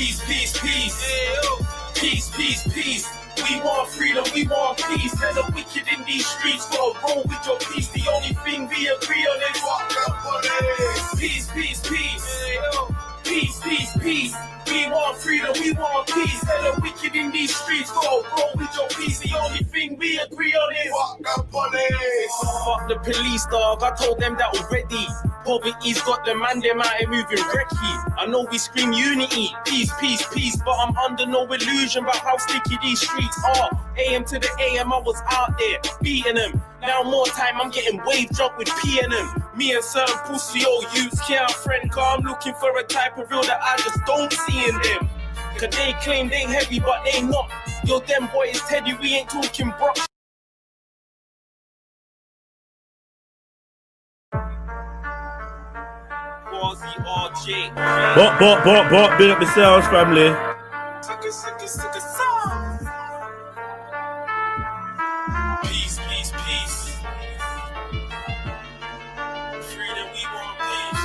Peace, peace, peace. Peace, peace, peace. We want freedom, we want peace. And the wicked in these streets gotta roll with your peace. The only thing we agree on is fuck the police. Peace, peace, peace. Peace, peace, peace. We want freedom, we want peace. And the wicked in these streets gotta roll with your peace. The only thing we agree on is fuck the police. Fuck the police, dog. I told them that already. Poverty's got the man, them out here moving wrecky. I know we scream unity, peace, peace, peace, but I'm under no illusion about how sticky these streets are. AM to the AM, I was out there beating them. Now more time, I'm getting wave drunk with P and them. Me and certain pussy old youths can't friend, cause I'm looking for a type of real that I just don't see in them. Cause they claim they heavy, but they not. Yo, them boys Teddy, we ain't talking brock. Bot, big up yourselves, family. Peace, peace, peace. Freedom, we want peace.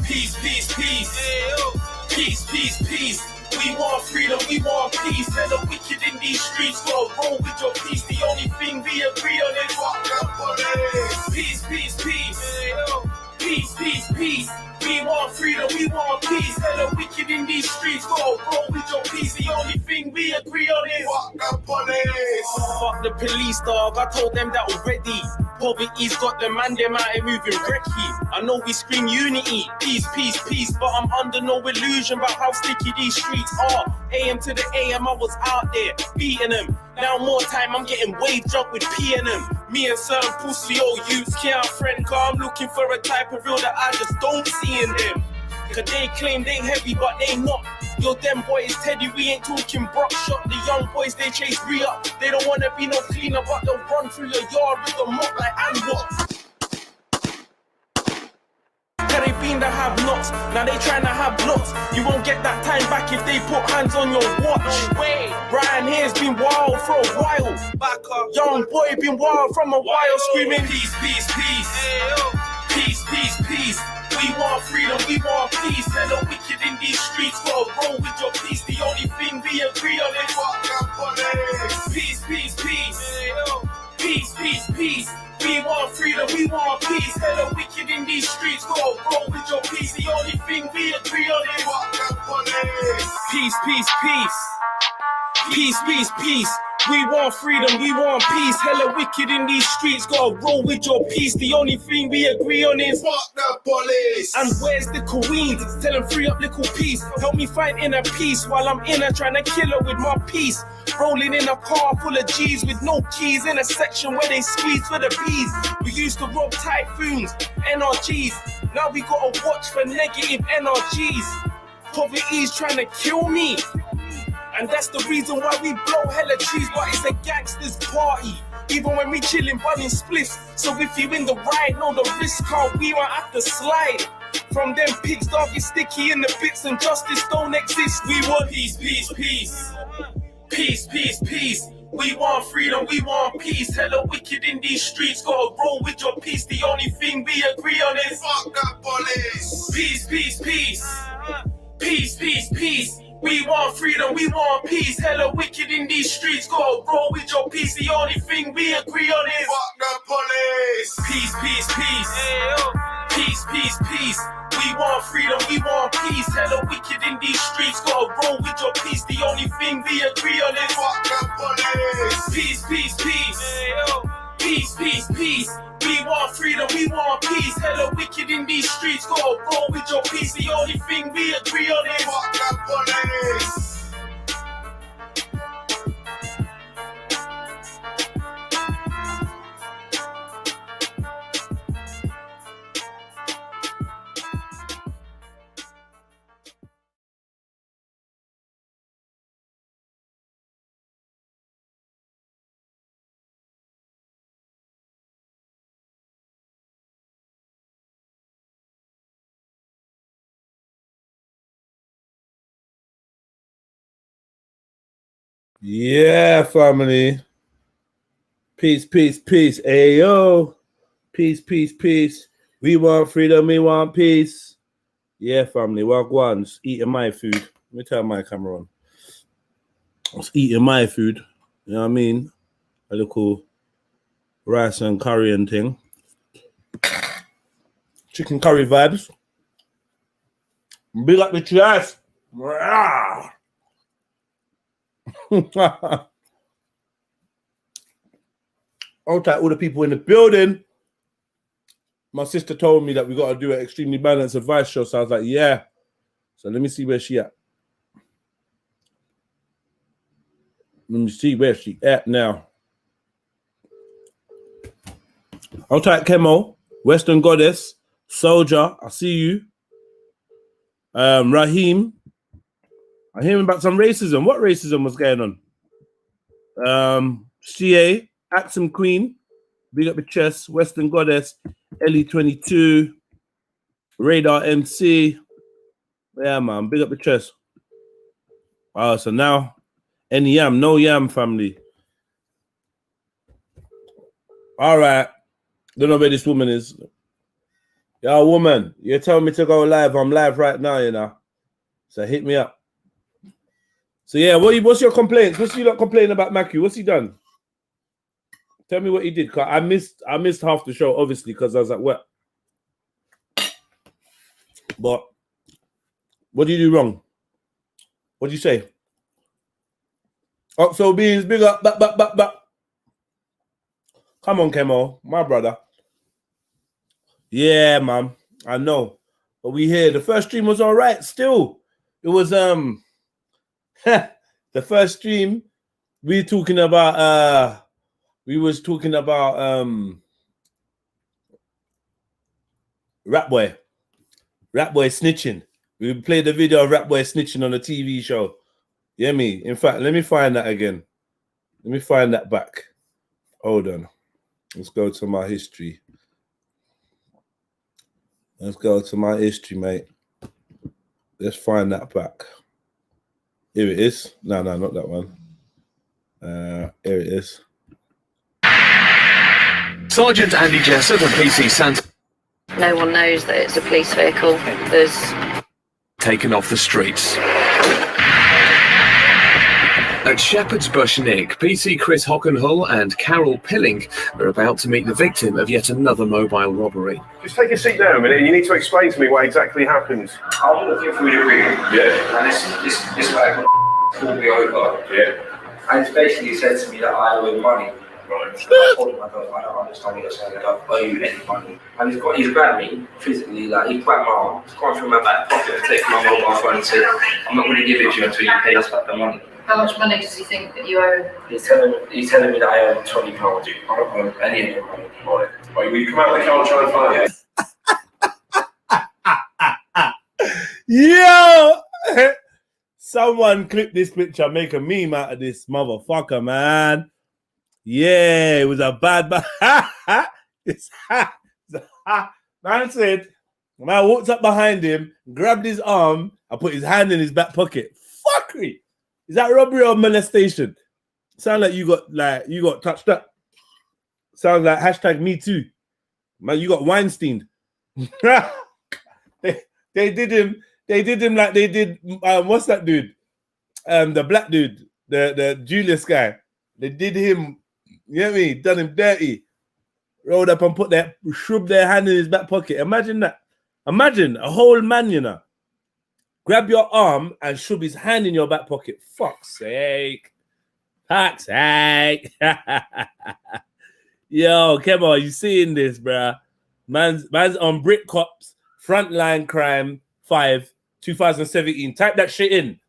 Peace, peace, peace. Peace, peace, peace. We want freedom, we want peace. And the wicked in these streets gotta roll with your peace. The only thing we agree on is fuck the police. Peace, peace, peace. Peace, peace, peace. We want freedom, we want peace. And the wicked in these streets gotta roll with your peace. The only thing we agree on is fuck the police. Fuck the police, dog. I told them that already. Poverty's got the man, them out here moving wrecky. I know we scream unity, peace, peace, peace, but I'm under no illusion about how sticky these streets are. AM to the AM, I was out there beating them. Now more time, I'm getting wave drunk with P and them. Me and certain pussy old youths can't friend, cause I'm looking for a type of real that I just don't see in them. Cause they claim they heavy, but they not. Yo, them boys Teddy, we ain't talking brock shot. The young boys, they chase re-up. They don't wanna be no cleaner, but they'll run through your yard with a mop like Androx. They been to have knots, now they trying to have blocks. You won't get that time back if they put hands on your watch. Brian here's been wild for a while. Back up. Young boy been wild from a while, screaming peace, peace, peace. Peace, peace, peace. We want freedom, we want peace. And the wicked in these streets gotta roll with your peace. The only thing we agree on is fuck the police. Peace, peace, peace. Peace, peace, peace. We want freedom, we want peace. And the wicked in these streets gotta roll with your peace. The only thing we agree on is fuck the police. Peace, peace, peace. Peace, peace, peace. We want freedom, we want peace. Hella wicked in these streets, gotta roll with your peace. The only thing we agree on is fuck the police. And where's the queens? Tell them free up little peace. Help me find inner peace while I'm in her trying to kill her with my peace. Rolling in a car full of G's with no keys in a section where they squeeze for the bees. We used to rob typhoons, NRGs. Now we gotta watch for negative NRGs. Poverty's trying to kill me. And that's the reason why we blow hella trees, but it's a gangster's party. Even when we chillin' bunning spliffs. So if you in the ride, know the risk, how we won't have to slide. From them pigs, dog, it's sticky in the bits and justice don't exist. We want peace, peace, peace. Peace, peace, peace. We want freedom, we want peace. Hella wicked in these streets, gotta roll with your peace. The only thing we agree on is fuck the police. Peace, peace, peace. Peace, peace, peace. We want freedom, we want peace. Hella wicked in these streets, gotta roll with your peace. The only thing we agree on is fuck the police. Peace, peace, peace. Peace, peace, peace. We want freedom, we want peace. Hella wicked in these streets, gotta roll with your peace. The only thing we agree on is fuck the police. Peace, peace, peace. Peace, peace, peace. We want freedom, we want peace. Hella wicked in these streets, gotta roll with your peace. The only thing we agree on is fuck the police. Yeah, family. Peace, peace, peace. Ayo. Peace, peace, peace. We want freedom, we want peace. Yeah, family, wagwan, just eating my food. Let me turn my camera on. I was eating my food. You know what I mean? A little rice and curry and thing. Chicken curry vibes. Big up the chest. Okay, all the people in the building. My sister told me that we got to do an extremely balanced advice show. So I was like, yeah. So let me see where she at. Let me see where she at now. I'll type Chemo, Western Goddess, Soldier. I see you. Raheem. I'm hearing about some racism. What racism was going on? CA, Axum Queen, big up the chest, Western Goddess, Ellie22, Radar MC. Yeah, man, big up the chest. So now, any yam, no yam family. All right. Don't know where this woman is. Yo, woman, you're telling me to go live. I'm live right now, you know. So hit me up. So yeah, what's your complaints? What's you lot complaining about Macu? What's he done? Tell me what he did. Cause I missed half the show, obviously, because I was at work. But what did you do wrong? What did you say? Oxo Beans, big up, back. Come on, Kemo, my brother. Yeah, man, I know. But we here. The first stream was all right. Still, it was the first stream. We was talking about Rap Boy snitching. We played the video of Rap Boy snitching on a TV show. Yeah, me. In fact, let me find that again. Let me find that back. Hold on. Let's go to my history. Let's go to my history, mate. Let's find that back. Here it is. No, not that one. Here it is. Sergeant Andy Jessup of PC Santa. No one knows that it's a police vehicle. There's Taken off the streets. At Shepherd's Bush Nick, PC Chris Hockenhull and Carol Pilling are about to meet the victim of yet another mobile robbery. Just take a seat down a minute. You need to explain to me what exactly happened. I'm looking through the ring. Yeah. And this guy pulled me over. Yeah. And he's basically said to me that I owe him money. Right. I told him I don't understand what you're saying. I don't owe you any money. And he's grabbed me physically, like he grabbed my arm, he's gone through my back pocket and taken my mobile phone and said, I'm not going to give it to you until you pay us back the money. how much money does he think that you owe? He's telling me that I owe him £20. I don't owe any of your money. Right. Will you come out of the car and try and find it? Yo! Someone clip this picture, make a meme out of this motherfucker, man. Yeah, it was a bad. Man said, man walked up behind him, grabbed his arm, and put his hand in his back pocket. Fuckery. Is that robbery or molestation? Sound like you got touched up. Sounds like hashtag me too. Man, you got Weinstein. they did him like they did what's that dude? The black dude, the Julius guy. They did him, you know what I mean? Done him dirty. Rolled up and shoved their hand in his back pocket. Imagine that. Imagine a whole man, you know. Grab your arm and shove his hand in your back pocket. Fuck's sake. Fuck's sake. Yo, come on, you seeing this, bruh? Man's on Brit Cops, Frontline Crime 5, 2017. Type that shit in.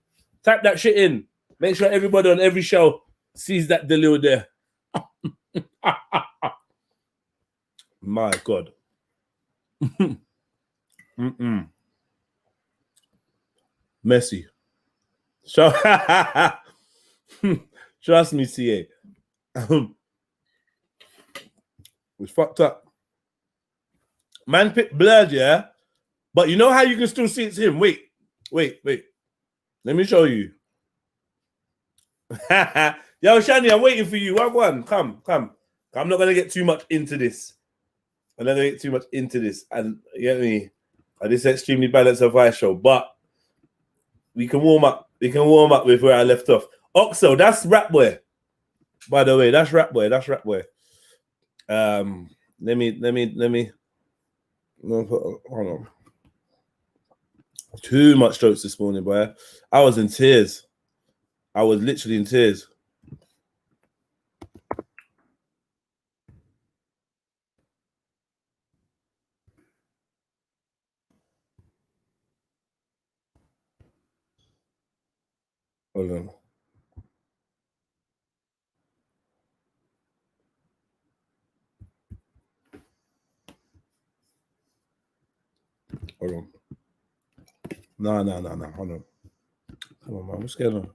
Type that shit in. Make sure everybody on every show sees that deal there. My God. Messy. Trust me, CA. It's fucked up. Man picked blood, yeah? But you know how you can still see it's him? Wait. Let me show you. Yo, Shani, I'm waiting for you. One. Come. I'm not going to get too much into this. I'm not gonna get too much into this, and you get me. This extremely balanced advice show, but we can warm up. We can warm up with where I left off. Oxo, that's Rap Boy. By the way, that's Rap Boy. That's Rap Boy. Let me. Hold on. Too much jokes this morning, boy. I was in tears. I was literally in tears. Hold on. Hold on. No. Hold on. Come on, man. What's going on?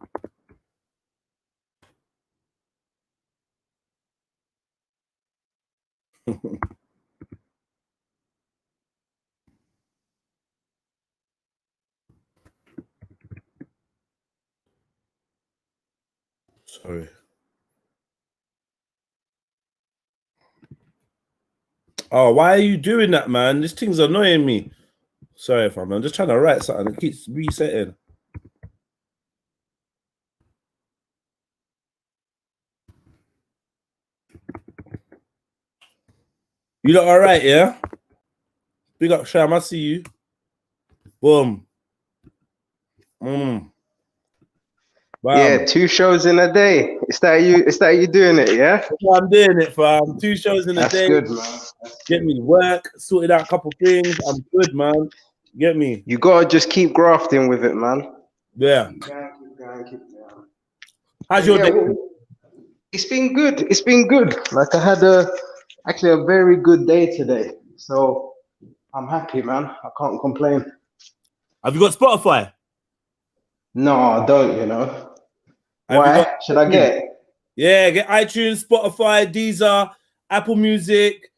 Sorry. Oh, why are you doing that, man? This thing's annoying me. Sorry, fam. I'm just trying to write something. It keeps resetting. You look all right, yeah? Big up, Sham. I see you. Boom. Bam. Yeah, 2 shows in a day. Is that you doing it, yeah? I'm doing it, fam. 2 shows in a day. That's good, man. Get me work, sorted out a couple things. I'm good, man. Get me. You gotta just keep grafting with it, man. Yeah. Keep going. How's your day? It's been good. It's been good. Like I had actually a very good day today. So I'm happy, man. I can't complain. Have you got Spotify? No, I don't, you know. Have Why? you got- Should I get? Yeah, get iTunes, Spotify, Deezer, Apple Music,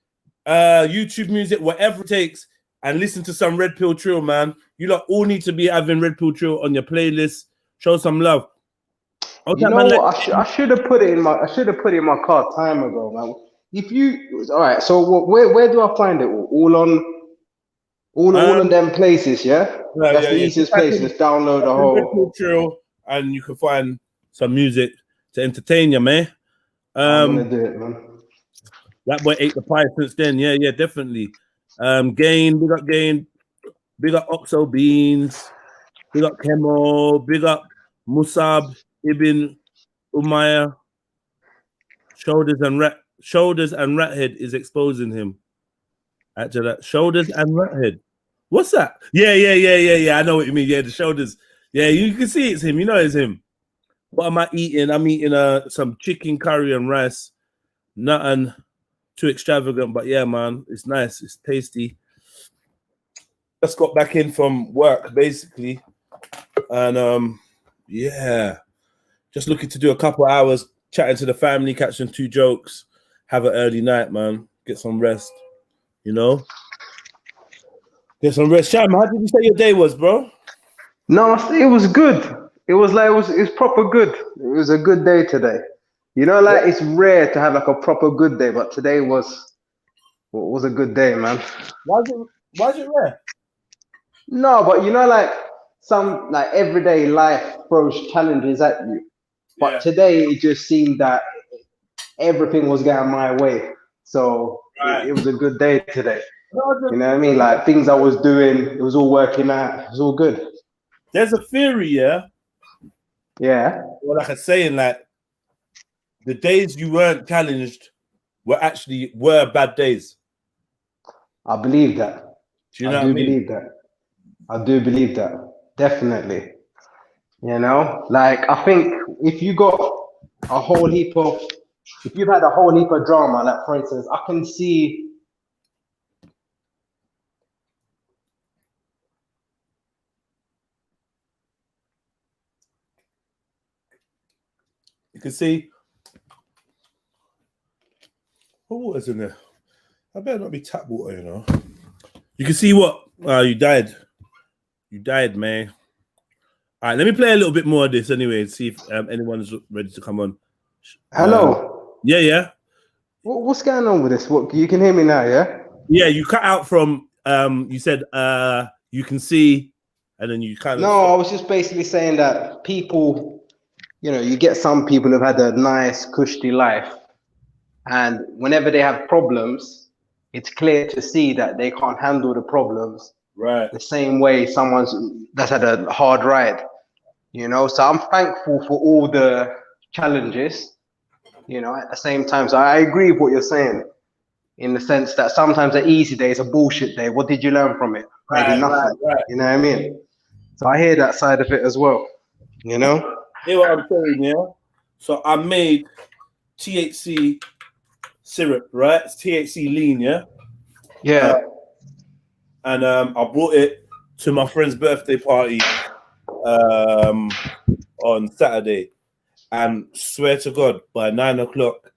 YouTube Music, whatever it takes, and listen to some Red Pill Trill, man. You lot all need to be having Red Pill Trill on your playlist. Show some love. You know what? I should have put it in my car time ago, man. All right. So where do I find it? All on them places, yeah. That's the easiest place. Just download the whole Red Pill Trill, and you can find some music to entertain you, man. I'm gonna do it, man. That boy ate the pie since then. Yeah, definitely. Gain, big up Oxo Beans, big up Kemo, big up Musab Ibn Umayya. Shoulders and Rathead is exposing him. Actually, Shoulders and Rathead. What's that? Yeah. I know what you mean. Yeah, the shoulders. Yeah, you can see it's him. You know it's him. What am I eating? I'm eating some chicken curry and rice. Nothing too extravagant, but yeah, man, it's nice. It's tasty. Just got back in from work, basically. And yeah, just looking to do a couple of hours chatting to the family, catching 2 jokes, have an early night, man. Get some rest, you know? Get some rest. Sham, how did you say your day was, bro? No, it was good. It was proper good. It was a good day today. You know, like it's rare to have like a proper good day, but today was a good day, man. Why is it rare? No, but you know, like some like everyday life throws challenges at you. But today it just seemed that everything was going my way. So it was a good day today. You know what I mean? Like things I was doing, it was all working out. It was all good. There's a theory, yeah? Yeah. Well, like I'm saying, like the days you weren't challenged were bad days. I believe that. Do you know what I mean? Believe that. I do believe that. Definitely. You know, like I think if you've had a whole heap of drama, like for instance, I can see You can see what water's in there. I better not be tap water, you know. You can see what you died. You died, man. All right, let me play a little bit more of this anyway and see if anyone's ready to come on. Hello. Yeah. What's going on with this? What you can hear me now, yeah? Yeah, you cut out from you said you can see, and then you kind of. No, I was just basically saying that people, you know, you get some people who've had a nice, cushy life, and whenever they have problems, it's clear to see that they can't handle the problems Right. the same way someone's that's had a hard ride, you know. So I'm thankful for all the challenges, you know, at the same time. So I agree with what you're saying, in the sense that sometimes an easy day is a bullshit day. What did you learn from it? Maybe nothing. Right. You know what I mean? So I hear that side of it as well, you know? Hear what I'm saying, yeah? So I made THC syrup, right? It's THC lean, yeah? Yeah. And I brought it to my friend's birthday party on Saturday. And swear to God, by 9 o'clock,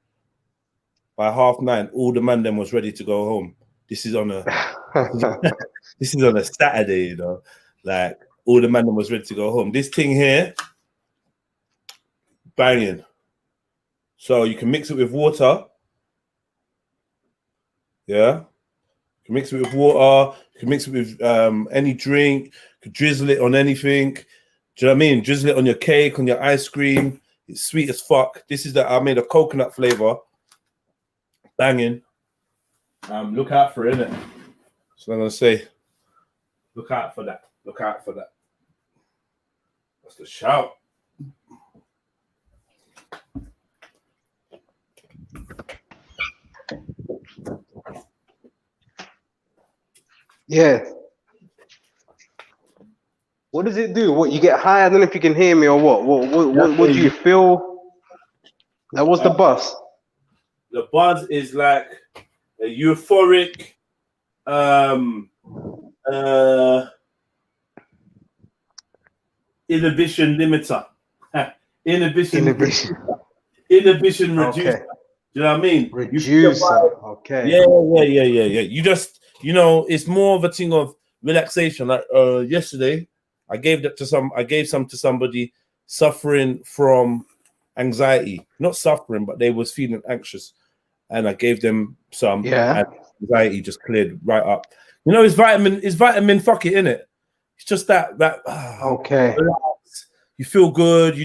by 9:30, all the man them was ready to go home. This is on a this is on a Saturday, you know. Like all the man them was ready to go home. This thing here, banging. So you can mix it with water. Yeah. You can mix it with water. You can mix it with any drink. You can drizzle it on anything. Do you know what I mean? Drizzle it on your cake, on your ice cream. It's sweet as fuck. This is I made a coconut flavor. Banging. Look out for it, innit? So I'm gonna say, look out for that. Look out for that. That's the shout. Yeah. What does it do? What, you get high? I don't know if you can hear me or what. What do you feel? That was the buzz. The buzz is like a euphoric inhibition limiter. Inhibition reducer. Okay. Do you know what I mean? Reducer. Okay. Yeah. You just, you know, it's more of a thing of relaxation. Like yesterday, I gave some to somebody suffering from anxiety. Not suffering, but they was feeling anxious. And I gave them some. Yeah. And anxiety just cleared right up. You know, it's vitamin fuck it, innit? It's just that Okay. relax. You feel good.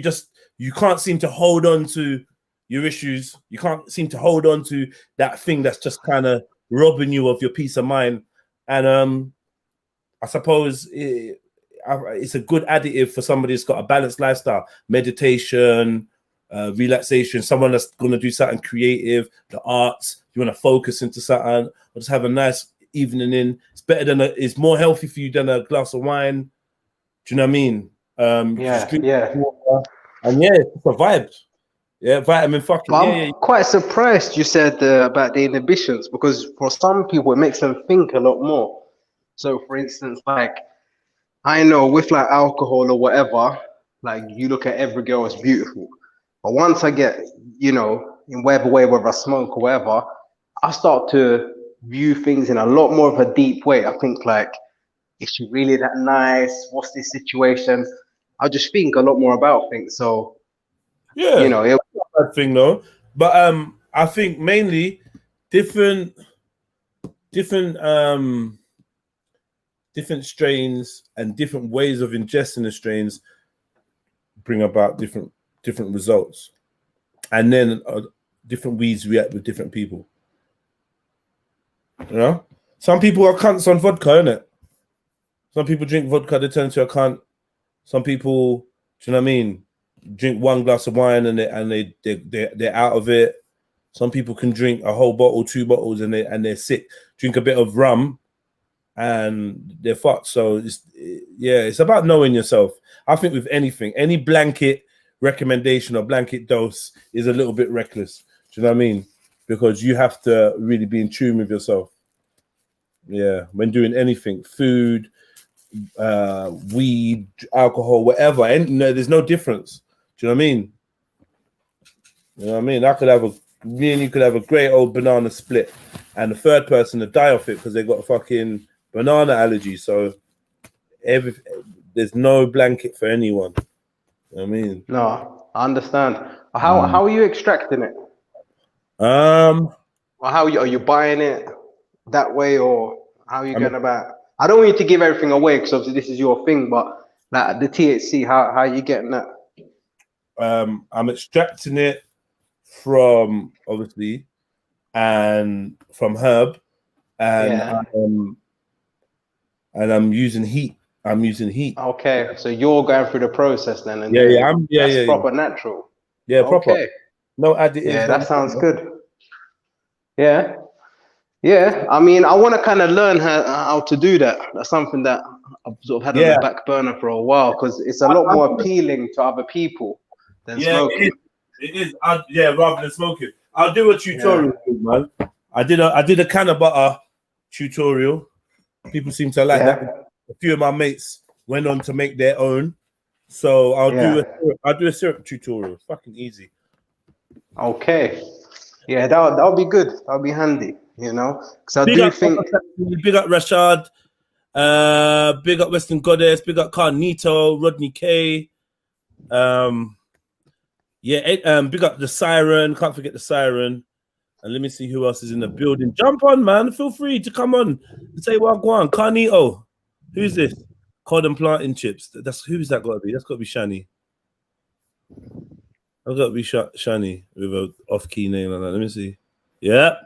You can't seem to hold on to your issues. You can't seem to hold on to that thing that's just kind of robbing you of your peace of mind. And I suppose it's a good additive for somebody that's got a balanced lifestyle, meditation, relaxation, someone that's going to do something creative, the arts, you want to focus into something, or just have a nice evening in. It's better than it's more healthy for you than a glass of wine. Do you know what I mean? Yeah. Water, and yeah, it's a vibe. Yeah, vitamin fucking. I'm quite surprised you said about the inhibitions, because for some people it makes them think a lot more. So, for instance, like I know with like alcohol or whatever, like you look at every girl as beautiful, but once I get, you know, in whatever way, whether I smoke or whatever, I start to view things in a lot more of a deep way. I think like, is she really that nice? What's this situation? I just think a lot more about things. So yeah, you know, it's not a bad thing though. But I think mainly different strains and different ways of ingesting the strains bring about different results, and then different weeds react with different people. You know, some people are cunts on vodka, innit? Some people drink vodka, they turn to a cunt. Some people, do you know what I mean, drink one glass of wine and they're out of it. Some people can drink a whole bottle, 2 bottles, and they're sick. Drink a bit of rum and they're fucked. So it's about knowing yourself. I think with anything, any blanket recommendation or blanket dose is a little bit reckless. Do you know what I mean? Because you have to really be in tune with yourself. Yeah, when doing anything, food, weed, alcohol, whatever, and there's no difference. Do you know what I mean? You know what I mean? Me and you could have a great old banana split, and the third person to die off it because they got a fucking banana allergy. So there's no blanket for anyone. You know what I mean? no, I understand. How are you extracting it? Well, Or are you buying it? that way, or how you going about? I don't want you to give everything away because obviously this is your thing, but like the THC, how you getting that? I'm extracting it from obviously and from herb, and I'm using heat. I'm using heat. Okay, so you're going through the process then, and that's proper natural. Yeah, okay. proper. No additives. Yeah, that sounds good. Yeah. I mean, I want to kind of learn how to do that. That's something that I've sort of had on the back burner for a while because it's a lot more appealing to other people than smoking. It is. Rather than smoking, I'll do a tutorial, man. I did a can of butter tutorial. People seem to like that. A few of my mates went on to make their own, so I'll do a syrup tutorial. It's fucking easy. Okay. Yeah, that'll be good. That'll be handy, you know. Because I do think big up Rashad, big up Western Goddess, big up Carnito, Rodney K. Big up the Siren. Can't forget the Siren. And let me see who else is in the building. Jump on, man. Feel free to come on and say what go on. Carnito. Who's this? Cod and planting chips. Who's that got to be? That's got to be Shani. I've got to be Shani with an off-key name like that. Let me see. Yeah.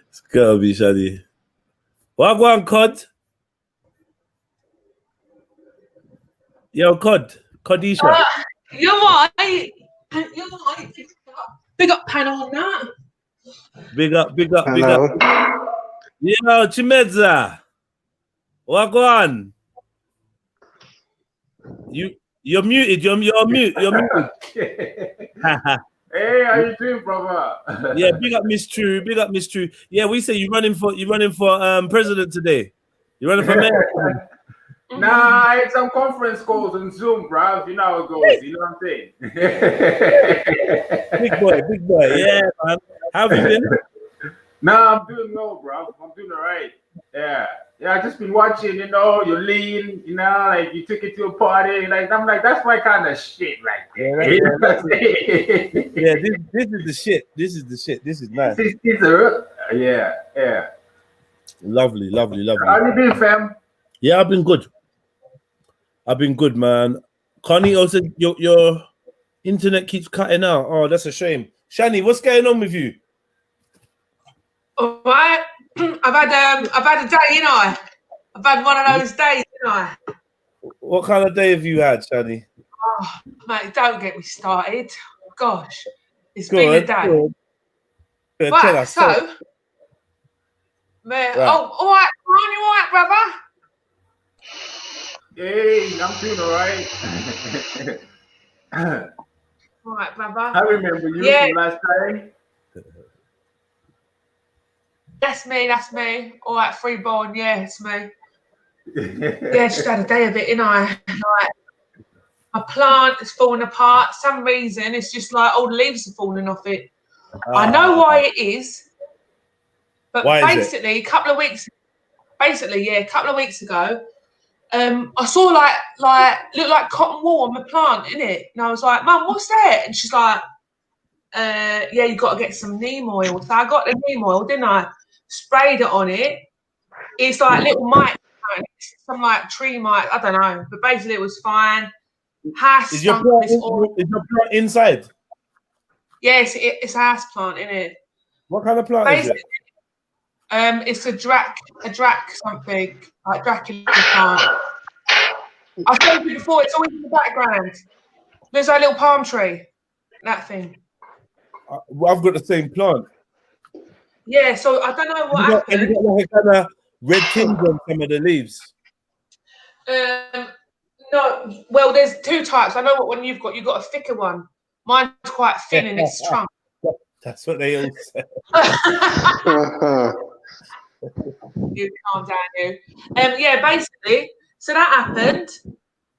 It's got to be Shani. What go on, Cod? Yo, Codisha. You're right. You're right. Big up panel on that. Big up. Yo, Chimedza. What go on? You're muted. You're muted. Hey, how you doing, brother? Yeah, big up Miss True. Yeah, we say you're running for president today. You're running for mayor. Nah, I had some conference calls on Zoom, bro. You know how it goes. You know what I'm saying? Big boy. Yeah, man. How have you been? Nah, I'm doing well, bro. I'm doing all right. Yeah, I just been watching. You know, you're lean. You know, like you took it to a party. Like I'm like, that's my kind of shit. Like, yeah, this is the shit. This is nice. Yeah. Lovely. How you been, fam? Yeah, I've been good, man. Connie also, your internet keeps cutting out. Oh, that's a shame. Shani, what's going on with you? All right. I've had a day, you know. I've had one of those days, you know. What kind of day have you had, Shani? Oh, mate, don't get me started. Gosh, it's been a day. Right, so, man, all right, Ron, you all right, brother? Hey, I'm doing all right. All right, brother. I remember you from last time. That's me. All right, freeborn, yeah, it's me. Yeah, just had a day of it, you know. Like, my plant is falling apart. Some reason it's just like all the leaves are falling off it. I know why it is, but basically, a couple of weeks ago, I saw like looked like cotton wool on my plant, innit? And I was like, Mum, what's that? And she's like, yeah, you got to get some neem oil. So I got the neem oil, didn't I? Sprayed it on it. It's like little mites, some like tree mites, I don't know. But basically, it was fine. Is your plant inside? Yes, it's a house plant, isn't it? What kind of plant is it? It's a drac something, like Dracula plant. I've told you before, it's always in the background. There's a little palm tree, that thing. I've got the same plant. Yeah, so I don't know what happened. You got like a kind of red tinge on some of the leaves. No, well, there's two types. I know what one you've got. You've got a thicker one. Mine's quite thin in its trunk. That's what they all say. You calm down, you. Yeah, basically, so that happened.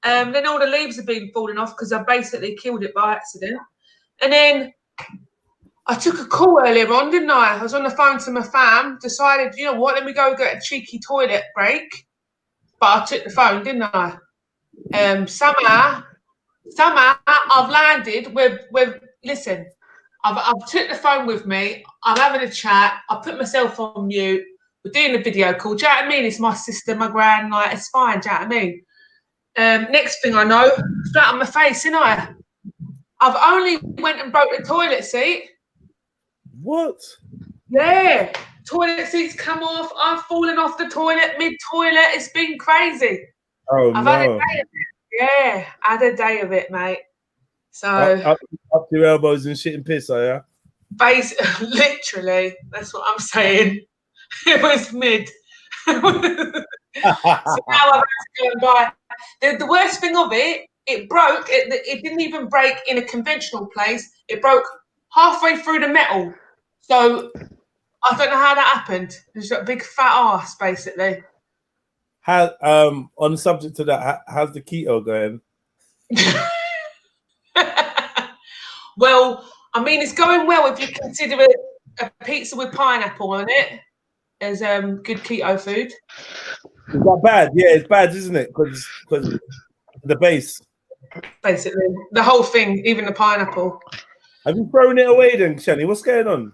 Then all the leaves have been falling off because I basically killed it by accident. And then I took a call earlier on, didn't I? I was on the phone to my fam, decided, you know what, let me go get a cheeky toilet break. But I took the phone, didn't I? Somehow I've landed with listen, I've took the phone with me. I'm having a chat. I put myself on mute. We're doing a video call. Do you know what I mean? It's my sister, my gran. Like, it's fine. Do you know what I mean? Next thing I know, flat on my face, innit? I've only went and broke the toilet seat. What? Yeah. Toilet seats come off. I've fallen off the toilet mid-toilet. It's been crazy. Oh, I've no. had a day of it. Yeah, I had a day of it, mate. So Up to your elbows and shit and piss, are you? Literally, that's what I'm saying. It was mid. So now I've had to go and buy. The worst thing of it, it broke. It didn't even break in a conventional place. It broke halfway through the metal. So I don't know how that happened. It's got a big fat ass, basically. How on the subject of that, how's the keto going? Well, I mean, it's going well if you consider it a pizza with pineapple on it as good keto food. Is that bad? Yeah, it's bad, isn't it? Because the base. Basically, the whole thing, even the pineapple. Have you thrown it away then, Shani? What's going on?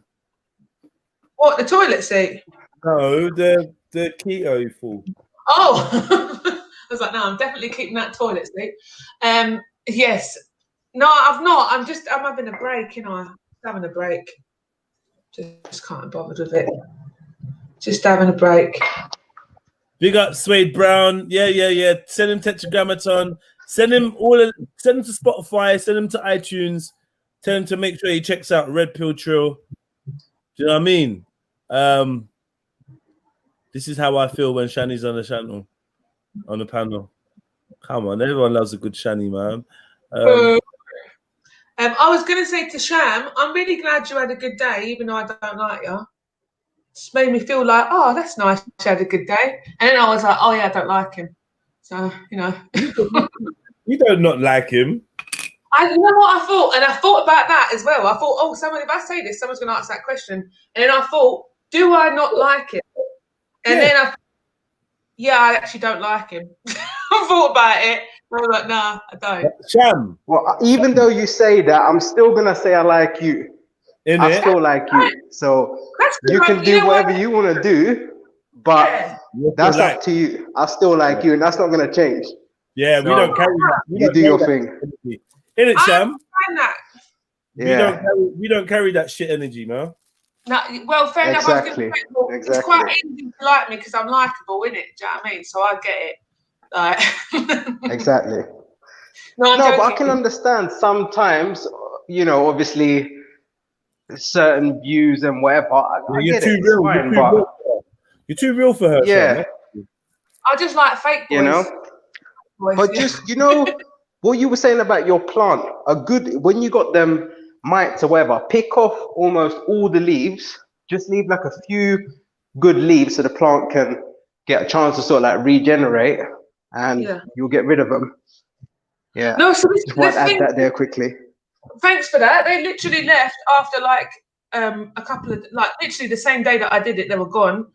What, the toilet seat? No, the keto food. Oh, I was like, no, I'm definitely keeping that toilet seat. Yes. No, I've not. I'm having a break, you know. I'm having a break. Just can't be bothered with it. Just having a break. Big up Suede Brown. Yeah. Send him Tetragrammaton. Send him to Spotify. Send him to iTunes. Tell him to make sure he checks out Red Pill Trill. Do you know what I mean? This is how I feel when Shani's on the channel, on the panel. Come on, everyone loves a good Shani, man. I was going to say to Sham, I'm really glad you had a good day, even though I don't like you. Just made me feel like, oh, that's nice. You had a good day. And then I was like, oh, yeah, I don't like him. So, you know. You don't not like him. You know what I thought? And I thought about that as well. I thought, oh, if I say this, someone's going to ask that question. And then I thought, do I not like him? And then I thought, yeah, I actually don't like him. I thought about it. I was like, nah, I don't. Sham. Well, even though you say that, I'm still gonna say I like you. I still like you. So you can do whatever you want to do, but that's up to you. I still like you, and that's not gonna change. Yeah, we don't carry that. You do your thing. In it, Sham. That. Yeah. We don't carry that shit energy, man. No, well, fair enough. Exactly. It's quite easy to like me because I'm likable, isn't it? Do you know what I mean? So I get it. Like, exactly. No, but I can understand sometimes, you know, obviously certain views and whatever. You're too real. You're too real for her. Yeah. I just like fake boys. You know. But just, you know, what you were saying about your plant, when you got them mites or whatever, pick off almost all the leaves, just leave like a few good leaves so the plant can get a chance to sort of like regenerate, and you'll get rid of them. Yeah. No, so just want to add that there quickly. Thanks for that. They literally left after like a couple of, like literally the same day that I did it, they were gone.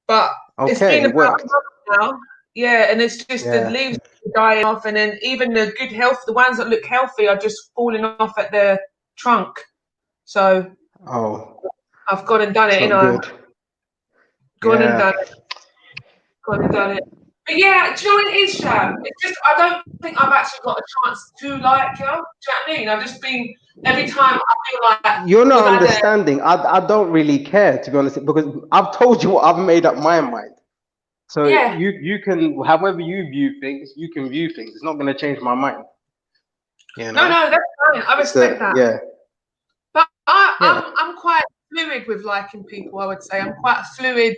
But it's been about a month now. Yeah, and it's just the leaves dying off, and then even the good health, the ones that look healthy are just falling off at the trunk. So I've gone and done it, you know. Gone and done it. But yeah, do you know what it is, Sham? It's just I don't think I've actually got a chance to like you. Do you know what I mean? I've just been every time I feel like you're not understanding. I don't really care, to be honest, because I've told you what I've made up my mind. So you can, however you view things, you can view things. It's not going to change my mind. You know? No, that's fine. I respect that. Yeah. But I'm quite fluid with liking people, I would say. I'm quite a fluid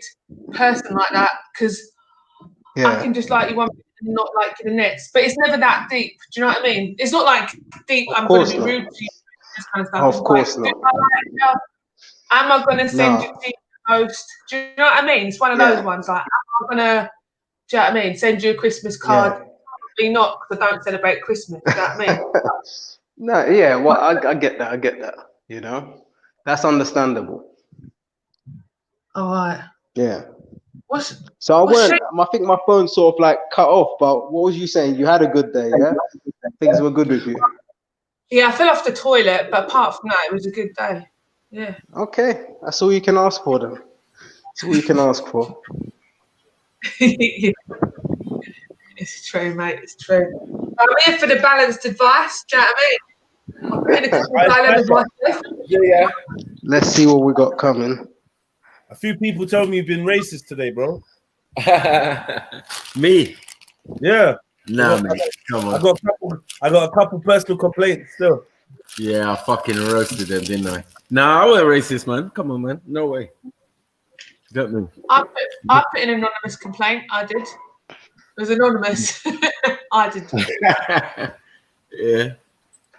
person like that, because I can just like you one minute and not like you the next. But it's never that deep. Do you know what I mean? It's not like deep, I'm going to be rude to you, this kind of stuff. Of course not. Am I going to send you a post? Do you know what I mean? It's one of those ones. Like, am I going to, do you know what I mean? Send you a Christmas card? Probably not, because I don't celebrate Christmas. Do you know what I mean? No, yeah, well, I get that. I get that. You know, that's understandable. All right. Yeah. I think my phone sort of like cut off, but what was you saying? You had a good day, yeah? Things were good with you. Yeah, I fell off the toilet, but apart from that, it was a good day. Yeah. Okay, that's all you can ask for then. That's all you can ask for. It's true, mate. It's true. I'm here for the balanced advice. Do you know what I mean? I'm putting a couple of dilemmas myself. Yeah. Let's see what we got coming. A few people told me you've been racist today, bro. Me? Yeah. Nah, mate. Come on. I got a couple personal complaints still. Yeah, I fucking roasted them, didn't I? Nah, I wasn't racist, man. Come on, man. No way. Got me. I put an anonymous complaint. I did. It was anonymous. I did. Yeah.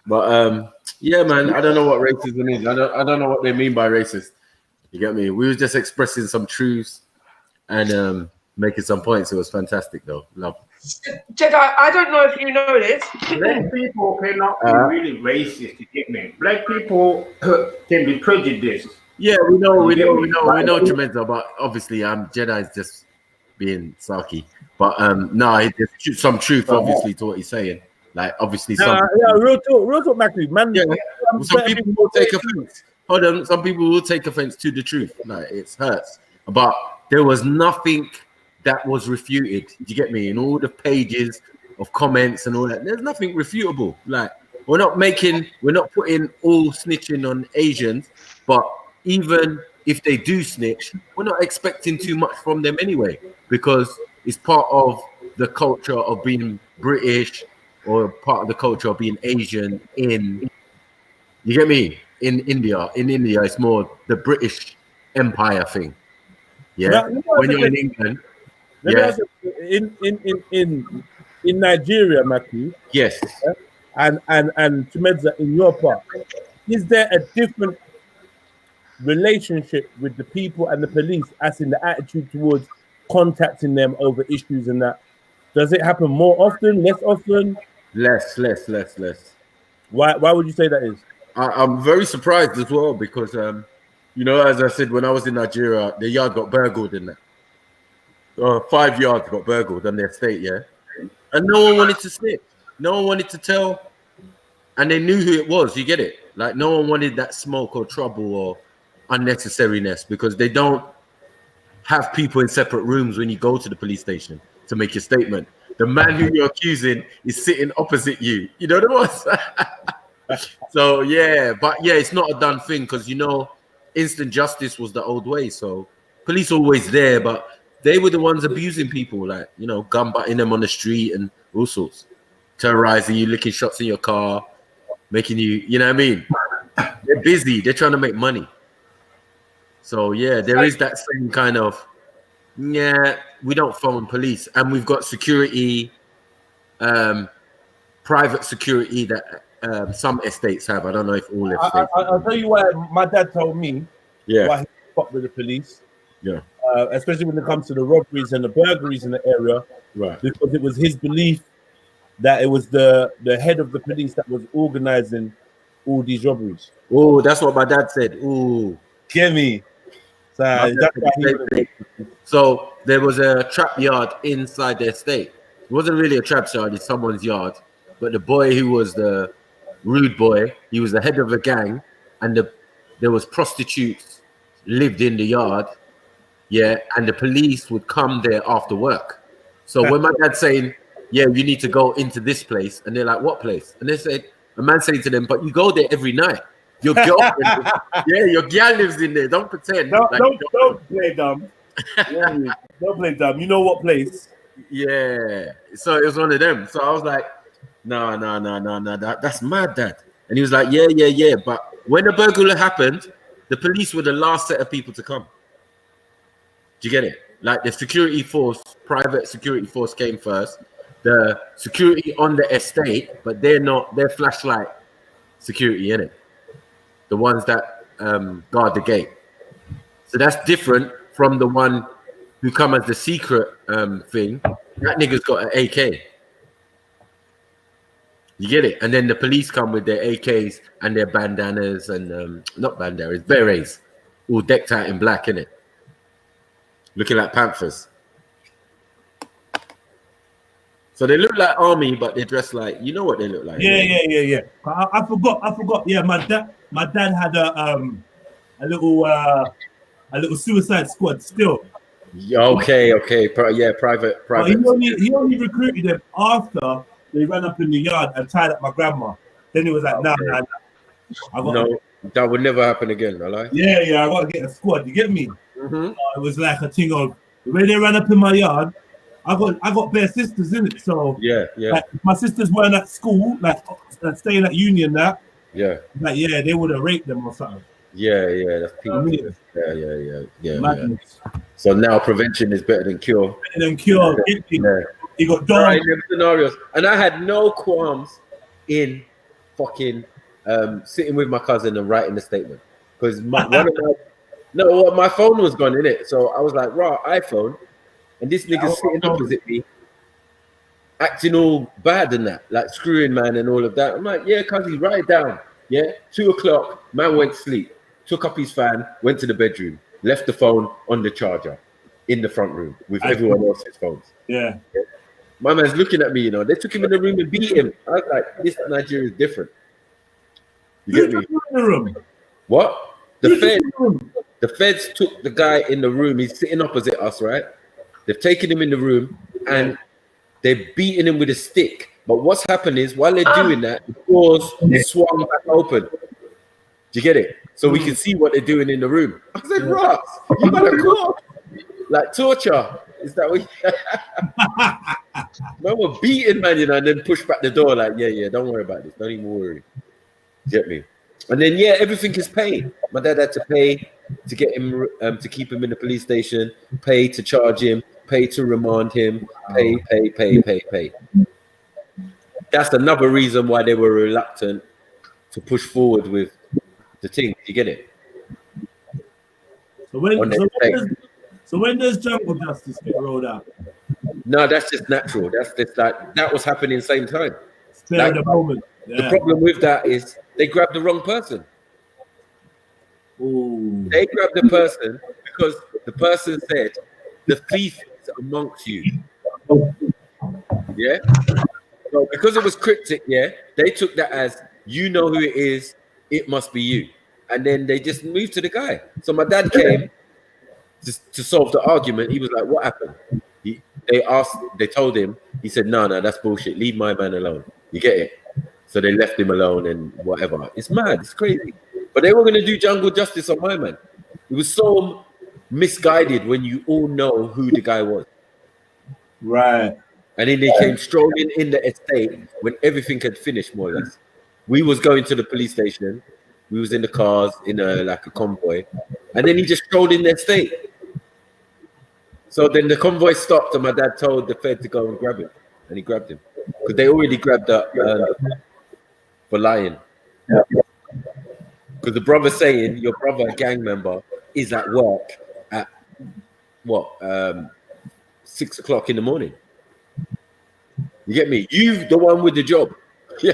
But yeah, man, I don't know what racism is. I don't know what they mean by racist. You get me? We were just expressing some truths and making some points. It was fantastic though. Love. Jedi, I don't know if you know this. Black people cannot be really racist, you get me? Black people can be prejudiced. Yeah, we know, Tremendo, but obviously Jedi is just being sulky. But no, there's some truth obviously to what he's saying. Like obviously real talk, Macri, man. Yeah, some people will take offense. Hold on, some people will take offense to the truth. Like it hurts. But there was nothing that was refuted. Do you get me? In all the pages of comments and all that, there's nothing refutable. Like we're not putting all snitching on Asians, but even if they do snitch, we're not expecting too much from them anyway, because it's part of the culture of being British or part of the culture of being Asian you get me? In India, it's more the British Empire thing. Yeah. When you're in England. Yeah. In Nigeria, Macri. Yes. And Tumedza, in your part, is there a different relationship with the people and the police as in the attitude towards contacting them over issues and that? Does it happen more often, less often? Less. Why would you say that is? I'm very surprised as well because as I said, when I was in Nigeria, the yard got burgled in that. 5 yards got burgled on their estate, yeah. And no one wanted to snitch. No one wanted to tell. And they knew who it was, you get it? Like no one wanted that smoke or trouble or unnecessariness because they don't have people in separate rooms when you go to the police station to make your statement. The man who you're accusing is sitting opposite you. You know what it was? So yeah, but yeah, it's not a done thing because instant justice was the old way. So police always there, but they were the ones abusing people, like gun butting them on the street and all sorts, terrorizing you, licking shots in your car, making you, you know what I mean? They're busy. They're trying to make money. So yeah, there is that same kind of, we don't phone police, and we've got security, private security that some estates have. I don't know if all estates. I'll tell you why my dad told me. Yeah. Why he fought with the police. Yeah. Especially when it comes to the robberies and the burglaries in the area. Right. Because it was his belief that it was the head of the police that was organizing all these robberies. Oh, that's what my dad said. Ooh. Get me? So there was a trap yard inside the estate. It wasn't really a trap yard, it's someone's yard. But the boy who was the rude boy, he was the head of a gang, and there was prostitutes lived in the yard. Yeah, and the police would come there after work. So when my dad's saying, you need to go into this place, and they're like, what place? And they said, a man saying to them, but you go there every night. Your girlfriend, your girl lives in there. Don't pretend. Don't play dumb. Don't play dumb. You know what place? Yeah. So it was one of them. So I was like, no, that's mad, Dad. And he was like, yeah. But when the burglary happened, the police were the last set of people to come. Do you get it? Like the security force, private security force came first. The security on the estate, but they're flashlight security, innit? The ones that guard the gate. So that's different from the one who come as the secret thing. That nigga's got an AK. You get it? And then the police come with their AKs and their bandanas and not bandanas, berets, all decked out in black, innit? Looking like panthers. So they look like army, but they dress like, you know what they look like. Yeah. I forgot. Yeah, my dad had a little suicide squad still. Okay. Private. But he only recruited them after they ran up in the yard and tied up my grandma. Then he was like, nah. That would never happen again, I like. Yeah, I got to get a squad. You get me? Mm-hmm. It was like a thing of the way they ran up in my yard. I got bare sisters in it, so yeah. Like, my sisters weren't at school, like staying at Union. That they would have raped them or something. Yeah, that's peak. I mean, Yeah. So now prevention is better than cure. You got right in them scenarios, and I had no qualms in fucking sitting with my cousin and writing the statement because my phone was gone in it, so I was like, raw iPhone, and this nigga's sitting opposite me, acting all bad and that, like screwing man and all of that. I'm like, yeah, cousin, write it down. Yeah, 2 o'clock, man went to sleep, took up his fan, went to the bedroom, left the phone on the charger in the front room with everyone else's phones. Yeah. My man's looking at me, you know. They took him in the room and beat him. I was like, this Nigeria is different. You get me? In the room? What? The feds took the guy in the room. He's sitting opposite us, right? They've taken him in the room and they're beating him with a stick. But what's happened is while they're doing that, the doors swung back open. Do you get it? So we can see what they're doing in the room. I said, Ross, you gotta go. Like torture. Is that what man were beating, man, you know, and then push back the door like, yeah, don't worry about this. Don't even worry. Get me? And then, everything is paid. My dad had to pay to get him, to keep him in the police station, pay to charge him, pay to remand him, pay. That's another reason why they were reluctant to push forward with the thing. You get it? So when does jungle justice get rolled out? No, that's just natural. That's just like that was happening same time. At the moment. Yeah. The problem with that is they grabbed the wrong person. Ooh. They grabbed the person because the person said the thief is amongst you. Yeah. So because it was cryptic, they took that as you know who it is, it must be you. And then they just moved to the guy. So my dad came to solve the argument. He was like, what happened? They told him, he said, no, that's bullshit. Leave my man alone. You get it? So they left him alone and whatever. It's mad. It's crazy. But they were going to do jungle justice on my man. It was so misguided when you all know who the guy was. Right. And then they came strolling in the estate when everything had finished, more or less. We was going to the police station. We was in the cars in a convoy. And then he just strolled in the estate. So then the convoy stopped and my dad told the Fed to go and grab him. And he grabbed him. Because they already grabbed up for lying. Because the brother saying your brother, a gang member, is at work at 6 o'clock in the morning. You get me? You the one with the job. Yeah.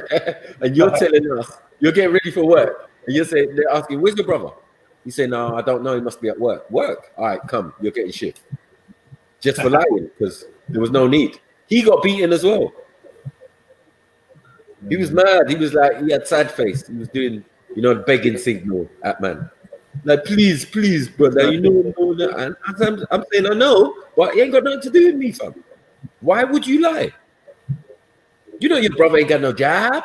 And you're telling us you're getting ready for work. And you're saying they're asking, where's your brother? You say, no, I don't know, he must be at work. Work? All right, come, you're getting shit. Just for lying, because there was no need. He got beaten as well. He was mad. He was like, he had sad face. He was doing, the begging signal at man. Like, please, brother, no. And I'm saying, I know, but it ain't got nothing to do with me, fam. Why would you lie? You know your brother ain't got no job.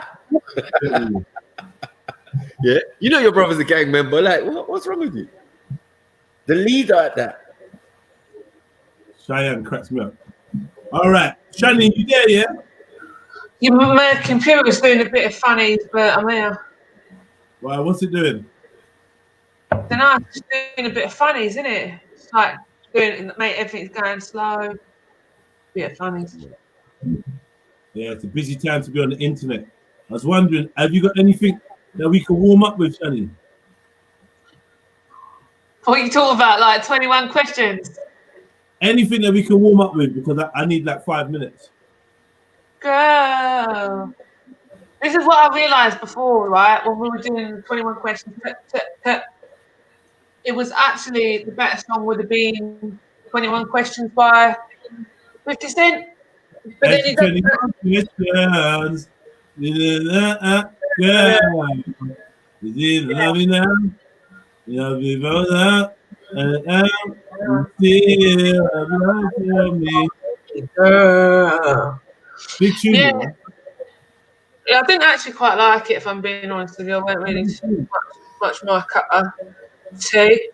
Yeah, you know your brother's a gang member. Like, what's wrong with you? The leader at that. Cheyenne cracks me up. All right, Shannon, you there? Yeah. My computer was doing a bit of funnies, but I'm here. Well, what's it doing? Then I'm just doing a bit of funnies, isn't it? It's like everything's going slow. Bit of funnies. Yeah, it's a busy time to be on the internet. I was wondering, have you got anything that we can warm up with, Shannon? What are you talking about? Like 21 questions? Anything that we can warm up with, because I need like 5 minutes. Girl. This is what I realised before, right? When we were doing 21 questions. It was actually, the better song would have been 21 Questions by 50 Cent. But then you got questions. Girl, is it love me now? Love me both up and out. Still love for me. girl. Big tune, Yeah. man. Yeah, I didn't actually quite like it, if I'm being honest with you. I weren't really much my cup of tea.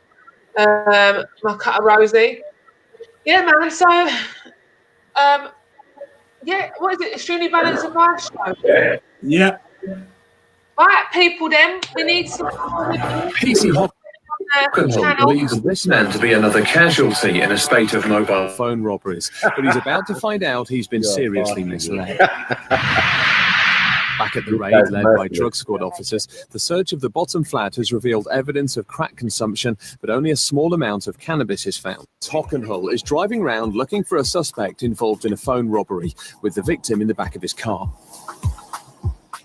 My cup of rosy. Yeah, man. So, yeah, what is it? Extremely Balanced Advice Show? Yeah. Right, people, then we need some. PC Hockenhull believes this man to be another casualty in a spate of mobile phone robberies, but he's about to find out he's been seriously misled. Back at the raid led by drug squad officers, the search of the bottom flat has revealed evidence of crack consumption, but only a small amount of cannabis is found. Hockenhull is driving around looking for a suspect involved in a phone robbery, with the victim in the back of his car.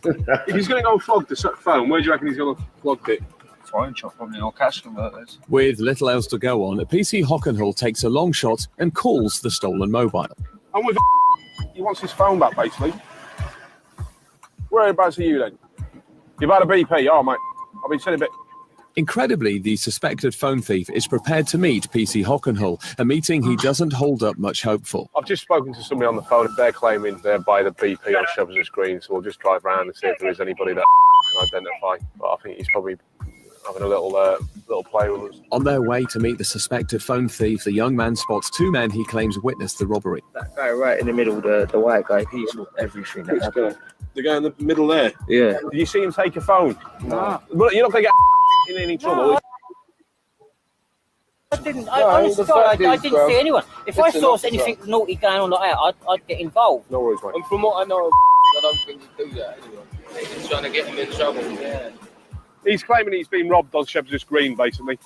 If he's going to go flog the phone, where do you reckon he's going to flog it? Phone shop, probably, or cash converters. With little else to go on, PC Hockenhull takes a long shot and calls the stolen mobile. I'm with he wants his phone back, basically. Whereabouts are you then? You've had a BP, oh mate. I've been sending a bit. Incredibly, the suspected phone thief is prepared to meet PC Hockenhull, a meeting he doesn't hold up much hope for. I've just spoken to somebody on the phone. They're claiming they're by the BP on Shepherd's Green, so we'll just drive around and see if there is anybody that can identify. But I think he's probably having a little play with us. On their way to meet the suspected phone thief, the young man spots two men he claims witnessed the robbery. That guy right in the middle, the white guy, he's with everything that happened. The guy in the middle there? Yeah. Did you see him take a phone? No. But you're not going to get in any trouble. I didn't. I didn't see anyone. If I saw anything naughty going on like that, I'd get involved. No worries, mate. And from what I know, I don't think he'd do that anyway. He's trying to get him in trouble. Yeah. He's claiming he's been robbed on Shepherd's Green, basically.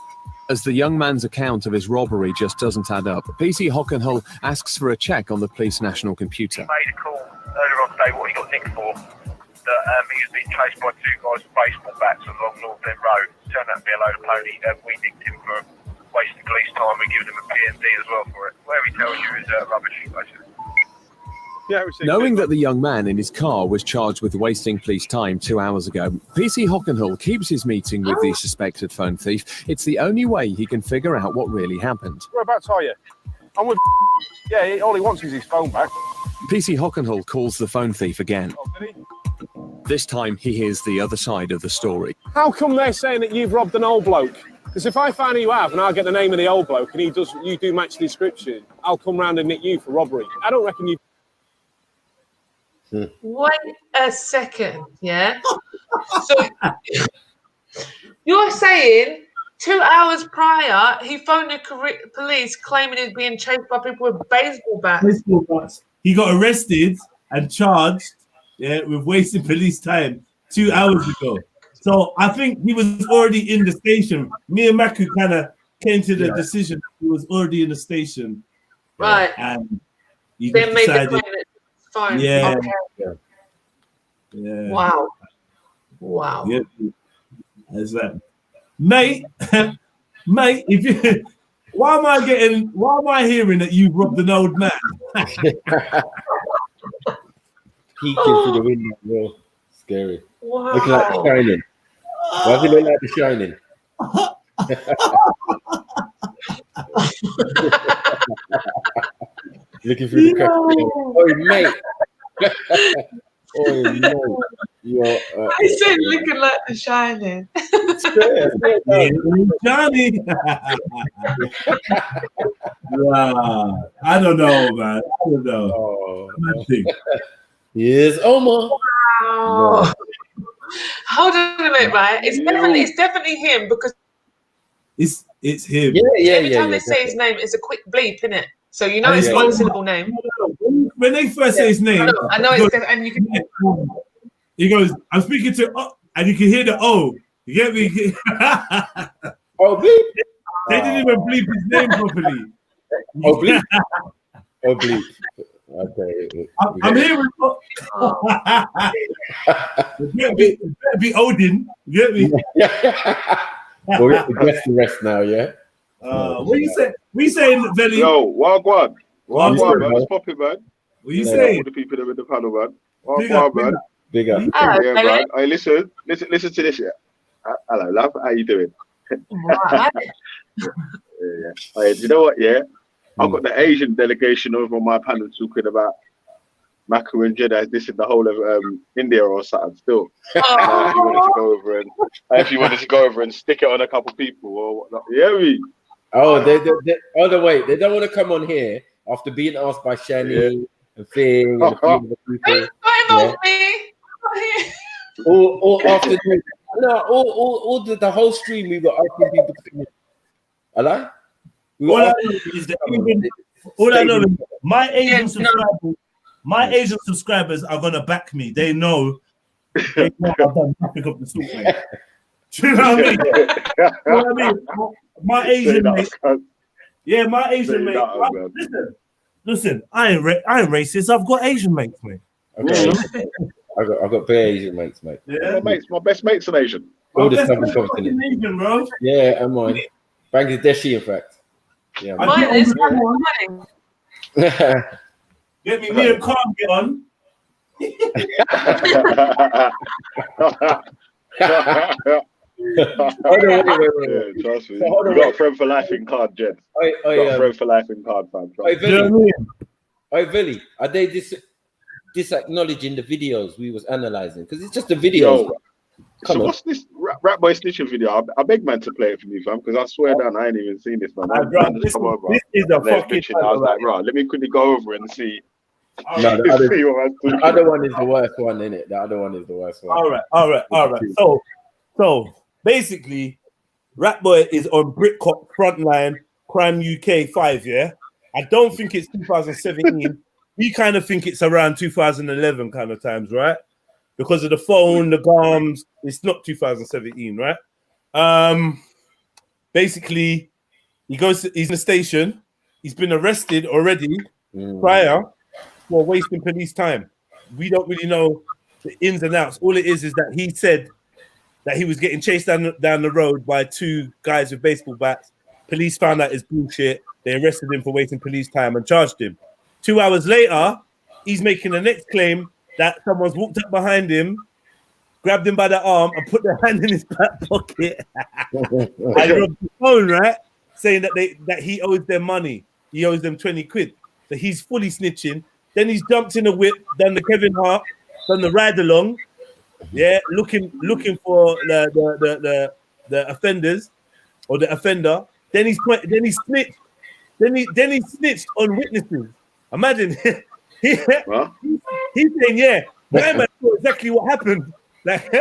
As the young man's account of his robbery just doesn't add up, PC Hockenhull asks for a check on the police national computer. He made a call earlier on today, what he got nicked for, that he was being chased by two guys with baseball bats along North End Road. Turned out to be a load of pony. We nicked him for wasting police time. We given him a P&D as well for it. Where he tells you is rubbish, basically. Knowing that the young man in his car was charged with wasting police time 2 hours ago, PC Hockenhull keeps his meeting with the suspected phone thief. It's the only way he can figure out what really happened. Whereabouts are you? I'm with... Yeah, all he wants is his phone back. PC Hockenhull calls the phone thief again. Oh, did he? This time he hears the other side of the story. How come they're saying that you've robbed an old bloke? Because if I find who you have and I get the name of the old bloke and you do match the description, I'll come round and nick you for robbery. I don't reckon you... Wait a second, yeah? So you're saying 2 hours prior, he phoned the police claiming he's being chased by people with baseball bats. Baseball bats. He got arrested and charged with wasting police time 2 hours ago. So I think he was already in the station. Me and Maku kind of came to the decision that he was already in the station. Right. And he then made the decided, claim that it's fine. yeah. Okay. Yeah. Wow. Wow. Yeah. That's that. Mate, mate, if you why am I hearing that you robbed an old man? Peeking through the window, bro. Scary. Wow. Looking like The Shining. Why does he look like The Shining? Looking through the crack. Oh, mate. Oh, no. I said looking like The Shining. Johnny. Wow. I don't know, man. I don't know. Yes, Omar. Wow. No. Hold on a minute, right? It's definitely him because it's him. Every time they say his name, it's a quick bleep, isn't it? So you know it's one syllable name. When they first say his name, I know it's and you can. He goes, "I'm speaking to," and you can hear the O. You get me? Oh, bleep. They didn't even bleep his name properly. Oh, bleep. Oh, bleep. Okay. I'm hearing. It better be Odin. You get me? Well, we have to guess the rest now, yeah? What you say? We saying Veli? Yo, Wagwan. Wagwan, man. What's popping, man? What you All saying? the people that are in the panel, man. Oh, Big up, man. Big up. Yeah, man. Hey, listen to this. Yeah. Hello, love. How you doing? Yeah. Hey, you know what? Yeah, I've got the Asian delegation over on my panel talking about Maka and Jeddah. This is the whole of India or something. Still, if you wanted to go over and stick it on a couple people or whatnot. Yeah, Oh, they wait. They don't want to come on here after being asked by Shani and Thing and a few other people. Or after all the whole stream we were asking people to come in. Hello? All I know is that my Asian subscribers, subscribers are gonna back me. They know I've done nothing up the sort, mate. Do you know what I mean? You know what I mean? My Asian mate. Yeah, my Asian mate. Listen, I ain't racist. I've got Asian mates, mate. Okay. I've got bare Asian mates, mate. Yeah, my best mates are Asian. All this stuff is continent. Asian, bro. Yeah, and mine. Bangladeshi, in fact. Yeah. Mine is Get me and Khan get on. Trust me. You got a friend for life in card, Jed. Got a friend for life in card, fam. Hey, Billy, are they disacknowledging the videos we was analysing? Because it's just a video. So what's this Rap Boy snitching video? I beg man to play it for me, fam, because I swear down I ain't even seen this, man. This is a fucking. I was like, right, let me quickly go over and see. No, the other one is the worst one, isn't it? The other one is the worst one. All right. So basically, Rap Boy is on Britcop Frontline Crime UK 5. Yeah, I don't think it's 2017. We kind of think it's around 2011 kind of times, right? Because of the phone, the GARMs, it's not 2017, right? Basically, he's in the station. He's been arrested already prior for wasting police time. We don't really know the ins and outs. All it is that he said that he was getting chased down the road by two guys with baseball bats. Police found out it's bullshit. They arrested him for wasting police time and charged him. 2 hours later, he's making the next claim that someone's walked up behind him, grabbed him by the arm, and put their hand in his back pocket. And dropped the phone, right? Saying that he owes them money. He owes them 20 quid. So he's fully snitching. Then he's jumped in a whip, done the Kevin Hart, done the ride along. Yeah, looking for the offenders or the offender. Then he snitched. Then he snitched on witnesses. Imagine he's saying, yeah, my man know exactly what happened. Like,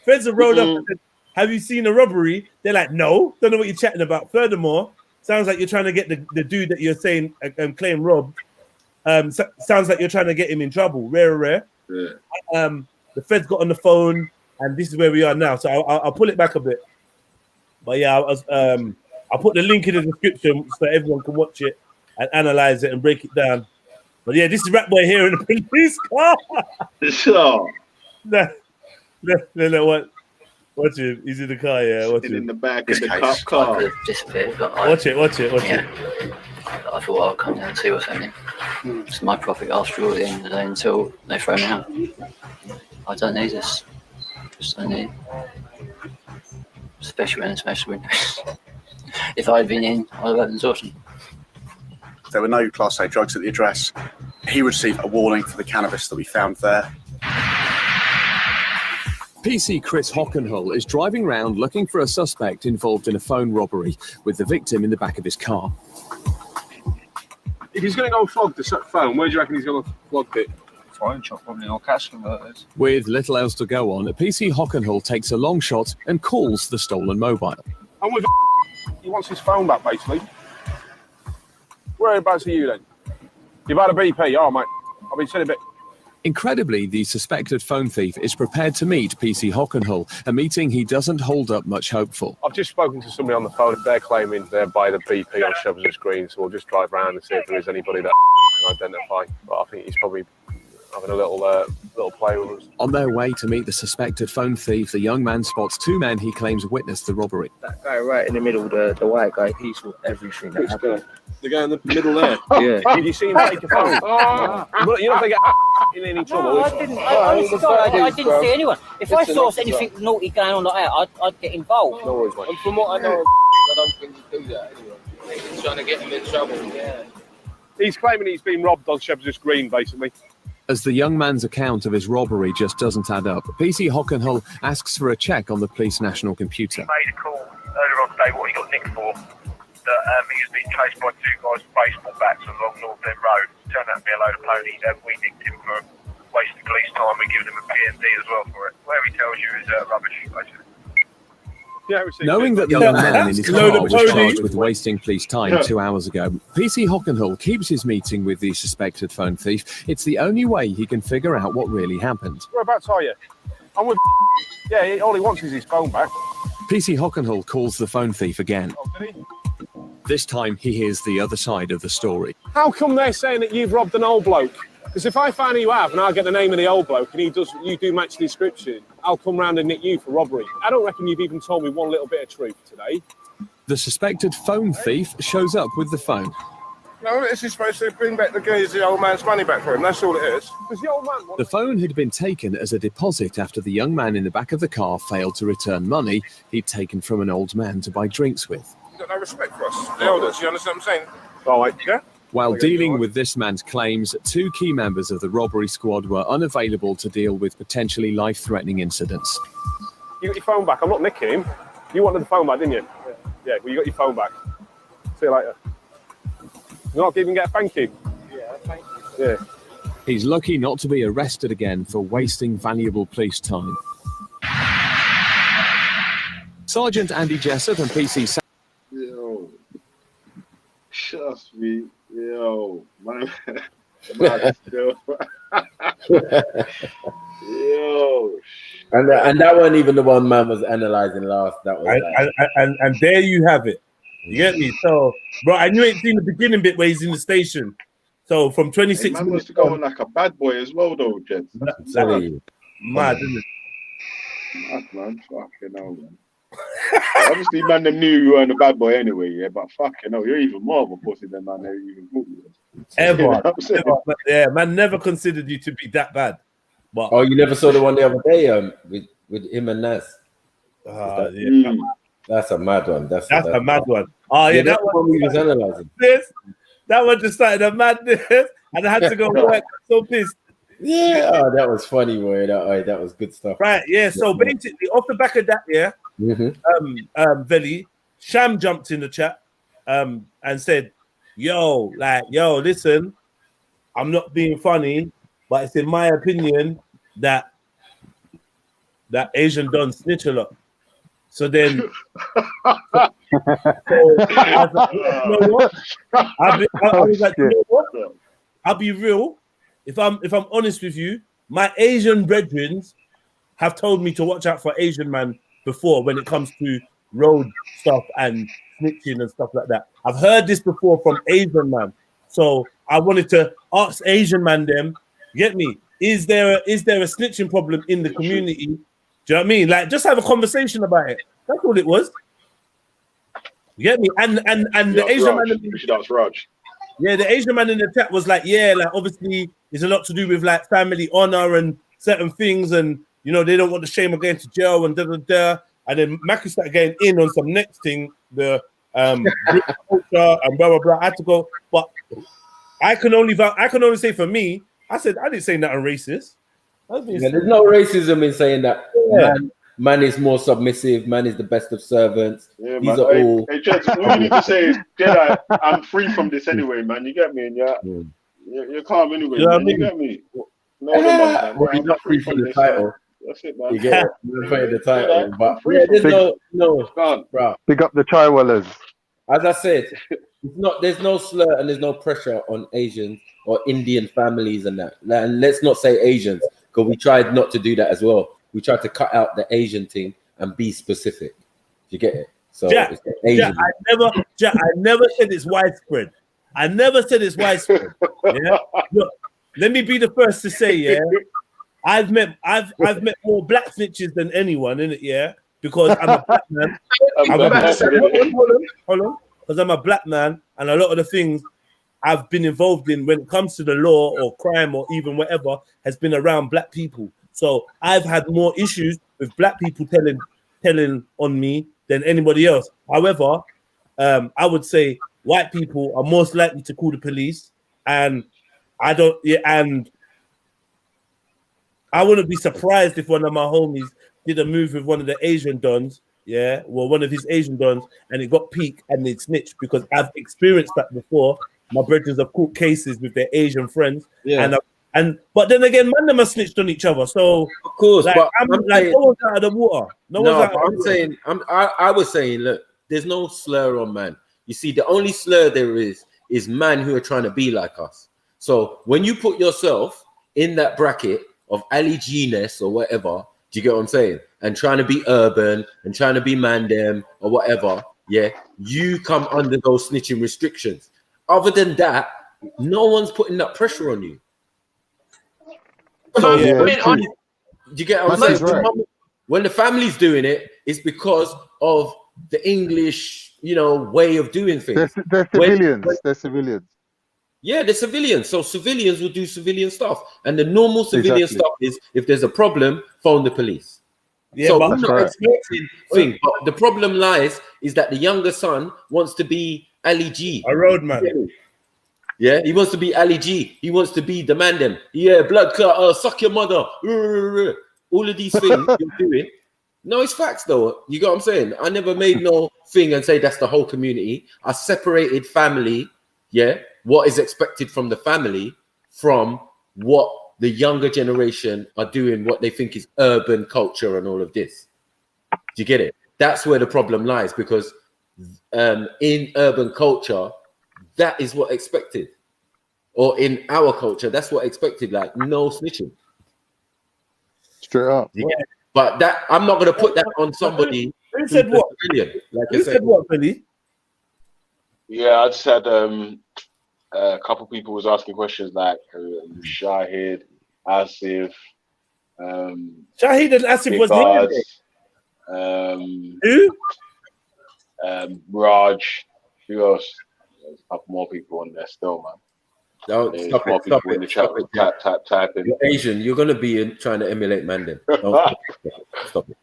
feds have rolled up and said, have you seen a robbery? They're like, no, don't know what you're chatting about. Furthermore, sounds like you're trying to get the dude that you're saying claim robbed. Sounds like you're trying to get him in trouble. Rare. Yeah. The feds got on the phone, and this is where we are now. So I'll pull it back a bit. But yeah, I'll put the link in the description so everyone can watch it and analyze it and break it down. But yeah, this is Rap Boy here in the police car. Sure. No, watch him. He's in the car, yeah. Watch him. In the back of the car. Watch it. I thought I'll come down and see what's happening. It's my profit after all at the end of the day until they throw me out. I don't need this. Just don't need it. Especially when it's smashed windows. If I'd been in, I'd have had an exhaustion. There were no Class A drugs at the address. He received a warning for the cannabis that we found there. PC Chris Hockenhull is driving around looking for a suspect involved in a phone robbery with the victim in the back of his car. If he's going to go flog the phone, where do you reckon he's going to flog it? Phone shop, probably, or cash converters. With little else to go on, PC Hockenhull takes a long shot and calls the stolen mobile. And with he wants his phone back, basically. Whereabouts are you then? You've had a BP, oh mate. I've been sitting a bit. Incredibly, the suspected phone thief is prepared to meet PC Hockenhull, a meeting he doesn't hold up much hope for. I've just spoken to somebody on the phone. They're claiming they're by the BP on Shovels Green, so we'll just drive around and see if there is anybody that can identify. But I think he's probably having a little play with us. On their way to meet the suspected phone thief, the young man spots two men he claims witnessed the robbery. That guy right in the middle, the white guy, he saw everything that happened. The guy in the middle there? Yeah. Did you see him take your phone? You don't think in any trouble? No, I didn't. I didn't see anyone. If I saw anything naughty going on like that, I'd get involved. No worries, mate. And from what I know, I don't think you do that anyway. He's trying to get him in trouble. Yeah. He's claiming he's been robbed on Shepherd's Green, basically. As the young man's account of his robbery just doesn't add up, PC Hockenhull asks for a check on the police national computer. He made a call earlier on today, what he got nicked for, that he was being chased by two guys with baseball bats along North End Road. Turned out to be a load of pony. We nicked him for wasting police time. We given him a PMD as well for it. Whatever he tells you is rubbish, basically. Knowing that the young man in his car was charged with wasting police time 2 hours ago, PC Hockenhull keeps his meeting with the suspected phone thief. It's the only way he can figure out what really happened. Whereabouts are you? I'm with. Yeah, all he wants is his phone back. PC Hockenhull calls the phone thief again. This time he hears the other side of the story. How come they're saying that you've robbed an old bloke? Because if I find you have and I get the name of the old bloke and you do match the description, I'll come round and nick you for robbery. I don't reckon you've even told me one little bit of truth today. The suspected phone thief shows up with the phone. No, this is supposed to bring back the old man's money back for him. That's all it is. Because the old man The phone had been taken as a deposit after the young man in the back of the car failed to return money he'd taken from an old man to buy drinks with. You've got no respect for us, the elders. You understand what I'm saying? All right. Yeah? While dealing with this man's claims, two key members of the robbery squad were unavailable to deal with potentially life-threatening incidents. You got your phone back. I'm not nicking him. You wanted the phone back, didn't you? Yeah, well, you got your phone back. See you later. You're not even get a thank you. Yeah, thank you. Yeah. He's lucky not to be arrested again for wasting valuable police time. Sergeant Andy Jessup and PC Yo, trust me, yo, man. Yo. And that wasn't even the one man was analysing last. That was and there you have it. You get me? So, bro, I knew ain't seen the beginning bit where he's in the station. So from 26 man minutes was going like a bad boy as well, though, Jed. Mad, isn't it? Mad, man. Fucking hell, man. Obviously, man, them knew you weren't a bad boy anyway, yeah, but fucking hell, you're even more of a pussy than man they even thought you was. Ever, You know what I'm saying? ever. Yeah, man never considered you to be that bad. But Oh, you never saw the one the other day with him and Nas? That's a mad one. That's a mad one. Oh yeah, that's that the one we was analysing. That one just started a madness, and I had to go work. So pissed. Yeah, oh, that was funny, boy. That was good stuff. Right, yeah. So basically, off the back of that, yeah, Veli, Sham jumped in the chat, and said, "Yo, listen, I'm not being funny, but it's in my opinion that Asian done snitch a lot." So then, I was like, you know what? I was like, you know what? I'll be real. If I'm honest with you, my Asian brethren have told me to watch out for Asian man before when it comes to road stuff and snitching and stuff like that. I've heard this before from Asian man. So I wanted to ask Asian man them, get me, is there a snitching problem in the community? Do you know what I mean? Like, just have a conversation about it. That's all it was. You get me? And the Asian man. We should ask Raj. Yeah, the Asian man in the chat was like, yeah, like obviously it's a lot to do with like family honor and certain things, and you know they don't want the shame of going to jail and da da da. And then Mackie started getting in on some next thing, the culture and blah blah blah. I had to go, but I can only say for me, I said I didn't say nothing racist. Yeah, there's no racism in saying that. Yeah. Man is more submissive. Man is the best of servants. Yeah, These man. are all. Hey, Jed, all you need to say is, Jedi, I'm free from this anyway, man. You get me? And you're calm anyway. You know what I man. mean? You get me? No, Well, you're not free from the title. That's it, man. You get it? You're free of the title, Yeah, but free yeah, from there's no, bro. Big up the Chaiwalas. As I said, it's not. There's no slur and there's no pressure on Asians or Indian families and that. And let's not say Asians, because we tried not to do that as well. We tried to cut out the Asian thing and be specific. You get it? So Jack, it's Asian. I never said it's widespread. I never said it's widespread. Yeah? Look, let me be the first to say, yeah, I've met more black snitches than anyone in it, yeah, because I'm a black man. Hold on, because I'm a black man, and a lot of the things I've been involved in when it comes to the law or crime or even whatever has been around black people. So I've had more issues with black people telling on me than anybody else. However, I would say white people are most likely to call the police, and I wouldn't be surprised if one of my homies did a move with one of the Asian dons, yeah, well, one of his Asian dons, and it got peaked and they snitched, because I've experienced that before. My brothers have caught cases with their Asian friends, but then again, man, them are snitched on each other. So of course, like, but I'm like, no one's out of the water. I was saying, look, there's no slur on man. You see, the only slur there is man who are trying to be like us. So when you put yourself in that bracket of Ali G-ness or whatever, do you get what I'm saying? And trying to be urban and trying to be mandem or whatever, yeah, you come under those snitching restrictions. Other than that, no one's putting that pressure on you. So do you get what I'm saying? Right. When the family's doing it, it's because of the English, way of doing things. They're civilians. They're civilians. Yeah, they're civilians. So civilians will do civilian stuff. And the normal civilian stuff is, if there's a problem, phone the police. Yeah, so we're not expecting thing. But the problem lies is that the younger son wants to be Ali G. A roadman. Yeah, he wants to be Ali G. He wants to be the man them. Yeah, blood clot, suck your mother. All of these things you're doing. No, it's facts though. You got what I'm saying? I never made no thing and say that's the whole community. I separated family, what is expected from the family from what the younger generation are doing, what they think is urban culture and all of this. Do you get it? That's where the problem lies, because in urban culture, that is what expected. Or in our culture, that's what expected, like no snitching. Straight up. Yeah. But that I'm not going to put that on somebody. Who said what? Who said what, Billy? Yeah, I just had a couple people was asking questions like Shahid, Asif. Shahid and Asif was here. Who? Raj. Who else? There's a couple more people on there still, man. Don't stop it. Stop it. In the chat, type in. You're Asian. You're gonna be trying to emulate Mandan. Stop it.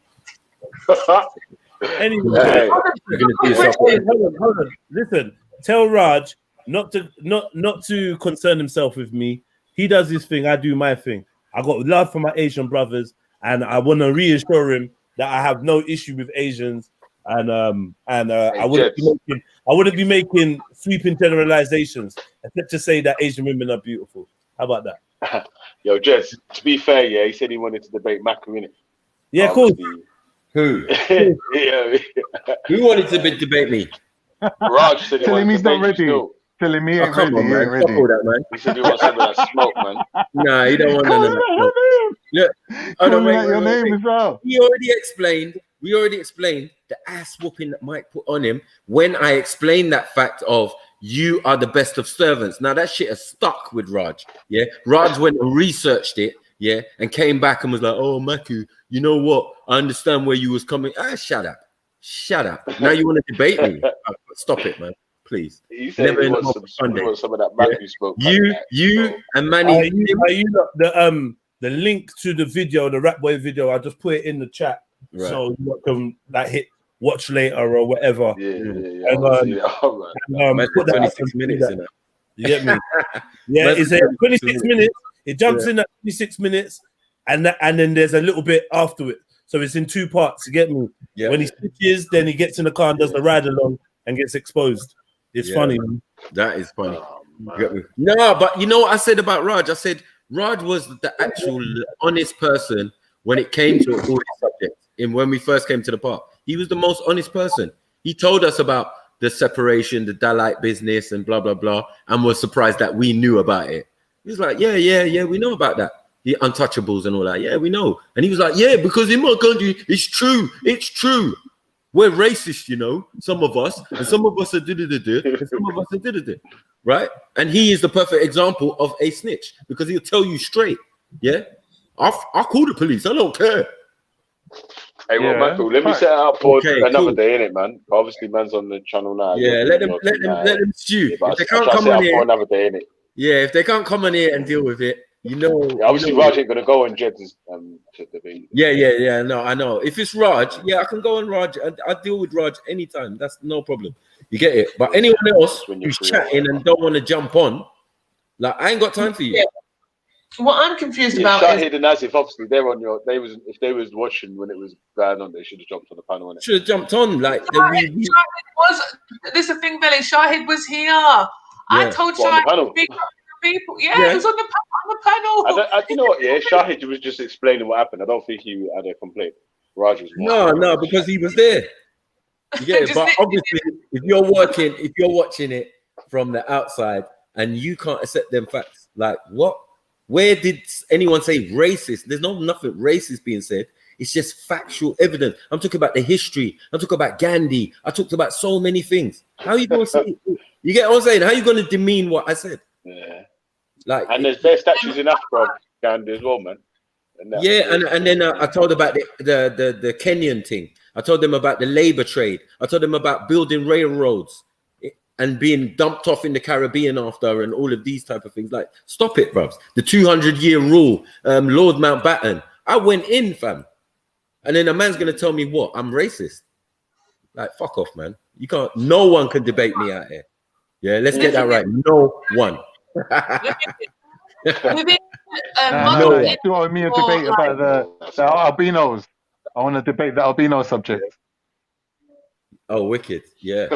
Anyway, hold on. Listen, tell Raj not to concern himself with me. He does his thing. I do my thing. I got love for my Asian brothers, and I want to reassure him that I have no issue with Asians. And I wouldn't be making sweeping generalizations, except to say that Asian women are beautiful. How about that? Yo, Jess, to be fair, he said he wanted to debate Macca, innit? Yeah, cool. Who? Who wanted to debate me? Raj said Tell him he's not ready. Tell him he ain't ready. He ain't ready. Man. He said he wants some of that smoke, man. Nah, he don't want none of that. Look, your name as well. We already explained the ass whooping that Mike put on him when I explained that fact of you are the best of servants. Now that shit has stuck with Raj. Yeah, Raj went and researched it. Yeah, and came back and was like, "Oh, Maku, you know what? I understand where you was coming." Shut up. Now you want to debate me? Stop it, man. Please. You said you want some of that Maku smoke. You and Manny. Are you the link to the video, the Rap Boy video? I just put it in the chat. Right. So you can hit watch later or whatever. Yeah. And put 26 minutes in it. You get me? Yeah, it's 26 minutes. It jumps in at 26 minutes, and then there's a little bit after it. So it's in two parts. You get me? Yeah. When he switches, then he gets in the car and does the ride along and gets exposed. It's funny, man. That is funny. No, but you know what I said about Raj? I said Raj was the actual honest person when it came to all these subjects. When we first came to the park, he was the most honest person. He told us about the separation, the Dalite business, and blah blah blah, and was surprised that we knew about it. He was like, yeah, we know about that. The untouchables and all that. Yeah, we know. And he was like, yeah, because in my country, it's true. We're racist, some of us, and some of us are and some of us are right? And he is the perfect example of a snitch because he'll tell you straight. Yeah, I'll call the police. I don't care. Hey, well, Michael, let me set it up for another day, innit, man? Obviously, man's on the channel now. Yeah, let them stew. Yeah, if they can't come on here for another day, innit? Yeah, if they can't come on here and deal with it, you know. Yeah, obviously, Raj ain't gonna go on Jed's to debate. Yeah. No, I know. If it's Raj, yeah, I can go on Raj. I deal with Raj anytime. That's no problem. You get it. But anyone else who's chatting and don't want to jump on, like, I ain't got time for you. Yeah. What I'm confused about Shahid and Asif, obviously, if they was watching when it was going on, they should have jumped on the panel. Innit? Should have jumped on. Like, Shahid this is the thing, Billy. Shahid was here. I told Shahid to speak up to people. Yeah, he was on the panel. You know what? Yeah, Shahid was just explaining what happened. I don't think he had a complaint. Raj was no, because he was there. You get it? But obviously, if you're watching it from the outside and you can't accept them facts, like what? Where did anyone say racist? There's nothing racist being said. It's just factual evidence. I'm talking about the history. I'm talking about Gandhi. I talked about so many things. How are you going to say it? You get what I'm saying? How are you going to demean what I said? Yeah. Like, and there's statues in Africa of Gandhi as well, man. And then I told about the Kenyan thing. I told them about the labor trade. I told them about building railroads and being dumped off in the Caribbean after, and all of these type of things. Like, stop it, bruv. The 200-year rule, Lord Mountbatten. I went in, fam. And then a man's going to tell me what? I'm racist. Like, fuck off, man. You can't, no one can debate me out here. Yeah, let's get that right. No one. You want me a debate about the albinos? I want to debate the albino subject. Oh, wicked. Yeah.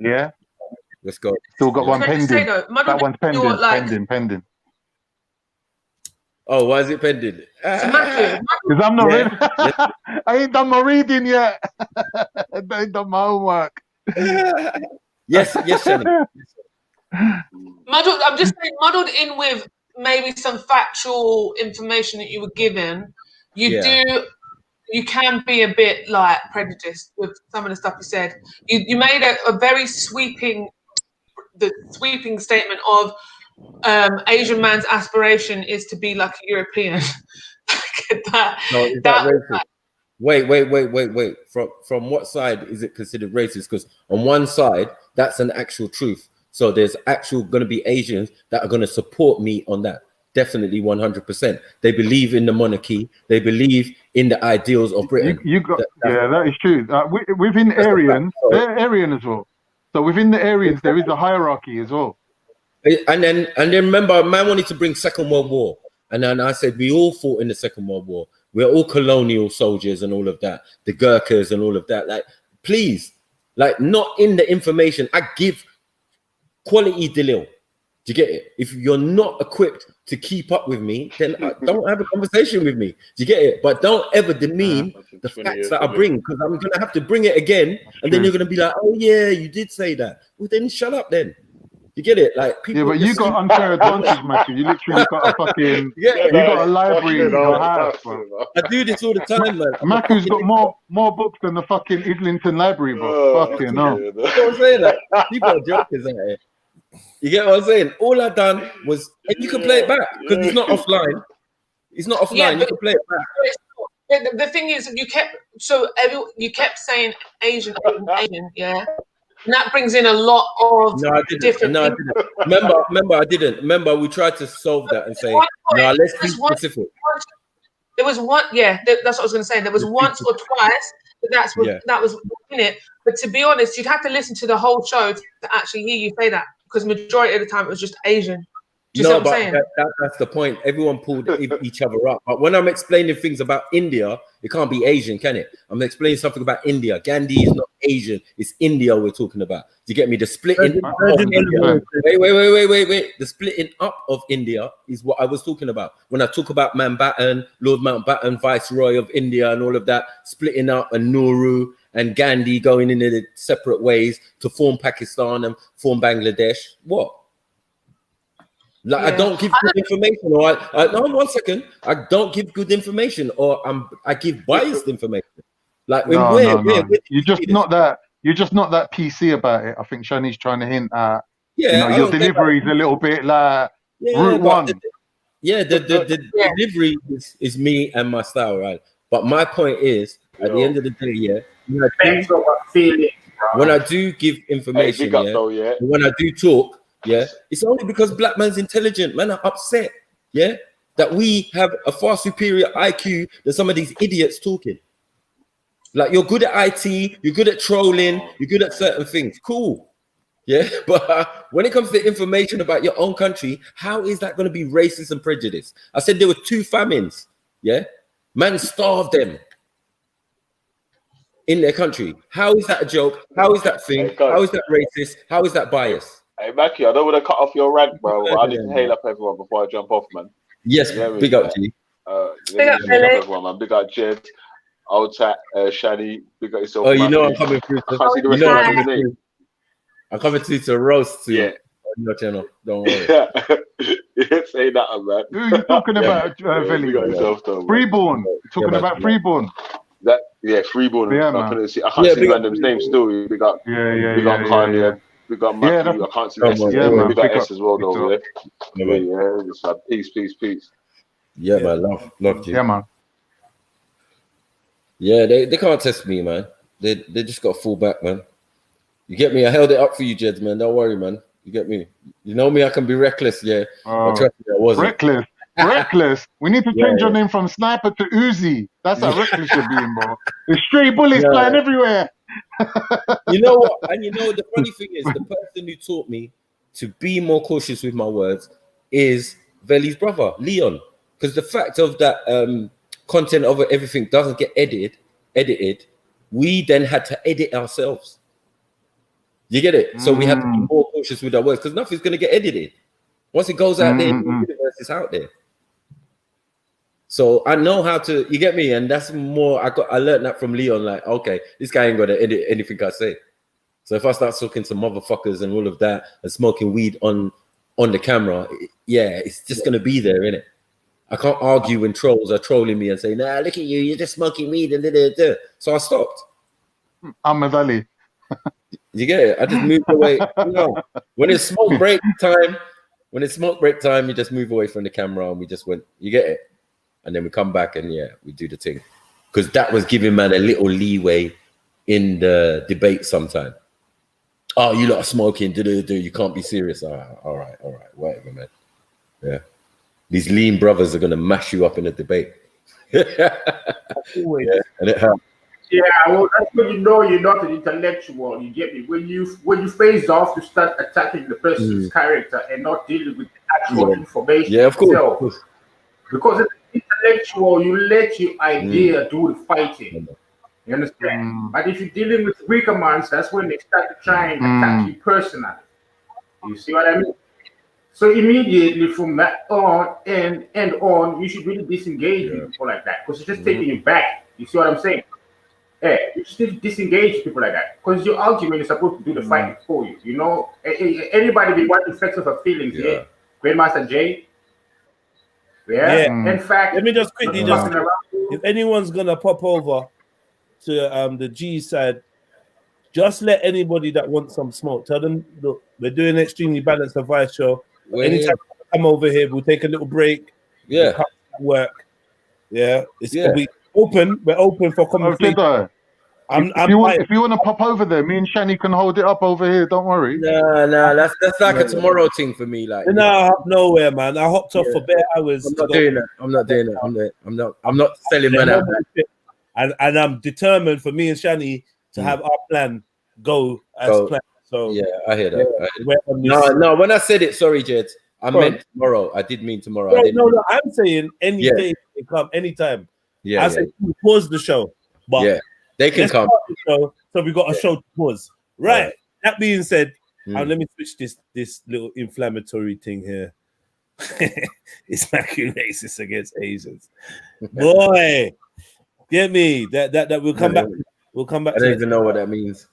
Yeah. Let's go. Still got one pending. That one's pending. Pending. Oh, why is it pending? Because I'm not ready. I ain't done my reading yet. I ain't done my homework. Yes, Shannon. Muddled, I'm just saying, muddled in with maybe some factual information that you were given. You can be a bit like prejudiced with some of the stuff you said. You made a very sweeping statement of Asian man's aspiration is to be like a European. Racist? Wait. From what side is it considered racist? Because on one side, that's an actual truth. So there's actual going to be Asians that are going to support me on that. Definitely 100%. They believe in the monarchy. They believe in the ideals of Britain. That is true. Within Aryans, they're Aryan as well. So within the Aryans, there is a hierarchy as well. And then remember, man wanted to bring Second World War. And then I said, we all fought in the Second World War. We're all colonial soldiers and all of that. The Gurkhas and all of that. Like, please, like, not in the information. I give quality Dalil. Do you get it? If you're not equipped to keep up with me, then don't have a conversation with me. Do you get it? But don't ever demean the facts that I bring, because I'm going to have to bring it again. And then you're going to be like, oh, yeah, you did say that. Well, then shut up then. You get it? Like, people. Yeah, but you got unfair advantage, Matthew. You literally got a fucking. You got a library in your house, bro. I do this all the time, man. Matthew's got more books than the fucking Islington Library, bro. Fucking no. You know what I'm saying? Like, people are jokers out here. You get what I'm saying? All I done was, and you can play it back because it's not offline. It's not offline. Yeah, you can play it back. The thing is, you kept saying Asian, yeah. And that brings in a lot of different. No, I didn't. Remember, I didn't. Remember, we tried to solve that and say, no, let's be specific. There was one, that's what I was going to say. There was once or twice that was in it. But to be honest, you'd have to listen to the whole show to actually hear you say that, because majority of the time it was just Asian. Do you see what I'm saying? That's the point. Everyone pulled each other up. But when I'm explaining things about India, it can't be Asian, can it? I'm explaining something about India. Gandhi is not Asian. It's India we're talking about. Do you get me? The splitting up of India. Wait. The splitting up of India is what I was talking about. When I talk about Mountbatten, Lord Mountbatten, Viceroy of India and all of that, splitting up, and Nehru and Gandhi going in the separate ways to form Pakistan and form Bangladesh. What? Like, I don't give good information, or no, 1 second. I don't give good information, or I give biased information. Like, no. You're just not that PC about it. I think Shani's trying to hint at Yeah, your delivery is a little bit like Route but 1. the delivery is me and my style, right? But my point is, at the end of the day, when I do give information, when I do talk, it's only because black man's intelligent. Man are upset, that we have a far superior IQ than some of these idiots talking. Like, you're good at IT, you're good at trolling, you're good at certain things. Cool. Yeah, but when it comes to information about your own country, how is that going to be racist and prejudiced? I said there were 2 famines. Yeah, man starved them in their country. How is that a joke? How is that thing? How is that racist? How is that bias? Hey, Mackie, I don't want to cut off your rant, bro. I need to hail up everyone before I jump off, man. Yes, big up, G. Big up everyone, man. Big up Jed, Old Tat, Shani. Big up yourself. Oh, you know I'm coming through. I can't see the rest of the name. I'm coming to roast too. Yeah. On your channel. Don't worry. Say that, man. Who are you talking about, Veli? Freeborn. Talking about Freeborn. Freeborn. Yeah, I can't see random's name still. Big up. Big up Kanye. Big up Matthew. I can't see S. Big up S as well, though. Yeah. Peace. Yeah, man. Love you. Yeah, man. Yeah, they can't test me, man. They just got to fall back, man. You get me? I held it up for you, Jeds, man. Don't worry, man. You get me? You know me, I can be reckless, yeah. But trust me, I wasn't. Reckless. Reckless. We need to change your name from Sniper to Uzi. That's how reckless you're being, bro. There's stray bullets flying everywhere. You know what? And you know, the funny thing is, the person who taught me to be more cautious with my words is Veli's brother, Leon. Because the fact of that content of everything doesn't get edited, we then had to edit ourselves. You get it? So we have to be more cautious with our words because nothing's going to get edited. Once it goes out there, the universe is out there. So I know how to, you get me? And that's more, I learned that from Leon, like, okay, this guy ain't going to edit anything I say. So if I start talking to motherfuckers and all of that and smoking weed on the camera, it's just going to be there, innit? I can't argue when trolls are trolling me and say, nah, look at you, you're just smoking weed and da. So I stopped. I'm a Valley. You get it? I just moved away. When it's smoke break time, you just move away from the camera and we just went, you get it? And then we come back and we do the thing. Because that was giving man a little leeway in the debate sometime. Oh, you lot are smoking, you can't be serious. All right, whatever, man. Yeah. These lean brothers are gonna mash you up in a debate. And it hurts. Yeah, well, that's when you know you're not an intellectual. You get me? When you face off to start attacking the person's character and not dealing with the actual information. Yeah, of course. Because as an intellectual, you let your idea do the fighting. You understand? But if you're dealing with weaker minds, that's when they start to try and attack you personally. You see what I mean? So immediately from that on and on, you should really disengage with people like that because it's just taking you back. You see what I'm saying? Yeah, you should disengage people like that because your argument is supposed to do the fighting for you. You know, anybody be wanting flex of her feelings here. Grandmaster J. In fact, let me just quickly if anyone's gonna pop over to the G side, just let anybody that wants some smoke tell them, look, we're doing an extremely balanced advice show. Anytime you come over here, we'll take a little break. Yeah, we'll work. Yeah, we open. We're open for conversation. If you want to pop over there, me and Shani can hold it up over here. Don't worry. No, that's like a tomorrow thing for me. Like, nowhere, man. I hopped off for bare hours. I'm not doing that. I'm not selling man out. And I'm determined for me and Shani to have our plan go as planned. So yeah, I hear that. No. When I said it, sorry, Jed, I meant tomorrow. I did mean tomorrow. No. I'm saying any day they come, anytime. Yeah, I said pause the show, but they can come. So we got a show to pause. Right. That being said, let me switch this little inflammatory thing here. It's making racist against Asians. Boy, get me. That we'll come back. We'll come back. I don't even know what that means.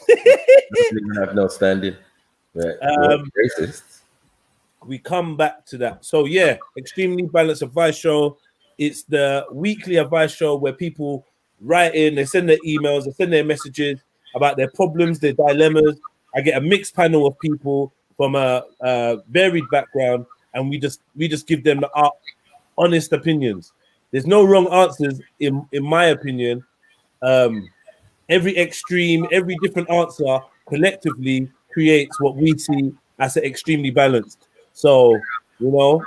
I don't even have no standing. Racists. We come back to that. So extremely balanced advice show. It's the weekly advice show where people write in, they send their emails, they send their messages about their problems, their dilemmas. I get a mixed panel of people from a varied background, and we just give them the honest opinions. There's no wrong answers in my opinion. Every extreme, every different answer collectively creates what we see as an extremely balanced. So, you know,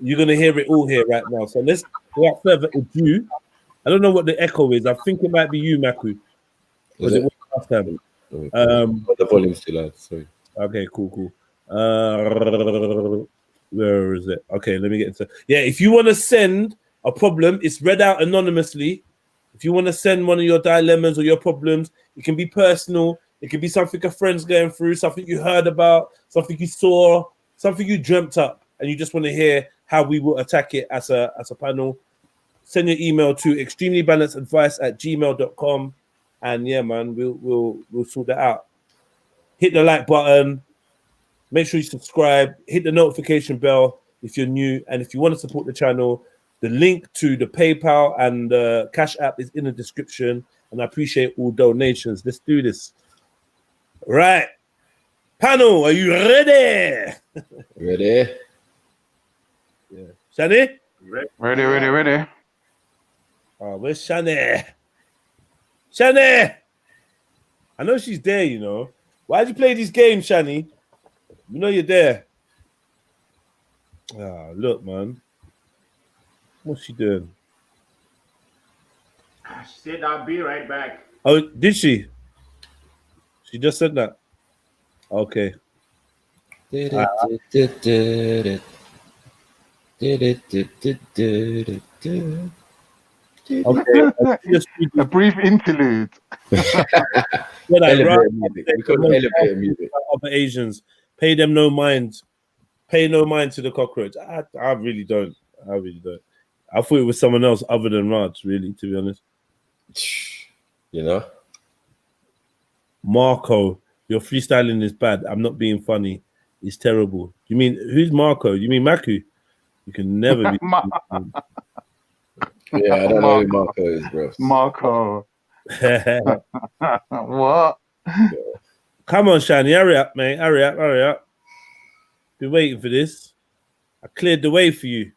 you're gonna hear it all here right now. So let's, without further ado, I don't know what the echo is. I think it might be you, Maku. Was it last time? The volume's too loud. Sorry. Okay, cool. Where is it? Okay, let me get into. Yeah, if you want to send a problem, it's read out anonymously. If you want to send one of your dilemmas or your problems, it can be personal. It can be something a friend's going through, something you heard about, something you saw, something you dreamt up, and you just want to hear how we will attack it as a panel. Send your email to extremelybalanceadvice@gmail.com, and yeah, man, we'll sort that out. Hit the like button. Make sure you subscribe. Hit the notification bell if you're new, and if you want to support the channel, the link to the PayPal and the Cash App is in the description, and I appreciate all donations. Let's do this. Right. Panel, are you ready? Ready? Yeah. Shani? Ready. Oh, where's Shani? Shani! I know she's there, you know. Why'd you play this game, Shani? You know you're there. Ah, look, man. What's she doing? She said I'll be right back. Oh, did she? She just said that. Okay. Okay. A brief interlude. Elevator music. Other Asians, pay them no mind. Pay no mind to the cockroach. I really don't. I thought it was someone else other than Raj, really, to be honest. You know? Marco, your freestyling is bad. I'm not being funny. It's terrible. You mean, who's Marco? You mean Maku? You can never be. Yeah, I don't know who Marco is, bro. Marco. What? Come on, Shani, hurry up, mate. Hurry up. Been waiting for this. I cleared the way for you.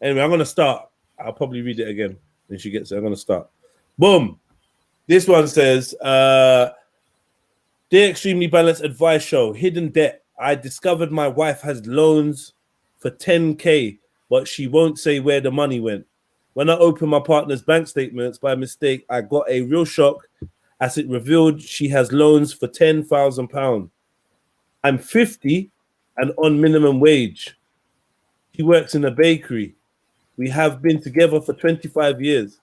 Anyway, I'm going to start. I'll probably read it again when she gets it. I'm going to start. Boom. This one says, Dear Extremely Balanced Advice Show, hidden debt. I discovered my wife has loans for 10K, but she won't say where the money went. When I opened my partner's bank statements by mistake, I got a real shock as it revealed she has loans for £10,000. I'm 50 and on minimum wage. She works in a bakery. We have been together for 25 years.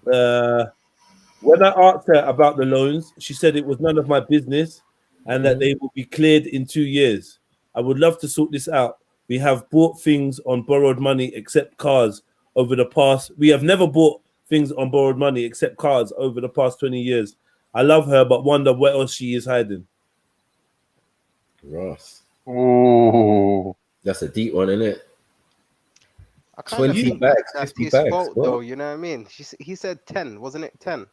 When I asked her about the loans, she said it was none of my business and that they will be cleared in 2 years. I would love to sort this out. We have bought things on borrowed money except cars over the past. We have never bought things on borrowed money except cars over the past 20 years. I love her, but wonder where else she is hiding. Ross. Oh, that's a deep one, isn't it? I kind of 20 think bags, that's 50 his bags. fault, What? though. You know what I mean? He said 10, wasn't it? 10.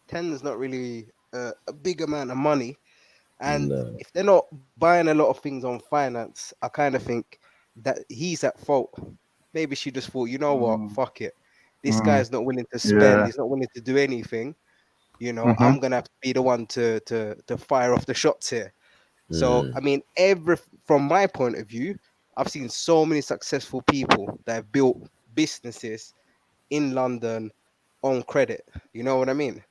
10 is not really a big amount of money, and if they're not buying a lot of things on finance, I kind of think that he's at fault. Maybe she just thought, you know what, fuck it. This guy's not willing to spend. Yeah. He's not willing to do anything. You know, I'm gonna have to be the one to fire off the shots here. So I mean, from my point of view, I've seen so many successful people that have built businesses in London on credit. You know what I mean?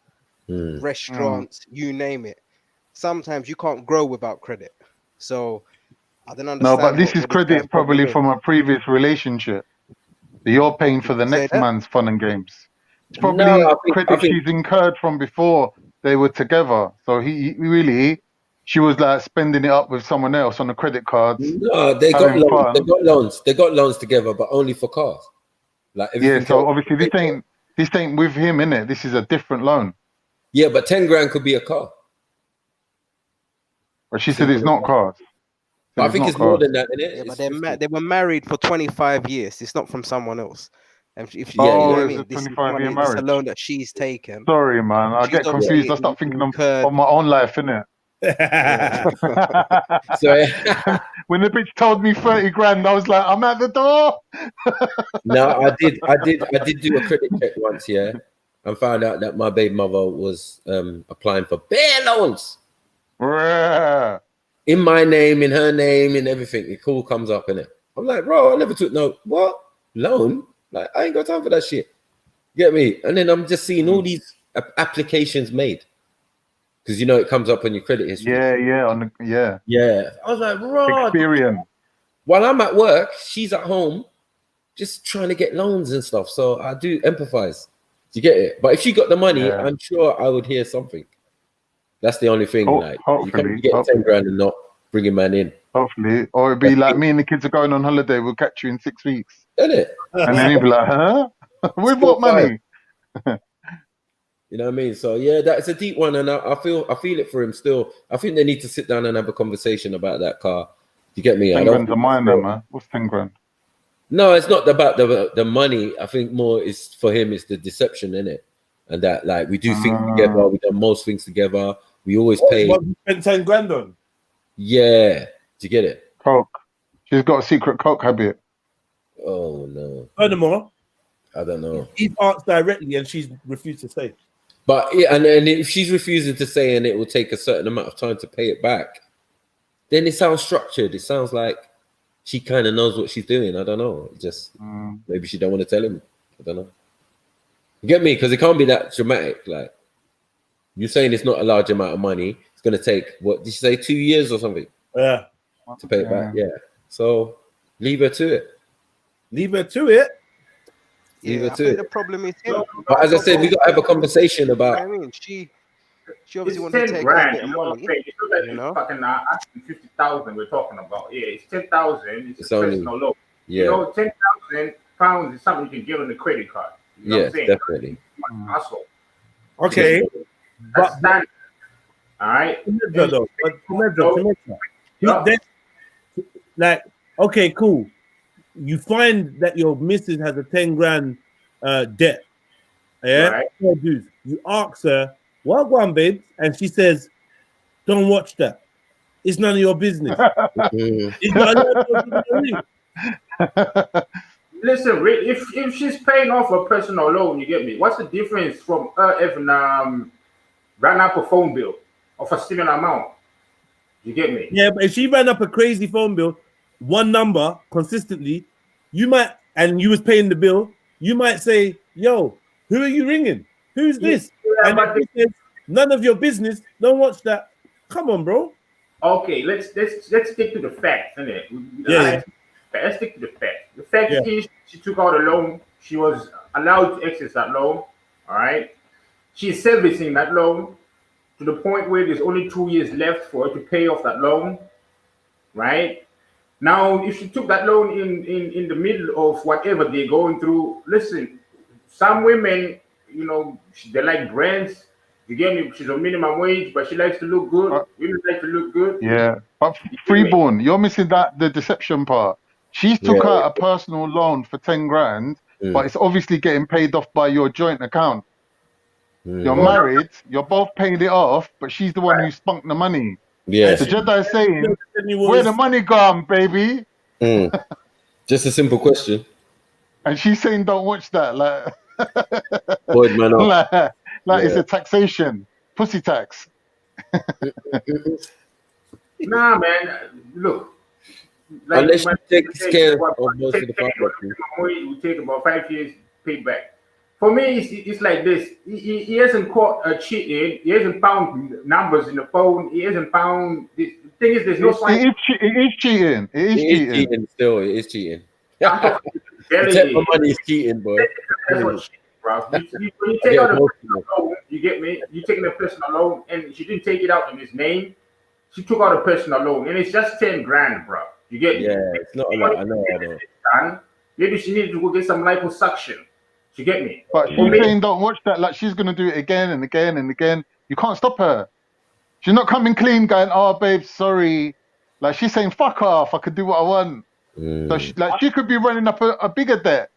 Restaurants, you name it. Sometimes you can't grow without credit. So I don't understand. No, but this is what credit guy's probably problem is. from a previous relationship. You're paying for the next man's fun and games. It's probably credit she's incurred from before they were together. So she was like spending it up with someone else on the credit cards. No, they got having loans. fun. They got loans. They got loans together, but only for cars. Like Yeah, so obviously this ain't with him, innit? This is a different loan. Yeah, but 10 grand could be a car. But she said it's not cars. But I think it's more than that, isn't it? Yeah, but they were married for 25 years. It's not from someone else. And if you Oh, know what I it's mean, a this is 25-year this is a marriage. loan that she's taken. Sorry, man. I She's get confused. obviously I start thinking incurred- of my own life, innit? So when the bitch told me 30 grand, I was like, I'm at the door. no, I did do a credit check once, yeah, and found out that my baby mother was applying for bare loans. In my name, in her name, in everything. It all comes up in it. I'm like, bro, I never took no what loan. Like, I ain't got time for that shit. Get me? And then I'm just seeing all these applications made because you know it comes up on your credit history. Yeah. I was like, bro, experience. While I'm at work, she's at home, just trying to get loans and stuff. So I do empathize. Do you get it? But if she got the money, I'm sure I would hear something. That's the only thing. Like, you can't get 10 grand and not bring a man in. Hopefully. Or it'd be like me and the kids are going on holiday, we'll catch you in 6 weeks. Isn't it? And then he'd be like, huh? With what money? You know what I mean? So yeah, that's a deep one, and I feel it for him still. I think they need to sit down and have a conversation about that car. You get me? 10 grand's a minor, man. What's 10 grand? No, it's not about the money. I think more is for him is the deception in it, and that like we do things together. We done most things together. We always pay. What you spent 10 grand on? Yeah, do you get it? Coke. She's got a secret coke habit. Oh no. Furthermore, I don't know. He's asked directly, and she's refused to say. But yeah, and if she's refusing to say, and it will take a certain amount of time to pay it back, then it sounds structured. It sounds like she kind of knows what she's doing. I don't know. Just maybe she don't want to tell him. I don't know. You get me? Because it can't be that dramatic. Like you're saying, it's not a large amount of money. It's going to take what did you say? 2 years or something? Yeah. To pay it back. Yeah. So leave her to it. Leave her to it. Leave Yeah, her I to think it. the problem is him. But as I said, we got to have a conversation about. I mean, she obviously It's wanted to 10 take grand. a bit of You know what money. I'm saying? It's not like it's fucking asking 50,000 we're talking about. Yeah, it's 10,000. It's a only- personal loan. yeah. You know, 10,000 pounds is something you can get on a credit card. You know what Yes, I'm saying? definitely. Hustle. Okay. That's standard. All right. Like, okay, cool. You find that your missus has a 10 grand debt. Yeah. Right. You ask her, "What one, babe?" And she says, "Don't watch that. It's none of your business." It's none of your business. Listen, Rick, if she's paying off a personal loan, you get me? What's the difference from her having ran up a phone bill of a similar amount? You get me? Yeah, but if she ran up a crazy phone bill, one number consistently, you might, and you was paying the bill, you might say, "Yo, who are you ringing? Who's this?" Yeah, and but if he says, "None of your business. Don't watch that." Come on, bro. Okay, let's stick to the facts, innit? Yeah. Let's stick to the facts. The fact Yeah. is, she took out a loan. She was allowed to access that loan. All right. She's servicing that loan to the point where there's only 2 years left for her to pay off that loan. Right. Now, if she took that loan in the middle of whatever they're going through, listen, some women, you know, they like brands. You get me? She's on minimum wage, but she likes to look good. Women like to look good. Yeah. But Freeborn, you're missing the deception part. She's took out a personal loan for 10 grand, but it's obviously getting paid off by your joint account. You're married, you're both paying it off, but she's the one who spunked the money. Yes. The Jedi is saying, where the money gone, baby? Just a simple question. And she's saying, don't watch that. Like, Boyd, man up. like it's a taxation, pussy tax. Nah, man. Look. Unless when she takes care of most of the it will take about 5 years payback. For me, it's like this. He hasn't caught cheating. He hasn't found numbers in the phone. He hasn't found. The thing is, there's no sign. It is cheating. It is cheating. Still, it is cheating. Telling Protect you. my money is cheating, boy. That's what cheating, bro. When you take out a personal loan, you get me? You're taking a personal loan, and she didn't take it out in his name. She took out a personal loan, and it's just 10 grand, bro. You get me? Yeah, it's not a lot. I know. Maybe she needed to go get some liposuction. You get me? But she's saying don't watch that. Like she's gonna do it again and again and again. You can't stop her. She's not coming clean, going, "Oh, babe, sorry." Like she's saying, "Fuck off. I could do what I want." So she could be running up a bigger debt.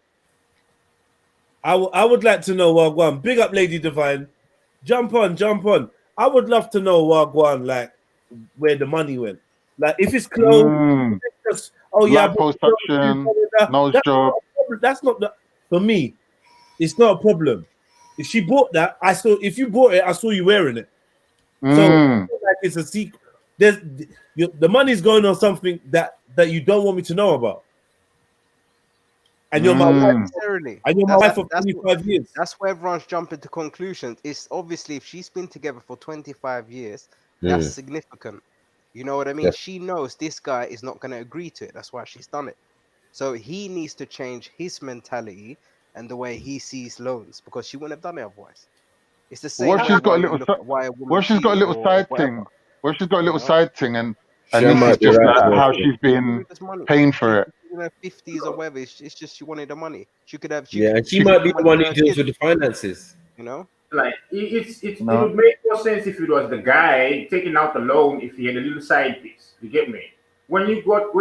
I would like to know, Wagwan. Big up, Lady Divine. Jump on. I would love to know, Wagwan. Like, where the money went. Like if it's clothes, it's just, oh yeah, Light post-action, nose job. that's not the, for me. It's not a problem. If she bought that, I saw. If you bought it, I saw you wearing it. So it's not like it's a secret. There's the money's going on something that you don't want me to know about. And you're my wife. Necessarily. And you're my wife for 25 years. That's where everyone's jumping to conclusions. It's obviously if she's been together for 25 years, Mm. that's significant. You know what I mean? Yeah. She knows this guy is not going to agree to it. That's why she's done it. So he needs to change his mentality and the way he sees loans because she wouldn't have done it otherwise. It's the same. What if she's got a little? What if she's got a little side thing? What if she's got a little side thing and She this might is be just right, like though. how she's been paying for it? In her 50s or whatever, it's just she wanted the money. She could have. Yeah, and she could might be have the one money who for her deals kids, with the finances. You know. Like it No. would make more sense if it was the guy taking out the loan if he had a little side piece. You get me? When you got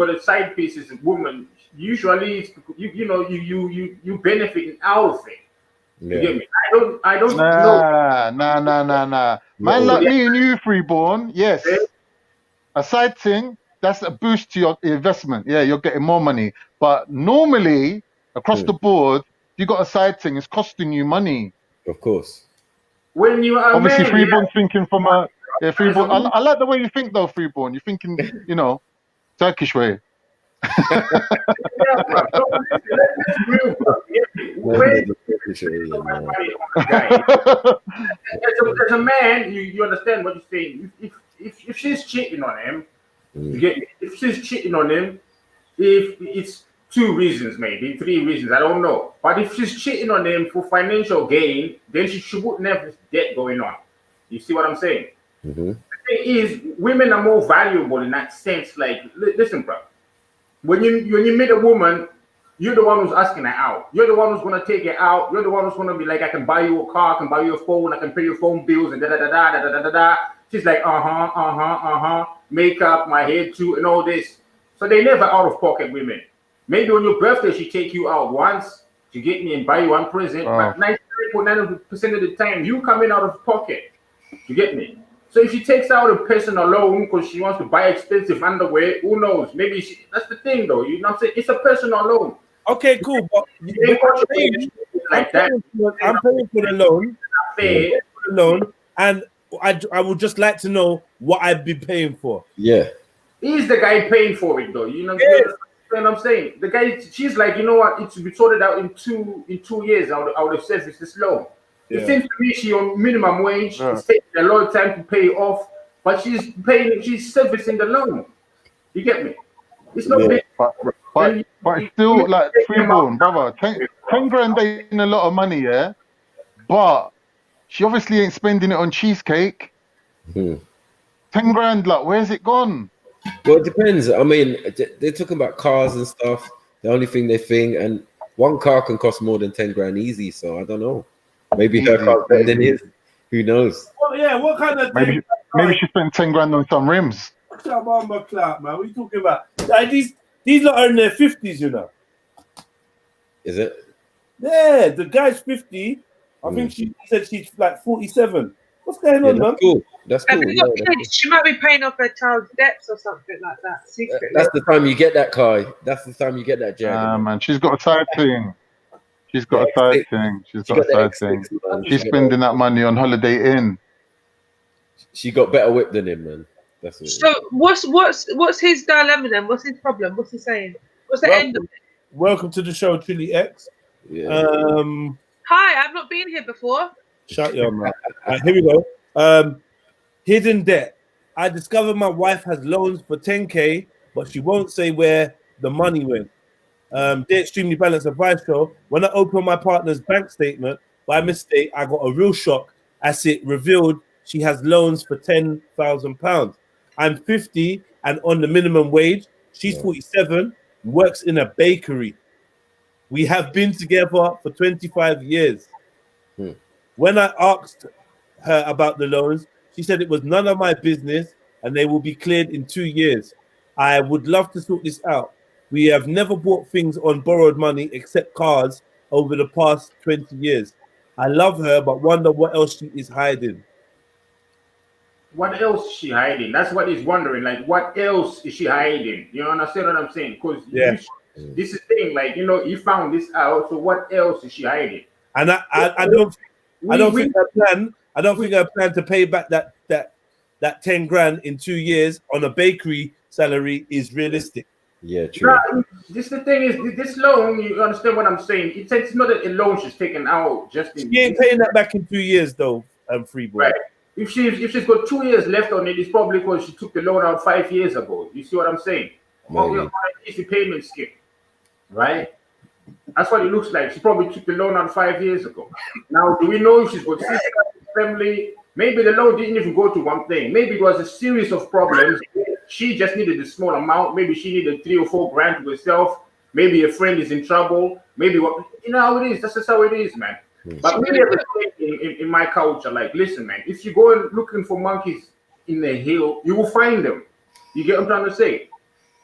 a side piece as a woman, usually it's, you benefiting out of it. You Yeah. get me? I don't know. Nah. Man like me and you, freeborn, yes. A side thing, that's a boost to your investment. Yeah, you're getting more money. But normally, across the board, if you got a side thing, it's costing you money. Of course. When you are Obviously, married, freeborn thinking from a freeborn. I like the way you think though, freeborn. You're thinking, Turkish way. As a man, you understand what you're saying. If she's cheating on him, you get me? If she's cheating on him, if it's 2 reasons, maybe 3 reasons, I don't know. But if she's cheating on him for financial gain, then she wouldn't have this debt going on. You see what I'm saying? Mm-hmm. The thing is, women are more valuable in that sense. Like, listen, bro. When you meet a woman, you're the one who's asking her out. You're the one who's gonna take her out. You're the one who's gonna be like, I can buy you a car, I can buy you a phone, I can pay your phone bills, and da da da da da da da da. She's like, makeup, my hair too, and all this. So they never out of pocket women. Maybe on your birthday she take you out once to get me and buy you one present, but 99% of the time you come in out of pocket. You get me? So if she takes out a personal loan because she wants to buy expensive underwear, who knows? Maybe that's the thing though. You know what I'm saying? It's a personal loan. Okay, cool. But I'm paying for the loan, and I would just like to know what I'd be paying for. Yeah. He's the guy paying for it though. You know what I'm saying? The guy, she's like, you know what? It should be sorted out in 2 years. I would have said this loan. Yeah. It seems to me she on minimum wage. It's taking a long time to pay off, but she's servicing the loan. You get me? It's not big. But it's still like freeborn, brother. 10 grand ain't a lot of money, yeah. But she obviously ain't spending it on cheesecake. 10 grand, like, where's it gone? Well, it depends. I mean, they're talking about cars and stuff. The only thing they think, and one car can cost more than 10 grand easy. So I don't know. Maybe her car's better than his. Who knows? Well, yeah, what kind of Maybe she spent 10 grand on some rims. Come on, my clout, man. What are you talking about? Like, these lot are in their 50s, you know. Is it? Yeah, the guy's 50. I think she said she's like 47. What's going on, man? Cool. That's cool. Have you got kids? She might be paying off her child's debts or something like that. Secretly. That's the time you get that car. That's the time you get that Jag. Man, she's got a side thing. She's got a side thing. She's got a side thing. She's spending that money on Holiday Inn. She got better whip than him, man. That's it. So what's his dilemma then? What's his problem? What's he saying? What's the end of it? Welcome to the show, Trilly X. Yeah. Hi, I've not been here before. Shut your mouth. Here we go. Hidden debt. I discovered my wife has loans for 10K, but she won't say where the money went. Dear Extremely Balanced Advice Show, when I opened my partner's bank statement, by mistake, I got a real shock as it revealed she has loans for £10,000. I'm 50 and on the minimum wage. She's 47, works in a bakery. We have been together for 25 years. When I asked her about the loans, she said it was none of my business and they will be cleared in 2 years. I would love to sort this out. We have never bought things on borrowed money except cars over the past 20 years. I love her, but wonder what else she is hiding. what else is she hiding? That's what he's wondering. Like, what else is she hiding? You understand what I'm saying? Because this is the thing. Like, you know, he found this out. So what else is she hiding? And I don't think her plan. I don't think her plan to pay back that 10 grand in 2 years on a bakery salary is realistic. Yeah, true. Nah, this the thing is, this loan. You understand what I'm saying? It's not a loan she's taken out just in. She ain't paying that back in 2 years though. Free boy. Right. If she's got 2 years left on it, it's probably because she took the loan out 5 years ago. You see what I'm saying? Well, it's a payment scheme, right? That's what it looks like. She probably took the loan out 5 years ago. Now, do we know if she's got sister, family? Maybe the loan didn't even go to one thing. Maybe it was a series of problems. She just needed a small amount. Maybe she needed 3 or 4 grand to herself. Maybe a friend is in trouble. Maybe what you know how it is. That's just how it is, man. But we have a thing in my culture, like, listen, man, if you go looking for monkeys in the hill, you will find them. You get what I'm trying to say?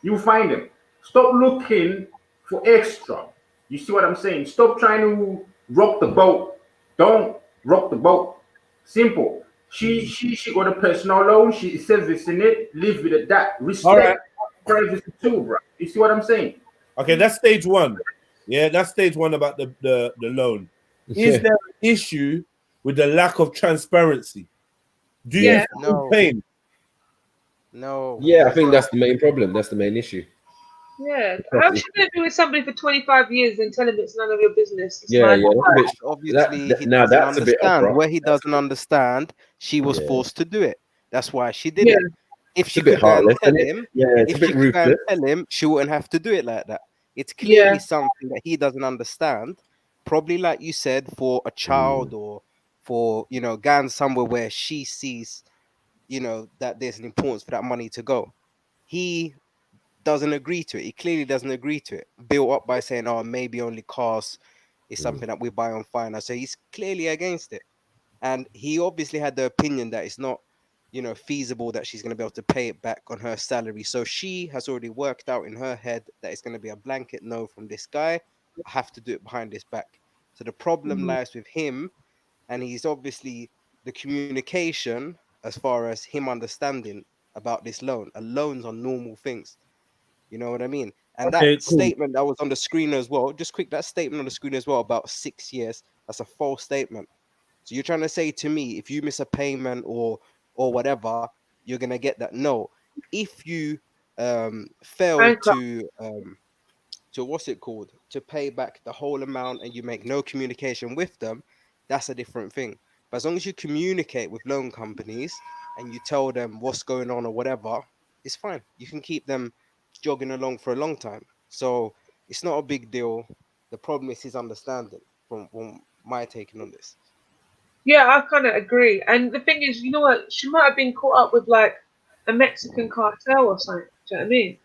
You will find them. Stop looking for extra. You see what I'm saying? Stop trying to rock the boat. Don't rock the boat. Simple. She got a personal loan. She says this in it. Live with it. That respect privacy too, bro. You see what I'm saying? Okay, that's stage one. Yeah, that's stage one about the loan. Is there an issue with the lack of transparency? Do you feel pain? No. Yeah, I think that's the main problem. That's the main issue. Yeah. How's she going to be with somebody for 25 years and tell him it's none of your business? It's Yeah, my life. obviously he doesn't understand. Where he doesn't understand, she was forced to do it. That's why she did it. If she could go and tell him, if she could go and tell him, she wouldn't have to do it like that. It's clearly something that he doesn't understand. Probably, like you said, for a child or for, you know, going somewhere where she sees, you know, that there's an importance for that money to go. He doesn't agree to it. He clearly doesn't agree to it. Built up by saying, oh, maybe only cars is something that we buy on finance. So he's clearly against it. And he obviously had the opinion that it's not, you know, feasible that she's going to be able to pay it back on her salary. So she has already worked out in her head that it's going to be a blanket no from this guy. I have to do it behind his back. So the problem lies with him, and he's obviously the communication as far as him understanding about this loan. A loans are normal things. You know what I mean? And that statement that was on the screen as well, just quick, that statement on the screen as well about 6 years, that's a false statement. So you're trying to say to me, if you miss a payment or whatever, you're gonna get that? No. If you fail to what's it called, to pay back the whole amount and you make no communication with them, that's a different thing. But as long as you communicate with loan companies and you tell them what's going on or whatever, it's fine. You can keep them jogging along for a long time. So it's not a big deal. The problem is his understanding from my taking on this. Yeah, I kind of agree. And the thing is, you know what? She might have been caught up with like a Mexican cartel or something. Do you know what I mean?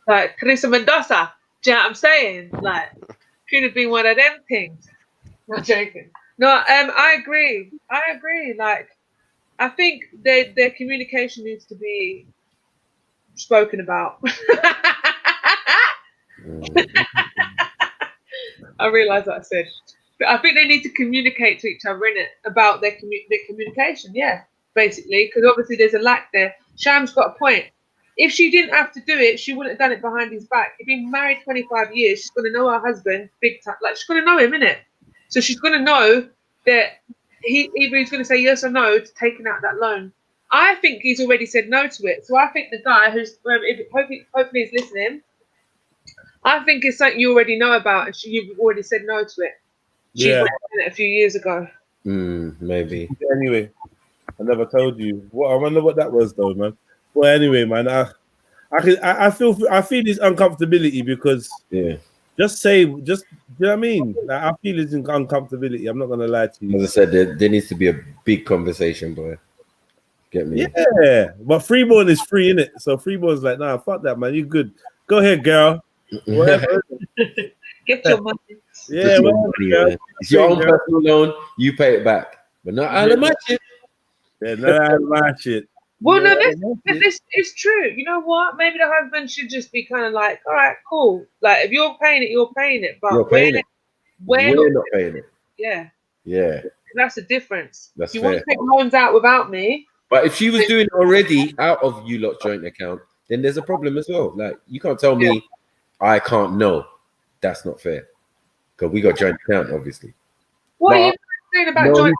Like Teresa Mendoza. Do you know what I'm saying? Like, could have been one of them things. Not joking. No, I agree. Like, I think their communication needs to be spoken about. I realised what I said. But I think they need to communicate to each other, innit, about their communication, basically, because obviously there's a lack there. Sham's got a point. If she didn't have to do it, she wouldn't have done it behind his back. He's been married 25 years. She's going to know her husband big time. Like, she's going to know him, innit? So she's going to know that either he's going to say yes or no to taking out that loan. I think he's already said no to it. So I think the guy who's, hopefully he's listening, I think it's something you already know about and you've already said no to it. She went in it a few years ago. Maybe. Anyway, I never told you. I wonder what that was, though, man. Well, anyway, man, I feel his uncomfortability because just you know what I mean? Like, I feel his uncomfortability. I'm not gonna lie to you. As I said, there needs to be a big conversation, boy. Get me? Yeah, but freeborn is free, innit? So freeborn's like, nah, fuck that, man. You good? Go ahead, girl. Whatever. Get your money. Yeah, it's your own personal loan. You pay it back, but not out of my shit. Yeah, not out of my shit. Well, no, this is true. You know what? Maybe the husband should just be kind of like, all right, cool. Like, if you're paying it, you're paying it. But we're not paying it. Yeah. Yeah. That's the difference. That's you fair. want to take loans out without me. But if she was doing it already out of you lot's joint account, then there's a problem as well. Like, you can't tell me I can't know. That's not fair. Because we got joint account, obviously. What are you saying about No, joint?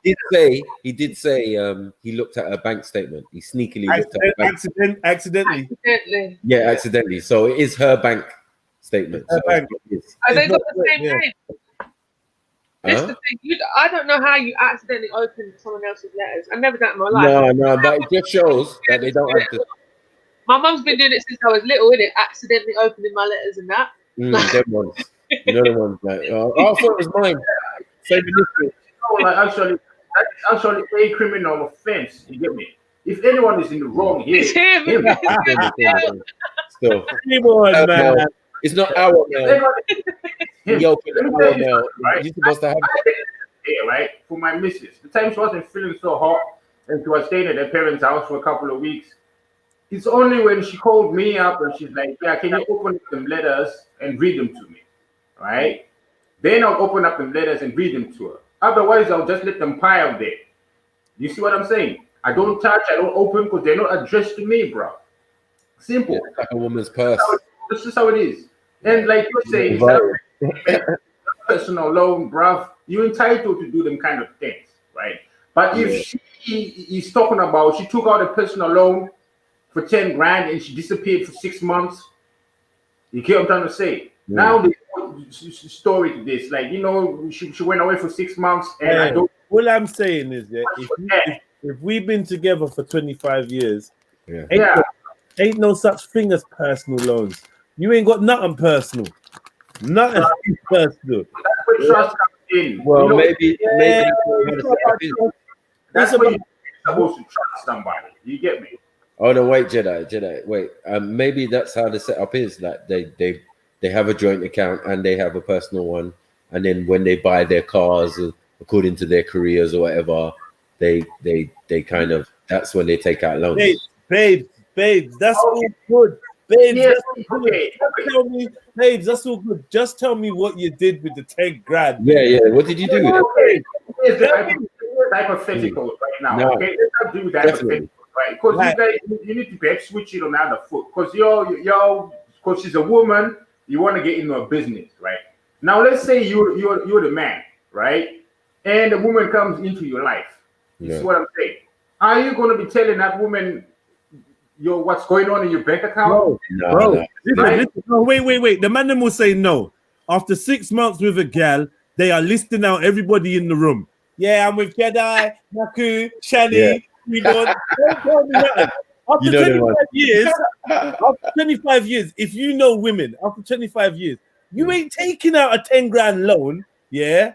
he did say he looked at her bank statement. He sneakily looked at her bank. Accidentally. Yeah, accidentally. So it is her bank statement. So Have they got the same name? That's the thing. I don't know how you accidentally opened someone else's letters. I've never done it in my life. No, but it just shows that they don't have to. My mum's been doing it since I was little, innit? Accidentally opening my letters and that. Them ones. You know the ones like, I thought it was mine. Same initial. No, like that's actually a criminal offense. You get me? If anyone is in the wrong here, it's him. So, come on, man. It's not our mail. Yo, our mail. You're supposed to have it, right? For my missus. The time she wasn't feeling so hot and she was staying at her parents' house for a couple of weeks. It's only when she called me up and she's like, yeah, can you open up them letters and read them to me? Right? Then I'll open up them letters and read them to her. Otherwise, I'll just let them pile there. You see what I'm saying? I don't touch, I don't open because they're not addressed to me, bro. Simple. Yeah, like a woman's purse. This is how it is. And like you're saying, personal loan, bruv, you're entitled to do them kind of things, right? But if she is talking about, she took out a personal loan for 10 grand and she disappeared for 6 months, you get what I'm trying to say? Yeah. Now the story to this, like, you know, she went away for 6 months and I don't. All I'm saying is that if we've been together for 25 years, ain't no such thing as personal loans. You ain't got nothing personal. Nothing personal. That's where trust comes in. Well, you know, that's That's where you're supposed to trust somebody. You get me? Oh no, wait, Jedi, wait. Maybe that's how the setup is. That they have a joint account and they have a personal one, and then when they buy their cars according to their careers or whatever, they kind of, that's when they take out loans. Babes, that's all good. Babes, that's all good. Tell me, babes, that's all good. Just tell me what you did with the 10 grand. Yeah. What did you do with it? It's hypothetical right now. No, okay, let's not do that hypothetical, right? Because you guys, you need to perhaps switch it on the other foot. Because because she's a woman, you want to get into a business, right? Now let's say you're the man, right? And the woman comes into your life. You see what I'm saying? Are you going to be telling that woman what's going on in your bank account? No. Listen, wait. The man will say no. After 6 months with a gal, they are listing out everybody in the room. Yeah, I'm with Jedi, Naku, Shani. We don't tell me nothing. After 25 years, if you know women, after 25 years, you ain't taking out a 10 grand loan, and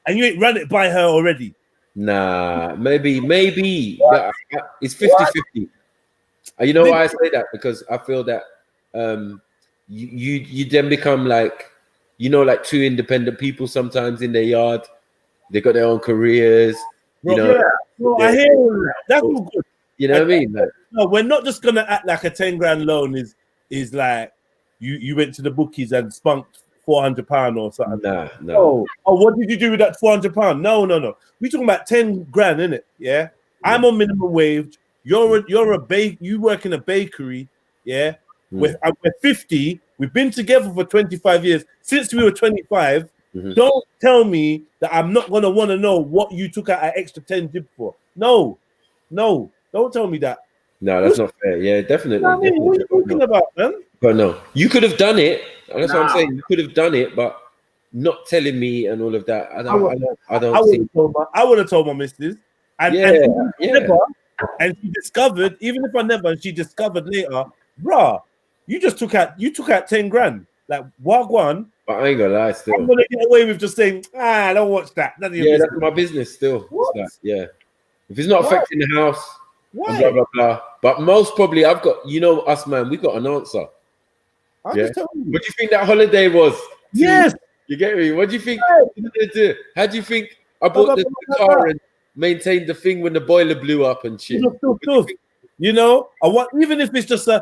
you ain't run it by her already. Nah, maybe. But it's 50-50. You know why I say that? Because I feel that you then become like, like two independent people sometimes in their yard. They got their own careers. I hear all that. That's all good. You know what I mean? Like, no, we're not just gonna act like a 10 grand loan is like you went to the bookies and spunked £400 or something. No. Oh, what did you do with that £400? No. We're talking about 10 grand, innit? Yeah. I'm on minimum wage. You work in a bakery, yeah. We're 50. We've been together for 25 years. Since we were 25. Don't tell me that I'm not gonna want to know what you took out an extra 10 dip for. No. Don't tell me that. No, that's not fair. Yeah, definitely. What are you talking about, man? But no, you could have done it. That's what I'm saying. You could have done it, but not telling me and all of that. I would have told my missus. And she discovered, even if I never, she discovered later, bruh, you took out 10 grand. Like, wagwan. But I ain't gonna lie, still. I'm gonna get away with just saying, I don't watch that. None of your that's my business still. It's like, if it's not affecting the house, why? Blah blah blah. But most probably, I've got, us, man. We got an answer. What do you think that holiday was? Yes. You get me? What do you think? How do you think I bought the car and maintained the thing when the boiler blew up and shit? Even if it's just I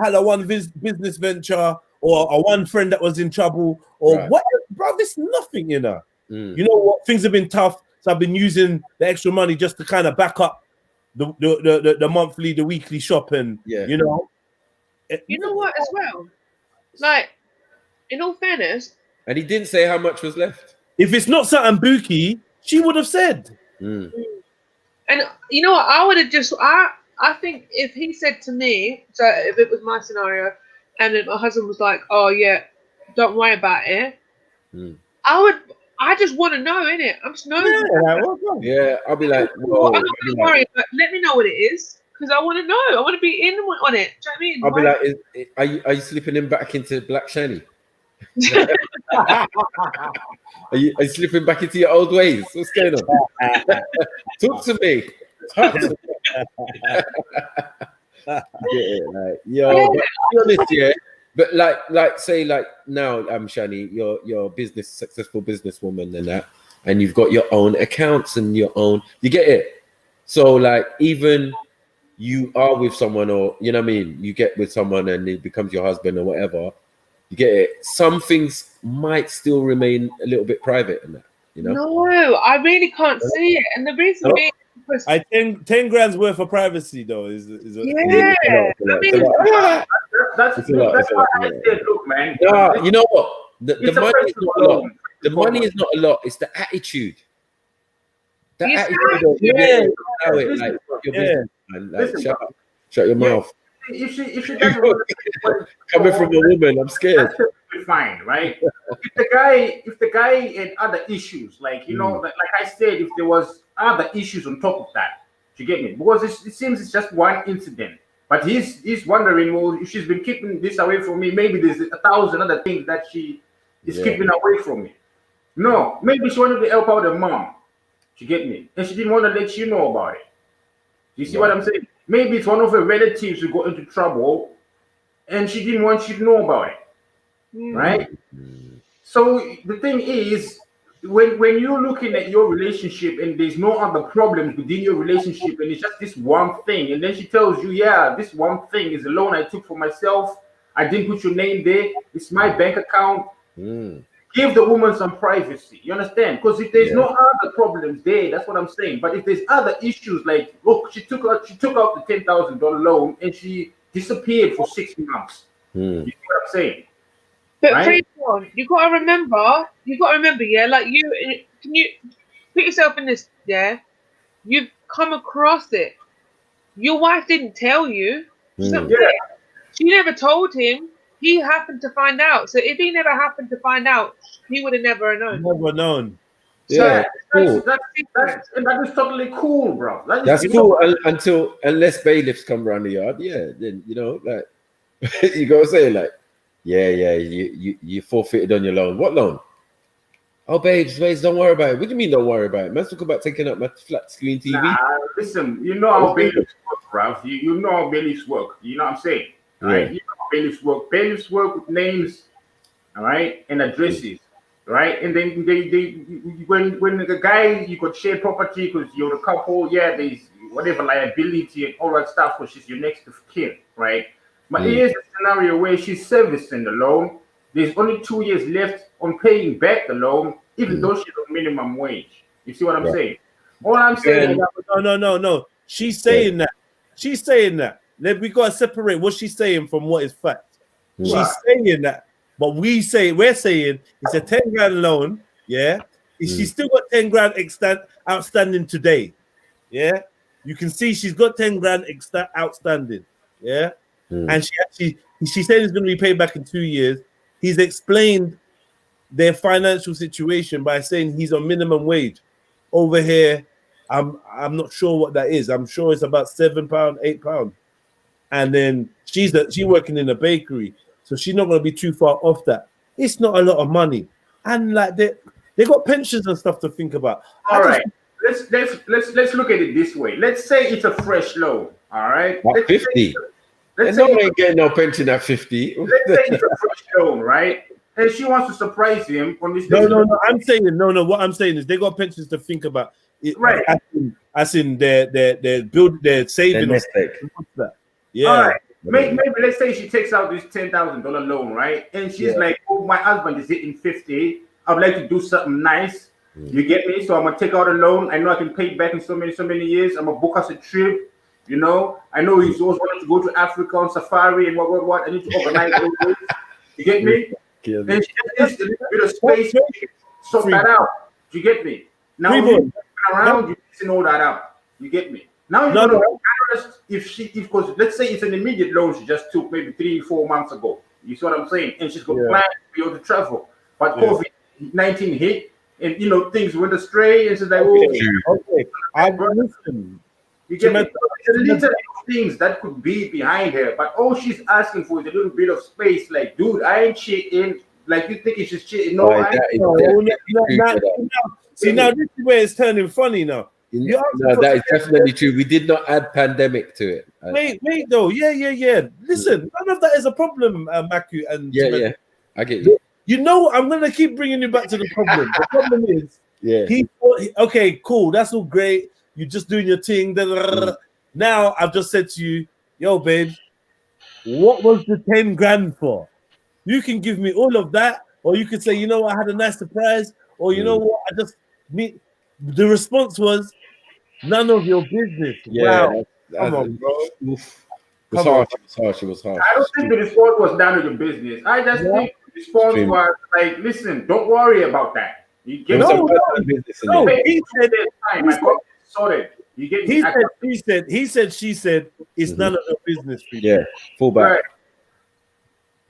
had a one business venture or a one friend that was in trouble or whatever, bro, it's nothing, You know what? Things have been tough, so I've been using the extra money just to kind of back up the monthly, the weekly shop, and you know. You know what, as well? Like, in all fairness, and he didn't say how much was left. If it's not something bookie, she would have said. and you know what, I would have just I think if he said to me, so if it was my scenario, and then my husband was like, "Oh yeah, don't worry about it," I just want to know, innit? I'm just nosy. Yeah, I'll be like, well, I'm not going to worry, but let me know what it is, because I want to know. I want to be in on it. Do you know what I mean? I'll be like, are you slipping him back into Black Shani? Are you slipping back into your old ways? What's going on? Talk to me. Talk to me. Yo, but be honest, yeah. But like say like now, Shani, you're a successful businesswoman and that, and you've got your own accounts and your own, you get it. So like even you are with someone, or you know what I mean, you get with someone and it becomes your husband or whatever, you get it. Some things might still remain a little bit private and that, you know. No, I really can't see it, and the reason being. I think 10 grand's worth of privacy though is yeah. That's why I said, look, man. You know what? The money is not a lot. The money is not a lot. It's the attitude. The attitude. Like, your business, man. Like, shut your mouth. If she doesn't coming from a woman, I'm scared. That's fine, right? if the guy had other issues, like you know, like I said, if there was other issues on top of that, you get me? Because it seems it's just one incident, but he's wondering, well, if she's been keeping this away from me, maybe there's 1,000 other things that she is keeping away from me. No, maybe she wanted to help out her mom. You get me? And she didn't want to let you know about it. You see what I'm saying? Maybe it's one of her relatives who got into trouble, and she didn't want you to know about it. Right? So the thing is, when you're looking at your relationship and there's no other problems within your relationship, and it's just this one thing, and then she tells you, yeah, this one thing is a loan I took for myself, I didn't put your name there, it's my bank account. Give the woman some privacy. You understand? Because if there's no other problems there, that's what I'm saying. But if there's other issues, like look, she took out the $10,000 loan and she disappeared for 6 months. You know what I'm saying? But right? you gotta remember, yeah, like can you put yourself in this, yeah? You've come across it. Your wife didn't tell you. She never told him. He happened to find out. So if he never happened to find out, he would have never known. Never known. Yeah, cool. That is totally cool, bro. That's cool unless bailiffs come around the yard. Yeah, then you know, like you gotta say like, you forfeited on your loan. What loan? Oh, babes, don't worry about it. What do you mean don't worry about it? Let's talk about taking up my flat screen TV. Nah, listen, you know how bailiffs work, bro. You know how bailiffs work. You know what I'm saying? Right? You know how bailiffs work. Bailiffs work with names, all right, and addresses, right? And then they when the guy, you could share property because you're a couple, there's whatever liability and all that stuff because she's your next of kin, right? But here's a scenario where she's servicing the loan. There's only 2 years left on paying back the loan, even though she's on minimum wage. You see what I'm saying? All I'm saying No. She's saying that. She's saying that. We gotta separate what she's saying from what is fact. She's saying that, but we're saying it's a 10 grand loan. Yeah, she's still got 10 grand outstanding today. Yeah, you can see she's got 10 grand outstanding. Yeah, and she said it's going to be paid back in 2 years. He's explained their financial situation by saying he's on minimum wage. Over here, I'm not sure what that is. I'm sure it's about £7, £8. And then she's working in a bakery, so she's not going to be too far off that. It's not a lot of money, and like they got pensions and stuff to think about. All right, let's look at it this way. Let's say it's a fresh loan. All right, at 50. Let's say ain't getting no pension at 50. Let's say it's a fresh loan, right? And she wants to surprise him on this. No. I'm saying no. What I'm saying is they got pensions to think about. Right. As in their saving. Yeah. All right. Maybe let's say she takes out this $10,000 loan, right? And she's like, "Oh, my husband is hitting 50. I'd like to do something nice. You get me? So I'm gonna take out a loan. I know I can pay it back in so many years. I'm gonna book us a trip. You know, I know he's always wanted to go to Africa on safari and what. I need to organize all this. You get me? And she just needs a little bit of space to sort that out. You get me? Now you're around, you're mixing all that up. You get me? Now you're gonna because let's say it's an immediate loan she just took maybe 3-4 months ago. You see what I'm saying? And she's got plans to be able to travel. But COVID-19 hit, and you know things went astray, and she's like, I've listened. You get me? There's a little things that could be behind her, but all she's asking for is a little bit of space. Like, dude, I ain't cheating. Like you think it's just cheating? No, I ain't. See, now this is where it's turning funny now. No, that is definitely true. We did not add pandemic to it. Wait, though. Yeah. Listen, none of that is a problem, Maku and yeah. I get you. You know, I'm gonna keep bringing you back to the problem. The problem is, he thought, okay, cool, that's all great. You're just doing your thing. Now I've just said to you, yo, babe, what was the 10 grand for? You can give me all of that, or you could say, you know what, I had a nice surprise, or you know what, I just meet. The response was, none of your business. Yeah, wow. Come on, bro. It was harsh. It was harsh. I don't think the response was none of your business. I just think the response was like, listen, don't worry about that. You get he said, she said, it's none of your business. People. Yeah, full back. Right.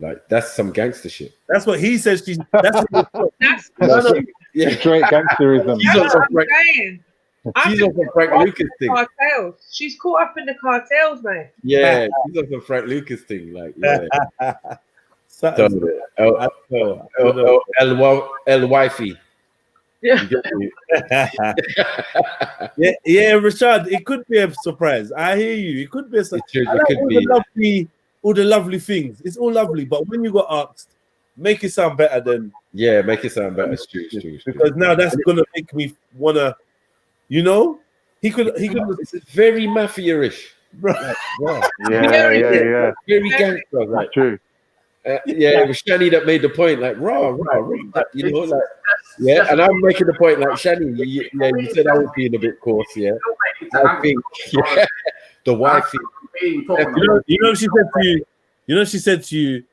Like that's some gangster shit. That's what he says. Straight gangsterism. She's on some Frank Lucas thing. Cartels. She's caught up in the cartels, mate. Yeah, she's on some Frank Lucas thing. Like, El wifey. Yeah. yeah, Rashad. It could be a surprise. I hear you. It could be a surprise. All the lovely things. It's all lovely, but when you got asked, make it sound better than. Yeah, make it sound better. It's true. Because now that's gonna make me wanna. You know, he could. It's very mafia-ish. Right. Yeah. Very gangster. Like, true. It was Shani that made the point. Like, raw. You know, like, yeah. And I'm making the point. Like, Shani, you said I was being a bit coarse. Yeah, I think. Yeah, the wife. You know, she said to you. You know, she said to you.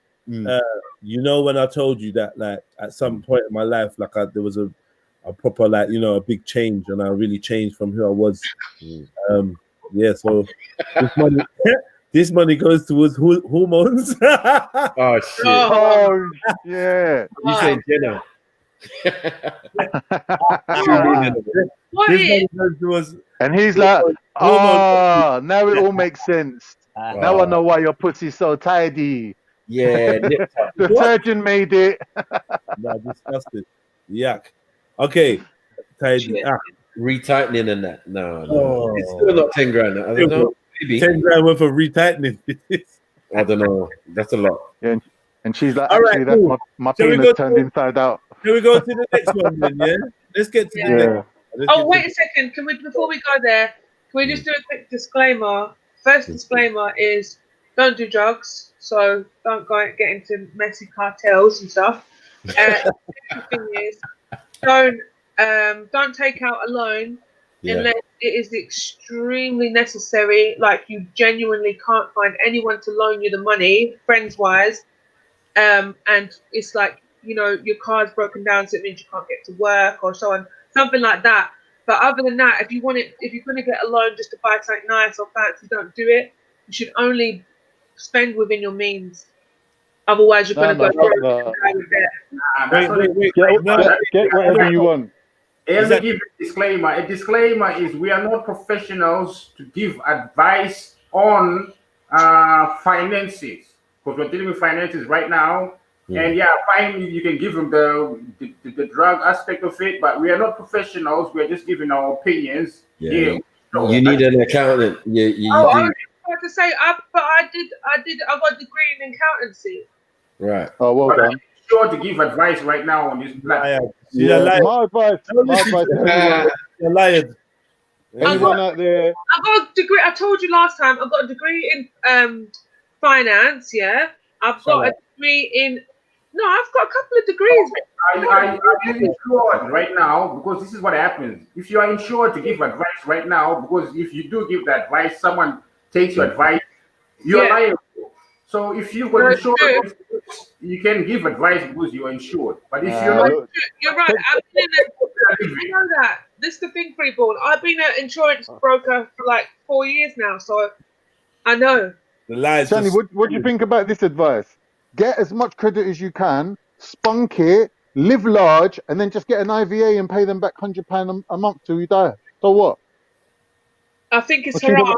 You know, when I told you that, like, at some point in my life, like, there was a proper, like, you know, a big change, and I really changed from who I was. So this money goes towards hormones. Oh shit! Oh yeah! You said Jenna. And he's like, now it all makes sense. Now I know why your pussy's so tidy. Yeah, the surgeon made it. Nah, disgusting. Yuck. Okay, tidy. Retightening and that. No. It's still not 10 grand. I don't know. Maybe 10 grand worth of retightening. I don't know. That's a lot. Yeah, and she's like, all actually, right, that's my penis turned inside out. Can we go to the next one then? Yeah, let's get to the next. Oh, wait a second. Can we, before we go there, can we just do a quick disclaimer? First disclaimer is don't do drugs, so don't get into messy cartels and stuff. The thing is, don't take out a loan unless it is extremely necessary. Like you genuinely can't find anyone to loan you the money, friends wise, and it's like, you know, your car's broken down, so it means you can't get to work or so on, something like that. But other than that, if you're going to get a loan just to buy something nice or fancy, don't do it. You should only spend within your means. Otherwise, you're going to go with debt. Wait. Get whatever you want. Let me give a disclaimer. A disclaimer is we are not professionals to give advice on finances, because we're dealing with finances right now. And fine, you can give them the drug aspect of it, but we are not professionals. We're just giving our opinions. You need an accountant. I was about to say, I got a degree in accountancy. Right. Oh, well done. I'm sure to give advice right now on this platform. My advice. You're lying. Anyone out there? I got a degree. I told you last time. I've got a degree in finance. Yeah, I've got a degree in. No, I've got a couple of degrees. Are you insured right now? Because this is what happens. If you are insured to give advice right now, because if you do give that advice, someone takes your advice, you're liable. So if you got insurance, you can give advice because you're insured. But if you're not, you're right. You know that. This is the thing, Freeborn. I've been an insurance broker for like 4 years now, so I know. The lies. Shani, what do you think about this advice? Get as much credit as you can, spunk it, live large, and then just get an IVA and pay them back £100 a month till you die. So what? I think it's haram,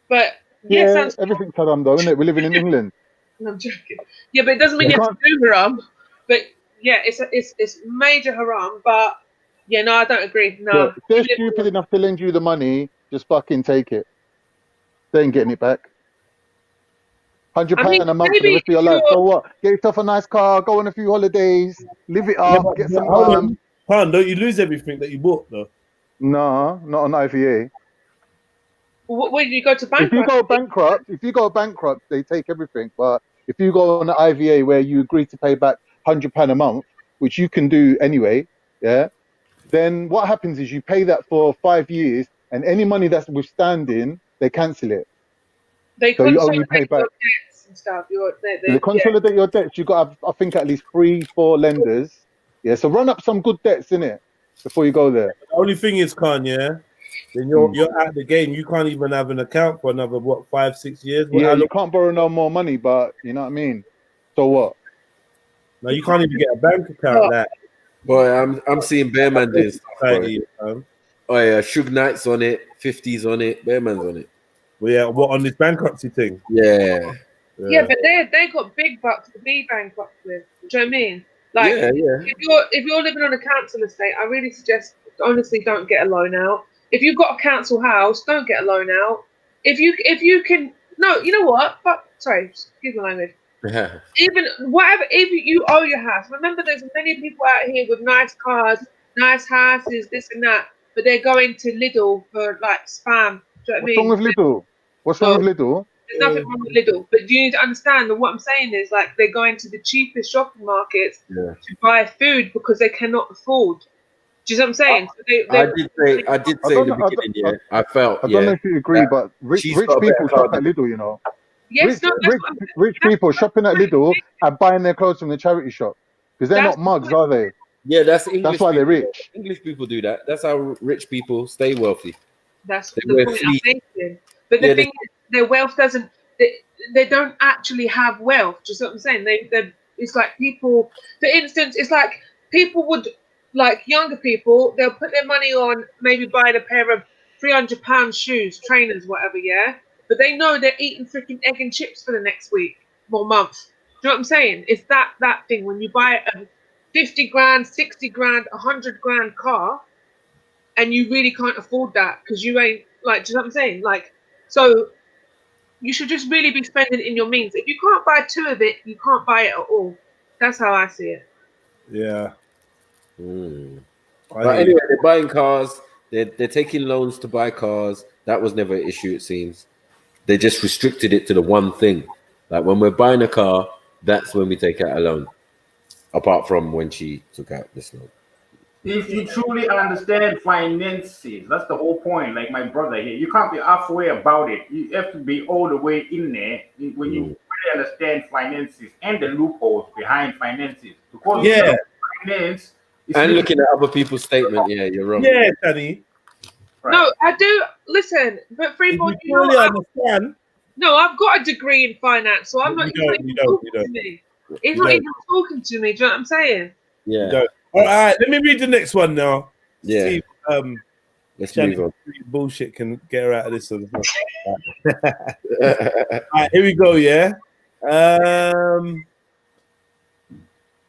but yeah, everything's haram though, isn't it? We're living in England. I'm joking. Yeah, but it doesn't mean you have to do haram. But yeah, it's major haram. But yeah, no, I don't agree. No, yeah, if they're stupid enough to lend you the money, just fucking take it. They ain't getting it back. £100 a month for the rest of your life. So what? Get yourself a nice car, go on a few holidays, live it up, get some don't you lose everything that you bought though? No, not on IVA. Where do you go to bankrupt? If you go bankrupt, they take everything. But if you go on an IVA where you agree to pay back £100 a month, which you can do anyway, yeah, then what happens is you pay that for 5 years, and any money that's withstanding, they cancel it. So you only pay back. And stuff. They consolidate your debts. You got, I think, at least 3-4 lenders. Yeah, so run up some good debts in it before you go there. The only thing is, then you're out the game. You can't even have an account for another 5-6 years. You can't borrow no more money, but you know what I mean. So what? No, you can't even get a bank account. That boy, I'm seeing Bear Man doing stuff. Oh yeah, Suge Knight's on it, 50's on it, Bear Man's on it. Well, yeah, what on this bankruptcy thing? Yeah. Yeah, but they got big bucks to be bankrupt with. Do you know what I mean? Like, if you're living on a council estate, I really suggest, honestly, don't get a loan out. If you've got a council house, don't get a loan out. If you can, no, you know what? But sorry, excuse my language. Even whatever, if you owe your house, remember there's many people out here with nice cars, nice houses, this and that, but they're going to Lidl for like spam. Do you know what I mean? What's wrong with Lidl? What's wrong with Lidl? There's nothing wrong with Lidl, but you need to understand that what I'm saying is like they're going to the cheapest shopping markets to buy food because they cannot afford. Do you know what I'm saying? So I did say in the beginning, I felt. I don't know if you agree, but rich people shop at Lidl, you know. Yes, rich people shopping at Lidl and buying their clothes from the charity shop because they're not mugs, are they? Yeah, that's English. That's why they're rich. English people do that. That's how rich people stay wealthy. That's the point I'm making. But the thing is, their wealth doesn't. They don't actually have wealth. Do you see what I'm saying? It's like people. For instance, it's like people would, like younger people, they'll put their money on maybe buying a pair of £300 shoes, trainers, whatever. Yeah, but they know they're eating freaking egg and chips for the next week or month. Do you know what I'm saying? It's that thing when you buy a 50 grand, 60 grand, 100 grand car, and you really can't afford that because you ain't like. Do you know what I'm saying? Like, so you should just really be spending in your means. If you can't buy 2 of it, you can't buy it at all. That's how I see it. Yeah. But anyway, they're buying cars. They're taking loans to buy cars. That was never an issue, it seems. They just restricted it to the one thing. Like when we're buying a car, that's when we take out a loan. Apart from when she took out this loan. If you truly understand finances, that's the whole point. Like my brother here, you can't be halfway about it. You have to be all the way in there when you really understand finances and the loopholes behind finances. Because finance and looking at other people's statement, you're wrong. Yeah, Danny. Right. No, I do listen, but Freeborn, you really understand. No, I've got a degree in finance, so I'm not even talking to me. He's not even talking to me. Do you know what I'm saying? Yeah. All right, let me read the next one now. Yeah. See, let's move on. Bullshit can get her out of this. All right, here we go. Yeah.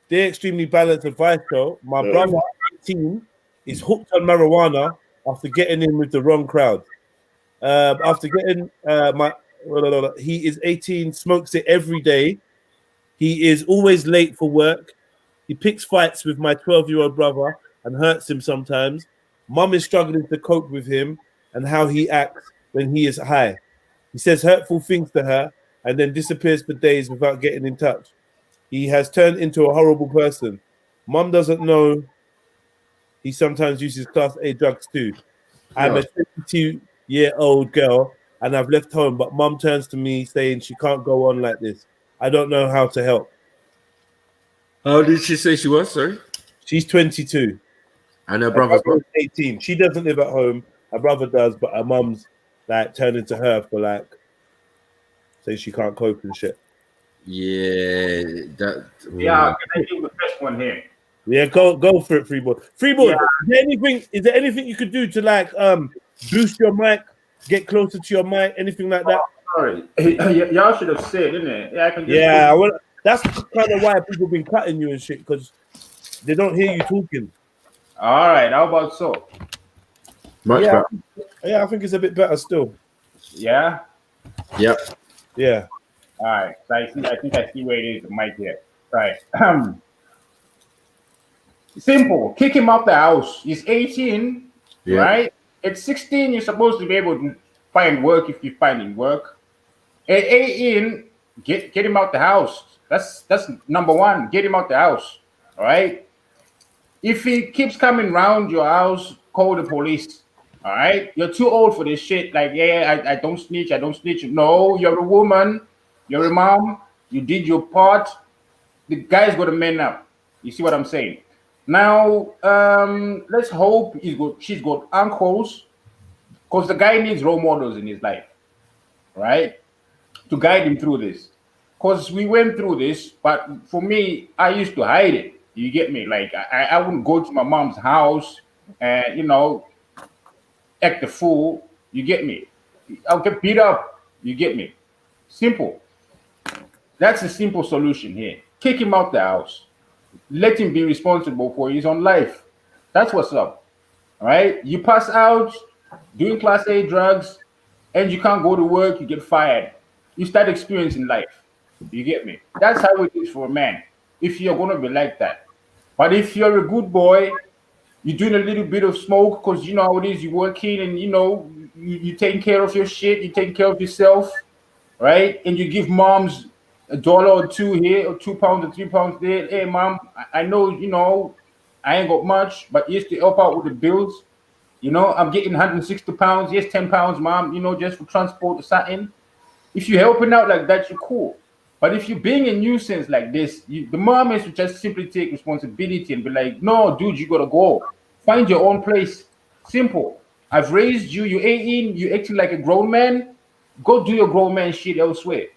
Dear Extremely Balanced Advice Show, my brother, 18, is hooked on marijuana after getting in with the wrong crowd. He is 18, smokes it every day. He is always late for work. He picks fights with my 12-year-old brother and hurts him sometimes. Mum is struggling to cope with him and how he acts when he is high. He says hurtful things to her and then disappears for days without getting in touch. He has turned into a horrible person. Mum doesn't know he sometimes uses Class A drugs too. I'm a 22-year-old girl and I've left home, but Mum turns to me saying she can't go on like this. I don't know how to help. How did she say she was? Sorry? She's 22. And her brother's brother is 18. She doesn't live at home. Her brother does, but her mum's like turning to her for like saying she can't cope and shit. Yeah, Yeah, can I do the first one here? Yeah, go for it, Freeboard. Freeboard, Yeah. is there anything you could do to like boost your mic, get closer to your mic, anything like that? Sorry, y'all should have said, didn't it? Yeah, I can just that's kind of why people been cutting you and shit, because they don't hear you talking. All right, how about so? Much better. Yeah, I think it's a bit better still. Yeah. Yep. Yeah. All right. So I think I see where it is. The mic here. Right. Simple. Kick him out the house. He's 18, right? At 16, you're supposed to be able to find work if you're finding work. At 18, get him out the house. That's number one. Get him out the house. All right. If he keeps coming round your house, call the police. All right. You're too old for this shit. Like, I don't snitch. I don't snitch. No, you're a woman. You're a mom. You did your part. The guy's got to man up. You see what I'm saying? Now, let's hope she's got uncles, because the guy needs role models in his life, right? To guide him through this. Because we went through this, but for me, I used to hide it. You get me? Like, I wouldn't go to my mom's house and, act the fool. You get me? I'll get beat up. You get me? Simple. That's a simple solution here. Kick him out the house. Let him be responsible for his own life. That's what's up. All right? You pass out doing Class A drugs and you can't go to work, you get fired. You start experiencing life. You get me? That's how it is for a man, if you're going to be like that. But if you're a good boy, you're doing a little bit of smoke because you know how it is, you're working and you taking care of your shit, you taking care of yourself, right? And you give moms $1 or $2 here, or £2 or £3 there. Hey, mom, I know, I ain't got much, but you to help out with the bills. I'm getting 160 pounds. Yes, 10 pounds, mom, just for transport or something. If you're helping out like that, you're cool. But if you're being a nuisance like this, the mom is to just simply take responsibility and be like, no, dude, you got to go. Find your own place. Simple. I've raised you. You're 18. You're acting like a grown man. Go do your grown man shit elsewhere.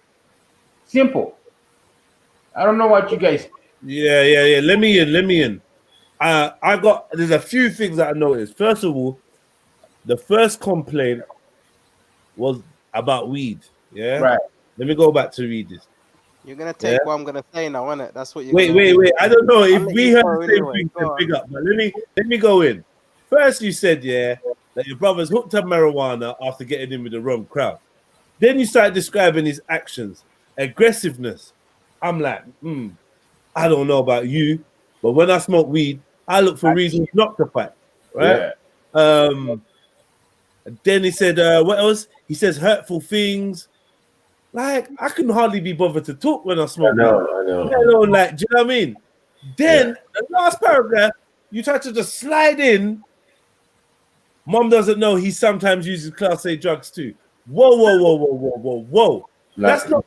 Simple. I don't know what you guys. Yeah. Let me in. There's a few things that I noticed. First of all, the first complaint was about weed. Yeah. Right. Let me go back to read this. You're gonna take what I'm gonna say now, isn't it? That's what you're. Wait. I don't know if we heard the same thing. Big up, but let me go in. First, you said that your brother's hooked up marijuana after getting in with the wrong crowd. Then you started describing his actions, aggressiveness. I'm like, I don't know about you, but when I smoke weed, I look for reasons not to fight, right? Yeah. Then he said, what else? He says hurtful things. Like, I can hardly be bothered to talk when I smoke. I know. Like, do you know what I mean? Then the last paragraph, you try to just slide in. Mom doesn't know he sometimes uses Class A drugs too. Whoa. That's not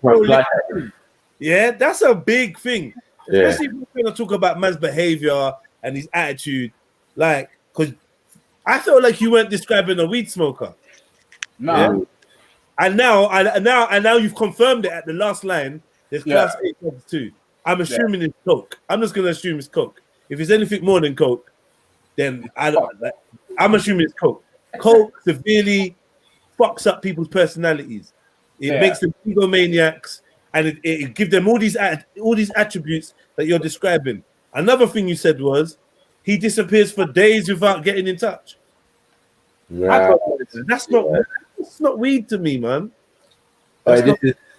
that's a big thing. Especially if we're going to talk about man's behavior and his attitude. Like, because I felt like you weren't describing a weed smoker. No. Yeah? And now you've confirmed it at the last line. There's Class A drugs too. I'm assuming it's coke. I'm just gonna assume it's coke. If it's anything more than coke, then I'm assuming it's coke. Coke severely fucks up people's personalities. It makes them egomaniacs, and it gives them all these attributes that you're describing. Another thing you said was he disappears for days without getting in touch. That's not weed to me, man.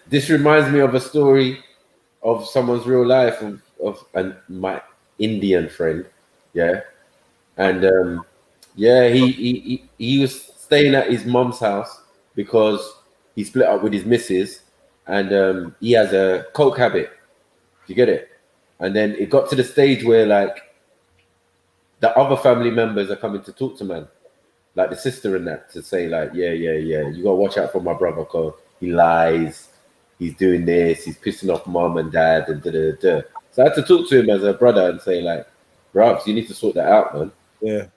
This reminds me of a story of someone's real life of my Indian friend, and he was staying at his mom's house because he split up with his missus, and he has a coke habit. You get it? And then it got to the stage where like the other family members are coming to talk to man, like the sister and that, to say like, yeah, you gotta watch out for my brother because he lies, he's doing this, he's pissing off mom and dad and da. So I had to talk to him as a brother and say like, bruv, you need to sort that out, man. Yeah.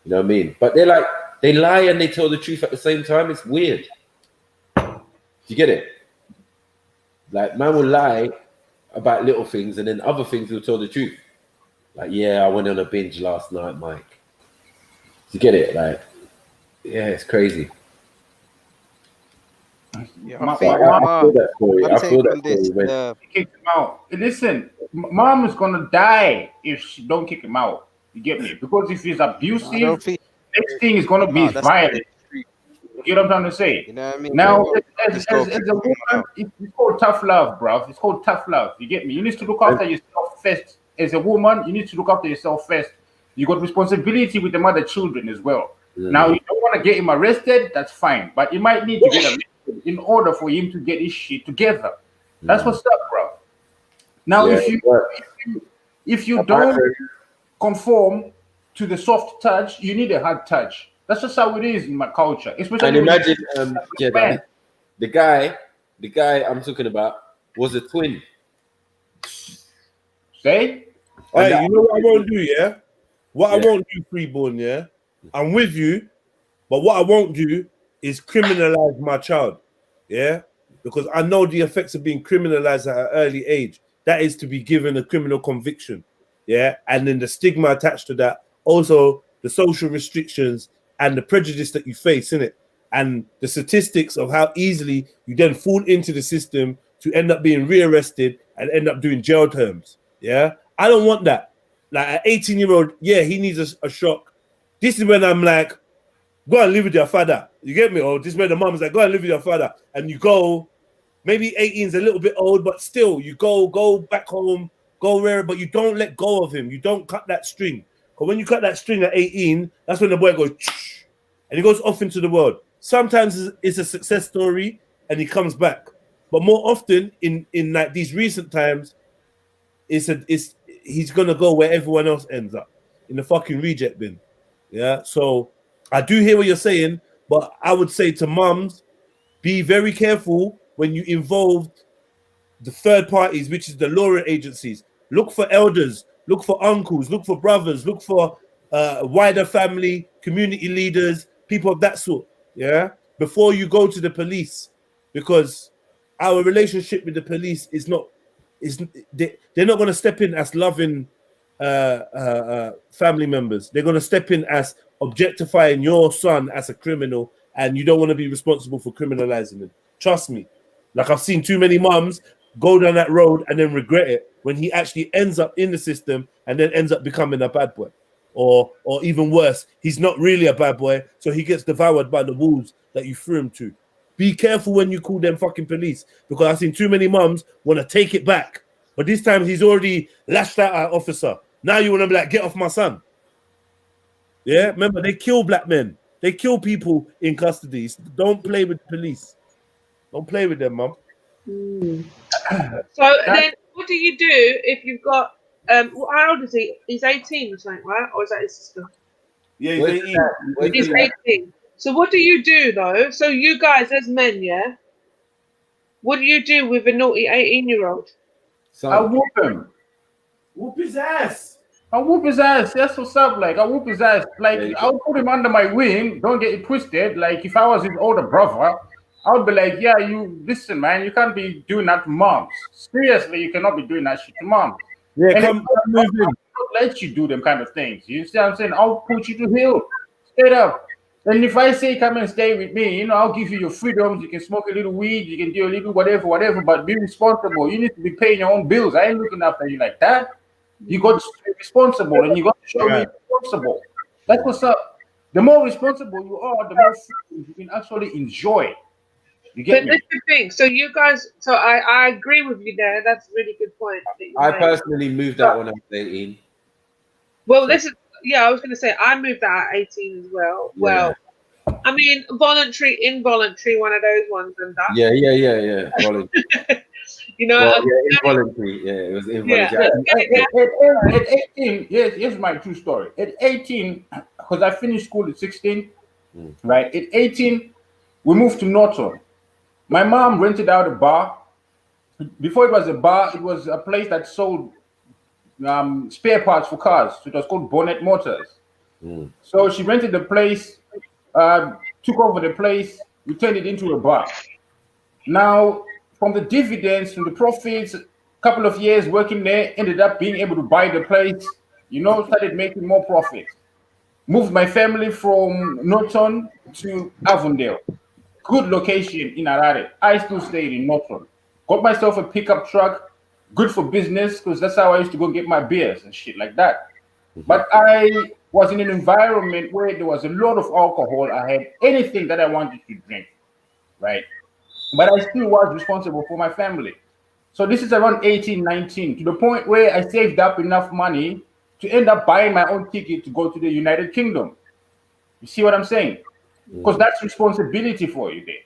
You know what I mean? But they're like, they lie and they tell the truth at the same time. It's weird. You get it? Like, man will lie about little things and then other things will tell the truth. Like, yeah, I went on a binge last night, Mike. You get it? Like, yeah, it's crazy. Yeah, I feel that story. I feel that story. Kick him out. Listen, mom is gonna die if she don't kick him out. You get me? Because if he's abusive, next thing is gonna be violent. You get what I'm trying to say? You know what I mean? Now, as a woman, it's called tough love, bro. It's called tough love. You get me? You need to look after yourself first. As a woman, you need to look after yourself first. You got responsibility with the mother children as well. Now, you don't want to get him arrested, that's fine. But you might need to get arrested in order for him to get his shit together. That's what's up, bro. Now, if you don't conform to the soft touch, you need a hard touch. That's just how it is in my culture. Especially and imagine, the guy I'm talking about was a twin. Say? Hey, you know what I won't do, yeah? What I won't do, Freeborn, yeah? I'm with you, but what I won't do is criminalize my child, yeah? Because I know the effects of being criminalized at an early age. That is to be given a criminal conviction, yeah? And then the stigma attached to that, also the social restrictions and the prejudice that you face, innit? And the statistics of how easily you then fall into the system to end up being rearrested and end up doing jail terms, yeah? I don't want that. Like an 18-year-old, yeah, he needs a shock. This is when I'm like, go and live with your father. You get me? Or this is where the mom's like, go and live with your father. And you go, maybe 18 is a little bit old, but still, you go back home, go where, but you don't let go of him. You don't cut that string. Because when you cut that string at 18, that's when the boy goes, and he goes off into the world. Sometimes it's a success story and he comes back. But more often in like these recent times, he's gonna go where everyone else ends up, in the fucking reject bin. Yeah. So I do hear what you're saying, but I would say to mums, be very careful when you involve the third parties, which is the law agencies. Look for elders, look for uncles, look for brothers, look for wider family, community leaders, people of that sort. Yeah. Before you go to the police, because our relationship with the police is not. They're not going to step in as loving family members. They're going to step in as objectifying your son as a criminal, and you don't want to be responsible for criminalizing him. Trust me. Like, I've seen too many mums go down that road and then regret it when he actually ends up in the system and then ends up becoming a bad boy. Or even worse, he's not really a bad boy, so he gets devoured by the wolves that you threw him to. Be careful when you call them fucking police, because I've seen too many mums want to take it back. But this time he's already lashed out at officer. Now you want to be like, get off my son. Yeah, remember, they kill black men. They kill people in custody. Don't play with police. Don't play with them, mum. So then what do you do if you've got, how old is he? He's 18 or something, right? Or is that his sister? Yeah, he's 18. He's 18. So what do you do though? So you guys as men, yeah? What do you do with a naughty 18-year-old? I whoop him. Whoop his ass. I whoop his ass. That's what's up. Like, I whoop his ass. Like, I'll put him under my wing. Don't get it twisted. Like, if I was his older brother, I would be like, yeah, you listen, man. You can't be doing that to moms. Seriously, you cannot be doing that shit to moms. Yeah, and come move in. I don't let you do them kind of things. You see what I'm saying? I'll put you to heel. Straight up. And if I say come and stay with me, you know, I'll give you your freedoms. You can smoke a little weed, you can do a little whatever, but be responsible. You need to be paying your own bills. I ain't looking after you like that. You got to be responsible, and you got to show me responsible. That's what's up. The more responsible you are, the more freedom you can actually enjoy. You get me? That's the thing. So you guys, so I agree with you there. That's a really good point. I personally moved that when I was 18. Well, this is, yeah, I was going to say, I moved out at 18 as well. Yeah. Well, I mean, voluntary, involuntary, one of those ones and that. Yeah. Voluntary. You know, Well, yeah, involuntary. Yeah, it was involuntary. Yeah. At 18, here's my true story. At 18, because I finished school at 16, right? At 18, we moved to Norton. My mom rented out a bar. Before it was a bar, it was a place that sold spare parts for cars. So it was called Bonnet Motors. So she rented the place, took over the place, we turned it into a bar. Now, from the dividends, from the profits, a couple of years working there, ended up being able to buy the place, started making more profits. Moved my family from Norton to Avondale. Good location in Harare. I still stayed in Norton. Got myself a pickup truck, good for business, because that's how I used to go get my beers and shit like that. But I was in an environment where there was a lot of alcohol. I had anything that I wanted to drink, right? But I still was responsible for my family. So this is around 18, 19, to the point where I saved up enough money to end up buying my own ticket to go to the United Kingdom. You see what I'm saying? Because that's responsibility for you there,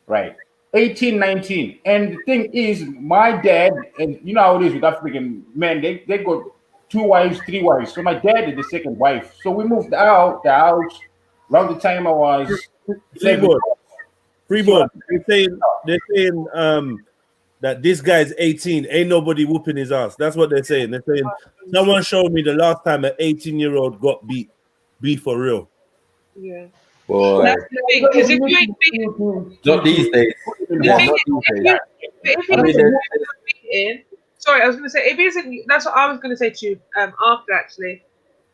right? 18, 19. And the thing is, my dad, and you know how it is with African men, they got 2 wives, 3 wives. So my dad is the second wife. So we moved out the house around the time I was 11. Freeborn. They're saying that this guy's 18. Ain't nobody whooping his ass. That's what they're saying. They're saying someone showed me the last time an 18-year-old got beat for real. Yeah. Boy. That's the thing, because if you ain't beating, Not these days. Yeah, not these days. sorry, I was going to say, if he isn't, that's what I was going to say to you after actually.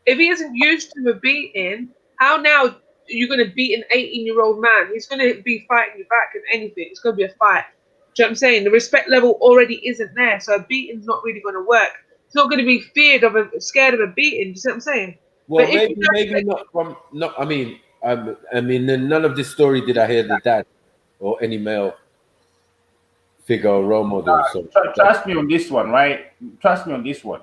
If he isn't used to a beating, how now are you going to beat an 18-year-old man? He's going to be fighting you back and anything. It's going to be a fight. Do you know what I'm saying? The respect level already isn't there, so a beating's not really going to work. It's not going to be scared of a beating. Do you see what I'm saying? Well, maybe not from. No, I mean, none of this story did I hear the dad or any male figure or role model. So trust me on this one, right? Trust me on this one.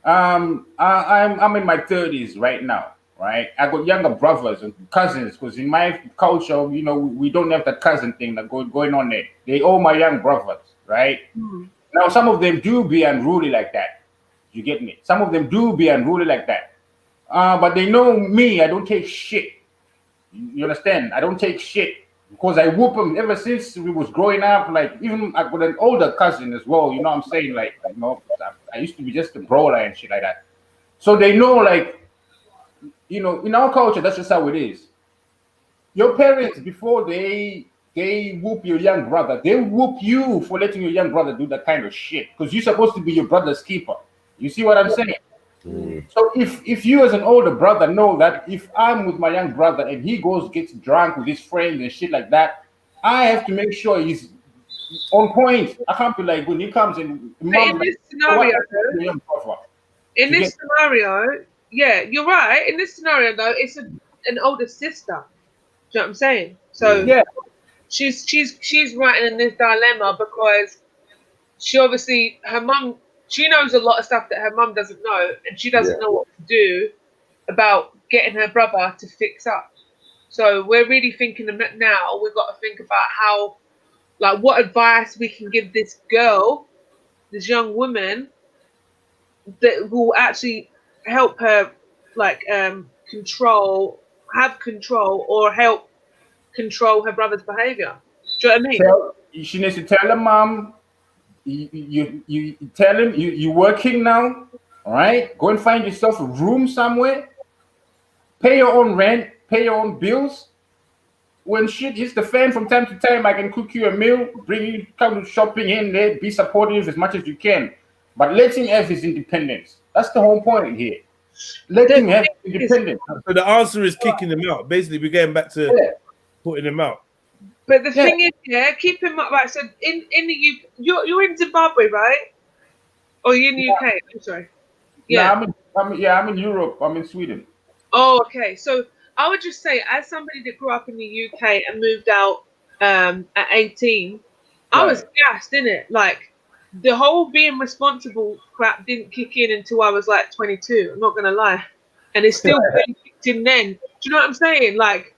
I'm in my 30s right now, right? I got younger brothers and cousins because in my culture, we don't have that cousin thing that going on there. They all my young brothers, right? Now, some of them do be unruly like that. You get me? Some of them do be unruly like that. But they know me. I don't take shit. You understand? I don't take shit because I whoop them ever since we was growing up. Like even I got an older cousin as well. You know what I'm saying? Like I used to be just a brawler and shit like that. So they know, like, in our culture, that's just how it is. Your parents, before they whoop your young brother, they whoop you for letting your young brother do that kind of shit because you're supposed to be your brother's keeper. You see what I'm saying? So if you as an older brother know that if I'm with my young brother and he gets drunk with his friends and shit like that, I have to make sure he's on point. I can't be like when he comes in. In this scenario, yeah, you're right. In this scenario, though, it's an older sister. Do you know what I'm saying? So yeah, she's right in this dilemma because she obviously her mum. She knows a lot of stuff that her mum doesn't know, and she doesn't know what to do about getting her brother to fix up. So we're really thinking now. We've got to think about how, like, what advice we can give this girl, this young woman, that will actually help her, like, have control, or help control her brother's behavior. Do you know what I mean? She needs to tell her mom. You tell him you working now, all right? Go and find yourself a room somewhere. Pay your own rent, pay your own bills. When shit hits the fan from time to time, I can cook you a meal, bring you, come shopping in there, be supportive as much as you can. But let him have his independence. That's the whole point here. Let him have independence. So the answer is kicking him out. Basically, we're getting back to putting him out. But the thing is, keep him up. Right, so in the UK, you're in Zimbabwe, right? Or you're in the UK? I'm sorry. Yeah, I'm in Europe. I'm in Sweden. Oh, okay. So I would just say, as somebody that grew up in the UK and moved out at 18, I was gassed, innit? Like the whole being responsible crap didn't kick in until I was like 22. I'm not gonna lie, and it's still kicked in then. Do you know what I'm saying? Like.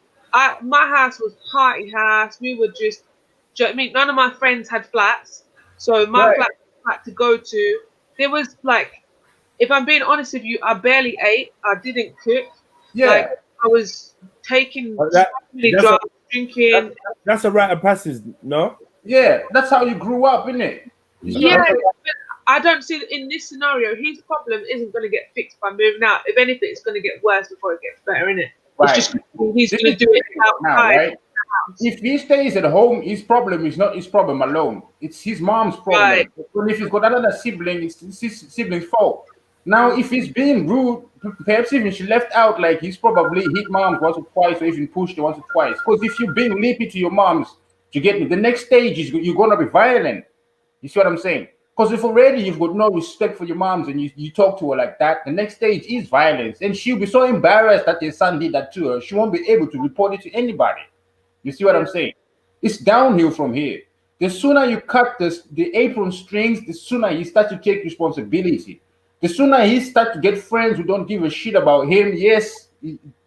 My house was party house. We were just, do you know what I mean? None of my friends had flats. So my flat to go to, there was like, if I'm being honest with you, I barely ate. I didn't cook. Yeah. Like I was taking that's drugs, drinking. That's a rite of passage, no? Yeah, that's how you grew up, isn't it? Yeah, but I don't see that in this scenario, his problem isn't going to get fixed by moving out. If anything, it's going to get worse before it gets better, isn't it? Right. It's just he's going to do it outside. Right? If he stays at home, his problem is not his problem alone. It's his mom's problem. Right. And if he's got another sibling, it's his sibling's fault. Now, if he's being rude, perhaps even she left out, like he's probably hit moms once or twice, or even pushed her once or twice. Because if you're being lippy to your moms, you get me? The next stage is you're going to be violent. You see what I'm saying? Because if already you've got no respect for your moms and you talk to her like that, the next stage is violence. And she'll be so embarrassed that your son did that to her, she won't be able to report it to anybody. You see what I'm saying? It's downhill from here. The sooner you cut the apron strings, the sooner he starts to take responsibility. The sooner he starts to get friends who don't give a shit about him,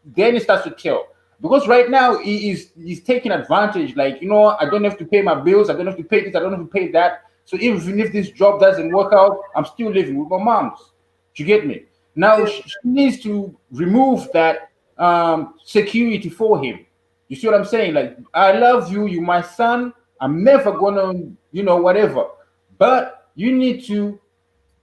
then he starts to tell. Because right now he's taking advantage. Like, you know, I don't have to pay my bills. I don't have to pay this. I don't have to pay that. So even if this job doesn't work out, I'm still living with my moms. Do you get me? Now she needs to remove that security for him. You see what I'm saying? Like, I love you. You're my son. I'm never gonna, you know, whatever. But you need to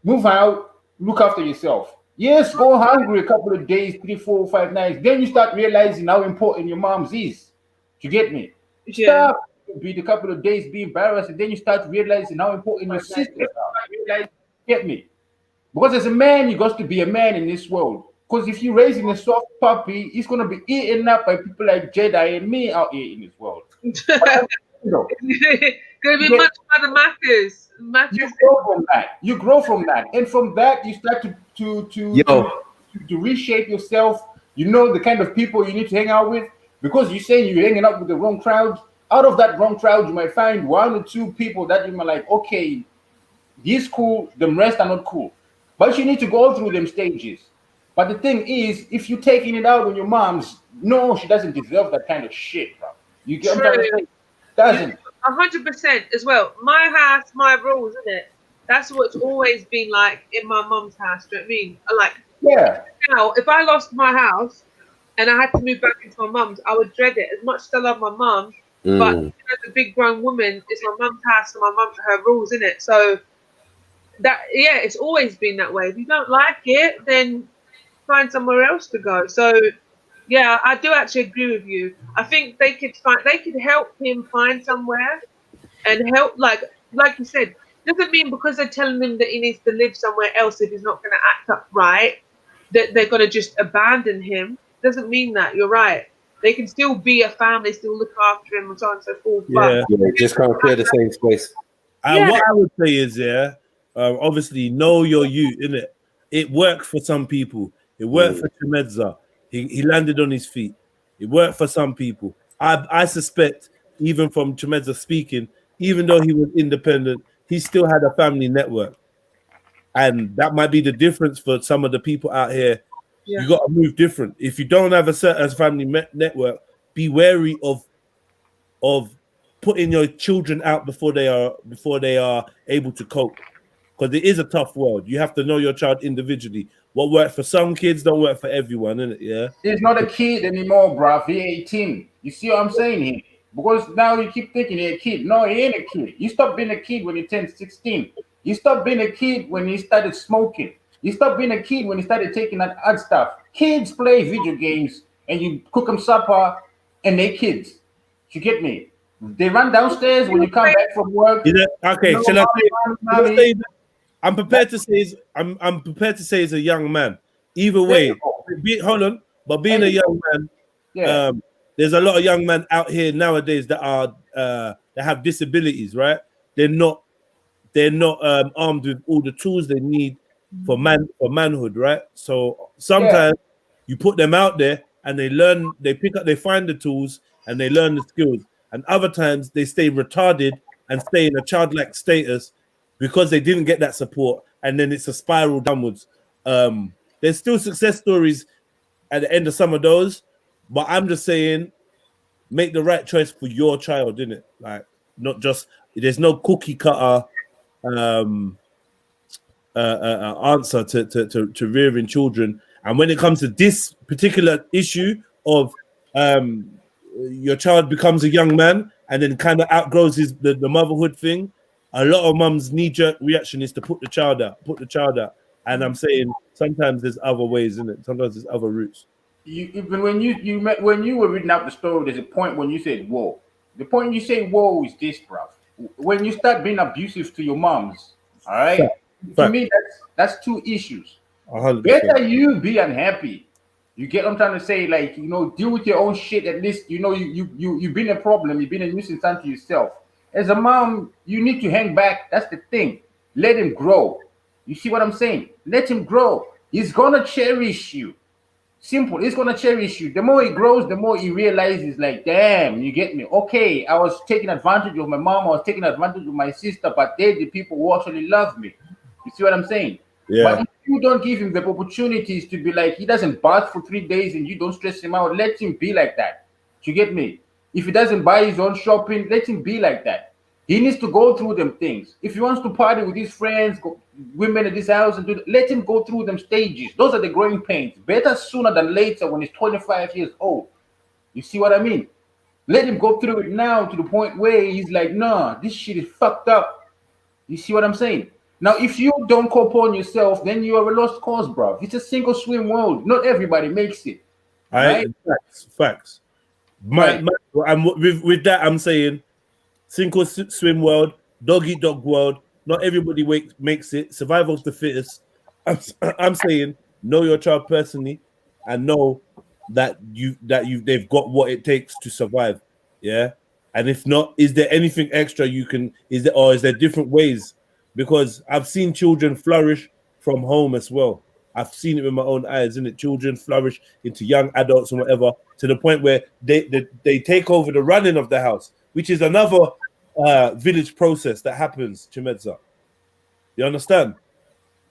move out, look after yourself. Yes, go hungry a couple of days, 3, 4, 5 nights. Then you start realizing how important your mom's is. Do you get me? Stop be a couple of days, be embarrassed, and then you start realizing how important your sisters are. Get me? Because as a man, you got to be a man in this world. Because if you're raising a soft puppy, he's gonna be eaten up by people like Jedi and me out here in this world. Gonna be much better Macca's. You grow from that. You grow from that, and from that you start to reshape yourself. You know the kind of people you need to hang out with, because you say you're hanging out with the wrong crowd. Out of that wrong crowd, you might find 1 or 2 people that you might like. Okay, he's cool. The rest are not cool, but you need to go through them stages. But the thing is, if you're taking it out on your mom's, no, she doesn't deserve that kind of shit, bro. You get what I'm trying to say? Doesn't. 100% as well. My house, my rules, isn't it? That's what's always been like in my mum's house. Do you know what I mean? Like, now, if I lost my house and I had to move back into my mum's, I would dread it. As much as I love my mum, but as a big grown woman, it's my mum's house and my mum's her rules, isn't it? So that, yeah, it's always been that way. If you don't like it, then find somewhere else to go. So yeah, I do actually agree with you. I think they could help him find somewhere and help, like you said, doesn't mean because they're telling him that he needs to live somewhere else if he's not going to act up right, that they're going to just abandon him. Doesn't mean that. You're right. They can still be a family, still look after him and so on and so forth. Yeah, just can't clear the same space. What I would say is, obviously know your you, innit? It worked for some people. It worked for Chemedza. He landed on his feet. It worked for some people. I suspect, even from Chemedza speaking, even though he was independent, he still had a family network. And that might be the difference for some of the people out here. Yeah. You got to move different. If you don't have a certain family network, be wary of putting your children out before they are able to cope. Because it is a tough world. You have to know your child individually. What works for some kids don't work for everyone, isn't it? Yeah. He's not a kid anymore, bro. He's 18. You see what I'm saying here? Because now you keep thinking he's a kid. No, he ain't a kid. You stopped being a kid when he turned 16. You stopped being a kid when he started smoking. You stopped being a kid when he started taking that odd stuff. Kids play video games and you cook them supper and they kids. You get me? They run downstairs when you come back from work. Okay, shall I say that? I'm prepared to say I'm prepared to say he's a young man. Either way, hold on. But being a young man, there's a lot of young men out here nowadays that are that have disabilities, right? They're not armed with all the tools they need for manhood, right? So sometimes you put them out there and they learn, they find the tools and they learn the skills. And other times they stay retarded and stay in a childlike status because they didn't get that support, and then it's a spiral downwards. There's still success stories at the end of some of those, but I'm just saying, make the right choice for your child, innit? Like, not just, there's no cookie cutter answer to rearing children. And when it comes to this particular issue of your child becomes a young man and then kind of outgrows the motherhood thing, a lot of mums' knee-jerk reaction is to put the child out. And I'm saying sometimes there's other ways, isn't it? Sometimes there's other routes. Even when you were reading out the story, there's a point when you said whoa. The point you say whoa is this, bro. When you start being abusive to your moms, all right? To me, that's two issues. 100%. Better you be unhappy. You get what I'm trying to say? Like, deal with your own shit. At least, you've been a problem. You've been a nuisance unto yourself. As a mom, you need to hang back. That's the thing. Let him grow. You see what I'm saying? Let him grow. He's gonna cherish you. Simple. He's gonna cherish you. The more he grows, the more he realizes, like, damn, you get me? Okay, I was taking advantage of my mom. I was taking advantage of my sister, but they're the people who actually love me. You see what I'm saying? Yeah. But if you don't give him the opportunities to be like, he doesn't bath for 3 days and you don't stress him out, let him be like that. You get me? If he doesn't buy his own shopping, let him be like that. He needs to go through them things. If he wants to party with his friends, women at his house, and let him go through them stages. Those are the growing pains. Better sooner than later when he's 25 years old. You see what I mean? Let him go through it now to the point where he's like, nah, this shit is fucked up. You see what I'm saying? Now, if you don't cope on yourself, then you are a lost cause, bro. It's a single swim world. Not everybody makes it. Right? Facts. And with that, I'm saying, single swim world, dog eat dog world. Not everybody makes it. Survival of the fittest. I'm saying, know your child personally, and know that they've got what it takes to survive. Yeah. And if not, is there anything extra you can? Is there different ways? Because I've seen children flourish from home as well. I've seen it with my own eyes, isn't it? Children flourish into young adults and whatever, to the point where they take over the running of the house, which is another village process that happens, Chimedza. You understand?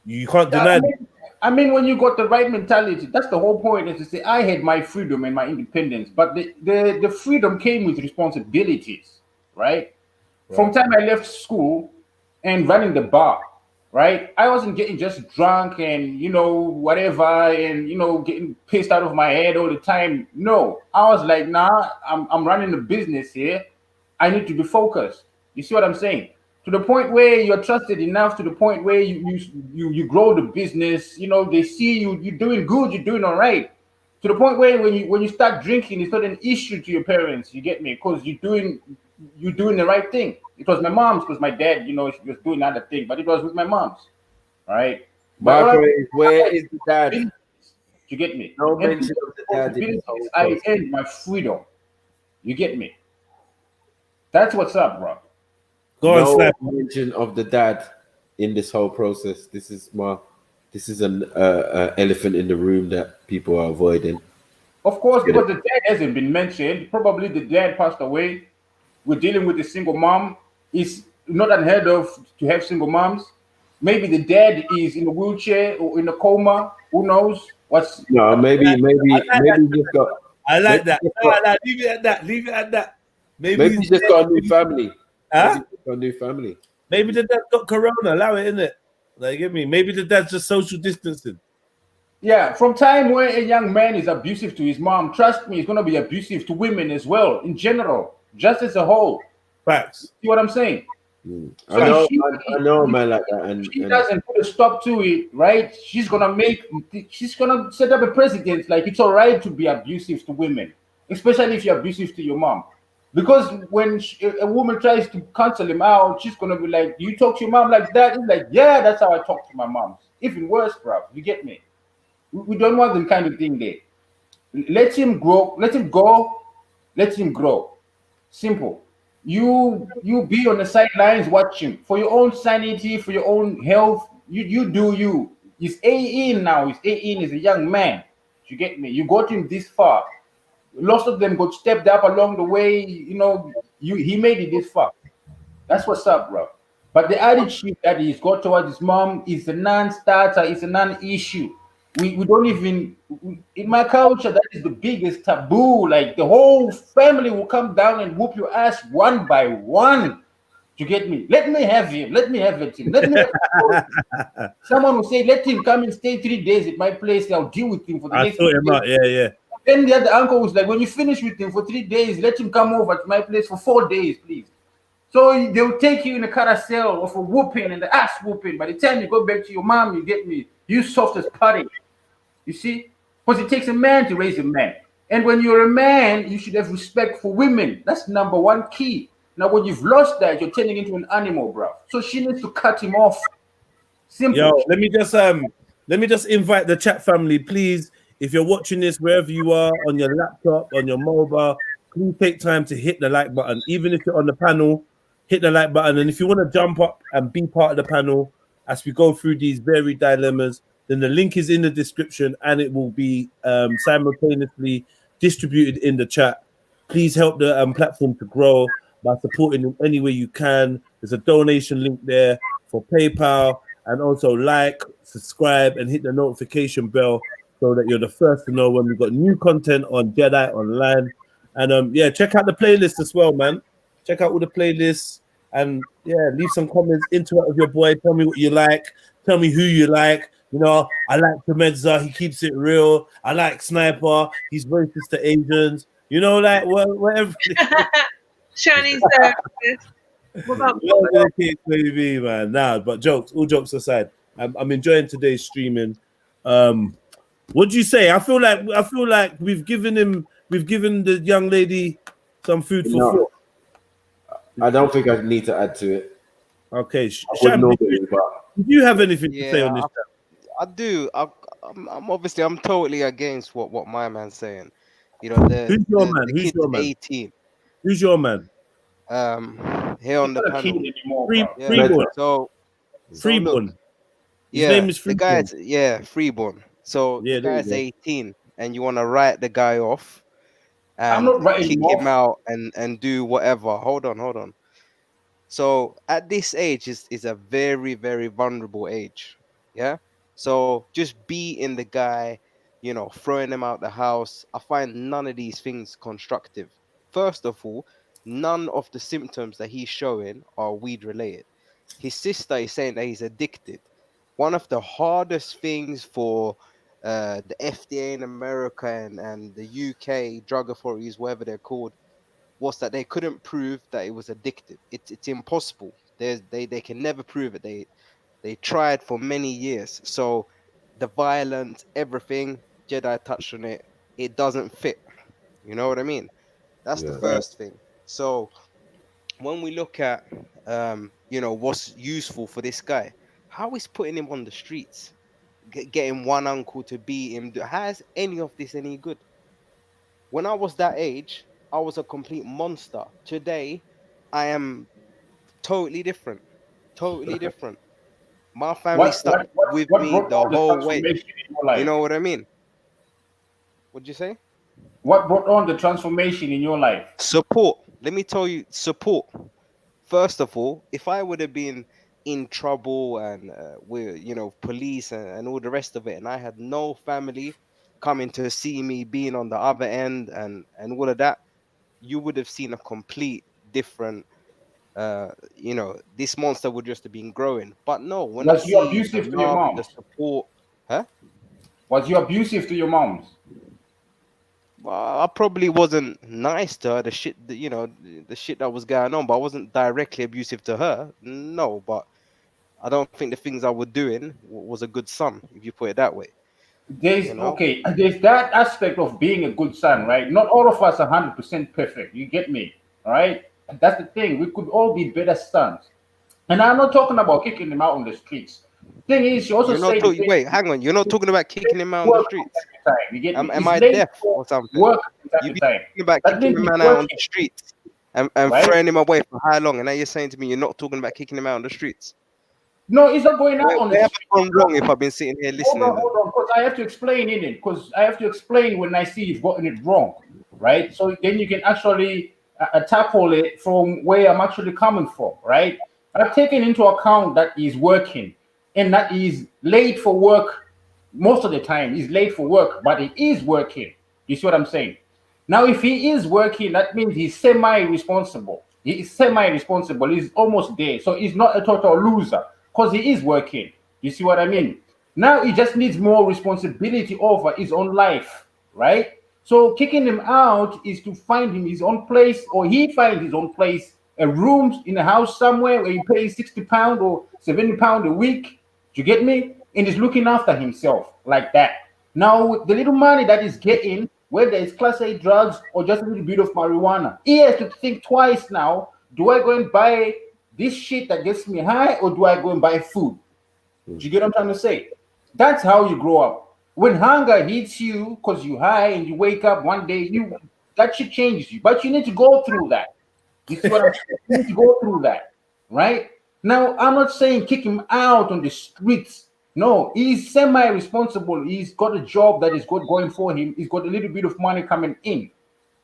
You can't deny that. I mean, when you got the right mentality, that's the whole point, is to say, I had my freedom and my independence, but the freedom came with responsibilities, right? From time I left school and running the bar, right? I wasn't getting just drunk and, whatever, and, getting pissed out of my head all the time. No, I was like, nah, I'm running a business here. I need to be focused. You see what I'm saying? To the point where you're trusted enough, to the point where you grow the business, they see you're doing good, you're doing all right. To the point where when you start drinking, it's not an issue to your parents, you get me? Because you're doing the right thing. It was my mom's, because my dad, she was doing another thing, but it was with my mom's. All right. Where is the dad? You get me? No mention of the dad. I earned my freedom. You get me? That's what's up, bro. No mention of the dad in this whole process. This is an elephant in the room that people are avoiding. Of course, because the dad hasn't been mentioned. Probably the dad passed away. We're dealing with a single mom. It's not unheard of to have single moms. Maybe the dad is in a wheelchair or in a coma. Who knows? Maybe just got. I like that. Leave it at that. Maybe he's just got a new family. Huh? A new family. Maybe the dad got corona. Allow it, innit? Like, get me? Maybe the dad's just social distancing. Yeah, from time where a young man is abusive to his mom, trust me, he's going to be abusive to women as well, in general, just as a whole. Facts. See what I'm saying? I know a man like that. And she doesn't put a stop to it, right? She's going to set up a precedent. Like, it's all right to be abusive to women, especially if you're abusive to your mom. Because when a woman tries to cancel him out, she's going to be like, you talk to your mom like that? He's like, yeah, that's how I talk to my mom. Even worse, bro. You get me? We don't want the kind of thing there. Let him grow. Let him go. Let him grow. Simple. You be on the sidelines watching for your own sanity, for your own health. You do you. He's 18 now. He's 18. He's a young man. You get me? You got him this far. Lots of them got stepped up along the way. He made it this far. That's what's up, bro. But the attitude that he's got towards his mom is a non-starter. It's a non-issue. We don't even, in my culture, that is the biggest taboo. Like, the whole family will come down and whoop your ass one by one. You get me? Let me have him. Let me have it. Let me have someone will say, let him come and stay 3 days at my place. I'll deal with him for the I next saw 3 him days. out. Yeah. Then the other uncle was like, when you finish with him for 3 days, let him come over to my place for 4 days, please. So they'll take you in a carousel of a whooping and the ass whooping. By the time you go back to your mom, you get me, you soft as putty. You see? Because it takes a man to raise a man. And when you're a man, you should have respect for women. That's number one key. Now, when you've lost that, you're turning into an animal, bro. So she needs to cut him off. Simple. Yo, let me just invite the chat family, please. If you're watching this wherever you are, on your laptop, on your mobile, please take time to hit the like button. Even if you're on the panel, hit the like button. And if you want to jump up and be part of the panel as we go through these varied dilemmas, then the link is in the description and it will be simultaneously distributed in the chat. Please help the platform to grow by supporting in any way you can. There's a donation link there for PayPal, and also like, subscribe, and hit the notification bell so that you're the first to know when we've got new content on Jedionline. And yeah, check out the playlist as well, man. Check out all the playlists, and yeah, leave some comments, interact with your boy. Tell me what you like. Tell me who you like. You know, I like Temedza, he keeps it real. I like Sniper, he's racist to Asians. You know, like whatever. Chinese what about baby, man? Nah, but all jokes aside, I'm enjoying today's streaming. What do you say? I feel like we've given the young lady some food for thought. I don't think I need to add to it. Okay, Sham, do you have anything to say on this? I do. I'm totally against what my man's saying. You know, who's your man? The kid's 18. Who's your man? Here on the panel. Freeborn. Freeborn. His name is Freeborn. The guy's Freeborn. So the guy's 18, and you want to write the guy off and kick him out and do whatever. Hold on. So at this age is a very, very vulnerable age. Yeah. So just beating the guy, you know, throwing him out the house, I find none of these things constructive. First of all, none of the symptoms that he's showing are weed related. His sister is saying that he's addicted. One of the hardest things for the FDA in America and the UK drug authorities, whatever they're called, was that they couldn't prove that it was addictive. It's impossible. They can never prove it. They tried for many years. So the violence, everything, Jedi touched on it, it doesn't fit. You know what I mean? That's the first thing. So when we look at you know, what's useful for this guy, how is putting him on the streets, getting one uncle to beat him, how is any of this any good? When I was that age, I was a complete monster. Today, I am totally different. Totally different. My family stuck with me the whole way. You know what I mean? What'd you say? What brought on the transformation in your life? Support. Let me tell you, support. First of all, if I would have been in trouble and with, you know, police and all the rest of it, and I had no family coming to see me being on the other end and all of that, you would have seen a complete different you know, this monster would just have been growing. But no, when was you abusive to your mom? The support, huh? Was you abusive to your moms? Well, I probably wasn't nice to her. The shit that was going on, but I wasn't directly abusive to her. No, but I don't think the things I was doing was a good son, if you put it that way. There's there's that aspect of being a good son, right? Not all of us are 100% perfect. You get me, all right? That's the thing. We could all be better sons. And I'm not talking about kicking them out on the streets. Thing is, you also say wait, hang on. You're not talking about kicking him out on the streets. Am I deaf or something? You've been talking about kicking a man out on the streets and throwing him away for how long? And now you're saying to me you're not talking about kicking him out on the streets. No, it's not going out on the streets. Gone wrong if I've been sitting here listening. Hold on, because I have to explain in it. Because I have to explain when I see you've gotten it wrong, right? So then you can actually tackle it from where I'm actually coming from, right? I've taken into account that he's working and that he's late for work most of the time. He's late for work, but he is working. You see what I'm saying? Now, if he is working, that means he's semi-responsible. He's semi-responsible. He's almost there. So he's not a total loser because he is working. You see what I mean? Now he just needs more responsibility over his own life, right? So kicking him out is to find him his own place, or he finds his own place, a room in a house somewhere where he pays £60 or £70 a week. Do you get me? And he's looking after himself like that. Now, the little money that he's getting, whether it's Class A drugs or just a little bit of marijuana, he has to think twice now. Do I go and buy this shit that gets me high, or do I go and buy food? Do you get what I'm trying to say? That's how you grow up. When hunger hits you because you're high and you wake up one day, that shit changes you. But you need to go through that. You see what I'm saying? You need to go through that, right? Now, I'm not saying kick him out on the streets. No, he's semi-responsible. He's got a job that is good going for him. He's got a little bit of money coming in.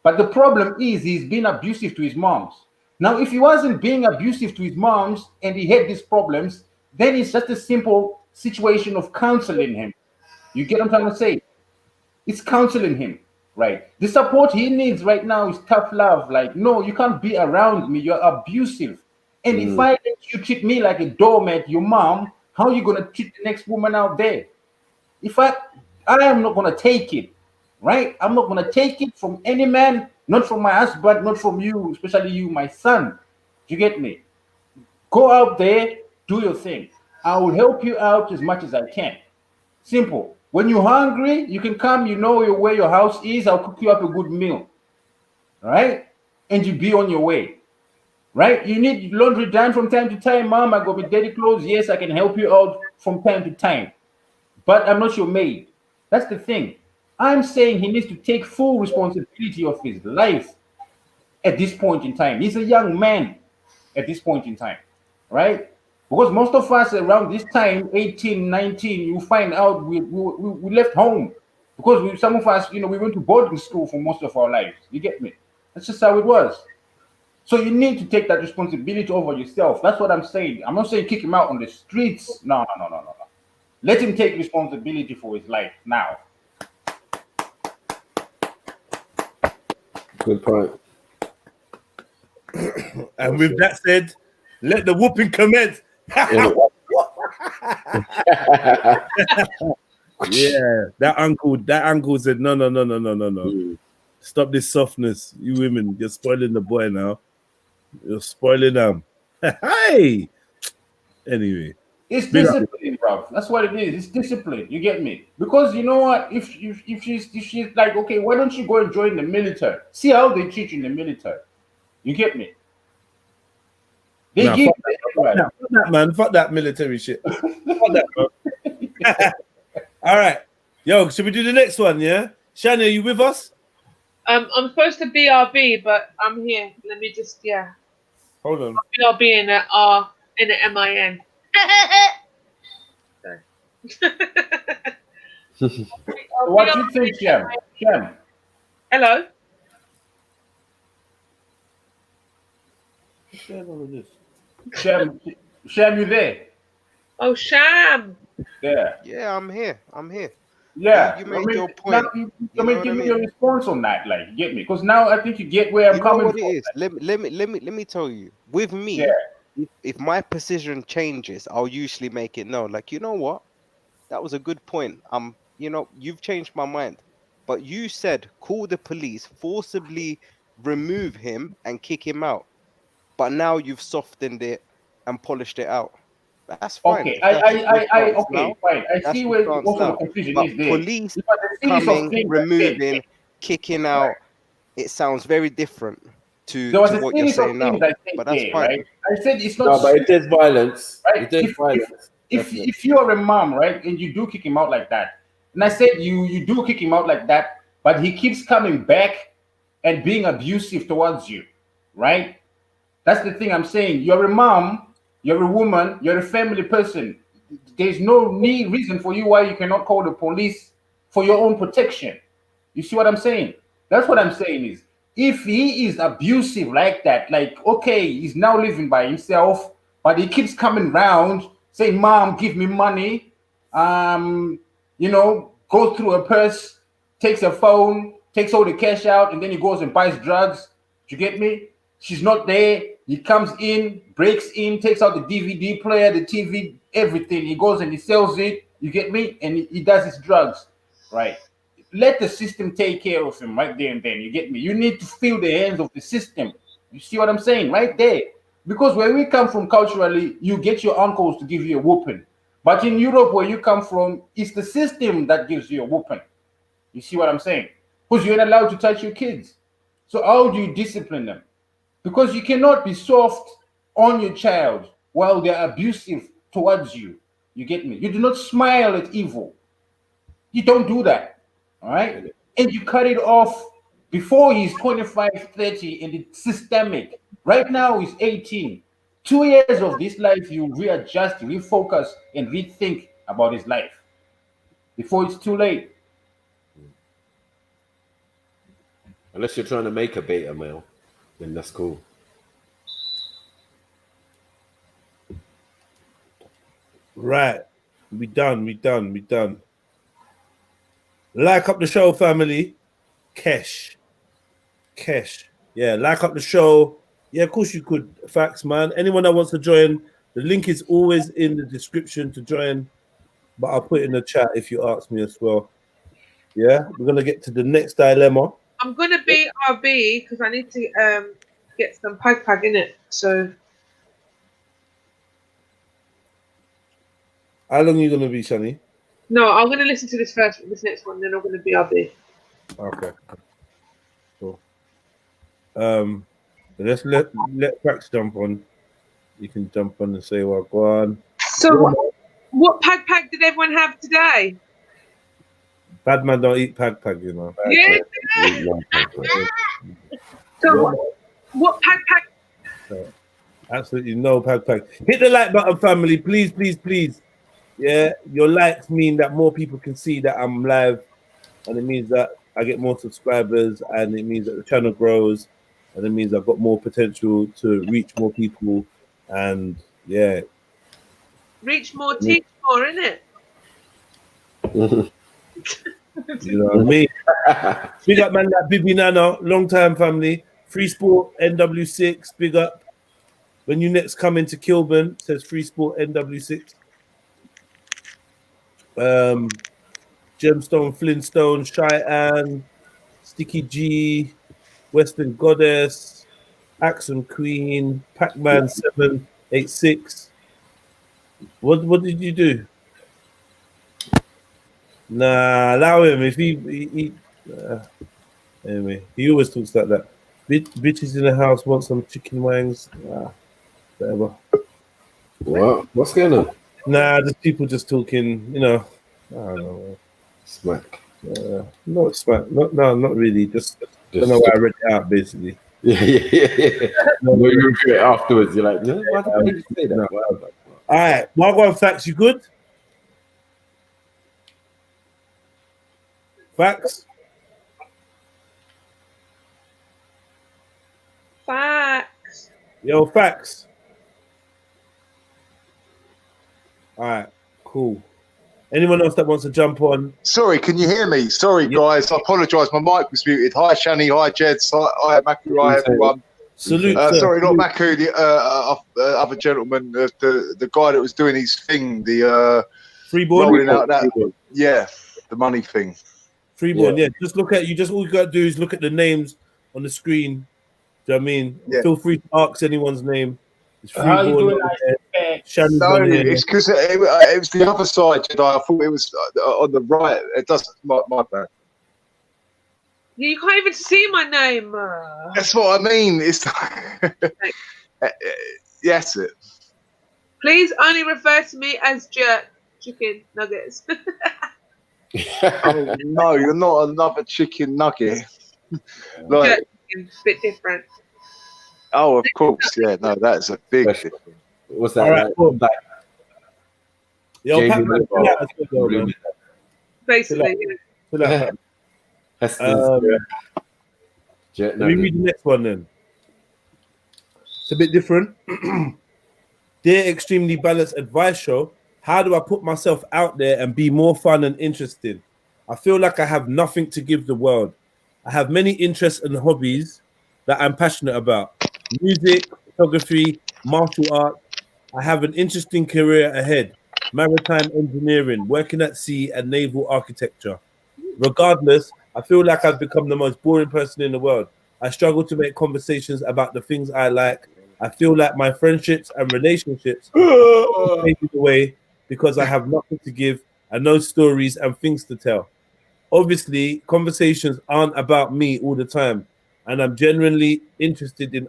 But the problem is he's been abusive to his moms. Now, if he wasn't being abusive to his moms and he had these problems, then it's just a simple situation of counseling him. You get what I'm trying to say? It's counseling him, right? The support he needs right now is tough love. Like, no, you can't be around me. You're abusive. And if I let you treat me like a doormat, your mom, how are you going to treat the next woman out there? If I am not going to take it, right? I'm not going to take it from any man, not from my husband, not from you, especially you, my son. Do you get me? Go out there, do your thing. I will help you out as much as I can. Simple. When you're hungry, you can come, you know where your house is. I'll cook you up a good meal, right? And you be on your way, right? You need laundry done from time to time. Mom, I got me dirty clothes. Yes, I can help you out from time to time, but I'm not your maid. That's the thing. I'm saying he needs to take full responsibility of his life at this point in time. He's a young man at this point in time, right? Because most of us around this time, 18, 19, you find out we left home. Because some of us, we went to boarding school for most of our lives. You get me? That's just how it was. So you need to take that responsibility over yourself. That's what I'm saying. I'm not saying kick him out on the streets. No. Let him take responsibility for his life now. Good point. And with that said, let the whooping commence. Yeah, that uncle said no. Stop this softness, you women. You're spoiling the boy now. You're spoiling them. Hey. Anyway, it's discipline, bro. That's what it is. It's discipline. You get me? Because you know what? If she's like, okay, why don't you go and join the military? See how they treat you in the military. You get me? They give fuck that, man. Fuck that military shit. Fuck that, bro. All right. Yo, should we do the next one, yeah? Shani, are you with us? I'm supposed to BRB, but I'm here. Let me just, Hold on. BRB in the R in the MIN. What do you think, Shem? Hello? What's going on with this? Sham, you there? Oh, Sham. Yeah, I'm here. Yeah, you made your point. Give me your response on that, like, you get me? Because now I think you get where I'm coming from. It is. Let me tell you. With me, if my position changes, I'll usually make it known. Like, you know what? That was a good point. You've changed my mind. But you said call the police, forcibly remove him and kick him out. But now you've softened it and polished it out. That's fine. Okay, fine. I see where most of the confusion is there. Police coming, removing, kicking out, it sounds very different to what you're saying now. But that's fine. Right? I said it's not. No, but it is violence. Right? If you are a mom, right, and you do kick him out like that, and I said you do kick him out like that, but he keeps coming back and being abusive towards you, right? That's the thing I'm saying. You're a mom. You're a woman, you're a family person. There's no reason for you why you cannot call the police for your own protection. You see what I'm saying? That's what I'm saying is, if he is abusive like that, like, okay, he's now living by himself, but he keeps coming round saying, Mom, give me money, go through a purse, takes a phone, takes all the cash out, and then he goes and buys drugs. Do you get me? She's not there. He comes in, breaks in, takes out the DVD player, the TV, everything. He goes and he sells it. You get me? And he does his drugs, right? Let the system take care of him right there and then. You get me? You need to feel the hands of the system. You see what I'm saying? Right there. Because where we come from culturally, you get your uncles to give you a whooping. But in Europe, where you come from, it's the system that gives you a whooping. You see what I'm saying? Because you're not allowed to touch your kids. So how do you discipline them? Because you cannot be soft on your child while they're abusive towards you. You get me? You do not smile at evil. You don't do that. All right? And you cut it off before he's 25, 30, and it's systemic. Right now, he's 18. 2 years of this life, you readjust, refocus, and rethink about his life before it's too late. Unless you're trying to make a beta male, then that's cool. Right. We done. Like up the show, family. Kesh. Yeah, like up the show. Yeah, of course you could. Facts, man. Anyone that wants to join, the link is always in the description to join. But I'll put it in the chat if you ask me as well. Yeah, we're going to get to the next dilemma. I'm going to be RB because I need to get some pag in it. So, how long are you going to be, Shani? no, I'm going to listen to this next one, then I'm going to be RB. Okay. Cool. Let's let Fax jump on. You can jump on and say, well, go on. So, what pag did everyone have today? Bad man don't eat pag, you know. Yeah. So, what pag? Absolutely no pag. Hit the like button, family. Please. Yeah, your likes mean that more people can see that I'm live, and it means that I get more subscribers, and it means that the channel grows, and it means I've got more potential to reach more people, and yeah. Reach more, teach more, innit? You know what I mean? Big up, man, that Bibi Nana, long time family. Free Sport NW6, big up. When you next come into Kilburn, it says Free Sport NW6. Gemstone, Flintstone, Cheyenne, Sticky G, Western Goddess, Axon Queen, Pac-Man 786. What did you do? Nah, allow him. If he anyway, he always talks like that. Bitches in the house want some chicken wings. Whatever. What? What's going on? Nah, just people just talking. You know, I don't know. Smack. Not smack. Not really. Just don't know why I read it out basically. Yeah. No, you regret it afterwards. You're like, no, why did you say that? No. All right, Margot, Facts, you good? Facts. Yo, Facts. All right, cool. Anyone else that wants to jump on? Sorry, can you hear me? Sorry, guys. I apologise. My mic was muted. Hi, Shani. Hi, Jeds. Hi, Maku. Hi, everyone. Salute. Sorry, not Maku. The other gentleman, the guy that was doing his thing, the freeborn. Rolling out that, yeah, the money thing. Freeborn, yeah. Just look at all you got to do is look at the names on the screen. Do you know what I mean? Yeah. Feel free to ask anyone's name. It's How you Freeborn. No, it's because it was the other side, Jedi. I thought it was on the right. It doesn't. My bad. You can't even see my name. That's what I mean. It's yes, it. Please only refer to me as jerk chicken nuggets. Oh no, you're not another chicken nugget. Like, jerk chicken, bit different. oh, of course, yeah. No, that's a big difference. What's that? All right, cool. Yo, Pac-Man, basically. Let me read the next one then. It's a bit different. Dear Extremely Balanced Advice Show, how do I put myself out there and be more fun and interesting? I feel like I have nothing to give the world. I have many interests and hobbies that I'm passionate about. music, photography, martial arts. I have an interesting career ahead. Maritime engineering, working at sea, and naval architecture. Regardless, I feel like I've become the most boring person in the world. I struggle to make conversations about the things I like. I feel like my friendships and relationships are fading away because I have nothing to give and no stories and things to tell. Obviously, conversations aren't about me all the time, and I'm genuinely interested in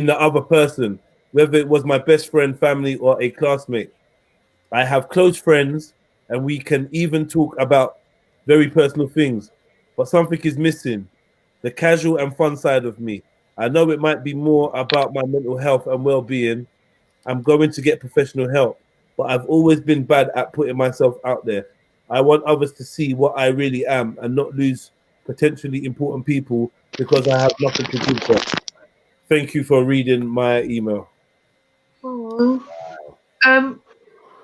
the other person, whether it was my best friend, family, or a classmate. I have close friends, and we can even talk about very personal things, but something is missing, the casual and fun side of me. I know it might be more about my mental health and well-being. I'm going to get professional help, but I've always been bad at putting myself out there. I want others to see what I really am and not lose potentially important people because I have nothing to give them. Thank you for reading my email. Oh.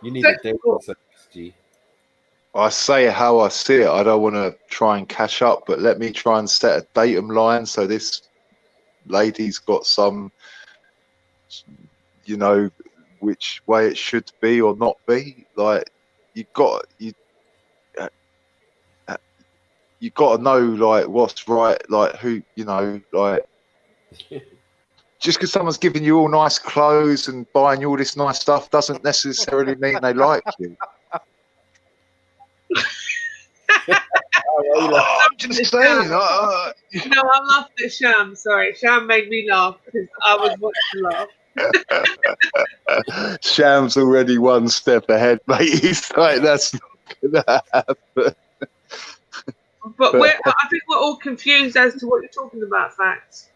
You need a date on G. I say how I see it. I don't want to try and cash up, but let me try and set a datum line so this lady's got some, you know, which way it should be or not be. Like you got to know like what's right, like who, you know, like just because someone's giving you all nice clothes and buying you all this nice stuff doesn't necessarily mean they like you. I'm just saying. No, I'm laughing at Sham. Sorry, Sham made me laugh because I was watching laugh. Sham's already one step ahead, mate. He's like, that's not gonna happen. But I think we're all confused as to what you're talking about, facts.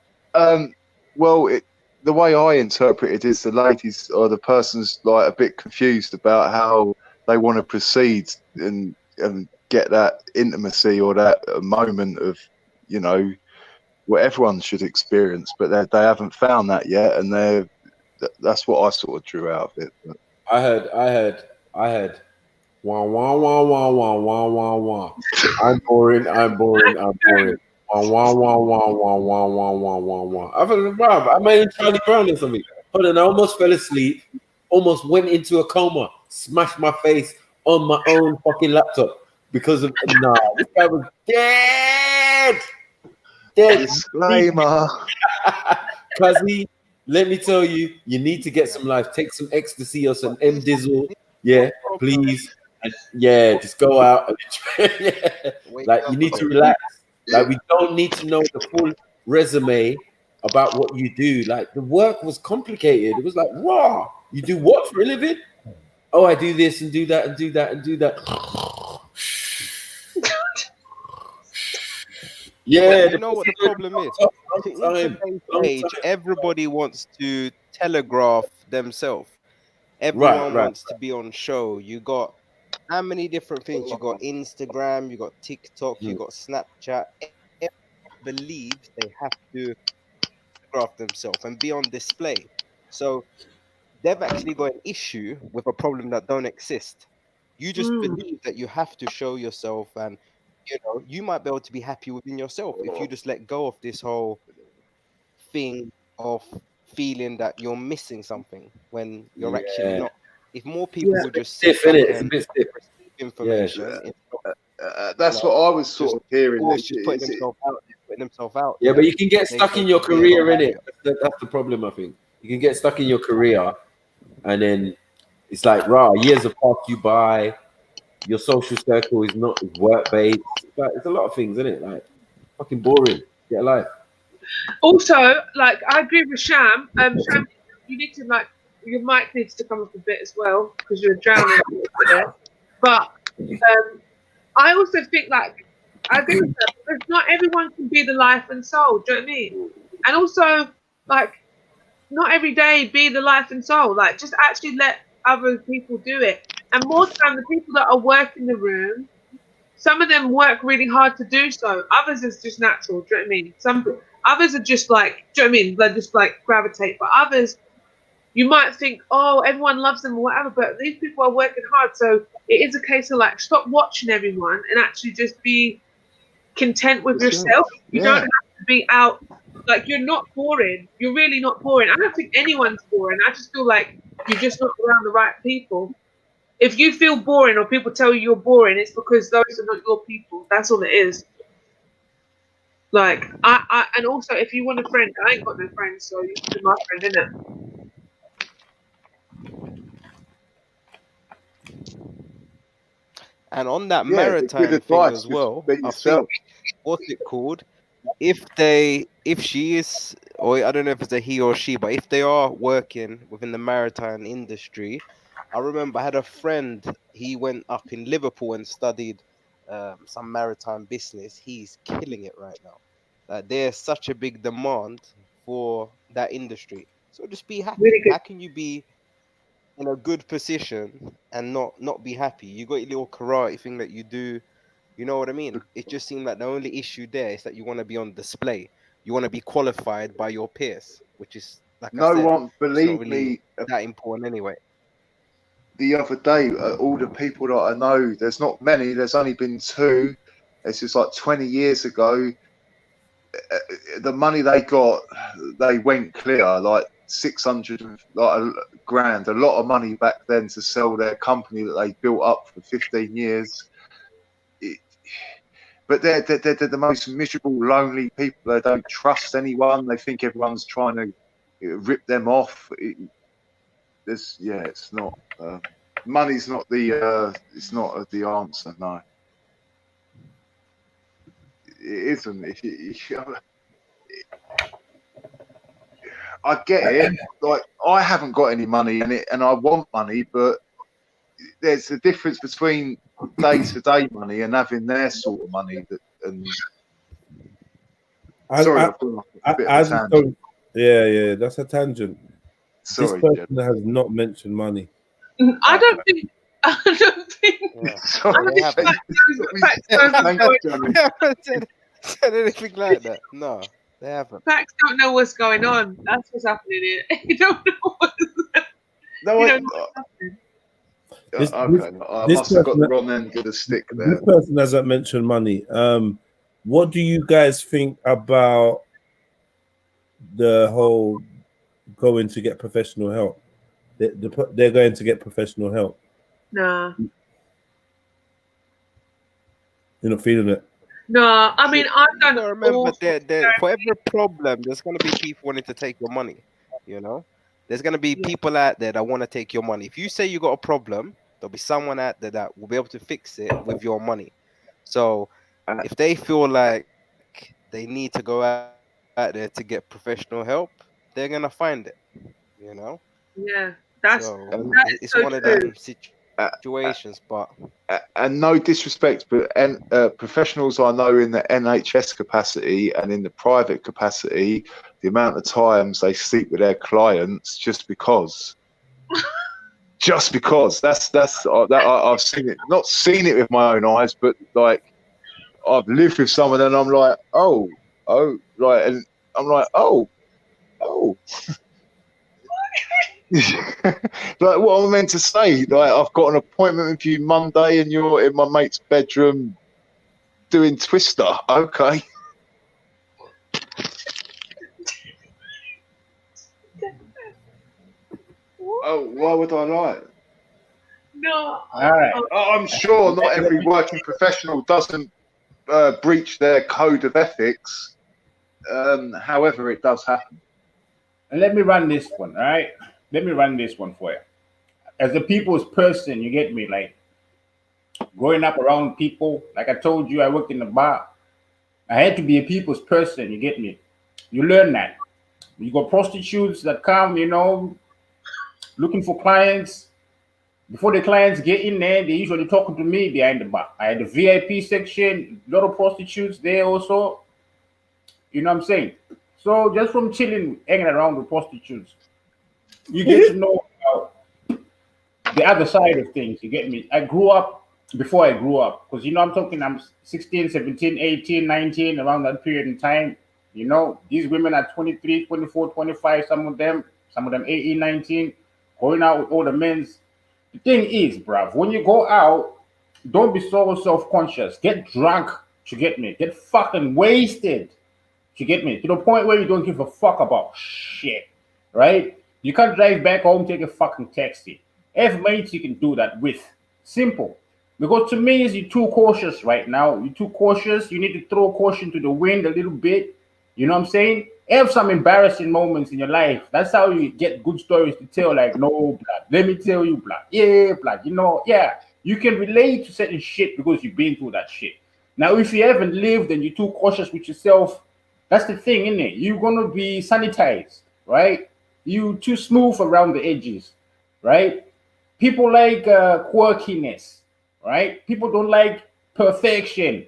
Well, the way I interpret it is the ladies or the person's like a bit confused about how they want to proceed and get that intimacy or that moment of, you know, what everyone should experience, but they haven't found that yet, and that's what I sort of drew out of it. But. I heard. Wah wah wah wah wah wah wah wah. I'm boring. Wah wah wah wah wah wah wah wah wah wah. I made Charlie Brown or something. Hold on, I almost fell asleep. Almost went into a coma. Smashed my face on my own fucking laptop because of this guy was dead. Disclaimer. Cuzzy, let me tell you, you need to get some life. Take some ecstasy or some M-Dizzle. Yeah, please. And yeah, just go out. Like, you need to relax. Like, we don't need to know the full resume about what you do. Like, the work was complicated. It was like, raw. You do what for a living? Oh, I do this and do that and do that and do that. Yeah, you know what the problem is? In today's age, everybody wants to telegraph themselves. Everyone wants to be on show. You got how many different things? You got Instagram, you got TikTok, you got Snapchat. Everyone believes they have to telegraph themselves and be on display. So they've actually got an issue with a problem that don't exist. You just believe that you have to show yourself, and you know, you might be able to be happy within yourself if you just let go of this whole thing of feeling that you're missing something when you're actually not. If more people would just sit back and receive information, that's what I was sort of hearing. Just putting themselves out. Yeah, but you can get stuck in your career, innit? That's the problem, I think. You can get stuck in your career, and then it's like, years have passed you by. Your social circle is not work-based. It's a lot of things, isn't it? Like, fucking boring. Get a life. Also, like, I agree with Sham. Sham, you need to, like, your mic needs to come up a bit as well because you're drowning a bit there. But I also think, like, I agree with that because not everyone can be the life and soul. Do you know what I mean? And also, like, not every day be the life and soul. Like, just actually let other people do it. And more time, the people that are working the room, some of them work really hard to do so. Others is just natural. Do you know what I mean? Some others are just like, do you know what I mean? They just like gravitate. But others, you might think, oh, everyone loves them or whatever. But these people are working hard. So it is a case of like, stop watching everyone and actually just be content with yourself. You don't have to be out Like, you're not boring. You're really not boring. I don't think anyone's boring. I just feel like you're just not around the right people. If you feel boring or people tell you you're boring, it's because those are not your people. That's all it is. Like, and also, if you want a friend, I ain't got no friends, so you can be my friend, innit? And on that Yeah, the good maritime thing advice, as just well, be I yourself. think, what's it called? If she is, or I don't know if it's a he or she, but if they are working within the maritime industry, I remember I had a friend, he went up in Liverpool and studied some maritime business. He's killing it right now. There's such a big demand for that industry. So just be happy. Really good. How can you be in a good position and not be happy? You got your little karate thing that you do. You know what I mean? It just seemed like the only issue there is that you want to be on display. You want to be qualified by your peers, which is, like I No said, one, it's not believe really me, that important anyway. the other day, all the people that I know, there's not many, there's only been two. It's just like 20 years ago, the money they got, they went clear, like 600 grand, a lot of money back then to sell their company that they built up for 15 years. But they're the most miserable, lonely people. They don't trust anyone. They think everyone's trying to rip them off. It's not. Money's not the. It's not the answer. No, it isn't. I get it. Like, I haven't got any money in it, and I want money, but there's a difference between day-to-day money and having their sort of money. Sorry, I've gone off a bit of a tangent. Yeah, that's a tangent. Sorry, this person has not mentioned money. I don't think. Sorry, said anything like that. No, they haven't. Facts don't know what's going on. That's what's happening here. You don't know what's happening. I must have got the wrong end of the stick there. This person hasn't mentioned money. What do you guys think about the whole going to get professional help? They're going to get professional help. Nah. You're not feeling it? No, I mean, I've done. Remember, for every problem, there's gonna be people wanting to take your money. You know, there's gonna be people out there that want to take your money. If you say you got a problem, there'll be someone out there that will be able to fix it with your money. So, if they feel like they need to go out there to get professional help, they're gonna find it. You know. Yeah, that's it's so one of true. them situations, but and no disrespect, but professionals I know in the NHS capacity and in the private capacity, the amount of times they sleep with their clients just because. I've seen it, not seen it with my own eyes, but like I've lived with someone and I'm like, oh, right, and I'm like, oh. Like, what am I meant to say? Like, I've got an appointment with you Monday and you're in my mate's bedroom doing Twister. Okay. Oh, why would I lie? No. All right. I'm sure not every working professional doesn't breach their code of ethics. However, it does happen. And let me run this one, all right? Let me run this one for you. As a people's person, you get me? Like, growing up around people, like I told you, I worked in the bar. I had to be a people's person, you get me? You learn that. You got prostitutes that come, you know, looking for clients. Before the clients get in there, they usually talking to me behind the bar. I had the VIP section, a lot of prostitutes there also. You know what I'm saying? So just from chilling, hanging around with prostitutes, you get to know the other side of things. You get me? I grew up before I grew up, because, you know, I'm 16, 17, 18, 19, around that period in time. You know, these women are 23, 24, 25, some of them 18, 19, going out with all the men's. The thing is, bruv, when you go out, don't be so self-conscious. Get drunk, you get me? Get fucking wasted. You get me? To the point where you don't give a fuck about shit, right? You can't drive back home, take a fucking taxi. Have mates you can do that with. Simple. Because to me, you're too cautious right now. You're too cautious. You need to throw caution to the wind a little bit. You know what I'm saying? Have some embarrassing moments in your life. That's how you get good stories to tell. Like, no, blood. Let me tell you, blood. Yeah, blood. You know, yeah. You can relate to certain shit because you've been through that shit. Now, if you haven't lived and you're too cautious with yourself, that's the thing, isn't it? You're going to be sanitized, right? You too smooth around the edges, right? People like quirkiness, right? People don't like perfection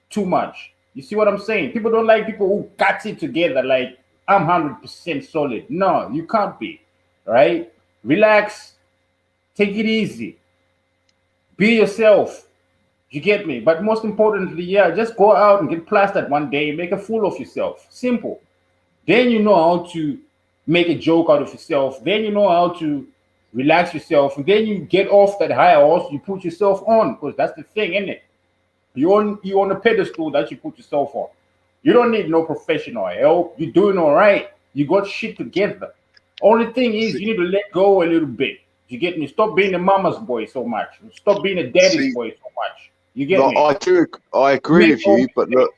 too much. You see what I'm saying? People don't like people who got it together like, I'm 100% solid. No, you can't be, right? Relax. Take it easy. Be yourself. You get me? But most importantly, yeah, just go out and get plastered one day, make a fool of yourself. Simple. Then you know how to make a joke out of yourself. Then you know how to relax yourself. And then you get off that high horse, you put yourself on, because that's the thing, isn't it? You on a pedestal that you put yourself on. You don't need no professional help. You're doing all right. You got shit together. Only thing is you need to let go a little bit. You get me? Stop being a mama's boy so much. Stop being a daddy's boy so much. You get me? I agree with you, but look,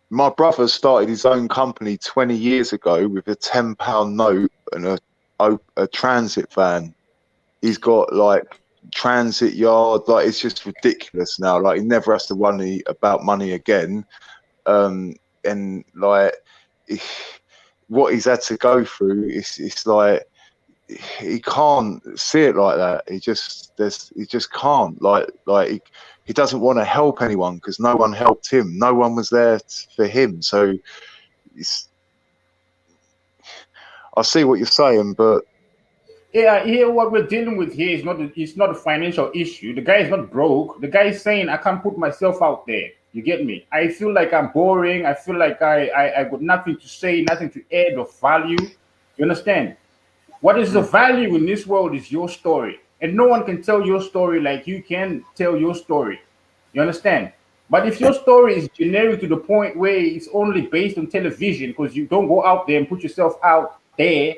my brother started his own company 20 years ago with a £10 note and a transit van. He's got like transit yard, like it's just ridiculous now. Like he never has to worry about money again. And like what he's had to go through, it's like he can't see it like that. He just can't he doesn't want to help anyone because no one helped him. No one was there for him. So I see what you're saying, but yeah, here what we're dealing with here is not a financial issue. The guy is not broke. The guy is saying I can't put myself out there. You get me? I feel like I'm boring. I feel like I got nothing to say, nothing to add of value. You understand? What is the value in this world is your story. And no one can tell your story like you can tell your story. You understand? But if your story is generic to the point where it's only based on television because you don't go out there and put yourself out there,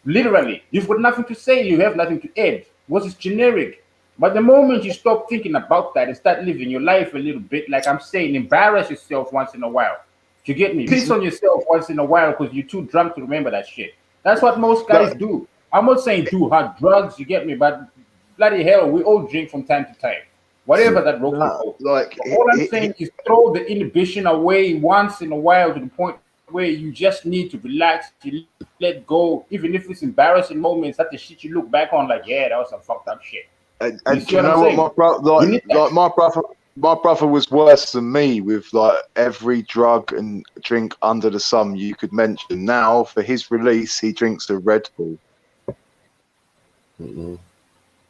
literally, you've got nothing to say, you have nothing to add because it's generic. But the moment you stop thinking about that and start living your life a little bit, like I'm saying, embarrass yourself once in a while. You get me? Piss on yourself once in a while because you're too drunk to remember that shit. That's what most guys do. I'm not saying do hard drugs, you get me, but bloody hell, we all drink from time to time. Whatever that rope all I'm saying is throw the inhibition away once in a while to the point where you just need to relax, you let go, even if it's embarrassing moments, that's the shit you look back on like, yeah, that was some fucked up shit. And you know what, my brother was worse than me with like every drug and drink under the sun you could mention. Now for his release, he drinks a Red Bull.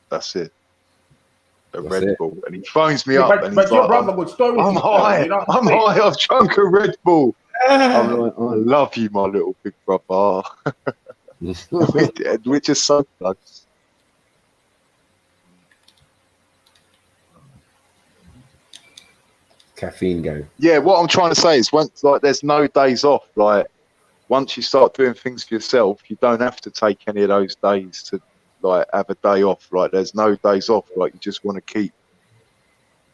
That's it. Red Bull, and he phones me up and he's like, I'm high. I'm high. I've drunk a Red Bull. I'm like, I love you, my little big brother. We're just so close. Caffeine go. Yeah, what I'm trying to say is, once like there's no days off. Like once you start doing things for yourself, you don't have to take any of those days to like have a day off. Like there's no days off. Like you just want to keep.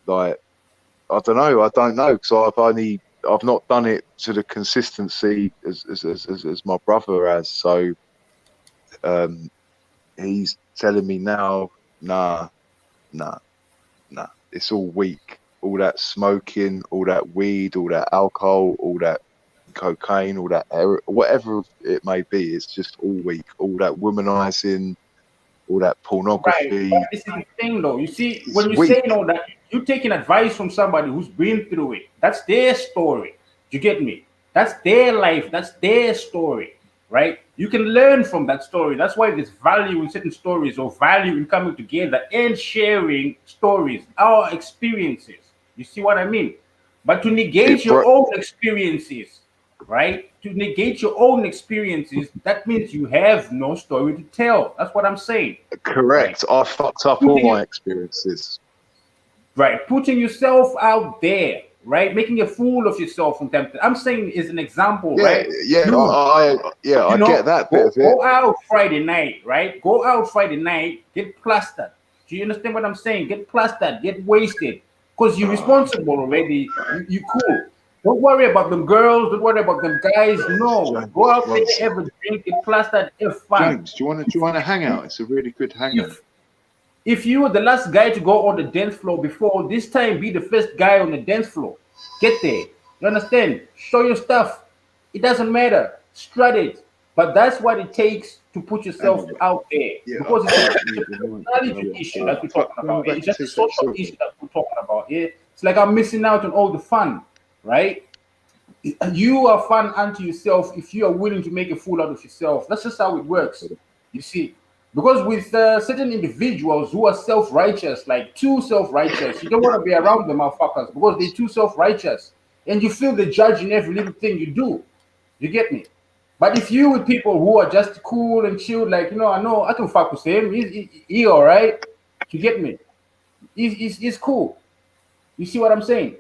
Like I don't know because I've not done it to the consistency as my brother has. So he's telling me now, nah, it's all weak. All that smoking, all that weed, all that alcohol, all that cocaine, all that whatever it may be, it's just all weak. All that womanizing, all that pornography. Right. But this is the thing, though. You see, when you say all that, you're taking advice from somebody who's been through it. That's their story. You get me? That's their life. That's their story, right? You can learn from that story. That's why there's value in certain stories or value in coming together and sharing stories, our experiences. You see what I mean? But to negate your own experiences, right? To negate your own experiences, that means you have no story to tell. That's what I'm saying. Correct. Right? I fucked up all my experiences. Right. Putting yourself out there right? Making a fool of yourself from time to time. I'm saying is an example, Yeah, right? yeah, I get that bit of it. Go out Friday night, right? Go out Friday night, get plastered. Do you understand what I'm saying? Get plastered, get wasted, because you're responsible already. You cool. Don't worry about them girls. Don't worry about them guys. No, go out there, have a drink, get plastered, have fun. James, do you want to hang out? It's a really good hangout. If you were the last guy to go on the dance floor before, this time be the first guy on the dance floor. Get there. You understand? Show your stuff. It doesn't matter. Strut it. But that's what it takes to put yourself out there. Because it's a personality issue that we're talking about. It's just a social issue that we're talking about. It's like I'm missing out on all the fun, right? You are fun unto yourself if you are willing to make a fool out of yourself. That's just how it works. You see? Because with certain individuals who are self-righteous, like too self-righteous, you don't want to be around them, motherfuckers, because they're too self-righteous. And you feel the judge in every little thing you do. You get me? But if you with people who are just cool and chill, like, you know I can fuck with him. He all right. You get me? He's cool. You see what I'm saying?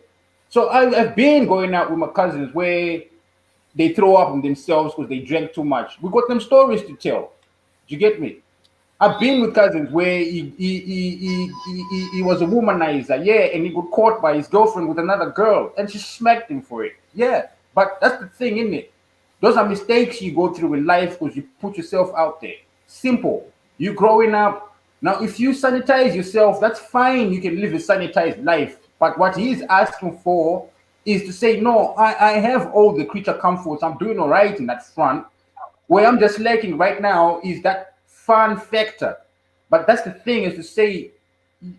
So I've been going out with my cousins where they throw up on themselves because they drank too much. We got them stories to tell. You get me? I've been with cousins where he was a womanizer, and he got caught by his girlfriend with another girl, and she smacked him for it. Yeah, but that's the thing, isn't it? Those are mistakes you go through in life because you put yourself out there. Simple. You growing up. Now, if you sanitize yourself, that's fine. You can live a sanitized life. But what he's asking for is to say, no, I have all the creature comforts. I'm doing all right in that front. Where I'm just lacking right now is that fun factor. But that's the thing, is to say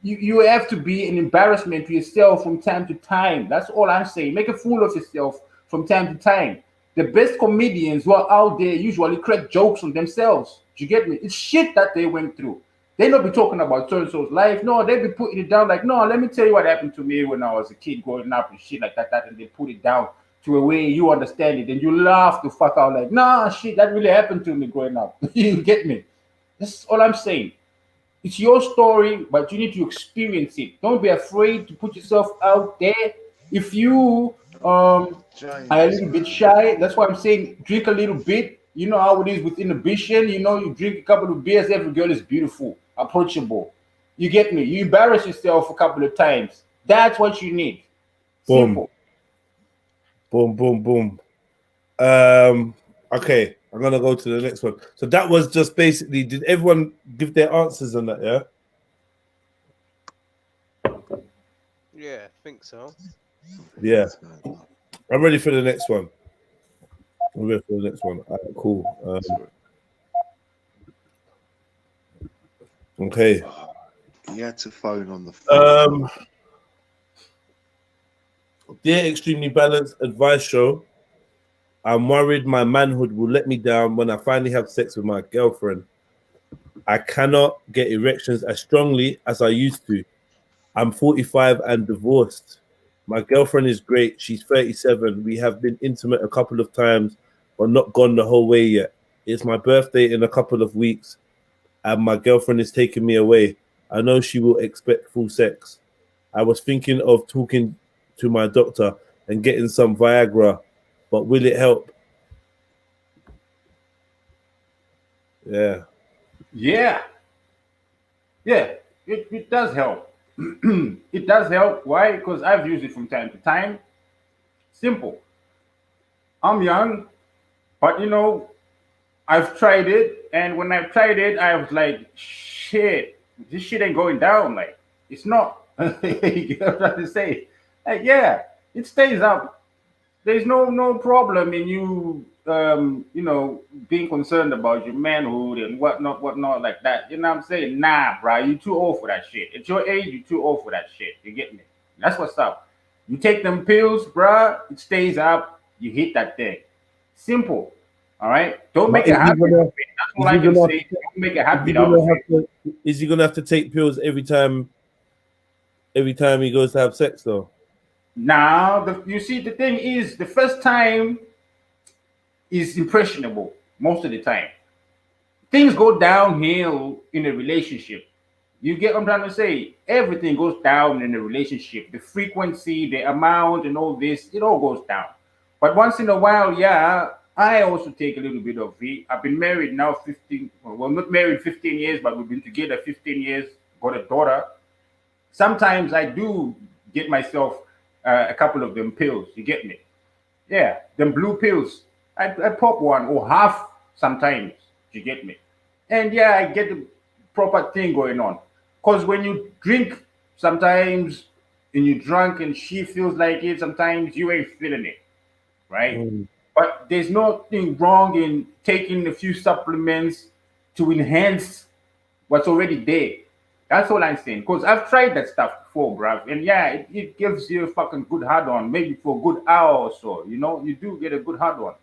you have to be an embarrassment to yourself from time to time. That's all I'm saying. Make a fool of yourself from time to time. The best comedians who are out there usually crack jokes on themselves. Do you get me? It's shit that they went through. They don't be talking about so-and-so's life. No, they be putting it down like, no, let me tell you what happened to me when I was a kid growing up and shit like that, and they put it down to a way you understand it, and you laugh the fuck out like, nah, shit, that really happened to me growing up. You get me? That's all I'm saying. It's your story, but you need to experience it. Don't be afraid to put yourself out there. If you are a little bit shy, that's why I'm saying drink a little bit. You know how it is with inhibition. You know, you drink a couple of beers, every girl is beautiful, approachable. You get me? You embarrass yourself a couple of times. That's what you need. Boom. Simple. Boom, boom, boom. Okay, I'm gonna go to the next one. So that was just basically, did everyone give their answers on that? Yeah, I think so. Yeah. I'm ready for the next one. I'm ready for the next one. All right, cool. Okay. He had to phone on the phone. Dear Extremely Balanced Advice Show, I'm worried my manhood will let me down when I finally have sex with my girlfriend. I cannot get erections as strongly as I used to. I'm 45 and divorced. My girlfriend is great. She's 37. We have been intimate a couple of times, but not gone the whole way yet. It's my birthday in a couple of weeks, and my girlfriend is taking me away. I know she will expect full sex. I was thinking of talking to my doctor and getting some Viagra, but will it help? Yeah. Yeah. Yeah, it does help. It does help. Why? Because I've used it from time to time. Simple. I'm young, but you know, I've tried it, and when I've tried it, I was like, shit, this shit ain't going down. Like, it's not. You know what I'm trying to say? Like, yeah, it stays up. There's no problem in you, you know, being concerned about your manhood and whatnot like that. You know what I'm saying? Nah, bro, you too old for that shit. At your age, you too old for that shit. You get me? That's what's up. You take them pills, bro, it stays up. You hit that thing. Simple. All right? Don't make it happy. That's all I can say. Don't make it happy. Is he gonna have to take pills every time he goes to have sex, though? Now, you see, the thing is, the first time is impressionable most of the time. Things go downhill in a relationship. You get what I'm trying to say? Everything goes down in a relationship. The frequency, the amount, and all this, it all goes down. But once in a while, yeah, I also take a little bit of it. I've been married now 15, well, not married 15 years, but we've been together 15 years, got a daughter. Sometimes I do get myself a couple of them pills, you get me? Yeah, them blue pills. I pop one or half sometimes, you get me? And yeah, I get the proper thing going on. Because when you drink sometimes and you're drunk and she feels like it, sometimes you ain't feeling it, right? But there's nothing wrong in taking a few supplements to enhance what's already there. That's all I'm saying. Because I've tried that stuff before, bruv. And yeah, it gives you a fucking good hard on, maybe for a good hour or so. You know, you do get a good hard on.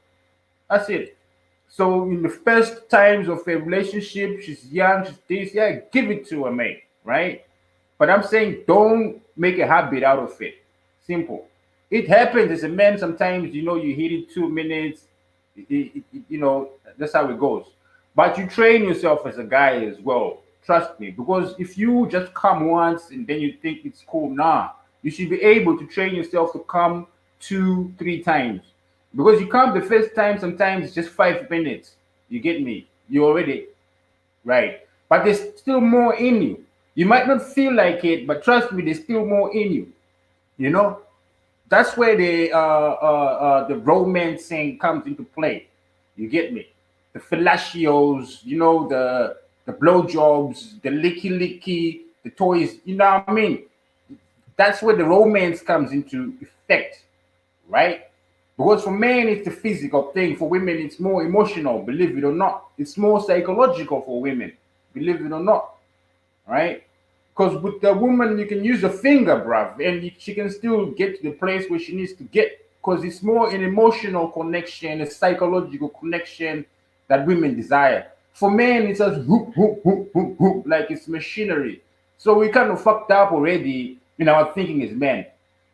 That's it. So in the first times of a relationship, she's young, she's this, yeah, give it to her, mate, right? But I'm saying don't make a habit out of it. Simple. It happens as a man sometimes, you know, you hit it 2 minutes, you know, that's how it goes. But you train yourself as a guy as well. Trust me, because if you just come once and then you think it's cool, nah, you should be able to train yourself to come 2, 3 times. Because you come the first time, sometimes it's just 5 minutes. You get me? You're already right. But there's still more in you. You might not feel like it, but trust me, there's still more in you. You know? That's where the romancing comes into play. You get me? The fellatio's, you know, the blowjobs, the licky, the toys, you know what I mean? That's where the romance comes into effect, right? Because for men, it's the physical thing. For women, it's more emotional, believe it or not. It's more psychological for women, believe it or not, right? Because with the woman, you can use a finger, bruv, and she can still get to the place where she needs to get. Because it's more an emotional connection, a psychological connection that women desire. For men, it's just whoop, whoop, whoop, whoop, whoop, like it's machinery. So we kind of fucked up already in our thinking as men.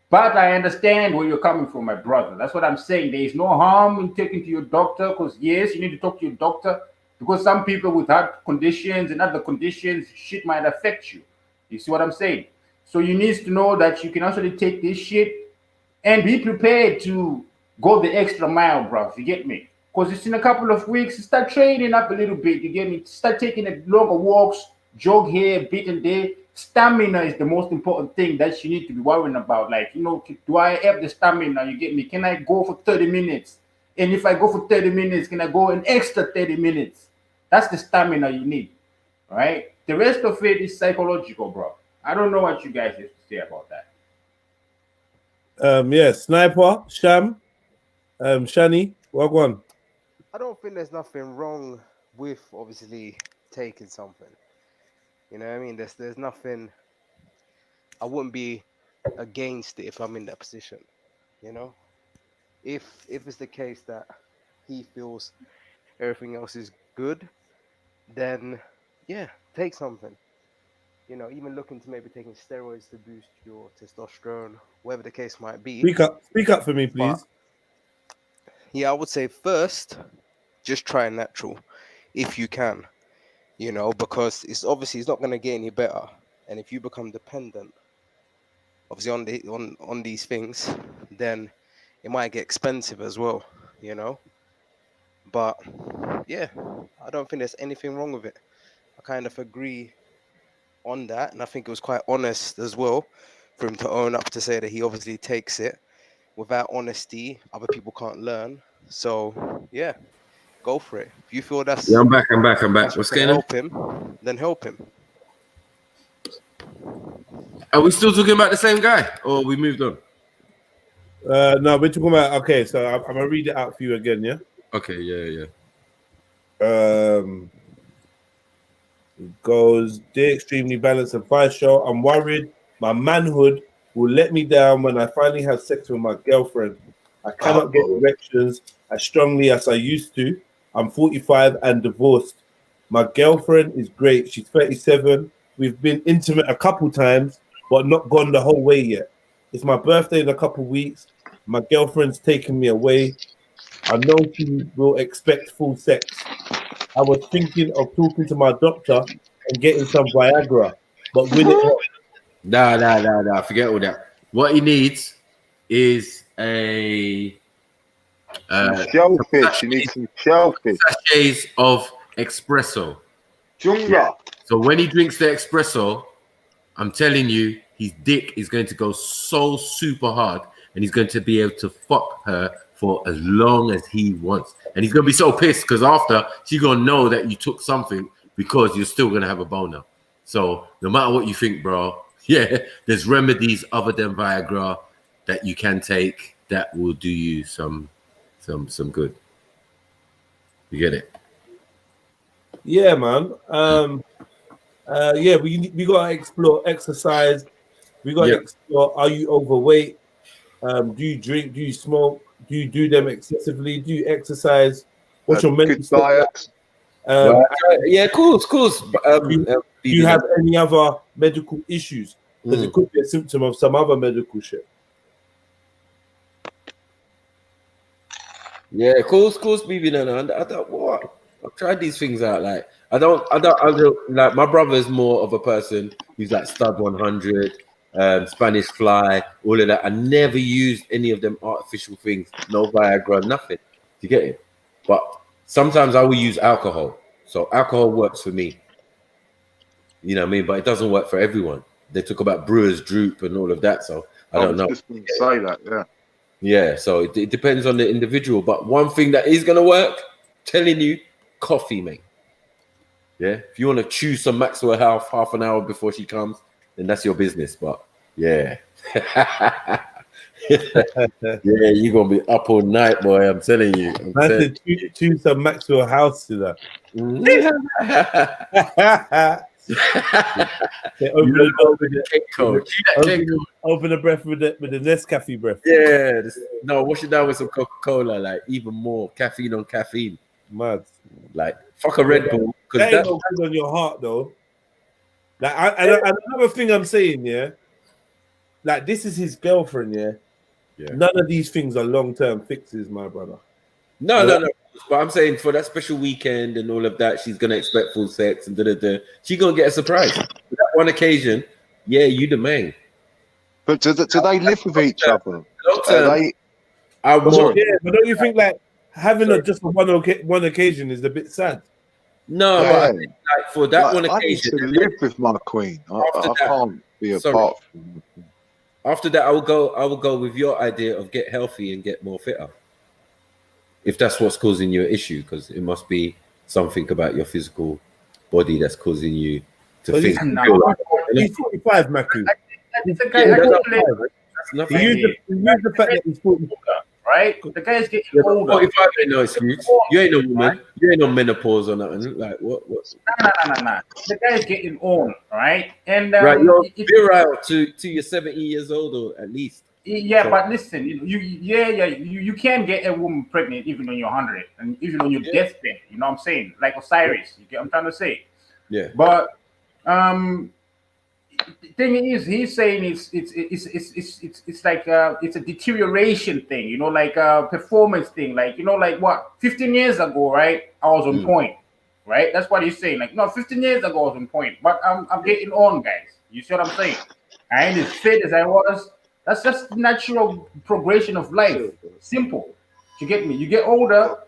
But I understand where you're coming from, my brother. That's what I'm saying. There is no harm in taking to your doctor, because yes, you need to talk to your doctor, because some people with heart conditions and other conditions, shit might affect you. You see what I'm saying? So you need to know that you can actually take this shit and be prepared to go the extra mile, bro. You get me? Because it's in a couple of weeks, start training up a little bit. You get me? Start taking a longer walks, jog here, bit and there. Stamina is the most important thing that you need to be worrying about. Like, you know, do I have the stamina? You get me? Can I go for 30 minutes? And if I go for 30 minutes, can I go an extra 30 minutes? That's the stamina you need, right? The rest of it is psychological, bro. I don't know what you guys have to say about that. Yeah, Sniper, Sham, Shani, what one? I don't think there's nothing wrong with obviously taking something. You know what I mean? There's nothing. I wouldn't be against it if I'm in that position. You know, if it's the case that he feels everything else is good, then yeah, take something. You know, even look into maybe taking steroids to boost your testosterone, whatever the case might be. Speak up for me, please. But, yeah, I would say first, just try natural if you can. You know, because it's not going to get any better, and if you become dependent, obviously on these things, then it might get expensive as well. You know, but yeah, I don't think there's anything wrong with it. I kind of agree on that, and I think it was quite honest as well for him to own up to say that he obviously takes it. Without honesty, other people can't learn. So yeah, go for it. If you feel that's I'm back. What's going on? Help him, then help him. Are we still talking about the same guy, or we moved on? No, we're talking about. Okay, so I'm gonna read it out for you again. Yeah. Okay. Yeah. It goes, dear extremely balanced and fine show. I'm worried my manhood will let me down when I finally have sex with my girlfriend. I cannot get erections as strongly as I used to. I'm 45 and divorced. My girlfriend is great. She's 37. We've been intimate a couple times, but not gone the whole way yet. It's my birthday in a couple weeks. My girlfriend's taking me away. I know she will expect full sex. I was thinking of talking to my doctor and getting some Viagra. but will it help? Nah. Forget all that. What he needs is a shellfish. You need some shellfish. Sachets of espresso. Jungla. So when he drinks the espresso, I'm telling you, his dick is going to go so super hard, and he's going to be able to fuck her for as long as he wants. And he's going to be so pissed because after, she's going to know that you took something because you're still going to have a boner. So no matter what you think, bro, yeah, there's remedies other than Viagra that you can take that will do you some good. You get it? Yeah, man. Yeah, we gotta explore exercise. We gotta explore. Are you overweight? Do you drink? Do you smoke? Do you do them excessively? Do you exercise? What's your mental diet? Yeah, of course. Do you have any other medical issues? Because it could be a symptom of some other medical shit. Yeah, of course, BB. No, I don't what. I've tried these things out. Like, I don't like. My brother's more of a person who's like stud 100, Spanish fly, all of that. I never used any of them artificial things. No Viagra, nothing. You get it? But sometimes I will use alcohol. So alcohol works for me. You know what I mean? But it doesn't work for everyone. They talk about brewer's droop and all of that. So I don't know. Just gonna say that, yeah. Yeah, so it depends on the individual. But one thing that is gonna work, telling you, coffee, mate. Yeah, if you want to chew some Maxwell Health half an hour before she comes, then that's your business. But yeah, yeah, you're gonna be up all night, boy. I'm telling you. I said choose some Maxwell House to that. Open the breath with the Nescafe breath. Yeah, no, wash it down with some Coca-Cola, like even more caffeine on caffeine. Mad. Like fuck a Red Bull. That ain't no good on your heart though. Like another thing I'm saying, yeah. Like this is his girlfriend, yeah. None of these things are long-term fixes, my brother. No. But I'm saying for that special weekend and all of that, she's gonna expect full sex and she's gonna get a surprise. For that one occasion, yeah, you the man. But do they live with each other? But don't you think like having just one occasion is a bit sad? No, Yeah. but I think, like for that one I need occasion, to live with my queen. I can't be apart from. After that, I will go with your idea of get healthy and get more fitter. If that's what's causing you an issue, because it must be something about your physical body that's causing you to think. He's 45, Maku. It's a guy That's He used the fact that he's 45. Right? The guy's getting older. 45 ain't no excuse. You ain't no woman. You ain't no menopause or nothing. Like what? No. The guy's getting old, right? And right, you're out to you're 70 years old or at least. Yeah, So- but listen, you can get a woman pregnant even when you're 100 and even on your deathbed. You know what I'm saying? Like Osiris. You get what I'm trying to say? Yeah. But the thing is, he's saying it's like it's a deterioration thing, you know, like a performance thing, like, you know, like what 15 years ago, right? I was on point, right? That's what he's saying. Like, no, 15 years ago I was on point, but I'm getting on, guys. You see what I'm saying? I ain't as fit as I was. That's just natural progression of life. Simple. You get me? You get older.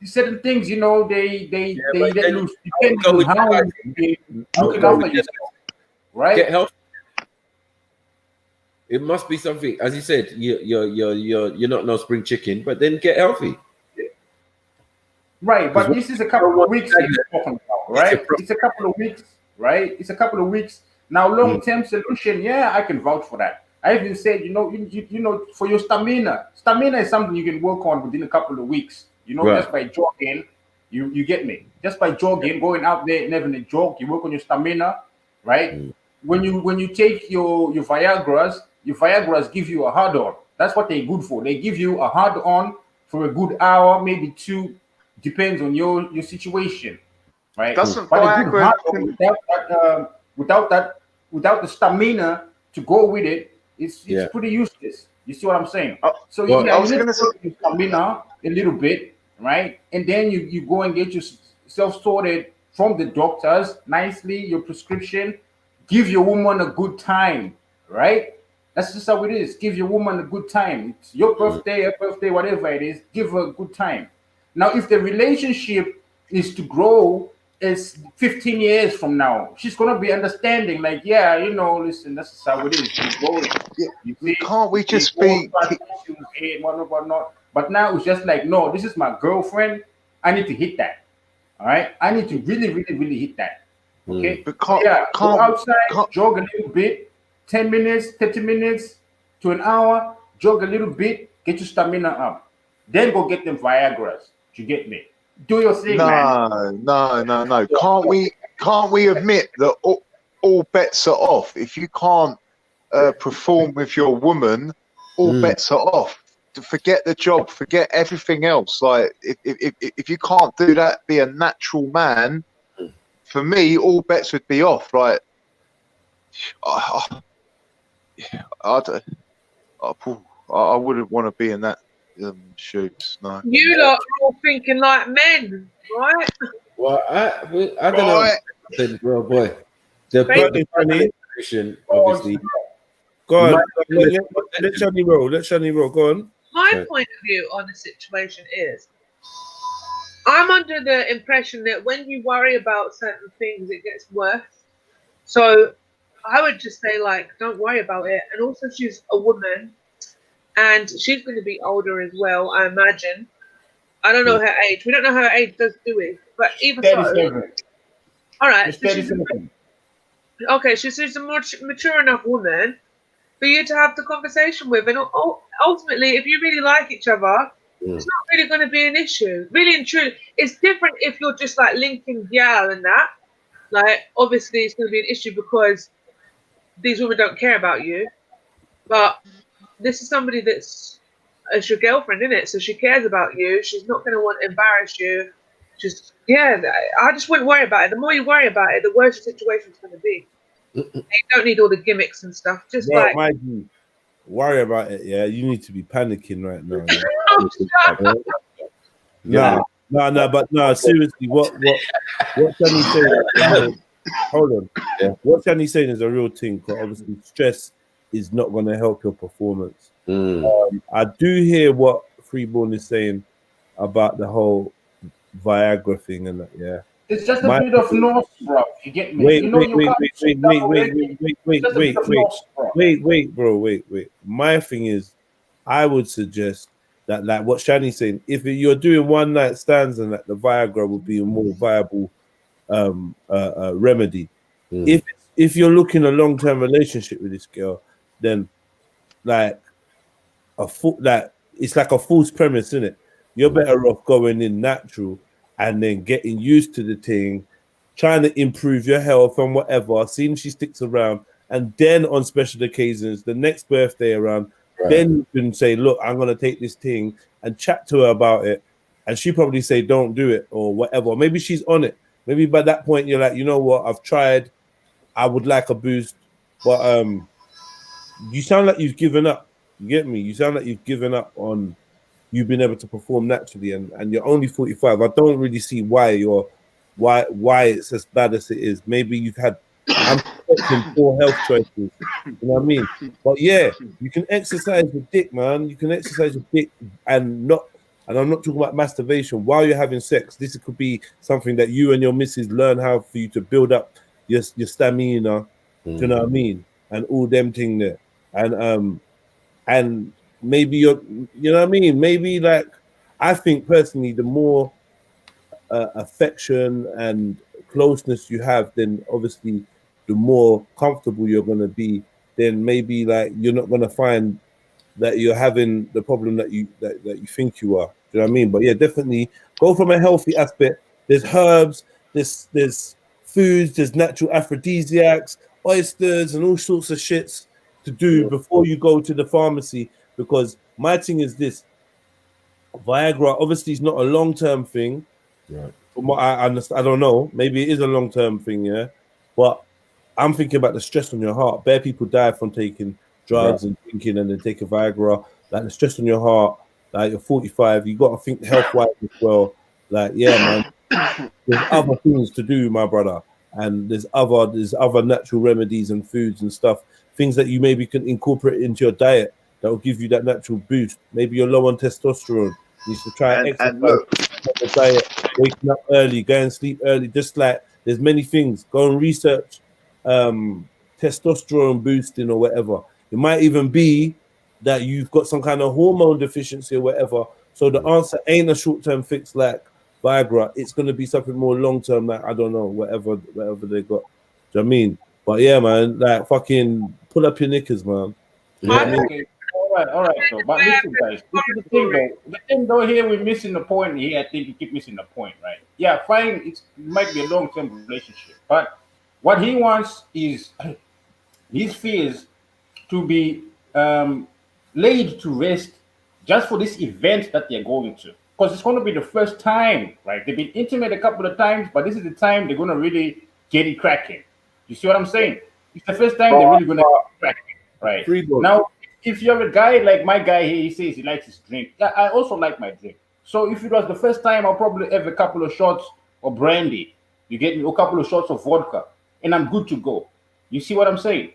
Certain things, you know, they lose depending on how you look after yourself. Right? Get healthy. It must be something, as you said. You're not no spring chicken, but then get healthy. Right, but this is a couple of weeks he's talking about, right? It's a couple of weeks, right? It's a couple of weeks. Now, long-term solution, yeah, I can vouch for that. I even said, you know, for your stamina. Stamina is something you can work on within a couple of weeks. You know, just by jogging, you get me. Just by jogging, going out there and having a jog, you work on your stamina, right? When you take your Viagra's give you a hard on. That's what they're good for. They give you a hard on for a good hour, maybe two, depends on your situation, right? Doesn't But a good Viagra- hard on without the stamina to go with it, it's pretty useless. You see what I'm saying? So well, I was you gonna need to work your stamina a little bit, right? And then you go and get yourself sorted from the doctors nicely, your prescription. give your woman a good time, right? That's just how it is. Give your woman a good time. It's your birthday, her birthday, whatever it is, give her a good time. Now, if the relationship is to grow, is 15 years from now, she's gonna be understanding, like, yeah, you know, listen, that's just how it is. Keep going. You see, can't we just be whatnot? But now it's just like, no, this is my girlfriend. I need to hit that. All right, I need to really, really, really hit that. Okay, But go outside, jog a little bit, 10 minutes, 30 minutes to an hour, jog a little bit, get your stamina up. Then go get them Viagra's. You get me? Do your thing, man. No. Can't we admit that all bets are off? If you can't perform with your woman, all bets are off. Forget the job, forget everything else. Like if you can't do that, be a natural man. For me, all bets would be off. Like I wouldn't want to be in that shoes. No. You lot are all thinking like men, right? Well, I don't know. Well, boy, the position obviously. Go on. Let Shani roll. Let Shani roll. Go on. My point of view on the situation is, I'm under the impression that when you worry about certain things, it gets worse. So I would just say, like, don't worry about it. And also, she's a woman, and she's going to be older as well, I imagine. I don't know her age. We don't know her age, do we? But even so, all right. So okay, she's a mature enough woman for you to have the conversation with, and ultimately, if you really like each other, it's not really going to be an issue. Really and truly, it's different if you're just like linking gal and that. Like, obviously, it's going to be an issue because these women don't care about you. But this is somebody that's your girlfriend, isn't it? So she cares about you. She's not going to want to embarrass you. I just wouldn't worry about it. The more you worry about it, the worse your situation's going to be. You don't need all the gimmicks and stuff. Just worry about it. Yeah, you need to be panicking right now. But seriously, what Shani's saying? Hold on. Yeah. What Shani's saying is a real thing. Because obviously, stress is not going to help your performance. I do hear what Freeborn is saying about the whole Viagra thing and that. Yeah. It's just a bit of North, bro. You get me? Wait, bro. My thing is, I would suggest that, like what Shani's saying, if you're doing one night stands and that, the Viagra would be a more viable remedy. If you're looking a long-term relationship with this girl, then like it's like a false premise, isn't it? You're better off going in natural and then getting used to the thing, trying to improve your health and whatever, seeing if she sticks around, and then on special occasions, the next birthday around, then you can say, look, I'm going to take this thing and chat to her about it, and she probably say, don't do it, or whatever. Maybe she's on it. Maybe by that point, you're like, you know what, I've tried, I would like a boost, but you sound like you've given up. You get me? You sound like you've given up on you've been able to perform naturally, and you're only 45. I don't really see why it's as bad as it is. Maybe you've had poor health choices. You know what I mean? But yeah, you can exercise your dick, man. You can exercise your dick and I'm not talking about masturbation while you're having sex. This could be something that you and your missus learn how for you to build up your stamina. Do you know what I mean? And all them thing there. And maybe you know what I mean? Maybe, like, I think personally, the more affection and closeness you have, then obviously the more comfortable you're going to be. Then maybe, like, you're not going to find that you're having the problem that you think you are. Do you know what I mean? But yeah, definitely go from a healthy aspect. There's herbs, there's foods, there's natural aphrodisiacs, oysters, and all sorts of shits to do before you go to the pharmacy. Because my thing is this: Viagra obviously is not a long-term thing. From what I understand, I don't know. Maybe it is a long-term thing, yeah. But I'm thinking about the stress on your heart. Bare people die from taking drugs and drinking, and then taking Viagra. Like, the stress on your heart. Like, you're 45, you got to think health-wise as well. Like, yeah, man, there's other things to do, my brother. and there's other natural remedies and foods and stuff, things that you maybe can incorporate into your diet that will give you that natural boost. Maybe you're low on testosterone. You should try exercise, your diet, waking up early, go and sleep early. Just like there's many things. Go and research testosterone boosting or whatever. It might even be that you've got some kind of hormone deficiency or whatever. So the answer ain't a short-term fix like Viagra. It's going to be something more long-term, like, I don't know, whatever they got. Do you know what I mean? But yeah, man, like fucking pull up your knickers, man. You know what I mean? Okay. All right. So, but listen, guys, this is the thing, though. The thing, though, here we're missing the point. Here, I think you keep missing the point, right? Yeah, fine. It might be a long-term relationship, but what he wants is his fears to be laid to rest just for this event that they're going to, because it's going to be the first time, right? They've been intimate a couple of times, but this is the time they're going to really get it cracking. You see what I'm saying? It's the first time they're really going to get it cracking, right? Now, if you're a guy like my guy here, he says he likes his drink. I also like my drink. So if it was the first time, I'll probably have a couple of shots of brandy. You get me? A couple of shots of vodka, and I'm good to go. You see what I'm saying?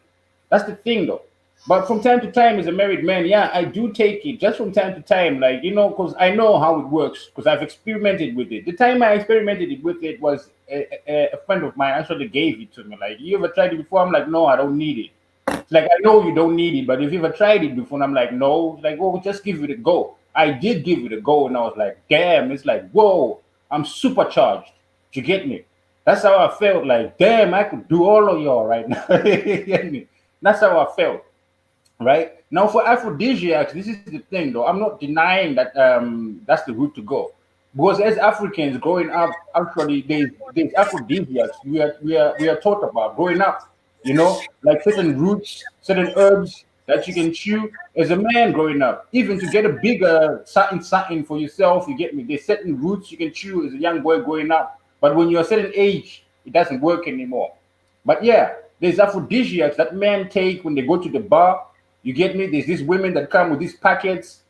That's the thing, though. But from time to time, as a married man, yeah, I do take it just from time to time, like, you know, because I know how it works, because I've experimented with it. The time I experimented with it was a friend of mine actually gave it to me. Like, you ever tried it before? I'm like, no, I don't need it. It's like, I know you don't need it, but if you ever tried it before, and I'm like, no, it's like, oh, just give it a go. I did give it a go, and I was like, damn, it's like, whoa, I'm supercharged. You get me? That's how I felt. Like, damn, I could do all of y'all right now. You get me? That's how I felt. Right now, for aphrodisiacs, this is the thing, though. I'm not denying that that's the route to go, because as Africans growing up, actually, there's aphrodisiacs we are taught about growing up. You know, like certain roots, certain herbs that you can chew as a man growing up, even to get a bigger something for yourself. You get me? There's certain roots you can chew as a young boy growing up, but when you're a certain age, it doesn't work anymore. But yeah, there's aphrodisiacs that men take when they go to the bar. You get me? There's these women that come with these packets,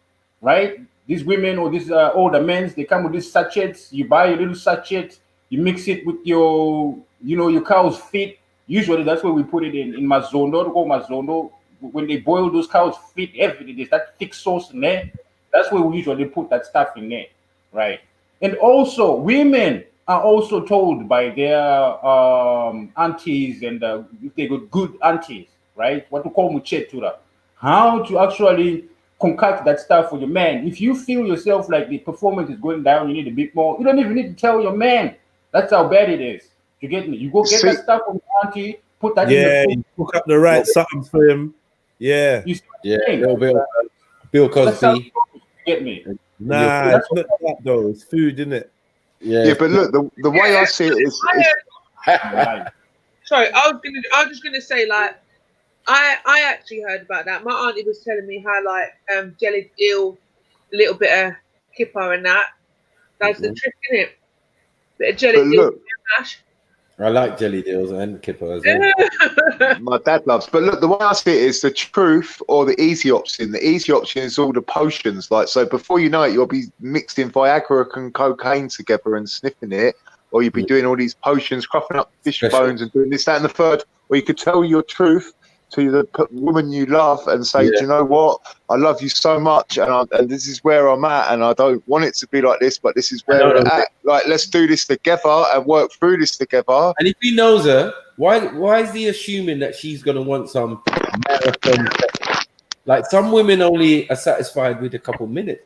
right? These women or these older men, they come with these sachets. You buy a little sachet, you mix it with your, you know, your cow's feet. Usually that's where we put it in mazondo. When they boil those cow's feet, everything, there's that thick sauce in there. That's where we usually put that stuff in there, right? And also, women are also told by their aunties, and if they got good aunties, right? What we call muchetura, how to actually concoct that stuff for your man. If you feel yourself like the performance is going down, you need a bit more. You don't even need to tell your man. That's how bad it is. You get me? You go get that stuff from your auntie, put that in the food. You cook up the right something for him. Yeah. A little bit of Bill Cosby. Get me? Nah, it's not that though. It's food, isn't it? Yeah, but look, the way I see it is. Sorry, I was just gonna say, like, I actually heard about that. My auntie was telling me how, like, jellied eel, a little bit of kipper and that. That's the trick, isn't it? Bit of jellied eel mash. I like jelly deals and kipper as well. My dad loves. But look, the way I see it is the truth or the easy option. The easy option is all the potions. Like, so before you know it, you'll be mixing Viagra and cocaine together and sniffing it, or you'll be doing all these potions, cropping up fish bones and doing this, that, and the third. Or you could tell your truth to the woman you love and say, do you know what? I love you so much, and this is where I'm at, and I don't want it to be like this, but this is where we're at. Like, let's do this together and work through this together. And if he knows her, why is he assuming that she's gonna want some marathon? Like, some women only are satisfied with a couple minutes.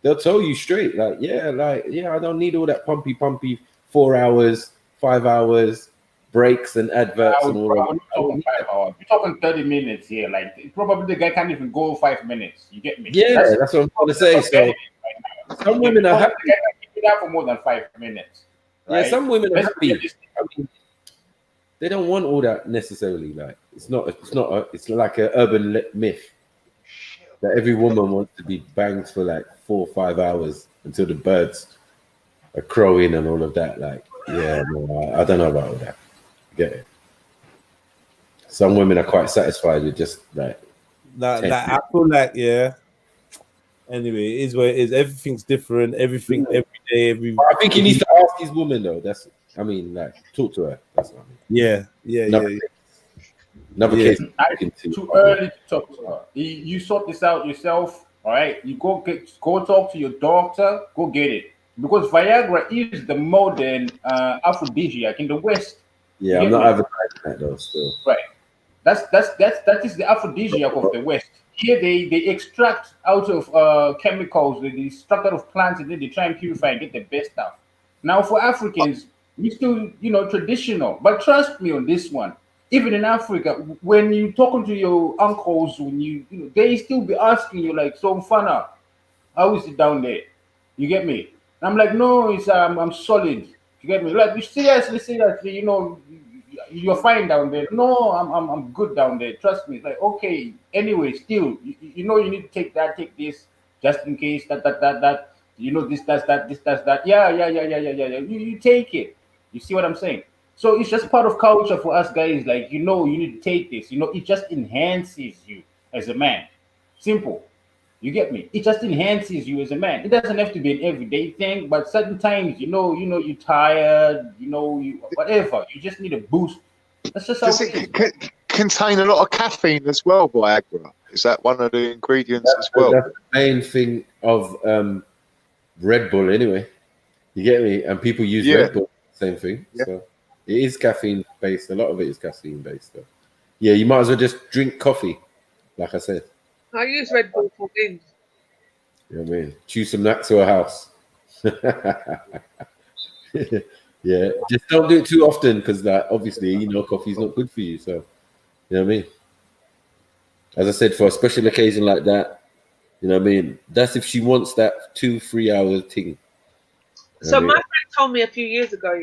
They'll tell you straight, like, I don't need all that pumpy 4 hours, 5 hours. Breaks and adverts and all that. You're talking 30 minutes here. Like, probably the guy can't even go 5 minutes. You get me? Yeah, that's what I'm trying to say. So some women are happy. Keep it out for more than 5 minutes. Right? Yeah, some women are happy. I mean, they don't want all that necessarily. Like, it's like an urban myth that every woman wants to be banged for like 4 or 5 hours until the birds are crowing and all of that. Like, yeah, no, I don't know about all that. Get it? Some women are quite satisfied with just like I feel like, anyway, it is what it is. Everything's different, everything every day, I think he needs to ask his woman though. That's I mean, like, talk to her. That's what I mean. Yeah. Another Yeah. case. Too early to talk to her. You sort this out yourself. All right. You go talk to your doctor. Go get it. Because Viagra is the modern aphrodisiac in the West. Yeah, I'm not advertising that though. Still, right. That is the aphrodisiac of the West. Here they extract out of chemicals. They extract out of plants and then they try and purify and get the best stuff. Now for Africans, we still traditional. But trust me on this one. Even in Africa, when you talking to your uncles, when they still be asking you like, "So Mfana, how is it down there?" You get me? And I'm like, "No, it's I'm solid." You get me? Like, seriously, you're fine down there. No, I'm good down there. Trust me. It's like, okay. Anyway, still, you need to take this, just in case that. This does that. Yeah. You take it. You see what I'm saying? So it's just part of culture for us guys. Like, you need to take this. It just enhances you as a man. Simple. You get me? It just enhances you as a man. It doesn't have to be an everyday thing, but certain times, you're tired, whatever. You just need a boost. That's just how Does it contain a lot of caffeine as well, Viagra? Is that one of the ingredients as well? That's the main thing of Red Bull, anyway. You get me? And people use Red Bull, same thing. Yeah. So it is caffeine based. A lot of it is caffeine based, though. Yeah, you might as well just drink coffee, like I said. I use Red Bull for things. You know what I mean? Choose some nuts to a house. Yeah, just don't do it too often because, obviously, coffee's not good for you. So, you know what I mean? As I said, for a special occasion like that, you know what I mean? That's if she wants that 2-3 hour thing. So my friend told me a few years ago,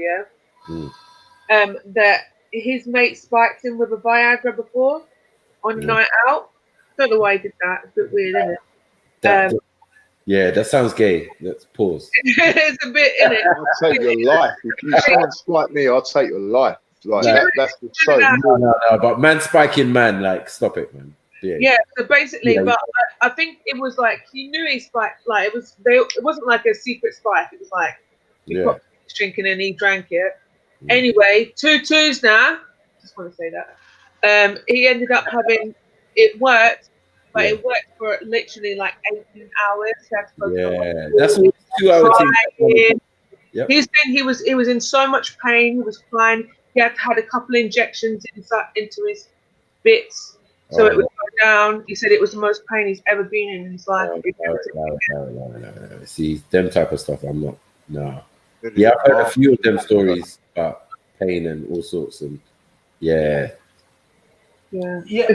that his mate spiked him with a Viagra before on a night out. Don't know why he did that. It's a bit weird, isn't it? Yeah, that sounds gay. Let's pause. It's a bit, innit? I'll take your life. If someone spike me, I'll take your life. Like that's the so. No, but man spiking man, stop it, man. Yeah. So basically, but I think it was like he knew he spiked. Like it wasn't like a secret spike. It was like he got drinking and he drank it. Anyway, 2-2s now. Just want to say that. He ended up having it worked. But it worked for literally 18 hours. That's a 2 hour thing. Yep. He's saying he was in so much pain. He was crying. He had a couple injections into his bits, so it would go down. He said it was the most pain he's ever been in his life. No. See, them type of stuff, I'm not. No. Yeah, I've heard a few of them stories about pain and all sorts, and Yeah. Well, you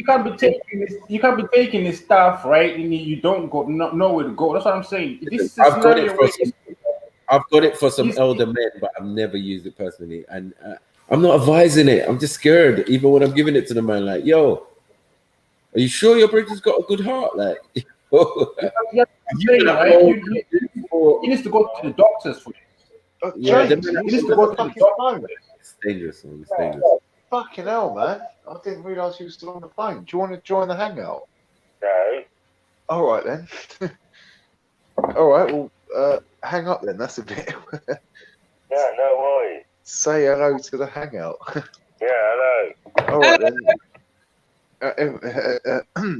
can't be taking this. You can't be taking this stuff, right? And you don't know where to go. That's what I'm saying. I've got it for some elder men, but I've never used it personally, and I'm not advising it. I'm just scared, even when I'm giving it to the man. Like, yo, are you sure your brother's got a good heart? Like, you need to go to the doctors for this. You need to go to the doctor. It's dangerous, man. It's dangerous. Fucking hell, man. I didn't realise you were still on the phone. Do you want to join the hangout? No. All right, then. All right, well, hang up then. That's a bit... Yeah, no worries. Say hello to the hangout. Yeah, hello. All right, then.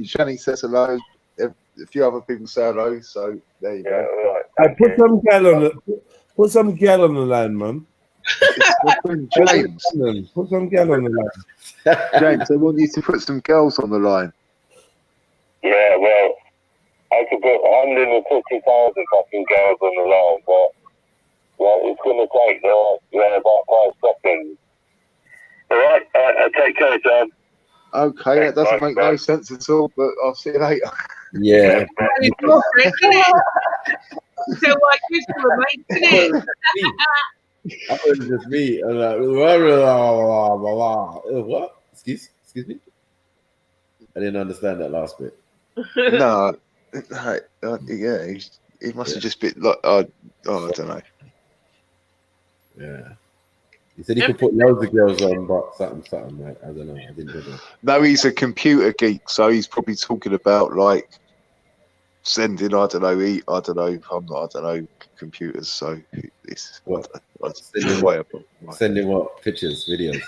Shani says hello. A few other people say hello, so there you go. Right. Put some gal on the line, man. James, put some gal on the line. James, they want you to put some girls on the line. Yeah, well, I could put 150,000 fucking girls on the line, but it's going to take about 5 seconds. All right, take care, John. Okay, that doesn't make no sense at all, but I'll see you later. Yeah. So what used to remain today? I thought it was just me. I'm like, what? Excuse me? I didn't understand that last bit. No, yeah, he must have just been like, I don't know. Yeah. He said he could put loads of girls on, but something, like, I don't know. I didn't know that. No, he's a computer geek, so he's probably talking about sending, I don't know, computers. So it's sending what pictures, videos.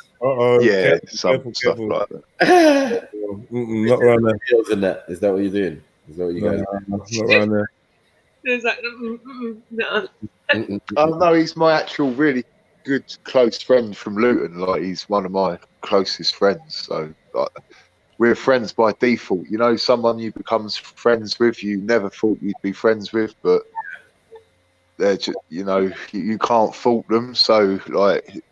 Yeah, careful, some careful, stuff careful. like that. Not around there. Videos and that. Is that what you're doing? Is that what you guys? Not around there. There's like, no. Oh no, he's my actual really good close friend from Luton. Like he's one of my closest friends. So like, we're friends by default. You know, someone you becomes friends with, you never thought you'd be friends with, but they're just, you know, you can't fault them. So like,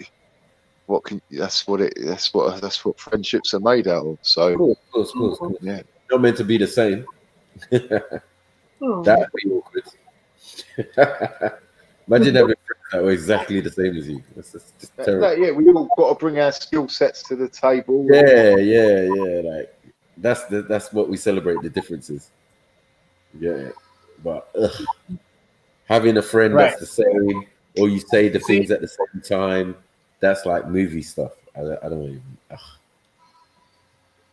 that's what friendships are made out of. So of course. Yeah, not meant to be the same. That'd be awkward. Imagine having friends that were exactly the same as you. That's just terrible. yeah, we all got to bring our skill sets to the table. Yeah. Like that's what we celebrate, the differences. Yeah, but having a friend that's the same, or you say the things at the same time, that's like movie stuff. I don't even.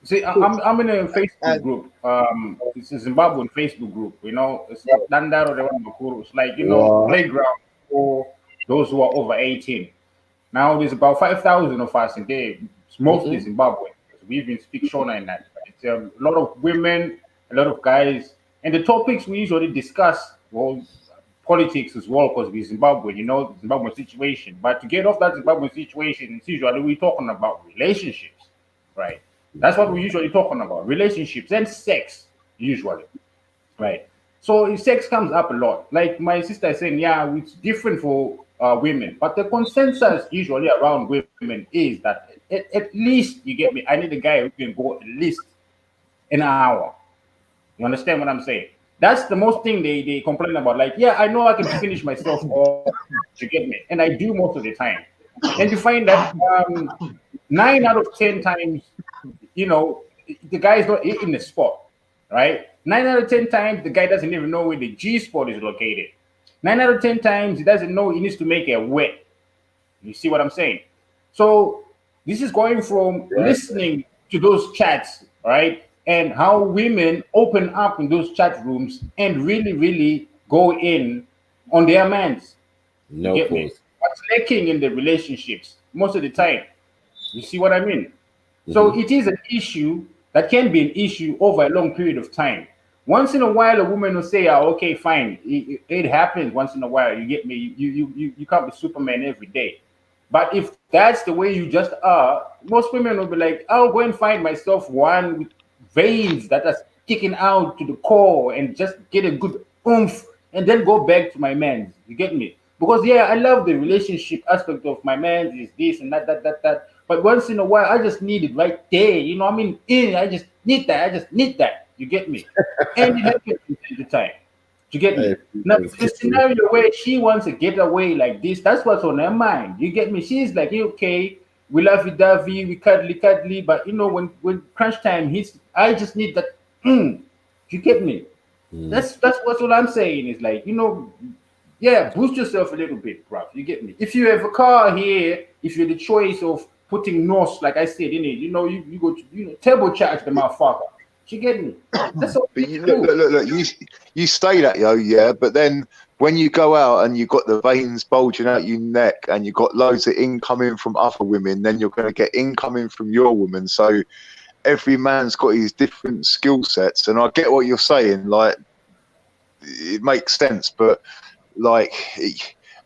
See, I'm in a Facebook group. It's a Zimbabwean Facebook group. You know, it's like, you know, playground for those who are over 18. Now there's about 5,000 of us in there. It's mostly Zimbabwean. We even speak Shona in that. It's a lot of women, a lot of guys, and the topics we usually discuss, well, politics as well, because we're Zimbabwean, you know, the Zimbabwean situation. But to get off that Zimbabwean situation, it's usually we're talking about relationships, right? That's what we're usually talking about, relationships and sex, usually, right? So if sex comes up a lot, like my sister is saying, yeah, it's different for women, but the consensus usually around women is that at least, you get me, I need a guy who can go at least an hour. You understand what I'm saying? That's the most thing they complain about. Like, yeah, I know I can finish myself off, you get me, and I do most of the time. And you find that 9 out of 10 times, you know, the guy is not in the spot, right? 9 out of 10 times, the guy doesn't even know where the G spot is located. 9 out of 10 times, he doesn't know he needs to make a wet. You see what I'm saying? So this is going from listening to those chats, right? And how women open up in those chat rooms and really, really go in on their mans. No Get me? What's lacking in the relationships most of the time. You see what I mean? So it is an issue that can be an issue over a long period of time. Once in a while, a woman will say, "Oh, okay, fine. It happens once in a while. You get me? You can't be Superman every day." But if that's the way you just are, most women will be like, "I'll go and find myself one with veins that are sticking out to the core and just get a good oomph, and then go back to my man." You get me? Because yeah, I love the relationship aspect of my man is this and that. But once in a while, I just need it right there. You know what I mean? I just need that. You get me? And it happens at the time. You get me? Now, the scenario where she wants to get away like this, that's what's on her mind. You get me? She's like, okay, we lovey-dovey, we cuddly, but you know, when crunch time hits, I just need that. You get me? That's what I'm saying. Is like, you know, yeah, boost yourself a little bit, bro. You get me? If you have a car here, if you're the choice of putting NOS, like I said, in it, you know, you go to, you know, turbocharge the motherfucker. You get me? That's all. But you look, you stay that, yeah. But then when you go out and you've got the veins bulging out your neck and you've got loads of incoming from other women, then you're going to get incoming from your woman. So every man's got his different skill sets, and I get what you're saying. Like, it makes sense, but like,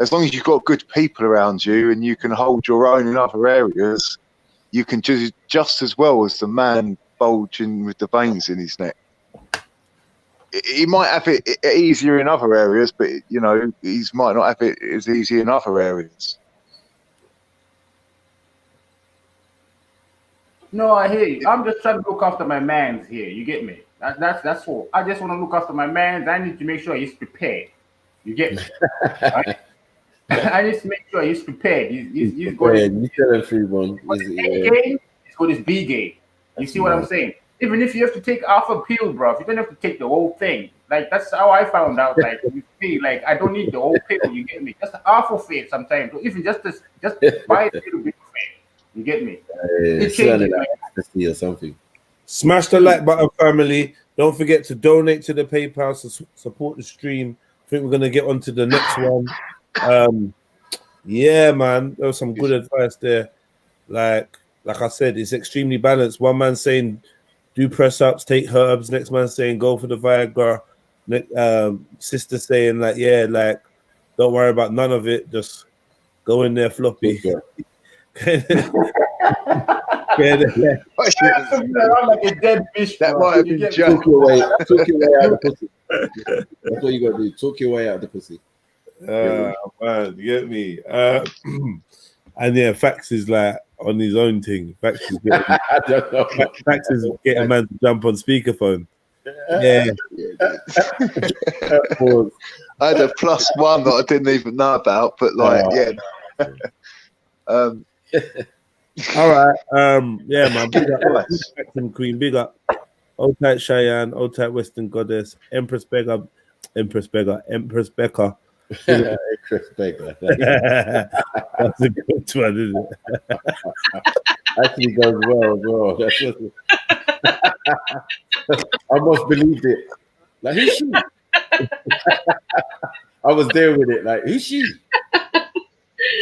as long as you've got good people around you and you can hold your own in other areas, you can just as well as the man bulging with the veins in his neck. He might have it easier in other areas, but you know, he might not have it as easy in other areas. No, I hear you. I'm just trying to look after my man's here. You get me? That's all. I just want to look after my man's. I need to make sure he's prepared. You get me? Right? I need to make sure he's prepared. He's going. He's got his B game. You see what I'm saying? Even if you have to take half a pill, bro, you don't have to take the whole thing. Like, that's how I found out. Like, with me, like, I don't need the whole pill. You get me? Just half of it sometimes. Even just buy a little bit of it. You get me? It changes. Or something. Smash the like button, family. Don't forget to donate to the PayPal to support the stream. I think we're gonna get on to the next one. Yeah, man, there was some good advice there. Like I said, it's extremely balanced. One man saying do press ups, take herbs. Next man saying go for the Viagra. Sister saying like, yeah, like don't worry about none of it. Just go in there floppy. I'm like a dead fish. That might have been Took your way out of the pussy. That's what you got to do. Took your way out of the pussy. Man, you get me? And yeah, Fax is like on his own thing. Fax is getting, Fax is getting a man to jump on speakerphone. Yeah. I had a +1 that I didn't even know about, but like, All right. Yeah, man. Big up Queen. Big up. Old tight Cheyenne. Old tight Western Goddess. Empress Becca. Empress Beggar. Empress Becca. That's a good one, isn't it? Actually goes well as well. That's I almost believed it. Like, who's she? I was there with it. Like, who's she?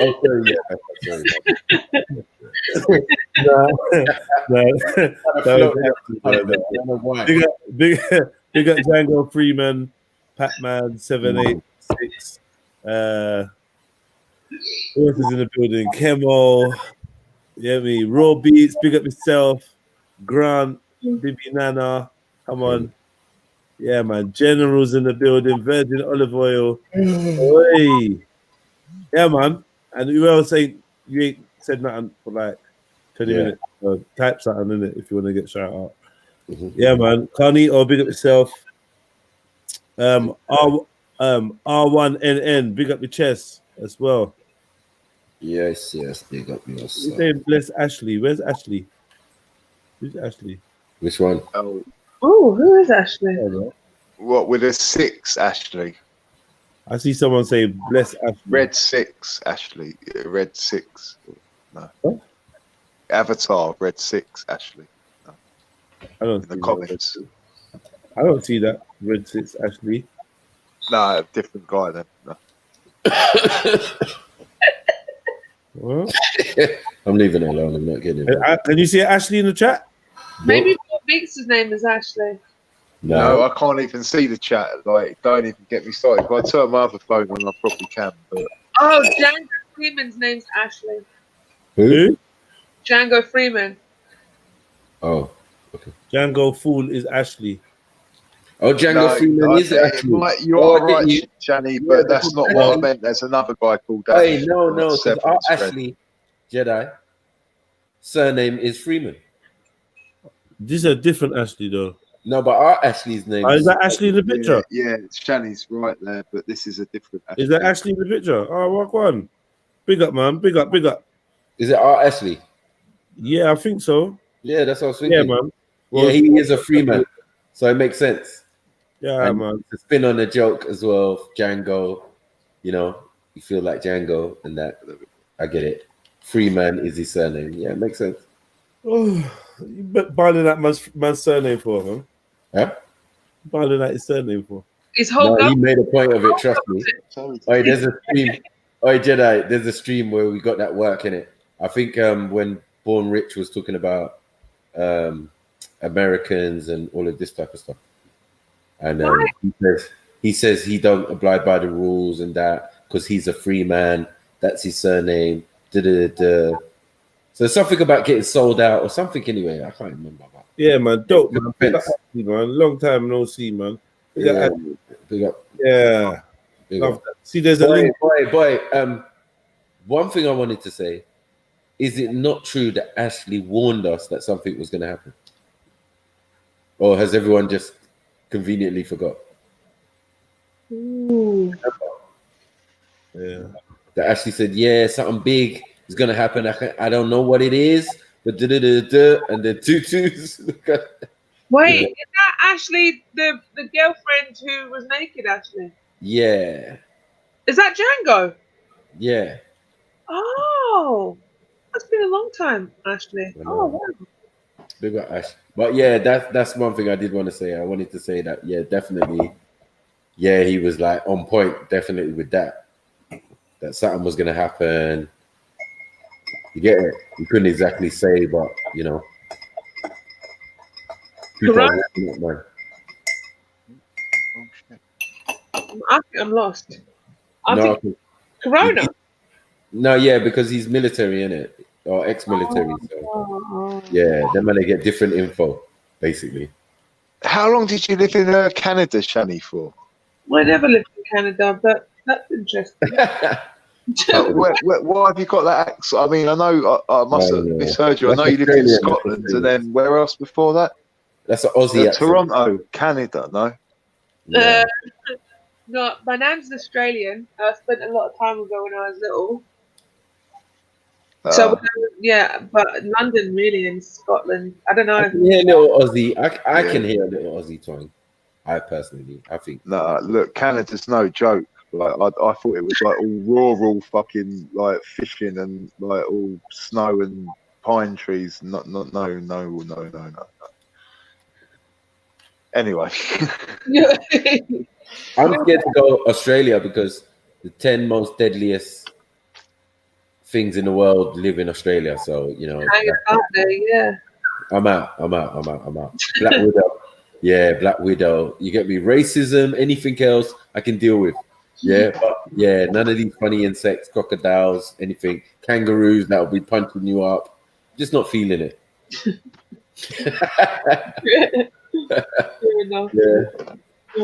Oh, sorry, Big up Django Freeman, Pac-Man 786. Who else is in the building? Kemo, me. Raw Beats, big up yourself. Grant, Bibi Nana, come on. Yeah, man. Generals in the building, Virgin Olive Oil. Oi. Yeah, man. And who else ain't said nothing for like 20 minutes? So type something in it if you want to get shout out. Yeah, man. Carnito, big up yourself. R1NN, big up your chest as well. Yes, big up yourself. Bless Ashley. Where's Ashley? Who's Ashley? Which one? Oh, who is Ashley? What, with a 6, Ashley? I see someone say bless Ashley. Red 6, Ashley. Red 6. No. What? Avatar, Red 6, Ashley. No. I don't in the comments. I don't see that Red 6, Ashley. No, a different guy then. No. What? I'm leaving it alone. I'm not getting it. Can you see Ashley in the chat? Maybe Paul Beats' name is Ashley. No, I can't even see the chat. Like, don't even get me started. If I turn my other phone on, I probably can. But... Oh, Django Freeman's name's Ashley. Who? Django Freeman. Oh, okay. Django Fool is Ashley. Oh, Django Freeman is Ashley. You are right, Shani, but that's not what I meant. There's another guy called Ashley. Hey, no, because our Ashley Jedi surname is Freeman. This is a different Ashley, though. No, but our Ashley's name is that Ashley in the picture? Yeah, Shani's right there, but this is a different Ashley. Is that Ashley in the picture? Oh, walk on. Big up, man. Big up, big up. Is it our Ashley? Yeah, I think so. Yeah, that's what I was thinking. Yeah, man. Well, yeah, he is a Freeman, so it makes sense. Yeah, and man. To spin on the joke as well, Django, you know, you feel like Django, and that, I get it. Freeman is his surname. Yeah, it makes sense. Oh, you binding that man's surname for him? Huh? Binding that his surname for? His whole he made a point of it, trust me. Oh, there's a stream. Oh, Jedi, there's a stream where we got that work in it. I think when Born Rich was talking about Americans and all of this type of stuff. And he says he don't abide by the rules and that because he's a free man. That's his surname. So something about getting sold out or something anyway. I can't remember. Yeah, man. Dope, man. Big up, man. Long time no see, man. Big up. Yeah. Big up. See, there's a link. Boy. One thing I wanted to say, is it not true that Ashley warned us that something was going to happen? Or has everyone just conveniently forgot? Ooh. Yeah. That Ashley said, yeah, something big is going to happen. I don't know what it is, but and then two twos. Wait, is that Ashley, the girlfriend who was naked, Ashley? Yeah. Is that Django? Yeah. Oh, that's been a long time, Ashley. Oh, wow. Big up Ash. But yeah, that's one thing I did want to say. I wanted to say that, yeah, definitely, yeah, he was like on point, definitely with that. That something was gonna happen. You get it? You couldn't exactly say, but you know. People are looking at, man. I think I'm lost. I think Corona. No, yeah, because he's military, innit? Or ex-military. So yeah, then when they get different info, basically. How long did you live in Canada, Shani, for? I never lived in Canada, but that's interesting. Why have you got that accent? I mean, I know I must have misheard you. I know you lived in Scotland, and then where else before that? That's an Aussie accent. Toronto, Canada, no? No, my nan's Australian. I spent a lot of time ago when I was little. So yeah, but London really in Scotland. I don't know. I can hear a little Aussie. I can hear a little Aussie twang. I personally, I think. No, look, Canada's no joke. Like I thought it was like all rural fucking like fishing and like all snow and pine trees. No. Anyway, I'm scared to go Australia because the 10 most deadliest things in the world live in Australia. So you know, yeah. I'm out. Black Widow, yeah, Black Widow. You get me? Racism, anything else, I can deal with. Yeah, but yeah, none of these funny insects, crocodiles, anything, kangaroos that'll be punching you up. Just not feeling it.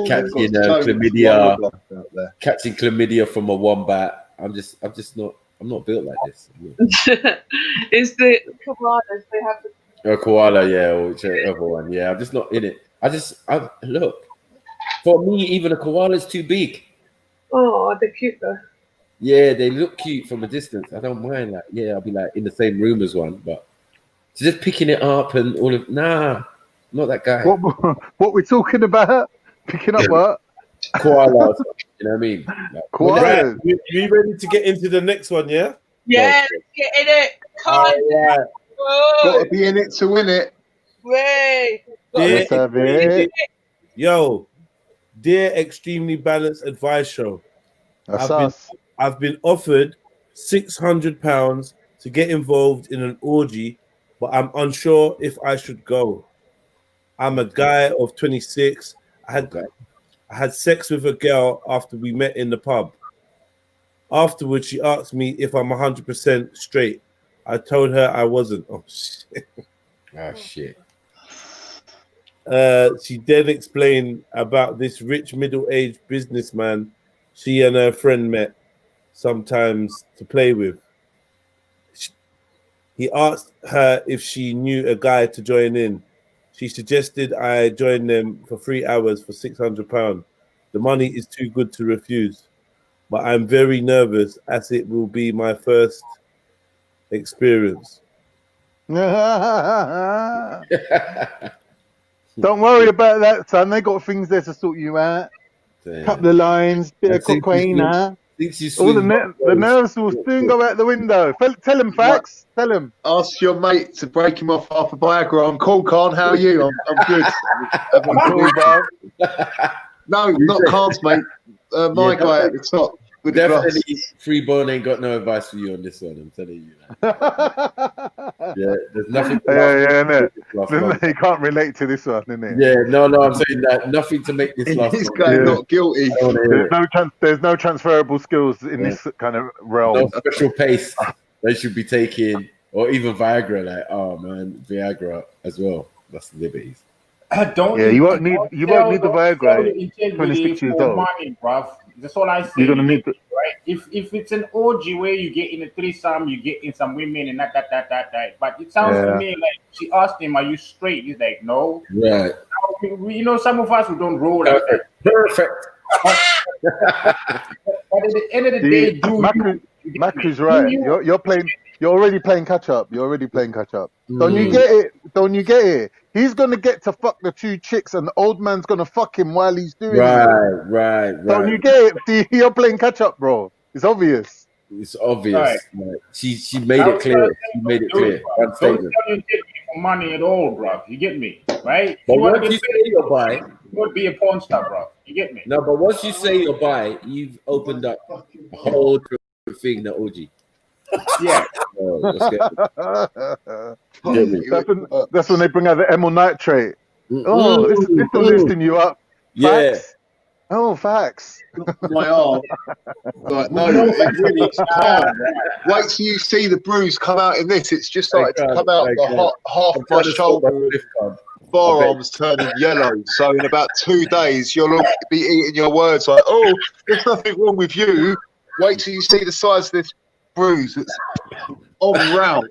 Catching chlamydia, catching chlamydia from a wombat. I'm not built like this. It's the koalas. They have a koala, yeah, or whichever one. Yeah, I'm just not in it. I look. For me, even a koala is too big. Oh, they're cute though. Yeah, they look cute from a distance. I don't mind that. Yeah, I'll be like in the same room as one, but just picking it up and all of not that guy. What we're talking about? Picking up what? Koalas. You know what I mean? Like, koalas. Right. You ready to get into the next one? Yeah. Yeah, let's get in it. Come on. Got to be in it to win it. Yo, dear Extremely Balanced Advice Show, I've been offered £600 to get involved in an orgy, but I'm unsure if I should go. I'm a guy of 26. I had sex with a girl after we met in the pub. Afterwards, she asked me if I'm 100% straight. I told her I wasn't. Oh, shit. Oh, shit. She then explained about this rich middle-aged businessman she and her friend met sometimes to play with. He asked her if she knew a guy to join in. She suggested I join them for 3 hours for £600. The money is too good to refuse, but I'm very nervous as it will be my first experience. Don't worry about that, son. They got things there to sort you out. Couple of lines, bit of cocaine, huh? All the nerves will soon go out the window. Tell him facts. Tell him. Ask your mate to break him off half a Viagra. I'm cool, Khan. How are you? I'm good. I'm cool, bro. No, not Khan's mate. My guy at the top. Definitely, Freeborn ain't got no advice for you on this one. I'm telling you. Yeah, there's nothing. He can't relate to this one, isn't it? Yeah, no, I'm saying that nothing to make this last. This guy not guilty. There's no transferable skills in this kind of realm. No special pace they should be taking, or even Viagra. Like, oh man, Viagra as well. That's the liberties. You won't need the Viagra. 26 years old. Money, bruv. That's all I say. You're gonna need right. If it's an orgy where you get in a threesome, you get in some women and that. But it sounds to me like she asked him, "Are you straight?" He's like, "No." Right. You know, some of us who don't roll like that. Perfect. But at the end of the day, Mac is right. You're playing. You're already playing catch up. Don't you get it? Don't you get it? He's gonna get to fuck the two chicks, and the old man's gonna fuck him while he's doing it. Right. Don't you get it? See, you're playing catch up, bro. It's obvious. It's obvious. Right. She made it clear. She made it clear. One statement. money at all, bro. You get me, right? But You wanna once get you paid, say you're bi, you would be a porn star, bro. You get me? no, but once you say you're bi, you've opened up a whole different thing, the OG. Yeah. Let's get That's when they bring out the amyl nitrate. Oh, this will loosen you up. Yeah. Facts. Oh, facts. My arm. Like, no, it really is calm. Wait till you see the bruise come out in this. It's just like to come out the half of my shoulder. Forearms turning yellow. So in about 2 days, you'll all be eating your words like, oh, there's nothing wrong with you. Wait till you see the size of this bruise. It's on route.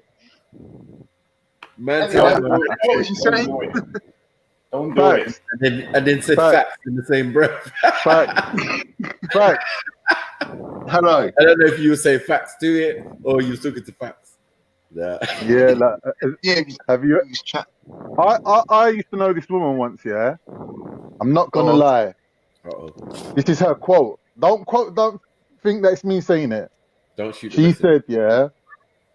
Man, what was you saying? Don't do it. And then said facts in the same breath. Facts. Hello. I don't know if you would say facts to it or you took it to facts. Yeah. Yeah. Like, have you? I used to know this woman once. Yeah. I'm not gonna lie. This is her quote. Don't think that it's me saying it. Don't shoot. She said, "Yeah,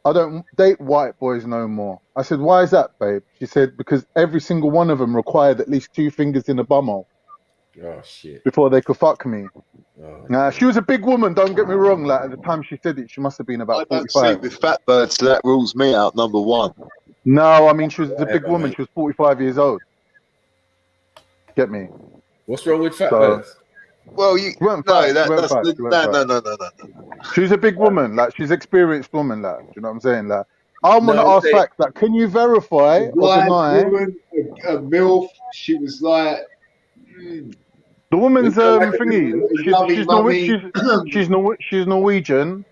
I don't date white boys no more." I said, "Why is that, babe?" She said, "Because every single one of them required at least 2 fingers in the bumhole Oh shit. before they could fuck me." She was a big woman. Don't get me wrong. Like at the time she said it, she must have been about 45. With fat birds, that rules me out. Number one. No, I mean she was a big woman. She was 45 years old. Get me? What's wrong with fat birds? Well, you no, She's a big woman, like she's experienced woman, like. Do you know what I'm saying? Like, I want to No, ask facts. Like, can you verify or deny? Woman, a MILF. She was like. The woman's thingy. She's Norwegian,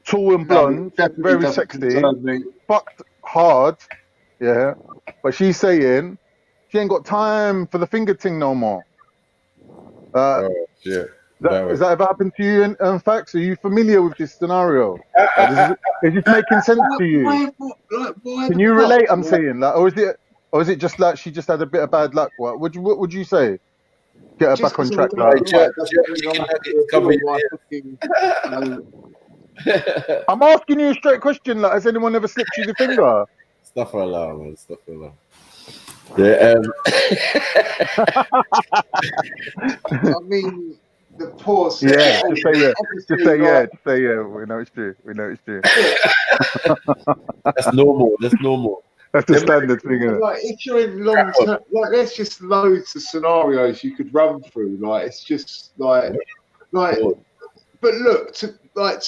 tall and blonde, very sexy, fucked hard, yeah. But she's saying she ain't got time for the finger ting no more. Shit. Has that ever happened to you? In facts, are you familiar with this scenario? Is this making sense to you? Can you relate? I'm saying, like, or is it just like she just had a bit of bad luck? What would you say? Get her back on track. I'm asking you a straight question. Like, has anyone ever slipped you the finger? Stuff for alarm, man. Stuff for alarm. Yeah. I mean, the poor. Yeah. Just say yeah. Just say yeah. Just say yeah. We know it's true. We know it's true. That's normal. That's normal. That's the standard thing, isn't it? Like, if you're in long term, like, there's just loads of scenarios you could run through. Like, it's just like. But look, to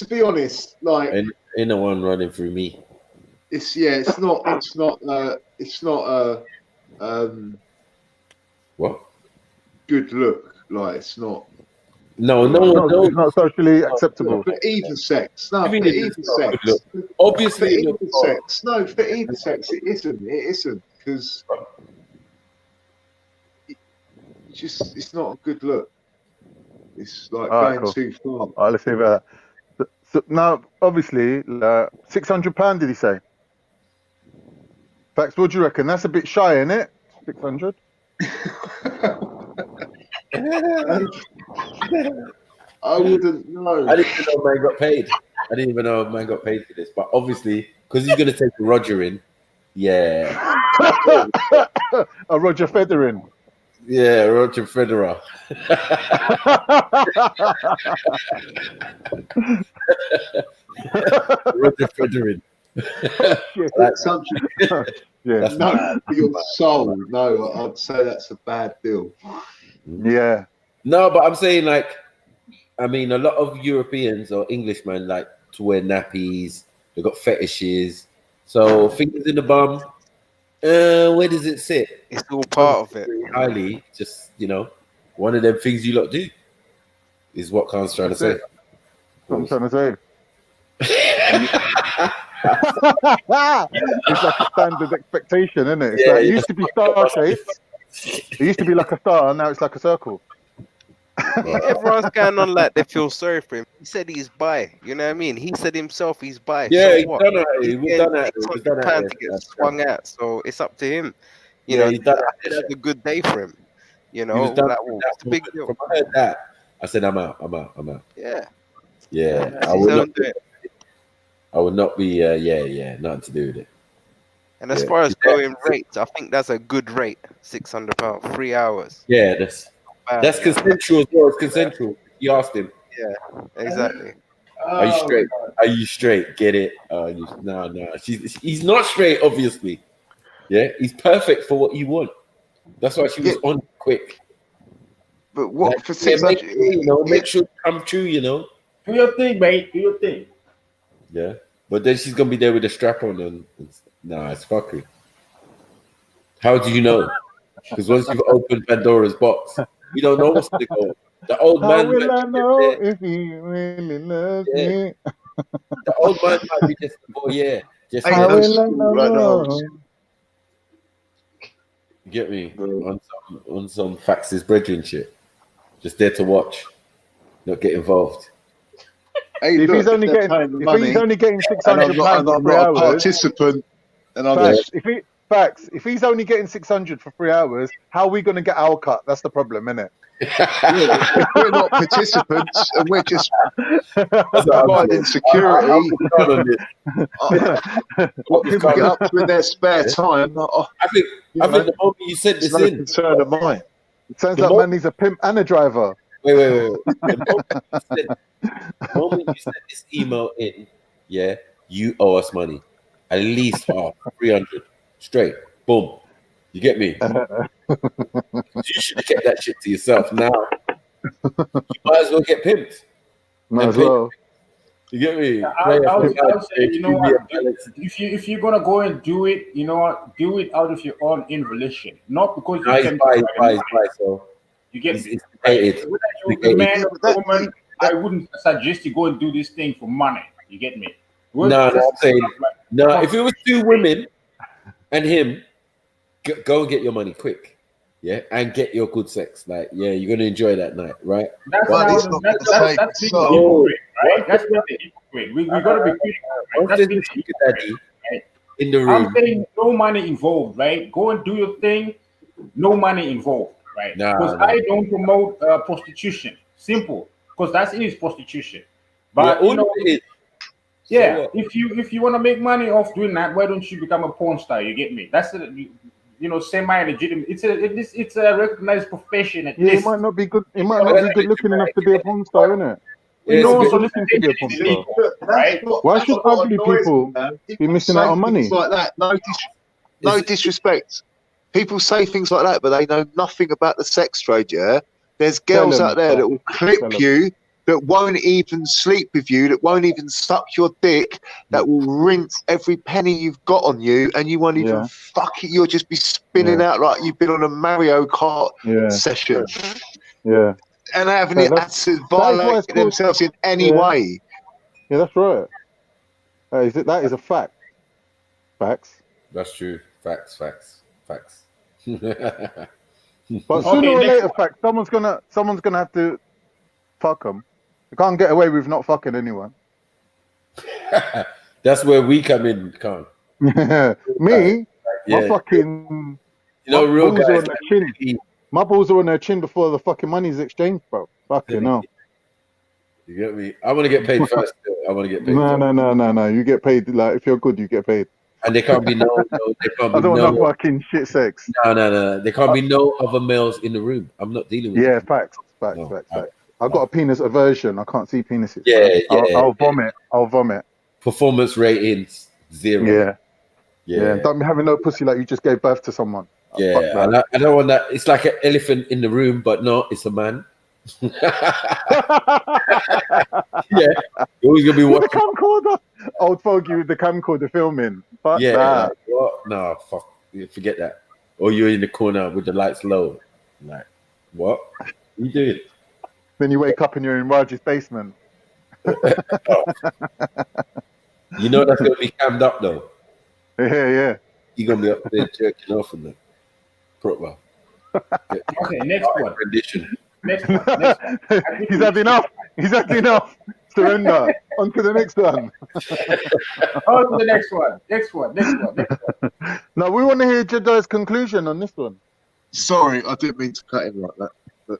be honest, like. Ain't no one running through me. It's not what? Good look. Like, it's not. No, it's not socially acceptable. For either sex, no. For either sex, obviously, for either sex, no. For either sex, it isn't. It isn't because it's not a good look. It's like going too far. All right, let's see about that. So now, obviously, £600. Did he say? Facts. What do you reckon? That's a bit shy, isn't it? 600. I wouldn't know. I didn't even know man got paid. I didn't even know man got paid for this. But obviously, because he's going to take Roger in. Yeah. A Roger Federer. Yeah, Roger Federer. Roger Federer. That's something. Yeah. No, for your soul. No, I'd say that's a bad deal. Yeah. No, but I'm saying, like, I mean, a lot of Europeans or Englishmen like to wear nappies. They've got fetishes. So fingers in the bum. Where does it sit? It's all part of it. Highly, just, you know, one of them things you lot do is what Khan's trying to say. What I'm trying to say. It's like a standard expectation, isn't it? It's like, it used to be star shaped. It used to be like a star, now it's like a circle. Everyone's going on like they feel sorry for him. He said he's bi. You know what I mean? He said himself he's bi. Yeah, so he's what? done it. He's done it. He's done Time to get swung at, so it's up to him. You know, it's a good day for him. You know, it's a big deal. From I heard that, I said, I'm out. Yeah. Yeah. I would not be, nothing to do with it. And as far as going rates, I think that's a good rate. £600, 3 hours. Yeah, that's consensual as well. It's consensual. You asked him. Yeah, exactly. Are you straight? Are you straight? Get it? No. He's not straight, obviously. Yeah, he's perfect for what you want. That's why she was on quick. But what like, for 600? Make sure it come true. Do your thing, mate. Do your thing. Yeah, but then she's gonna be there with a strap on, and nah, it's fuckery. How do you know? Because once you've opened Pandora's box, you don't know what's going to go. The old man. How will I know if he really loves me? The old man might be just, How will I know? You get me? On some faxes, brethren shit. Just there to watch, not get involved. Hey, if look, he's only getting £600 for 3 hours, a participant, and I'm if he's only getting 600 for 3 hours, how are we going to get our cut? That's the problem, isn't it? If we're not participants and we're just providing security, what people get up to in their spare time, I think the moment you said this no concern of mine. It sounds like man needs a pimp and a driver. Wait. The moment you sent this email in, you owe us money. At least half, 300. Straight. Boom. You get me? You should have kept that shit to yourself. Now, you might as well get pimped. Might as well. You get me? I'll say, you know what? If you're gonna go and do it, you know what? Do it out of your own volition, not because you can. You get me? Whether you're a man or a woman, I wouldn't suggest you go and do this thing for money. You get me? No, I'm saying no. If it was 2 women and him, go and get your money quick, and get your good sex. Like, you're gonna enjoy that night, right? That's hypocrite, right? That's not the hypocrite. We gotta be critical. Right? That's the daddy in the room. I'm saying no money involved, right? Go and do your thing. No money involved, right? Because I don't promote prostitution. Simple, because that is prostitution. But if you want to make money off doing that, why don't you become a porn star? You get me? That's semi-legitimate. It's a recognized profession. It might not be good. It might not be good looking enough to be a porn star, innit? Also looking to be a porn star. Right? Why should ugly people be missing out on money? Like that. No disrespect. People say things like that, but they know nothing about the sex trade. Yeah, there's girls out there that will clip you, that won't even sleep with you, that won't even suck your dick, that will rinse every penny you've got on you, and you won't even fuck it. You'll just be spinning out like you've been on a Mario Kart session. Yeah. And they haven't had to violate themselves in any way. Yeah, that's right. That is a fact. Facts. That's true. Facts. But sooner or later, someone's gonna have to fuck them. You can't get away with not fucking anyone. That's where we come in, Khan. Me, my fucking real balls guys are on their chin. My balls are on their chin before the fucking money's exchanged, bro. Fucking hell. You get me? I want to get paid first. I want to get paid. No. You get paid. Like, if you're good, you get paid. And there can't be I don't want no fucking shit sex. No. There can't be no other males in the room. I'm not dealing with it. Facts. I've got a penis aversion. I can't see penises. I'll vomit. I'll vomit. Performance ratings 0. Yeah. Don't be having no pussy like you just gave birth to someone. I don't want that. It's like an elephant in the room, but no, it's a man. You're always gonna be watching the camcorder. Old fogey with the camcorder filming. Fuck that. Like, what? No, fuck. Forget that. Or you're in the corner with the lights low. Like, what? What are you doing? Then you wake up and you're in Raj's basement. You know that's gonna be cammed up though. Yeah. You're gonna be up there jerking off in the proper. Okay, next one. Rendition. Next one. He's had enough. Surrender. On to the next one. On to the next one. Now we want to hear Jedio's conclusion on this one. Sorry, I didn't mean to cut him like that. But...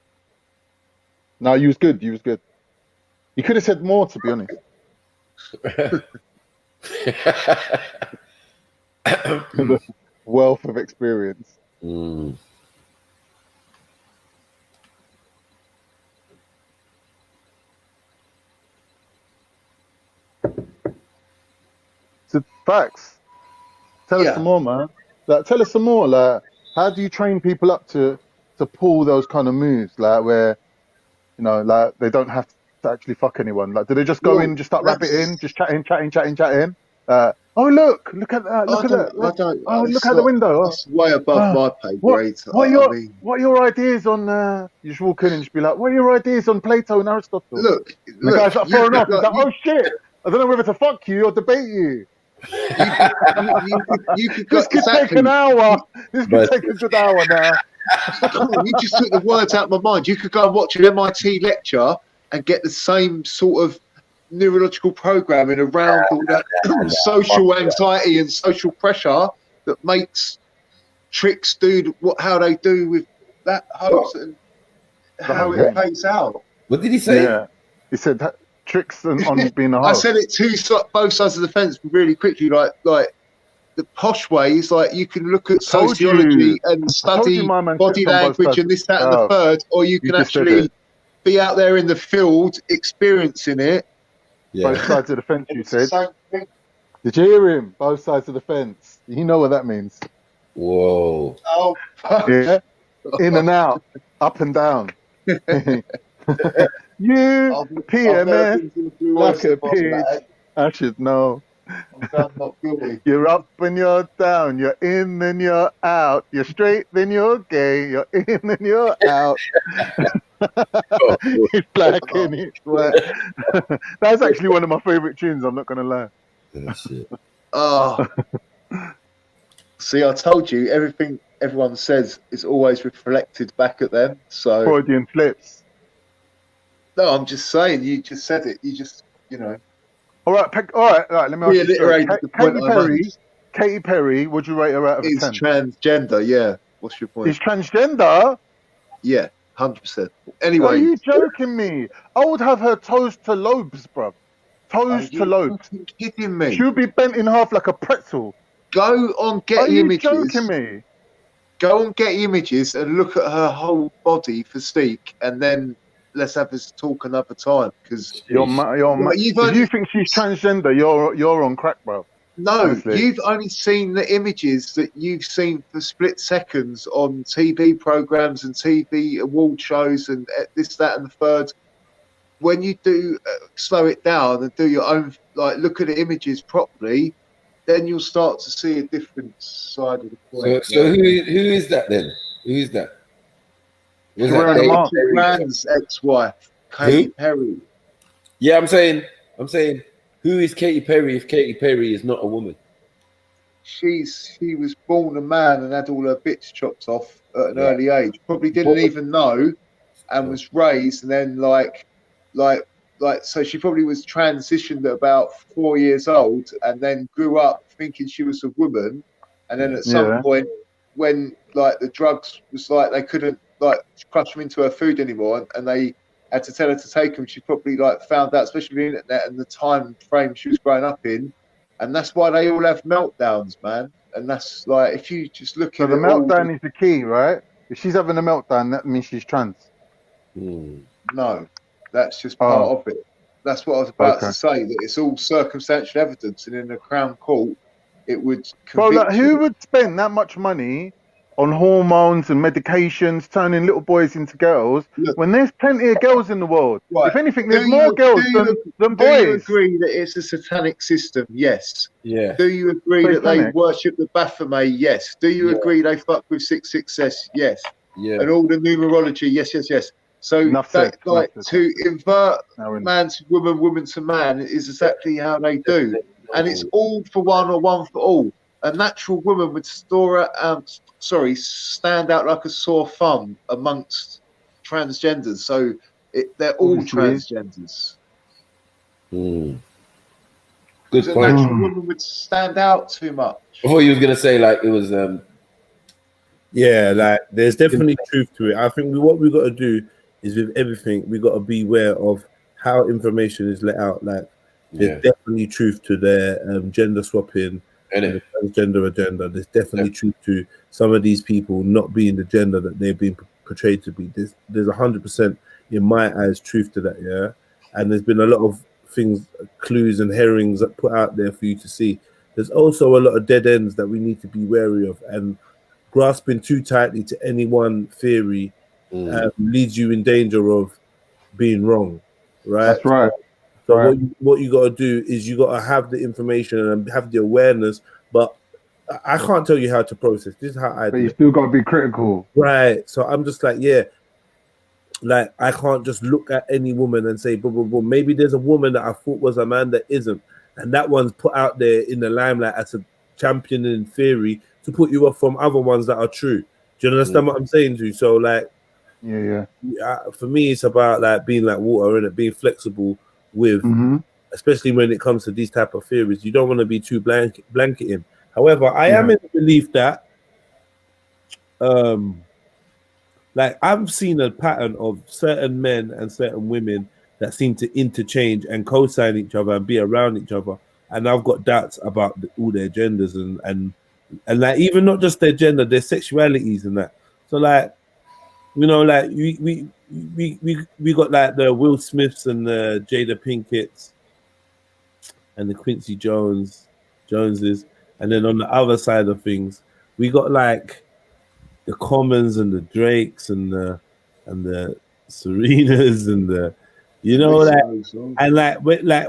No, you was good. You could have said more, to be honest. The wealth of experience. So facts. Tell us some more, man. Like, tell us some more. Like, how do you train people up to pull those kind of moves? Like, where, you know, like they don't have to actually fuck anyone. Like, do they just go in, just start rabbiting, just chatting? Oh, look at that! Look at that! Oh, look out the window! It's way above my pay grade. What are your ideas on? You just walk in and just be like, "What are your ideas on Plato and Aristotle?" Look, and the guy's like throwing off. He's like, "Oh shit! I don't know whether to fuck you or debate you." You could This could take an hour. This could take a good hour now. You just took the words out of my mind. You could go and watch an MIT lecture and get the same sort of neurological programming around all that social anxiety and social pressure that makes tricks do how they do with that host and how it plays out. What did he say? Yeah, he said that tricks on being a I host. said it to both sides of the fence really quickly, like the posh ways, like you can look at sociology and study body language and this, that, and the third, or you can actually be out there in the field experiencing it. Both sides of the fence, you said. Did you hear him? Both sides of the fence. You know what that means. Whoa. Oh, fuck. Yeah. In and out, up and down. You PMS like a pig. I should know. You're up and you're down. You're in and you're out. You're straight, then you're gay. You're in and you're out. He's black and he's white. That's actually one of my favorite tunes. I'm not gonna lie. Oh, see, I told you, everything everyone says is always reflected back at them. So Freudian slips. No, I'm just saying. You just said it. You just, you know. All right. Let me ask you. Katy Perry, would you rate her out of 10? Is transgender? Yeah. What's your point? Is transgender? Yeah, 100%. Anyway, are you joking me? I would have her toes to lobes, bruv. Toes to lobes. Are you kidding me? She would be bent in half like a pretzel. Go on, Getty Images. Are you joking me? Go on, Getty Images and look at her whole body physique, and then let's have this talk another time. Because if you think she's transgender, you're on crack, bro. No, honestly. You've only seen the images that you've seen for split seconds on TV programs and TV award shows and this, that, and the third. When you do slow it down and do your own, like look at the images properly, then you'll start to see a different side of the coin. So who is that then? Who is that? Was that Rand's ex-wife, Katy Perry. Yeah, I'm saying, who is Katy Perry if Katy Perry is not a woman? She was born a man and had all her bits chopped off at an early age. Probably didn't even know, and was raised, and then so she probably was transitioned at about 4 years old, and then grew up thinking she was a woman, and then at some point, when like the drugs was like they couldn't like crush them into her food anymore, and they had to tell her to take them, she probably like found out, especially the internet and the time frame she was growing up in, and that's why they all have meltdowns, man. And that's like, if you just look at the meltdown is the key, right? If she's having a meltdown, that means she's trans. No, that's just part of it. That's what I was about to say, that it's all circumstantial evidence, and in the Crown Court, it would Bro, like, who would spend that much money on hormones and medications, turning little boys into girls, when there's plenty of girls in the world? Right. If anything, there's more girls than boys. Do you agree that it's a satanic system? Yes. Yeah. Do you agree that they worship the Baphomet? Yes. Do you agree they fuck with 666? Yes. Yeah. And all the numerology? Yes, yes, yes. So to invert man to woman, woman to man is exactly how they do. And it's all for one or one for all. A natural woman would stand out like a sore thumb amongst transgenders. So they're all transgenders. Good point. A natural woman would stand out too much. I thought you was gonna say like it was. Yeah, like there's definitely truth to it. I think what we got to do is with everything we got to be aware of how information is let out. Like there's definitely truth to their gender swapping. the transgender agenda. There's definitely truth to some of these people not being the gender that they've been portrayed to be. There's 100% in my eyes truth to that, yeah. And there's been a lot of things, clues and herrings that put out there for you to see. There's also a lot of dead ends that we need to be wary of, and grasping too tightly to any one theory leads you in danger of being wrong, right? That's right. So Right. what you got to do is you got to have the information and have the awareness, but I can't tell you how to process. This is how I But do you it. still got to be critical. Right. So I'm just like, yeah, like I can't just look at any woman and say, boom, boom, boom. Maybe there's a woman that I thought was a man that isn't, and that one's put out there in the limelight as a champion in theory to put you off from other ones that are true. Do you understand what I'm saying to you? So like, Yeah. For me, it's about like being like water and being flexible with, especially when it comes to these type of theories. You don't want to be too blanketing. However, I am in the belief that, like I've seen a pattern of certain men and certain women that seem to interchange and co-sign each other and be around each other, and I've got doubts about all their genders and like even not just their gender, their sexualities and that. So like, you know, like we got like the Will Smiths and the Jada Pinkett's and the Quincy Joneses, and then on the other side of things, we got like the Commons and the Drakes and the Serenas and the, you know, like, and like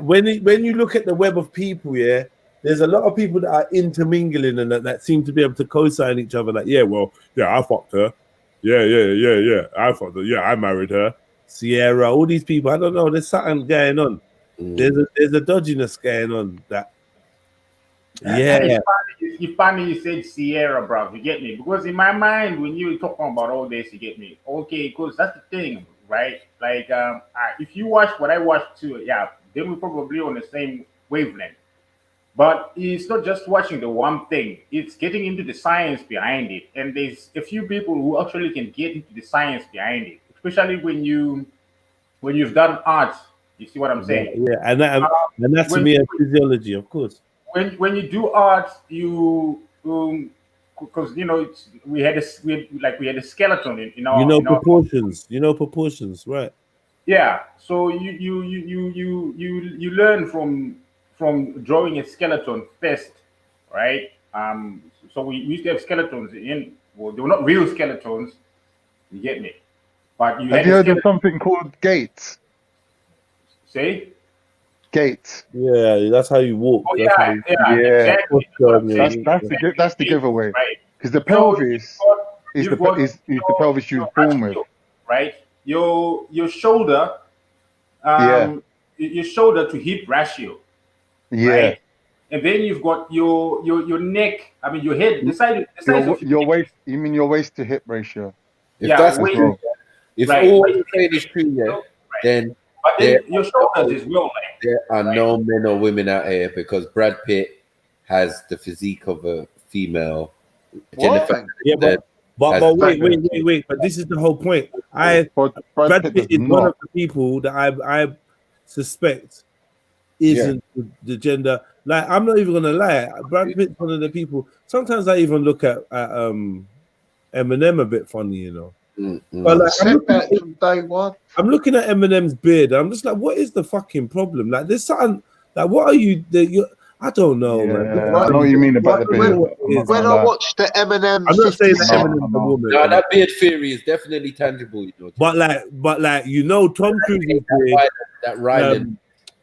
when you look at the web of people, yeah, there's a lot of people that are intermingling and that seem to be able to co-sign each other. Like, yeah, well, yeah, I fucked her. Yeah. I fucked her. Yeah, I married her. Sierra, all these people. I don't know. There's something going on. There's a dodginess going on that. Yeah. It's funny you said Sierra, bro. You get me? Because in my mind, when you were talking about all this, you get me? Okay, because that's the thing, right? Like, if you watch what I watched too, yeah, then we're probably on the same wavelength. But it's not just watching the one thing, it's getting into the science behind it. And there's a few people who actually can get into the science behind it, especially when you've done art. You see what I'm saying? Yeah, and that's to me a physiology, of course. When you do art, you because you know we had a skeleton in our proportions. You know proportions, right? Yeah. So you learn from drawing a skeleton first, right? So we used to have skeletons they were not real skeletons. You get me? But you have you heard of something called gates? Say? Gates. Yeah, that's how you walk. Oh, exactly. That's the giveaway. Because the pelvis is the pelvis you're born with. Right? Your shoulder, your shoulder to hip ratio. Yeah. Right? And then you've got your neck. I mean your head. The size of your waist. You mean your waist to hip ratio? If that's true, if all you saying is true, then. But then your shoulders is well. There are no men or women out here because Brad Pitt has the physique of a female. Jennifer. Yeah, but wait. But this is the whole point. Brad Pitt is one of the people that I suspect isn't the gender. Like, I'm not even gonna lie. Brad Pitt's one of the people. Sometimes I even look at Eminem a bit funny, you know. But like, I'm looking at Eminem's beard. I'm just like, what is the fucking problem? Like, there's something. Like, what are you? I don't know, man. I know what you mean about the beard. When I watched the Eminem, I'm not saying that Eminem's a woman. No, that beard theory is definitely tangible, you know. But you know, Tom Cruise's beard, that Ryland,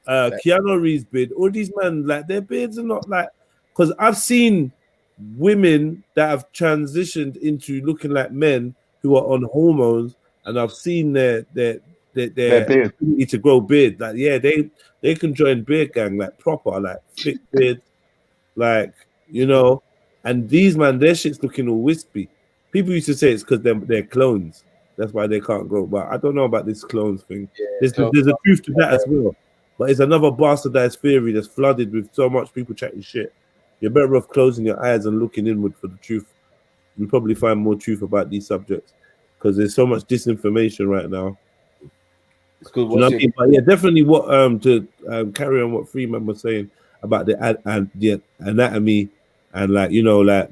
Keanu Reeves' beard, all these men, like their beards are not like. Because I've seen women that have transitioned into looking like men who are on hormones, and I've seen their ability to grow beard. Like, yeah, they can join beard gang, like proper, like thick beard, like, you know. And these man, their shit's looking all wispy. People used to say it's because they're clones. That's why they can't grow. But I don't know about this clones thing. There's a truth to that as well. But it's another bastardized theory that's flooded with so much people chatting shit. You're better off closing your eyes and looking inward for the truth. You'll probably find more truth about these subjects because there's so much disinformation right now. It's good. You know what I mean? But yeah, definitely what to carry on what Freeman was saying about the anatomy and like like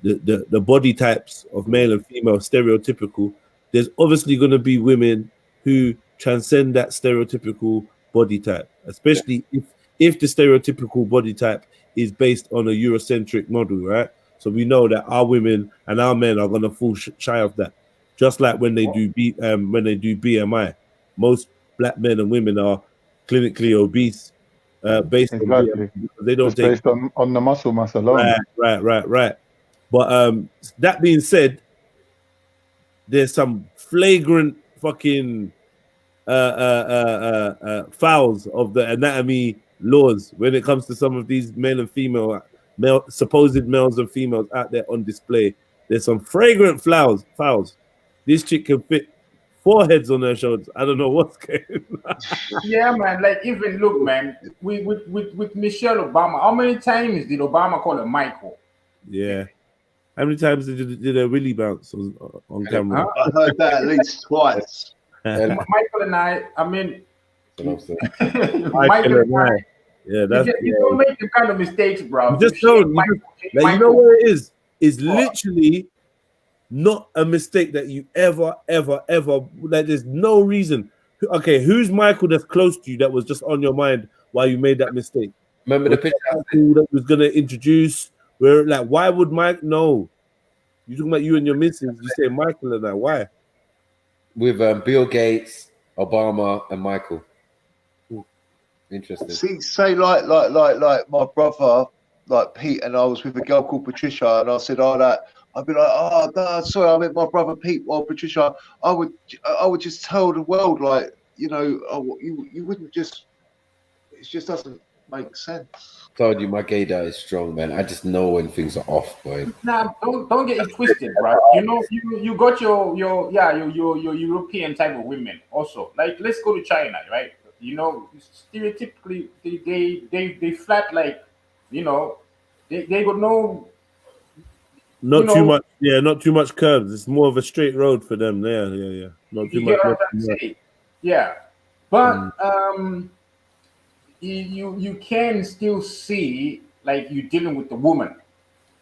the body types of male and female stereotypical, there's obviously going to be women who transcend that stereotypical body type, especially if the stereotypical body type is based on a Eurocentric model, right? So we know that our women and our men are going to fall shy of that, just like when they do BMI. Most black men and women are clinically obese based on BMI. They don't Just take based on the muscle mass alone. Right. But that being said, there's some flagrant fucking fouls of the anatomy laws when it comes to some of these supposed males and females out there on display. There's some flagrant fouls. This chick can fit 4 heads on her shoulders. I don't know what's going on. Yeah, man. Like even look, man. With Michelle Obama, how many times did Obama call her Michael? Yeah. How many times did a Willy bounce on camera? I heard that at least twice. Michael and I mean, Michael and I. Yeah, that's you don't make the kind of mistakes, bro. You just don't. You know what it is? It's literally not a mistake that you ever. Like, there's no reason. Okay, who's Michael that's close to you that was just on your mind while you made that mistake? Remember the picture that was gonna introduce? Where like, why would Mike? No, you talking about you and your missus. You say Michael and I. Why? With Bill Gates, Obama, and Michael. Interesting. See, say like my brother, like Pete, and I was with a girl called Patricia, and I said, I'd be like, oh no, sorry, I meant my brother Pete or Patricia. I would just tell the world, like, you wouldn't just. It just doesn't make sense. Told you my gaydar is strong, man. I just know when things are off, boy. Nah, don't get it twisted, right? You got your European type of women also. Like, let's go to China, right? Stereotypically they flat, like, they got not too much curves. It's more of a straight road for them. Yeah. Not too much. Yeah, but you can still see, like, you're dealing with the woman.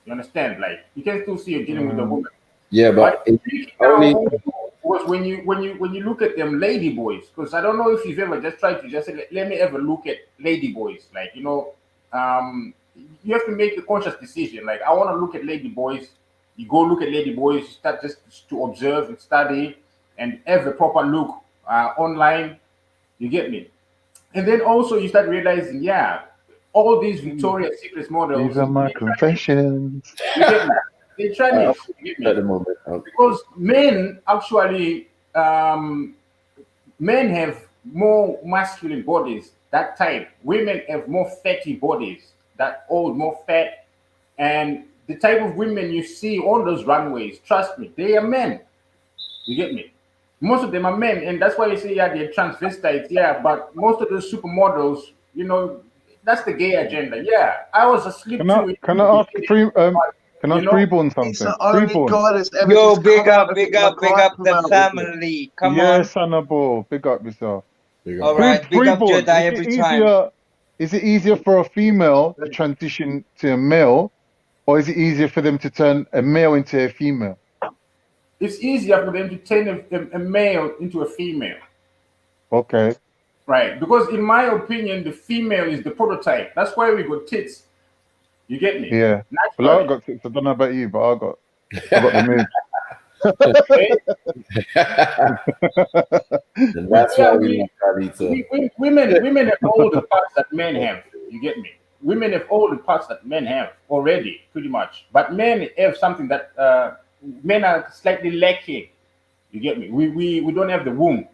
You understand? Like, you can still see you're dealing with the woman. Yeah, but was when you look at them lady boys, because I don't know if you've ever just tried to just say, let me ever look at lady boys. Like, you have to make a conscious decision. Like, I want to look at lady boys. You go look at lady boys. You start just to observe and study and have a proper look online. You get me? And then also you start realizing, all these Victoria's Secret models. These are my confessions. They try this at the moment because men actually, men have more masculine bodies. That type. Women have more fatty bodies. More fat, and the type of women you see on those runways. Trust me, they are men. You get me? Most of them are men, and that's why you say they're transvestites. Yeah, but most of the supermodels, that's the gay agenda. Yeah, I was asleep. Can I ask Freeborn something? Freeborn. Yo, big up the family. Come on. Sanabo, big up yourself. All right, big up Jedi every time. Is it easier for a female to transition to a male, or is it easier for them to turn a male into a female? It's easier for them to turn a male into a female. Okay. Right, because in my opinion, the female is the prototype. That's why we got tits. You get me? Yeah. Well, I got tits. I don't know about you, but I got the move. And that's why women have all the parts that men have. You get me? Women have all the parts that men have already, pretty much. But men have something that men are slightly lacking. You get me? We don't have the womb,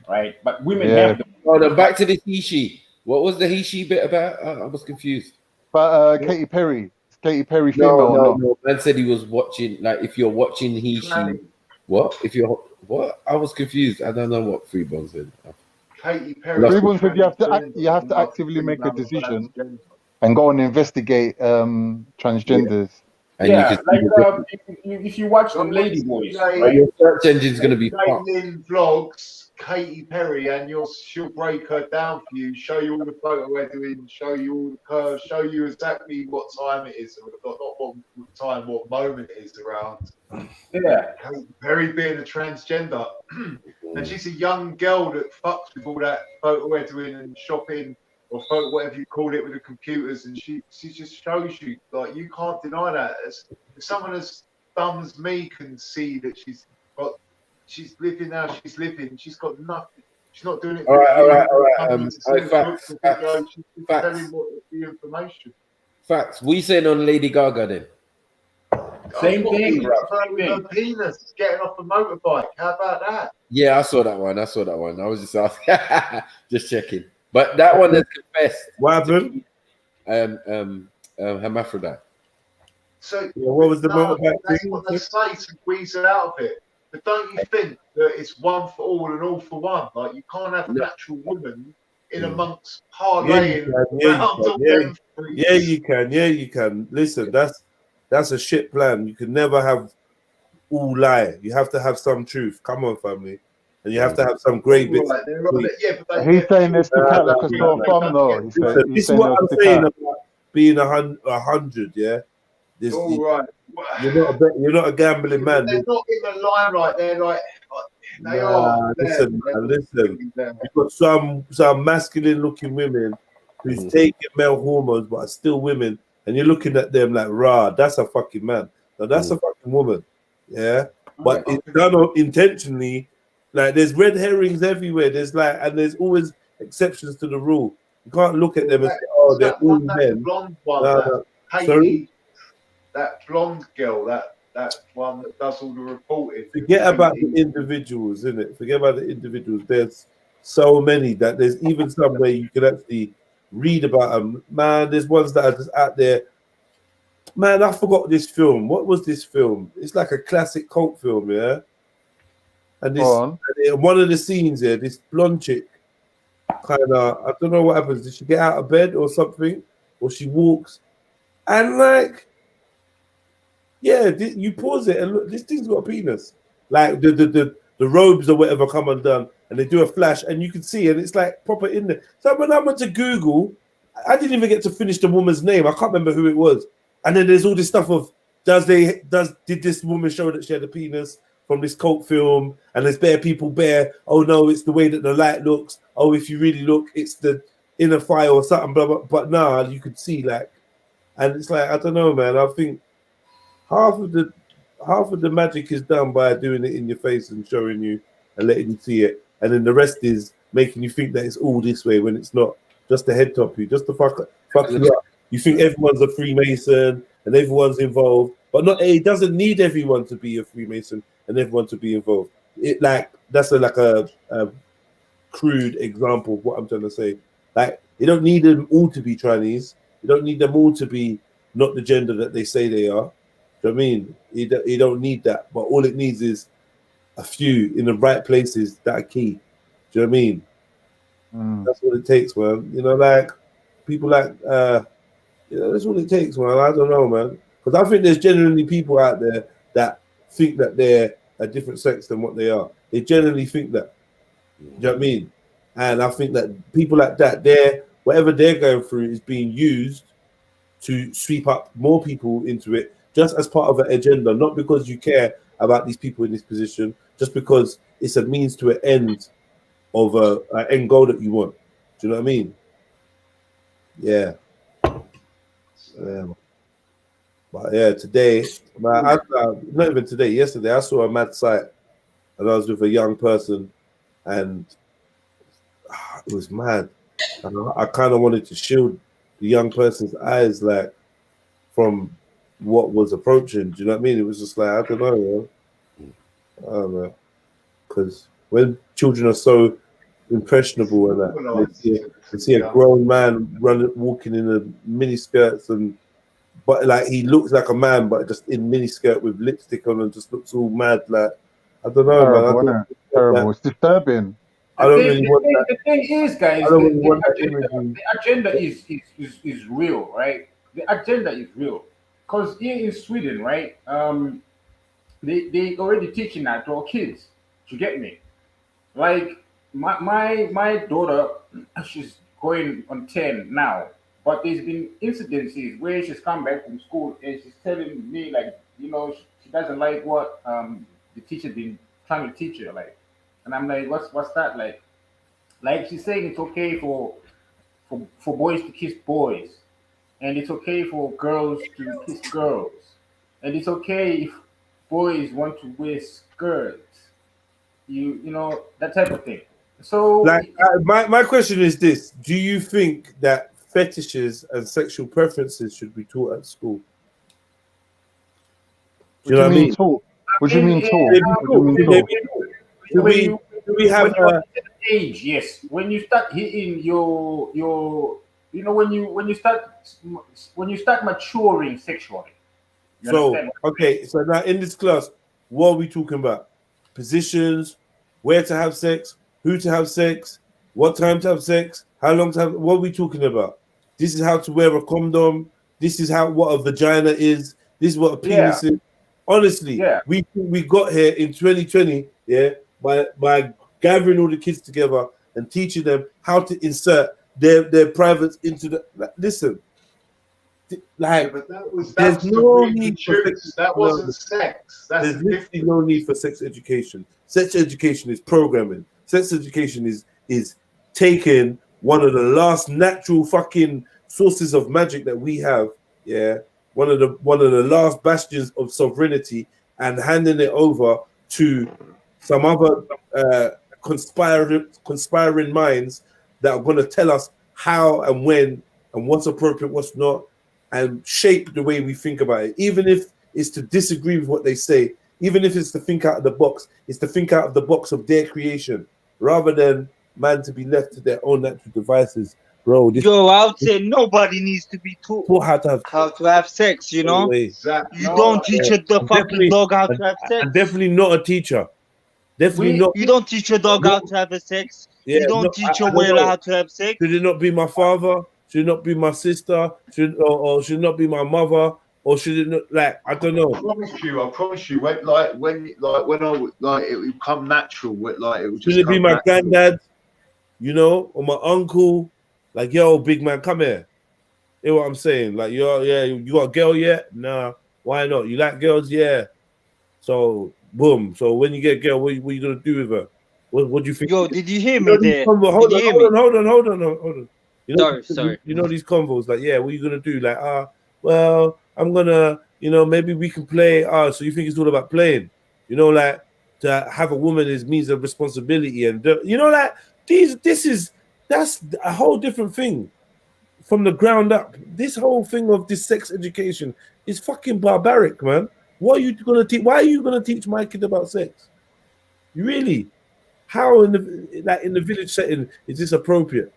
right? But women have the womb. Oh, no, back to the he-she. What was the he-she bit about? I was confused. But Katy Perry. Katy Perry female. No. Man said he was watching, like, if you're watching he-she. What? What? I was confused. I don't know what Freeborn said. Katy Perry. Freeborn said you have to actively make a decision and go and investigate transgenders. And if you watch some lady boys, your search engine's going to be vlogs Katy Perry and she'll break her down for you, show you all the photo editing, show you all the curves, show you exactly what time it is, not what time, what moment it is around. Yeah. Katy Perry being a transgender. And she's a young girl that fucks with all that photo editing and shopping or photo, whatever you call it, with the computers, and she just shows you, like, you can't deny that. If someone as dumb as me can see that she's living how she's living, she's got nothing. She's not doing it. All right. Facts. She's telling what the information. Facts. We saying on Lady Gaga then? Same thing. Her penis getting off a motorbike. How about that? Yeah, I saw that one. I was just asking, just checking. But that one is confessed. What happened? Hermaphrodite. So what was the motorbike that's thing? what they say to squeeze her out of it. But don't you think that it's one for all and all for one? Like, you can't have an actual woman in amongst parlaying Yeah, you can. Listen, that's a shit plan. You can never have all lie. You have to have some truth. Come on, family. And you have to have some great bits. He's saying this to cat like a sore thumb, though. This is what I'm saying about being 100, yeah? All right. You're not a gambling man. They're not in the limelight. They're like, they are. Listen. You've got some masculine looking women who's taking male hormones but are still women, and you're looking at them like, rah, that's a fucking man. Now that's a fucking woman. Yeah. But it's done intentionally. Like, there's red herrings everywhere. There's there's always exceptions to the rule. You can't look at them and say, oh, they're all men. Sorry? That blonde girl, that one that does all the reporting. Forget about the individuals, innit? Forget about the individuals. There's so many that there's even some where you can actually read about them. Man, there's ones that are just out there. Man, I forgot this film. What was this film? It's like a classic cult film, yeah? And this, one of the scenes here, this blonde chick, kind of, I don't know what happens. Did she get out of bed or something? Or she walks, and like, yeah, you pause it and look, this thing's got a penis. Like the robes or whatever come undone, and they do a flash, and you can see, and it's like proper in there. So when I went to Google, I didn't even get to finish the woman's name. I can't remember who it was. And then there's all this stuff of did this woman show that she had a penis from this cult film? And there's people, oh no, it's the way that the light looks. Oh, if you really look, it's the inner fire or something, blah, blah. But nah, you could see, like, and it's like, I don't know, man. I think half of the magic is done by doing it in your face and showing you and letting you see it, and then the rest is making you think that it's all this way when it's not. Just to head top you, just to fuck you up. You think everyone's a Freemason and everyone's involved, but not. It doesn't need everyone to be a Freemason and everyone to be involved. That's a crude example of what I'm trying to say. Like, you don't need them all to be Chinese. You don't need them all to be not the gender that they say they are. Do you know what I mean? You don't need that, but all it needs is a few in the right places that are key. Do you know what I mean? That's what it takes, man. You know, like people like, that's what it takes, man. I don't know, man. Because I think there's genuinely people out there that think that they're a different sex than what they are. They generally think that. Do you know what I mean? And I think that people like that, whatever they're going through is being used to sweep up more people into it, just as part of an agenda, not because you care about these people in this position, just because it's a means to an end of an end goal that you want. Do you know what I mean? Yeah. But yeah, today, man, not even today, yesterday, I saw a mad sight, and I was with a young person, and it was mad. And I kind of wanted to shield the young person's eyes, like, from what was approaching. Do you know what I mean? It was just like, I don't know, man. I don't know. Because when children are so impressionable and that, they see a grown man walking in a mini skirts, but like he looks like a man, but just in mini skirt with lipstick on and just looks all mad. Like, I don't know, terrible, man. Terrible. It's disturbing. I don't really want that. The thing is, guys, I don't really want that imagery. The agenda is real, right? The agenda is real. Because here in Sweden, right, they already teaching that to our kids. You get me? Like, my daughter, she's going on 10 now, but there's been incidences where she's come back from school and she's telling me like, you know, she doesn't like what the teacher been trying to teach her, like, and I'm like, what's that like? Like she's saying it's okay for boys to kiss boys, and it's okay for girls to kiss girls, and it's okay if boys want to wear skirts, you know, that type of thing. So like my question is this: do you think that fetishes and sexual preferences should be taught at school? Do you know what I mean? Taught? What do you mean taught? Do we have age? Yes, when you start hitting your you know, when you start maturing sexually. You So understand? okay, so now in this class, what are we talking about? Positions, where to have sex, who to have sex, what time to have sex, how long to have. What are we talking about? This is how to wear a condom. This is what a vagina is. This is what a penis is. Honestly, we got here in 2020, by gathering all the kids together and teaching them how to insert their privates into the. Listen, like but that there's was no the need for sex. that wasn't sex. That's There's literally no need for sex education. Sex education is programming. Sex education is taking one of the last natural fucking sources of magic that we have. Yeah, one of the last bastions of sovereignty, and handing it over to some other conspiring minds that are going to tell us how and when and what's appropriate, what's not, and shape the way we think about it. Even if it's to disagree with what they say, even if it's to think out of the box, it's to think out of the box of their creation, rather than man to be left to their own natural devices. Bro, I would say nobody needs to be taught how to have sex, you know? Exactly. You don't teach the fucking dog how to have sex. I'm definitely not a teacher. Definitely not. You don't teach your dog how to have a sex. Yeah, you don't teach your whale how to have sex. Should it not be my father? Should it not be my sister? Or should it not be my mother? Or should it not, like, I don't know. I promise you, when I it would come natural, it would just Should it be come my natural. granddad, you know, or my uncle? Like, yo, big man, come here. You know what I'm saying? Like, you got a girl yet? Nah, why not? You like girls? Yeah. So, boom. So when you get a girl, what you gonna do with her? What do you think? Yo, did you hear me there? Hold on. You know, Sorry. You know these convos, like, yeah, what are you gonna do? Like, well, I'm gonna, you know, maybe we can play. So you think it's all about playing? You know, like, to have a woman is means of responsibility, and you know, like, that's a whole different thing from the ground up. This whole thing of this sex education is fucking barbaric, man. What are you gonna teach? Why are you gonna teach my kid about sex? You really? How in the village setting is this appropriate?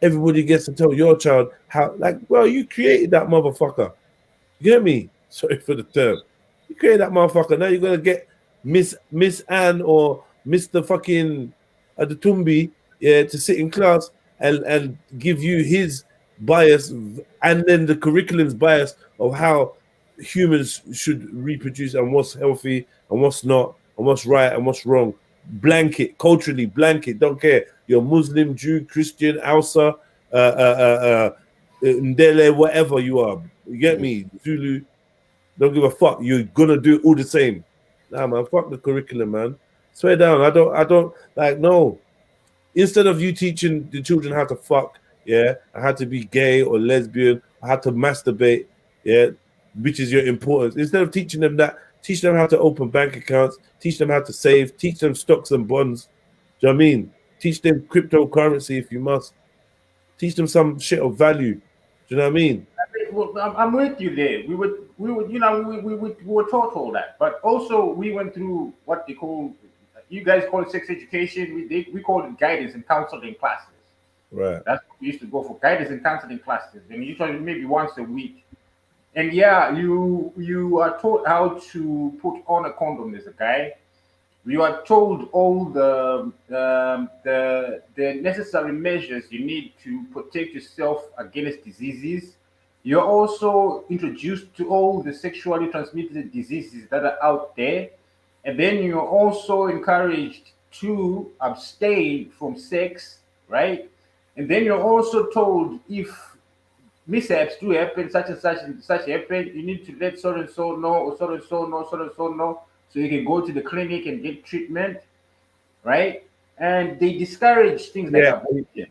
Everybody gets to tell your child how. Like, well, you created that motherfucker. You get me? Sorry for the term. You created that motherfucker. Now you're gonna get Miss Anne or Mr. fucking Adetumbi, to sit in class and give you his bias, and then the curriculum's bias of how humans should reproduce and what's healthy and what's not and what's right and what's wrong. Blanket, culturally blanket, don't care. You're Muslim, Jew, Christian, Hausa, Ndele, whatever you are. You get me? Zulu, don't give a fuck. You're gonna do it all the same. Nah, man, fuck the curriculum, man. Swear down. I don't like, no. Instead of you teaching the children how to fuck, and how to be gay or lesbian, or how to masturbate, which is your importance. Instead of teaching them that, teach them how to open bank accounts, teach them how to save, teach them stocks and bonds. Do you know what I mean? Teach them cryptocurrency if you must. Teach them some shit of value. Do you know what I mean? Well, I'm with you there. We were, you know, we were taught all that, but also we went through what they call, you guys call it sex education. We call it guidance and counseling classes. Right. That's what we used to go for, guidance and counseling classes, and usually maybe once a week. And yeah, you are taught how to put on a condom as a guy. You are told all the necessary measures you need to protect yourself against diseases. You're also introduced to all the sexually transmitted diseases that are out there. And then you're also encouraged to abstain from sex, right? And then you're also told if mishaps do happen, such and such happen, you need to let so and so know, or so and so know, so and so know, so you can go to the clinic and get treatment, right? And they discourage things like abortion.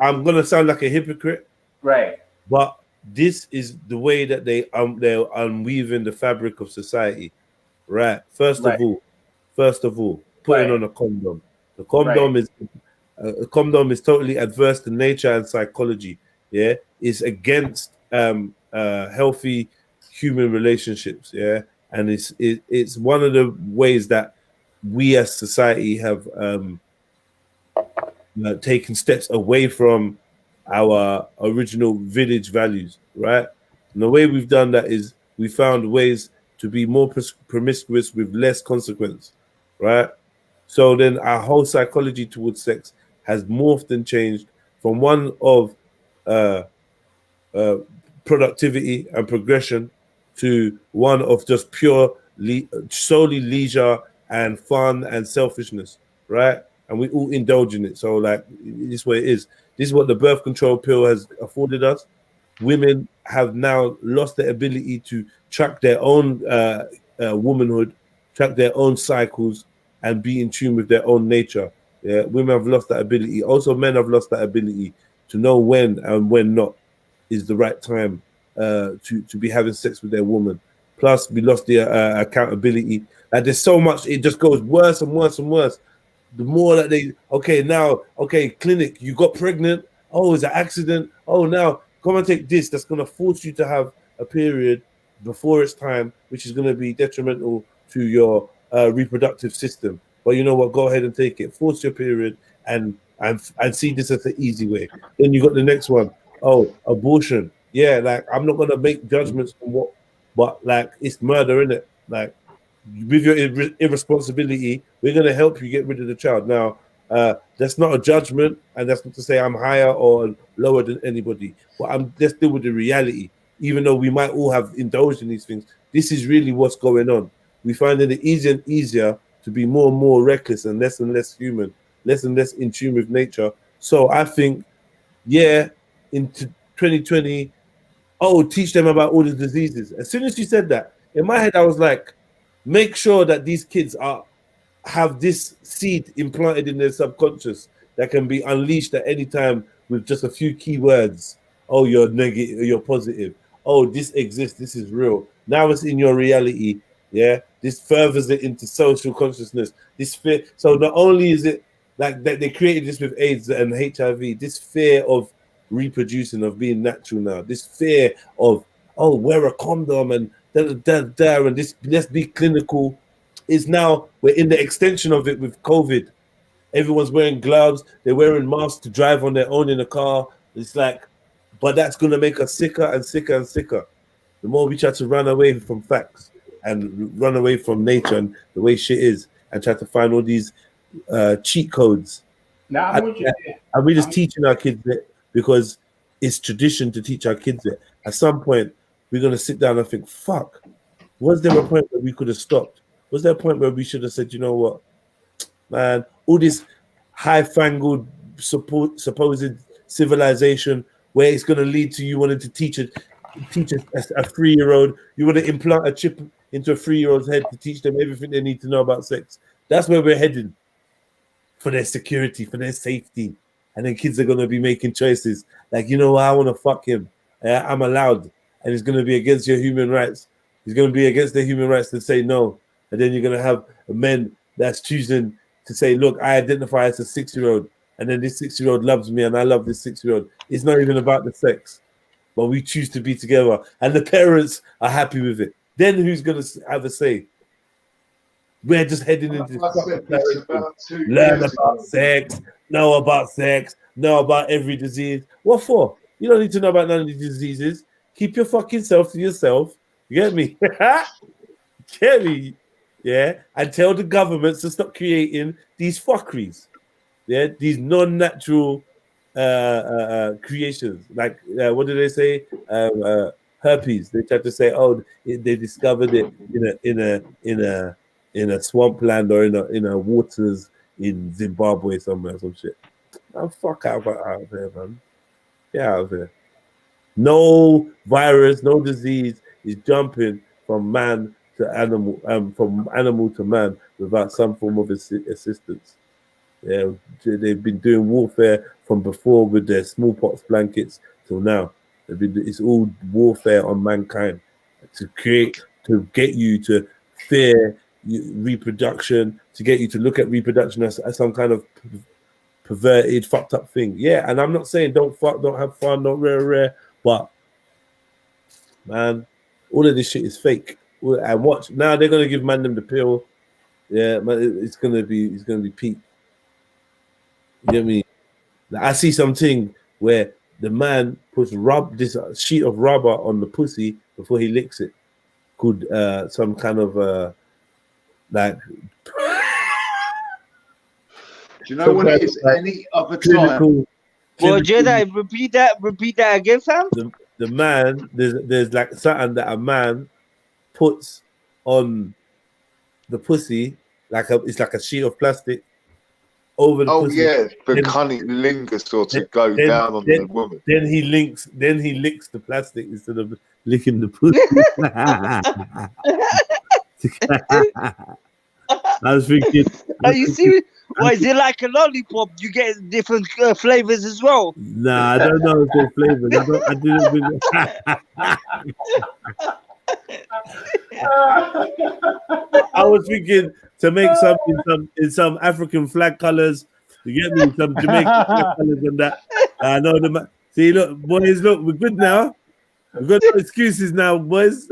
I'm gonna sound like a hypocrite, right? But this is the way that they're unweaving the fabric of society, right? First of all, putting on a condom. The condom is a condom is totally adverse to nature and psychology. Yeah, it's against healthy human relationships. Yeah, and it's one of the ways that we as society have taken steps away from our original village values, right? And the way we've done that is we found ways to be more promiscuous with less consequence, right? So then our whole psychology towards sex has morphed and changed from one of productivity and progression to one of just pure solely leisure and fun and selfishness, right? And we all indulge in it. So like, this is what it is. This is what the birth control pill has afforded us. Women have now lost their ability to track their own womanhood, track their own cycles, and be in tune with their own nature. Yeah, women have lost that ability. Also, men have lost that ability to know when and when not is the right time to be having sex with their woman. Plus, we lost the accountability. Like, there's so much, it just goes worse and worse and worse. The more that clinic, you got pregnant. Oh, it's an accident. Oh, now come and take this. That's going to force you to have a period before it's time, which is going to be detrimental to your reproductive system. But you know what? Go ahead and take it. Force your period and see this as the easy way. Then you got the next one. Oh, abortion. Yeah, like, I'm not going to make judgments on what, but like, it's murder, isn't it? Like, with your irresponsibility, we're going to help you get rid of the child. Now, that's not a judgment, and that's not to say I'm higher or lower than anybody. But let's deal with the reality. Even though we might all have indulged in these things, this is really what's going on. We find it easier and easier to be more and more reckless and less human, less and less in tune with nature. So I think, yeah, into 2020, teach them about all the diseases. As soon as you said that, in my head, I was like, make sure that these kids have this seed implanted in their subconscious that can be unleashed at any time with just a few keywords. Oh, you're negative, you're positive. Oh, this exists, this is real. Now it's in your reality. Yeah, this furthers it into social consciousness. This fear. So not only is it like that they created this with AIDS and HIV, this fear of reproducing, of being natural now, this fear of, oh, wear a condom and and this, let's be clinical, is now, we're in the extension of it with COVID. Everyone's wearing gloves, they're wearing masks to drive on their own in a car. It's like, but that's going to make us sicker and sicker and sicker. The more we try to run away from facts and run away from nature and the way shit is, and try to find all these cheat codes. And we're just teaching our kids it because it's tradition to teach our kids it. At some point, we're going to sit down and think, fuck, was there a point where we could have stopped? Was there a point where we should have said, you know what, man, all this high-fangled supposed civilization where it's going to lead to you wanting to teach a 3-year-old, you want to implant a chip into a 3-year-old's head to teach them everything they need to know about sex. That's where we're heading, for their security, for their safety. And then kids are going to be making choices like, you know what, I want to fuck him. I'm allowed. And it's going to be against your human rights. It's going to be against their human rights to say no. And then you're going to have men that's choosing to say, look, I identify as a 6-year-old. And then this 6-year-old loves me and I love this 6-year-old. It's not even about the sex. But we choose to be together. And the parents are happy with it. Then who's going to have a say? We're just heading into this. Learn about sex, know about sex, know about every disease. What for? You don't need to know about none of these diseases. Keep your fucking self to yourself. You get me? Get me? Yeah. And tell the governments to stop creating these fuckeries. Yeah. These non-natural creations. Like what do they say? Herpes. They try to say, oh, they discovered it in a swampland or in a waters in Zimbabwe somewhere, some shit. Oh, fuck out of there, man. Get out of here. No virus, no disease is jumping from man to animal, from animal to man without some form of assistance. Yeah, they've been doing warfare from before with their smallpox blankets till now. It's all warfare on mankind to get you to fear reproduction, to get you to look at reproduction as some kind of perverted, fucked up thing. Yeah, and I'm not saying don't have fun, don't rare, but man, all of this shit is fake. And watch now, they're gonna give man them the pill. Yeah, man, it's gonna be peak. You know what I mean? Like, I see something where the man puts this sheet of rubber on the pussy before he licks it. Could some kind of like. Do you know when it is any other time? Well, Jedi, repeat that again, fam. The man, there's like something that a man puts on the pussy, it's like a sheet of plastic over the pussy. Yeah, the cunning linger sort of go down on the woman. Then he licks the plastic instead of licking the pussy. I was thinking. Are you serious? Why is it like a lollipop? You get different flavors as well. Nah, I don't know if they're flavors. I didn't really. I was thinking to make some in some African flag colors. You get me? Some Jamaican flag colors and that. I know them. See, look, boys, look, we're good now. We've got no excuses now, boys.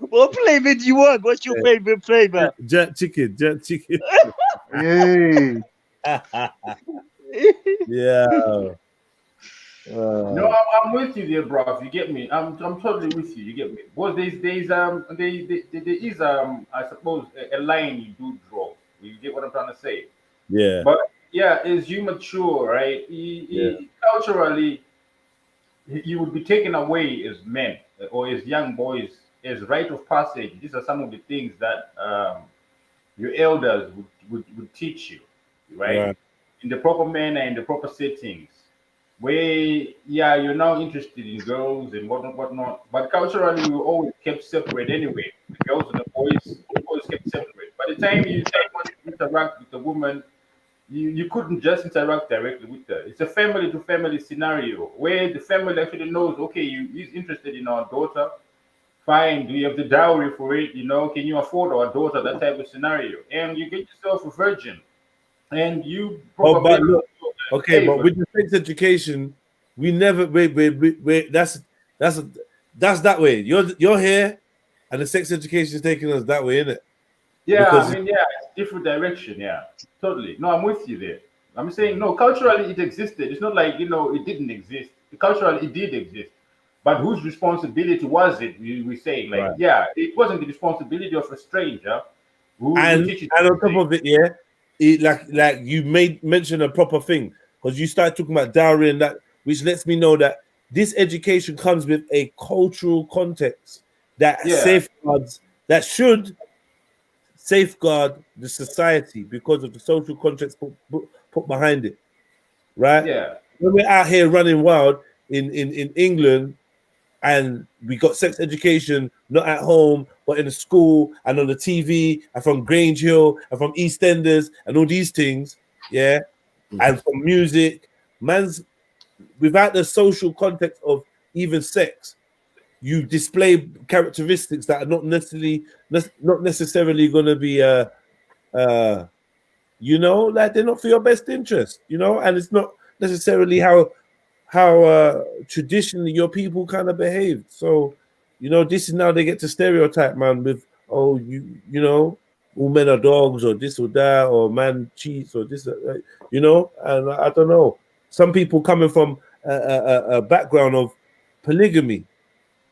What flavor do you want? What's your favorite flavor? Jerk chicken. Yay. Yeah. No, I'm with you there, bro. You get me? I'm totally with you. You get me? Well, there is I suppose a line you do draw. You get what I'm trying to say? Yeah. But yeah, as you mature, right? Culturally, you would be taken away as men or as young boys as rite of passage. These are some of the things that your elders would teach you, right? In the proper manner, in the proper settings. Where you're now interested in girls and whatnot, but culturally we were always kept separate anyway. The girls and the boys always kept separate. By the time you want to interact with the woman, you couldn't just interact directly with her. It's a family to family scenario where the family actually knows, okay, he's interested in our daughter. Fine, do you have the dowry for it? You know, can you afford our daughter? That type of scenario, and you get yourself a virgin, and you probably. But look, okay, but with the sex education, we never. That's that way. You're here, and the sex education is taking us that way, isn't it? Yeah, Because it's different direction. Yeah, totally. No, I'm with you there. I'm saying no. Culturally, it existed. It's not like it didn't exist. Culturally, it did exist. But whose responsibility was it? We say it wasn't the responsibility of a stranger. And on top of it, like you mention a proper thing because you start talking about dowry and that, which lets me know that this education comes with a cultural context that should safeguard the society because of the social context put behind it, right? Yeah. When we're out here running wild in England. And we got sex education not at home, but in the school and on the TV and from Grange Hill and from EastEnders and all these things, and from music. Man's without the social context of even sex, you display characteristics that are not necessarily going to be like they're not for your best interest, and it's not necessarily how traditionally your people kind of behaved. So, this is now they get to stereotype, man, with all men are dogs or this or that or man cheats or this, and I don't know. Some people coming from a background of polygamy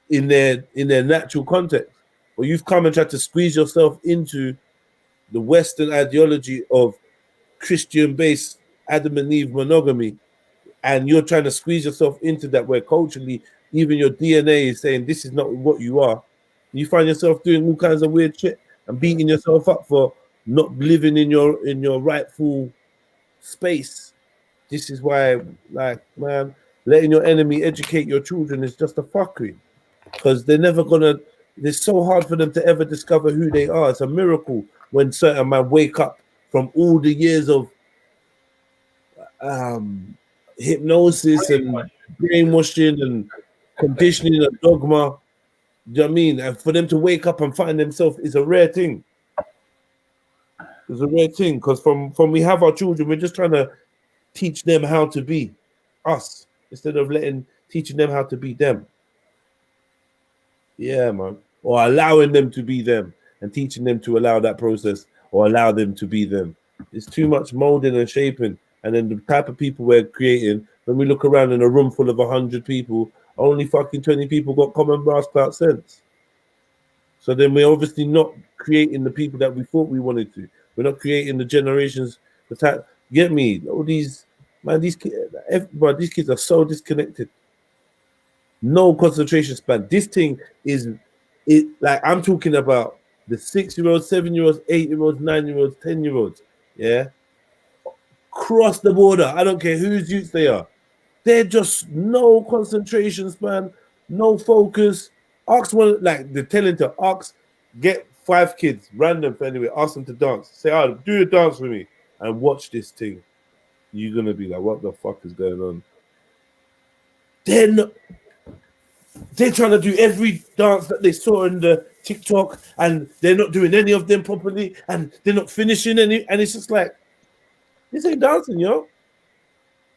in their natural context, or you've come and tried to squeeze yourself into the Western ideology of Christian-based Adam and Eve monogamy. And you're trying to squeeze yourself into that where culturally, even your DNA is saying this is not what you are. You find yourself doing all kinds of weird shit and beating yourself up for not living in your rightful space. This is why, like, man, letting your enemy educate your children is just a fuckery, because they're never gonna. It's so hard for them to ever discover who they are. It's a miracle when certain men wake up from all the years of hypnosis and brainwashing and conditioning and dogma. Do you know what I mean? And for them to wake up and find themselves is a rare thing. It's a rare thing, because from we have our children, we're just trying to teach them how to be us instead of teaching them how to be them. Yeah, man. Or allowing them to be them and teaching them to allow that process or allow them to be them. It's too much molding and shaping. And then the type of people we're creating, when we look around in a room full of 100 people, only fucking 20 people got common brass clout sense. So then we're obviously not creating the people that we thought we wanted to. We're not creating the generations, the type. Get me? All these, man, these kids are so disconnected. No concentration span. This thing is, like, I'm talking about the 6-year-olds, 7-year-olds, 8-year-olds, 9-year-olds, 10-year-olds. Yeah. Cross the border. I don't care whose youths they are. They're just no concentration span, no focus. Ask one, like they're telling to ask, get 5 kids, random for anyway, ask them to dance. Say, oh, do the dance with me and watch this thing. You're gonna be like, what the fuck is going on? They're trying to do every dance that they saw in the TikTok, and they're not doing any of them properly, and they're not finishing any, and it's just like, this ain't dancing, yo.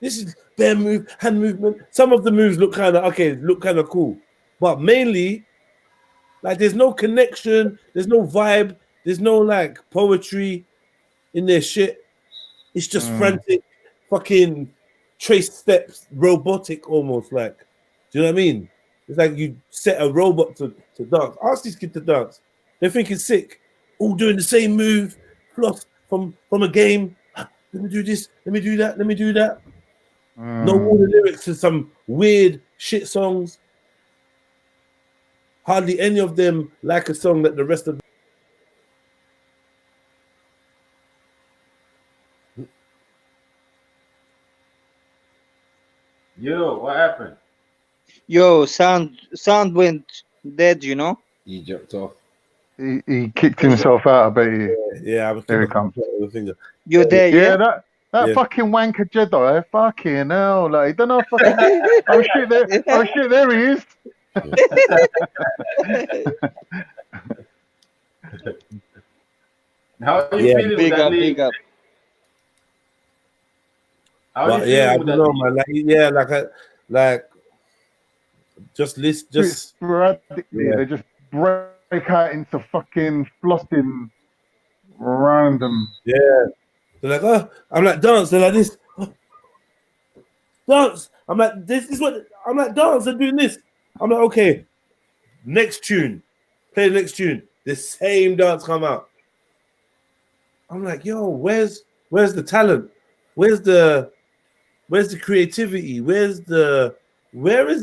This is bare move, hand movement. Some of the moves look kind of cool, but mainly, like, there's no connection, there's no vibe, there's no like poetry in their shit. It's just frantic, fucking trace steps, robotic almost. Like, do you know what I mean? It's like you set a robot to dance. Ask these kids to dance. They're thinking sick, all doing the same move, floss from a game. Let me do this, let me do that, let me do that. No all the lyrics to some weird shit songs. Hardly any of them like a song that the rest of. Yo, what happened? Yo, sound went dead, you know? He jumped off. He kicked himself out, I bet you. Yeah, I was there he comes. You're there, yeah? That fucking wanker Jedi, fucking hell, like, don't know fucking oh shit, there he is. How are you feeling with that big up. But yeah, I don't know, man. Like, just list, just sporadically, they just break out into fucking flossing random. Yeah. They're like, oh, I'm like, dance. They're like this. Oh. Dance. I'm like, this is what I'm like, dance. They're doing this. I'm like, okay. Next tune. Play the next tune. The same dance come out. I'm like, yo, where's the talent? Where's the creativity? Where is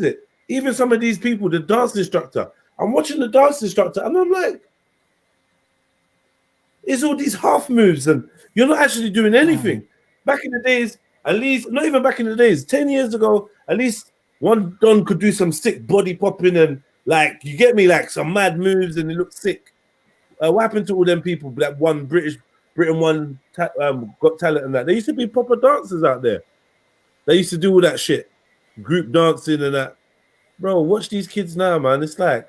it? Even some of these people, the dance instructor. I'm watching the dance instructor and I'm like, it's all these half moves and you're not actually doing anything. Back in the days, at least, not even back in the days, 10 years ago, at least one don could do some sick body popping and, like, you get me, like some mad moves and it looks sick. What happened to all them people that won Britain won Got Talent and that? There used to be proper dancers out there. They used to do all that shit, group dancing and that. Bro, watch these kids now, man. It's like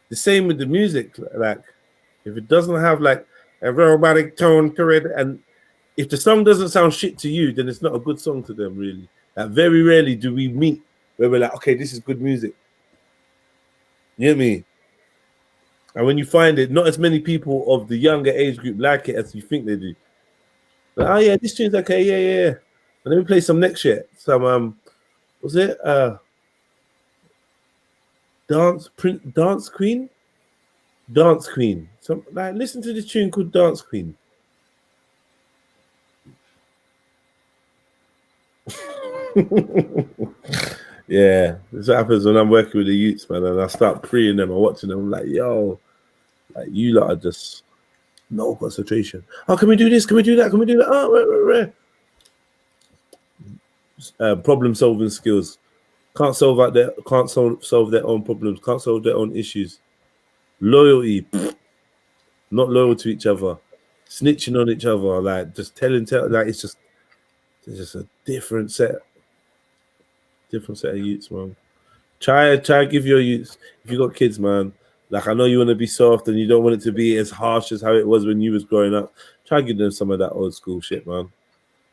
the same with the music. Like, if it doesn't have like a robotic tone to it, and if the song doesn't sound shit to you, then it's not a good song to them, really. Like, very rarely do we meet where we're like, okay, this is good music. You know me? And when you find it, not as many people of the younger age group like it as you think they do. But, oh yeah, this tune's okay, yeah. And let me play some next shit. Some was it Dance Queen? Dance Queen. Some, like, listen to this tune called Dance Queen. Yeah, this happens when I'm working with the youths, man, and I start preying them and watching them. I'm like, yo, like, you lot are just No concentration. Oh, can we do this? Can we do that? Can we do that? Oh, problem solving skills. Can't solve their own problems. Can't solve their own issues. Loyalty. Not loyal to each other. Snitching on each other. Like just telling. Like it's just a different set of youths, man. Try give your youths, if you got kids, man. Like I know you want to be soft and you don't want it to be as harsh as how it was when you was growing up. Try give them some of that old school shit, man.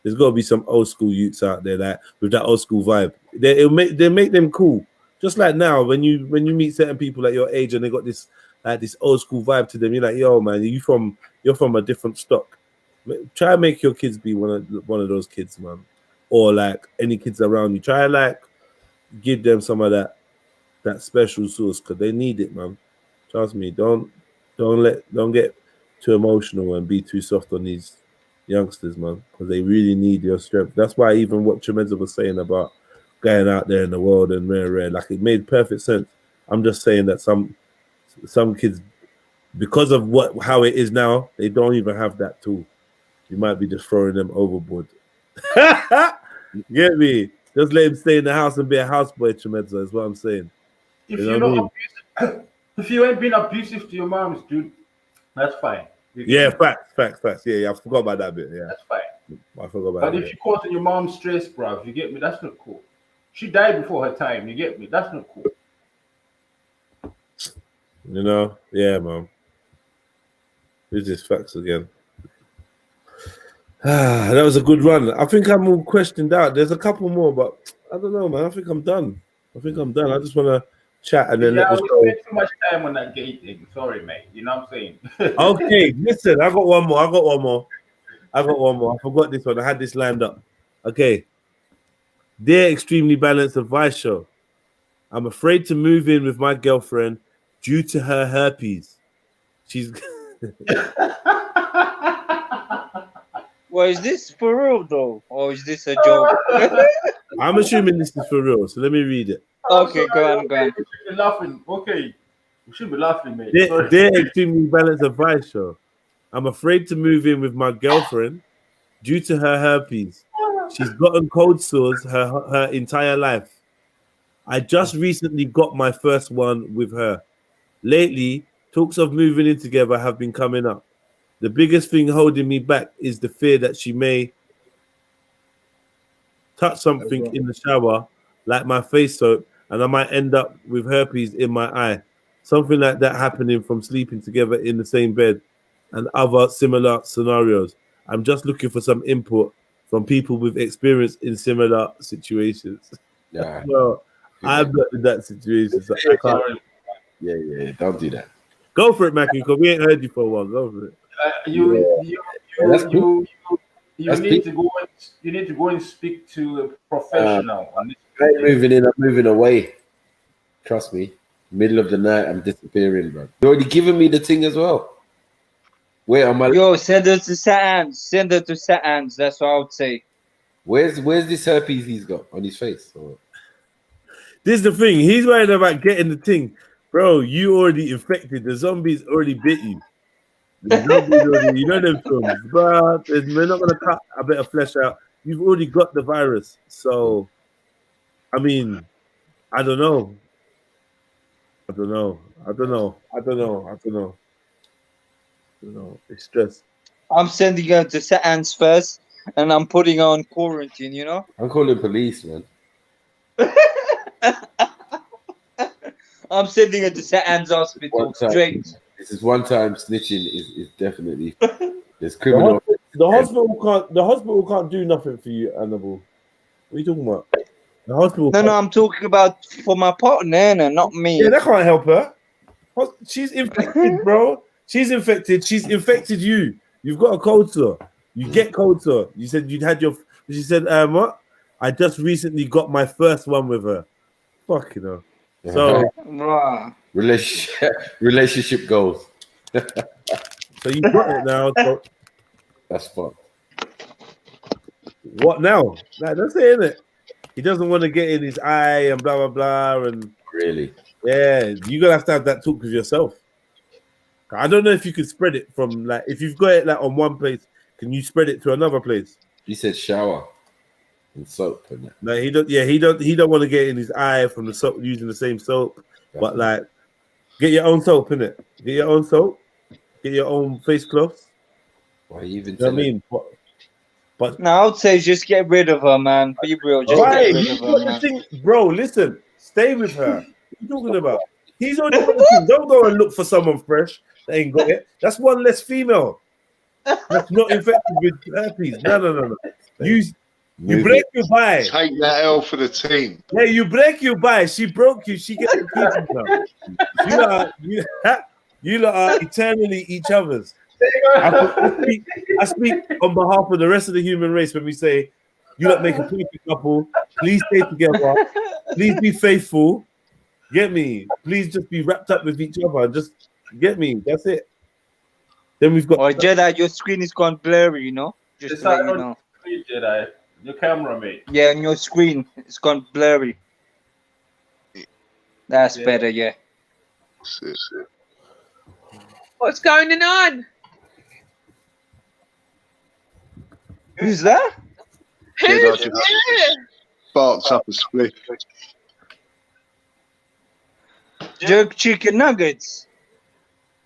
There's got to be some old school youths out there that with that old school vibe. They make them cool. Just like now, when you meet certain people at your age and they got this old school vibe to them, you're like, yo, man, you're from a different stock. Try and make your kids be one of those kids, man. Or like any kids around you. Try like give them some of that special sauce because they need it, man. Trust me. Don't get too emotional and be too soft on these youngsters, man, because they really need your strength. That's why even what Tremendous was saying about going out there in the world and rare, like it made perfect sense. I'm just saying that some kids, because of how it is now, they don't even have that tool. You might be just throwing them overboard. Get me? Just let him stay in the house and be a houseboy, Tremendous. That's what I'm saying. If you know if you ain't been abusive to your moms, dude, that's fine. Yeah, facts. Yeah, I forgot about that bit. Yeah, that's fine. I forgot about But that. if you're causing your mom stress, bruv, you get me? That's not cool. She died before her time. You get me? That's not cool. You know? Yeah, man. This is facts again. That was a good run. I think I'm all questioned out. There's a couple more, but I don't know, man. I think I'm done. I just want to chat and then Yeah, let we us go. spent too much time on that gay thing. Sorry, mate. You know what I'm saying? Okay, listen, I got one more. I forgot this one. I had this lined up. Okay. Dear Extremely Balanced Advice Show, I'm afraid to move in with my girlfriend due to her herpes. She's... Well, is this for real though, or is this a joke? I'm assuming this is for real, so let me read it. Okay, go on. We should be laughing. Okay. We should be laughing, mate. Dear Extremely Balanced Advice Show, I'm afraid to move in with my girlfriend due to her herpes. She's gotten cold sores her entire life. I just recently got my first one with her. Lately, talks of moving in together have been coming up. The biggest thing holding me back is the fear that she may touch something in the shower, like my face soap, and I might end up with herpes in my eye. Something like that happening from sleeping together in the same bed and other similar scenarios. I'm just looking for some input from people with experience in similar situations. Yeah. Well, I'm not in that situation, so I can't. Yeah, don't do that. Go for it, Mackie, because we ain't heard you for a while. Go for it. You That's need to go and speak to a professional. I ain't moving in, I'm moving away. Trust me. Middle of the night, I'm disappearing, bro. You already given me the thing as well. Where am I? Yo, send it to Satans. That's what I would say. Where's this herpes he's got on his face? Or... This is the thing. He's worried about getting the thing. Bro, you already infected. The zombies already bit you. You know them films. But we're not going to cut a bit of flesh out. You've already got the virus. So, I mean, I don't know. It's stress. I'm sending her to Satans first, and I'm putting her on quarantine, you know? I'm calling police, man. I'm sending her to Satans hospital straight. This is one time snitching is definitely there's criminal. The hospital can't do nothing for you, Annabelle. What are you talking about? The hospital. No, I'm talking about for my partner, not me. Yeah, that can't help her. She's infected, bro. She's infected. She's infected you. You've got a cold sore. You get cold sore. You said you'd had your. She said, what? I just recently got my first one with her. Fuck, you know. So relationship goals. So you got it now. So that's fun. What now? Like, that's it, innit? He doesn't want to get in his eye and blah blah blah and really. Yeah, you're gonna have to have that talk with yourself. I don't know if you could spread it from like if you've got it like on one place, can you spread it to another place? He said shower and soap and that. No, he don't. Yeah, he don't want to get in his eye from the soap using the same soap. But like, get your own soap in it. Get your own soap. Get your own face cloths. Why even? You know what I mean? But no, I would say just get rid of her, man. Be real, just right, get rid of her, man. bro. Listen, stay with her. What are you talking about? He's only working. Don't go and look for someone fresh that ain't got it. That's one less female. That's not infected with herpes. No. You break your bye. Take that L for the team. Yeah, you break your bye. She broke you. She gets to keep you. You lot are eternally each other's. I speak on behalf of the rest of the human race when we say, you lot make a perfect couple. Please stay together. Please be faithful. Get me? Please just be wrapped up with each other. Just get me? That's it. Then we've got. Oh, Jedi, your screen is gone blurry. You know. Just to let you know. Jedi, your camera, mate. Yeah, on your screen, it's gone blurry. That's better. Yeah. What's going on? Who's that? Who's there? Sparks up a split. Jerk chicken nuggets.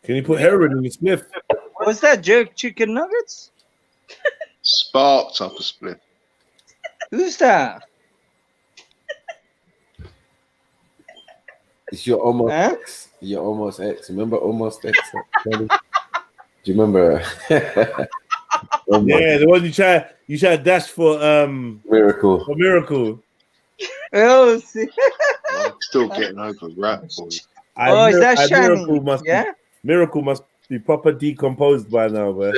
Can you put heroin in your spliff? What's that? Jerk chicken nuggets? Sparks up a split. Who's that? It's your almost ex. Your almost ex. Remember almost ex? Do you remember? Yeah, the one you try to dash for Miracle. For Miracle. Oh, see. I'm still getting over rap boys. Is that Shani? Miracle must be proper decomposed by now, man.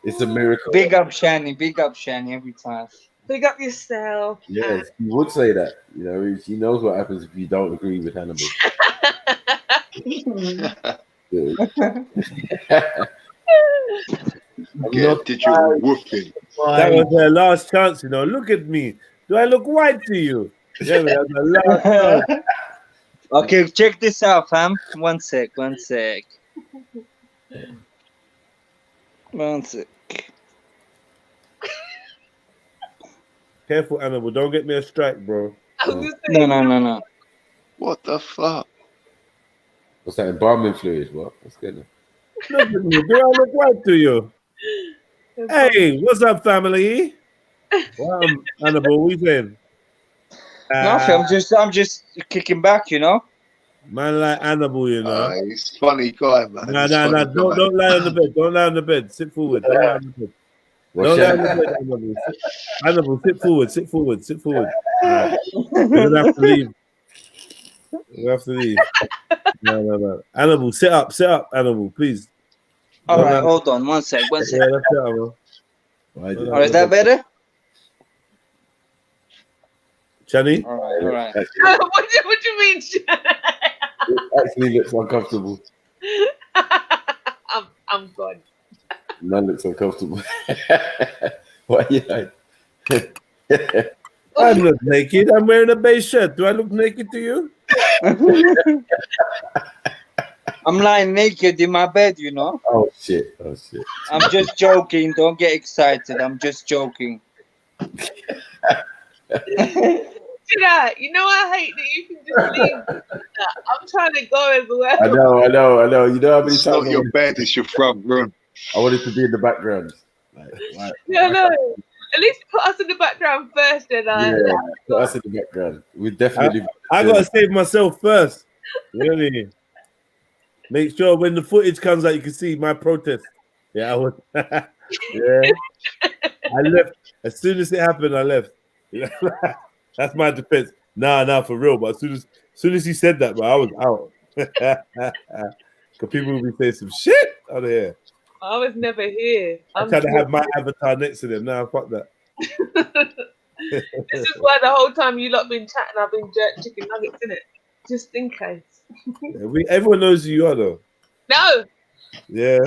It's a miracle. Big up Shani every time. Big up yourself. Yes, he would say that. You know, he knows what happens if you don't agree with Hannibal. Did you whooping? That was their last chance, you know. Look at me. Do I look white to you? Yeah, that was the last chance. Okay, check this out, fam. One sec. Careful, Hannibal. Don't get me a strike, bro. No. What the fuck? What's that? Embalming fluid? What? What's going on? Look at me. Do I look white to you? Hey, what's up, family? Hannibal, what you saying? Nothing. I'm just kicking back, you know. Man, like Hannibal, you know. He's a funny guy, man. No. Don't lie on the bed. Don't lie on the bed. Sit forward. Don't lie on the bed. Don't lie on the bed, Hannibal. Hannibal, sit forward. Right. You're gonna have to leave. No. Hannibal, sit up, Hannibal, please. All right, hold on. One sec. Yeah, that's it, bro. Or is that better? Shani? All right. What do you mean, Shani? It actually looks uncomfortable. I'm good. None looks uncomfortable. Why are you like? I'm not naked. I'm wearing a beige shirt. Do I look naked to you? I'm lying naked in my bed, you know. Oh shit. I'm just joking. Don't get excited. I'm just joking. You know I hate that you can just leave. I'm trying to go everywhere. I know. You know how many It's times not your bed, it's your front room. I wanted to be in the background. No. At least put us in the background first, and put us in the background. We definitely. I gotta save myself first. Really. Make sure when the footage comes out, you can see my protest. Yeah, I was. Yeah. I left as soon as it happened. I left. That's my defense. Nah, for real. But as soon as he said that, bro, I was out. Because people will be saying some shit out of here. I was never here. I'm trying to have my avatar next to them. Nah, fuck that. This is why the whole time you lot been chatting, I've been jerk chicken nuggets in it, just in case. Everyone knows who you are, though. No. Yeah.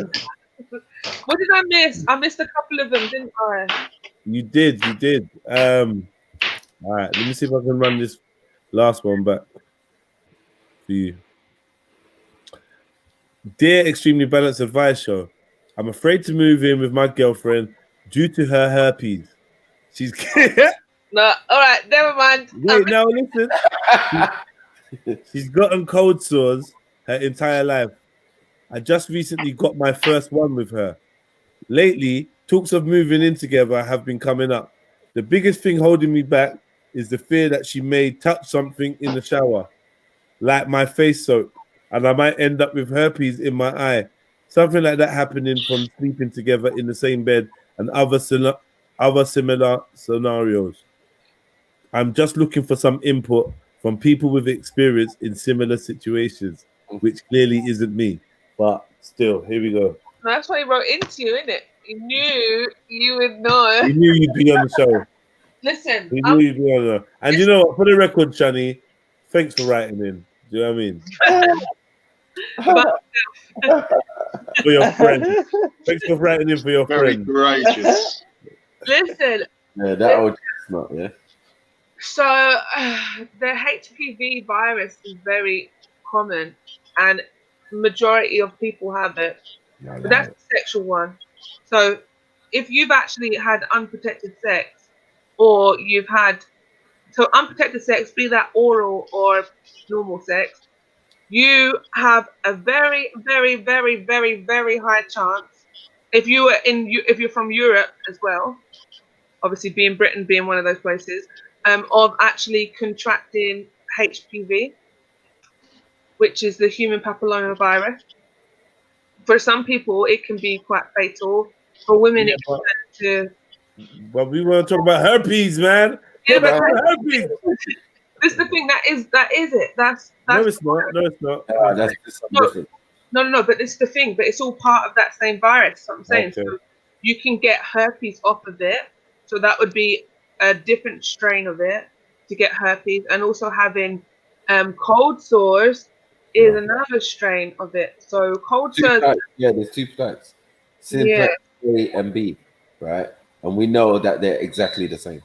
What did I miss? I missed a couple of them, didn't I? You did. All right, let me see if I can run this Last one back for you. Dear Extremely Balanced Advice Show, I'm afraid to move in with my girlfriend due to her herpes. She's No, all right, never mind. wait. Now listen. She's gotten cold sores her entire life. I just recently got my first one with her. Lately, talks of moving in together have been coming up. The biggest thing holding me back is the fear that she may touch something in the shower, like my face soap, and I might end up with herpes in my eye. Something like that happening from sleeping together in the same bed and other similar scenarios. I'm just looking for some input from people with experience in similar situations, which clearly isn't me. But still, here we go. That's why he wrote into you, isn't it? He knew you would know. He knew you'd be on the show. Listen, He knew you'd be on the show. And you know what? For the record, Shani, thanks for writing in. Do you know what I mean? For your friend. Thanks for writing in for your friend. Very gracious. listen. Yeah, that old chestnut, yeah. So the HPV virus is very common, and majority of people have it. But that's the sexual one. So if you've actually had unprotected sex, or you've had unprotected sex, be that oral or normal sex, you have a very, very, very, very, very high chance. If you're from Europe as well, obviously being Britain being one of those places, of actually contracting HPV, which is the human papillomavirus. For some people, it can be quite fatal. For women, it can turn to. But we want to talk about herpes, man. Yeah, but herpes. This is the thing. That is it. That's no, it's not. No, it's not. That's something different. No. But it's the thing. But it's all part of that same virus. That's what I'm saying. Okay. So you can get herpes off of it. So that would be a different strain of it to get herpes, and also having cold sores is another strain of it. So cold sores. Yeah, there's two types. Simplex A and B, right? And we know that they're exactly the same.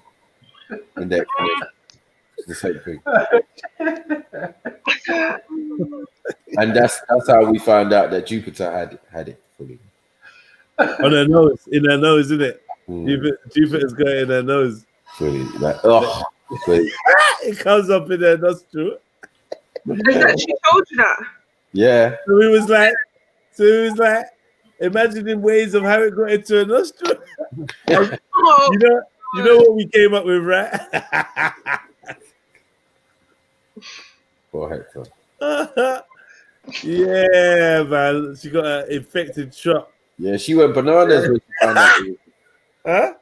And they're the same thing. And that's how we found out that Jupiter had it fully. On her nose, in her nose, isn't it? Jupiter's got it in her nose. Fully, like, oh, it comes up in her nostril. She told you that. Yeah. So it was like, imagining ways of how it got into her nostril. You know what we came up with, right? Poor Hector. Yeah, man. She got an infected shot. Yeah, she went bananas when she found out. Huh?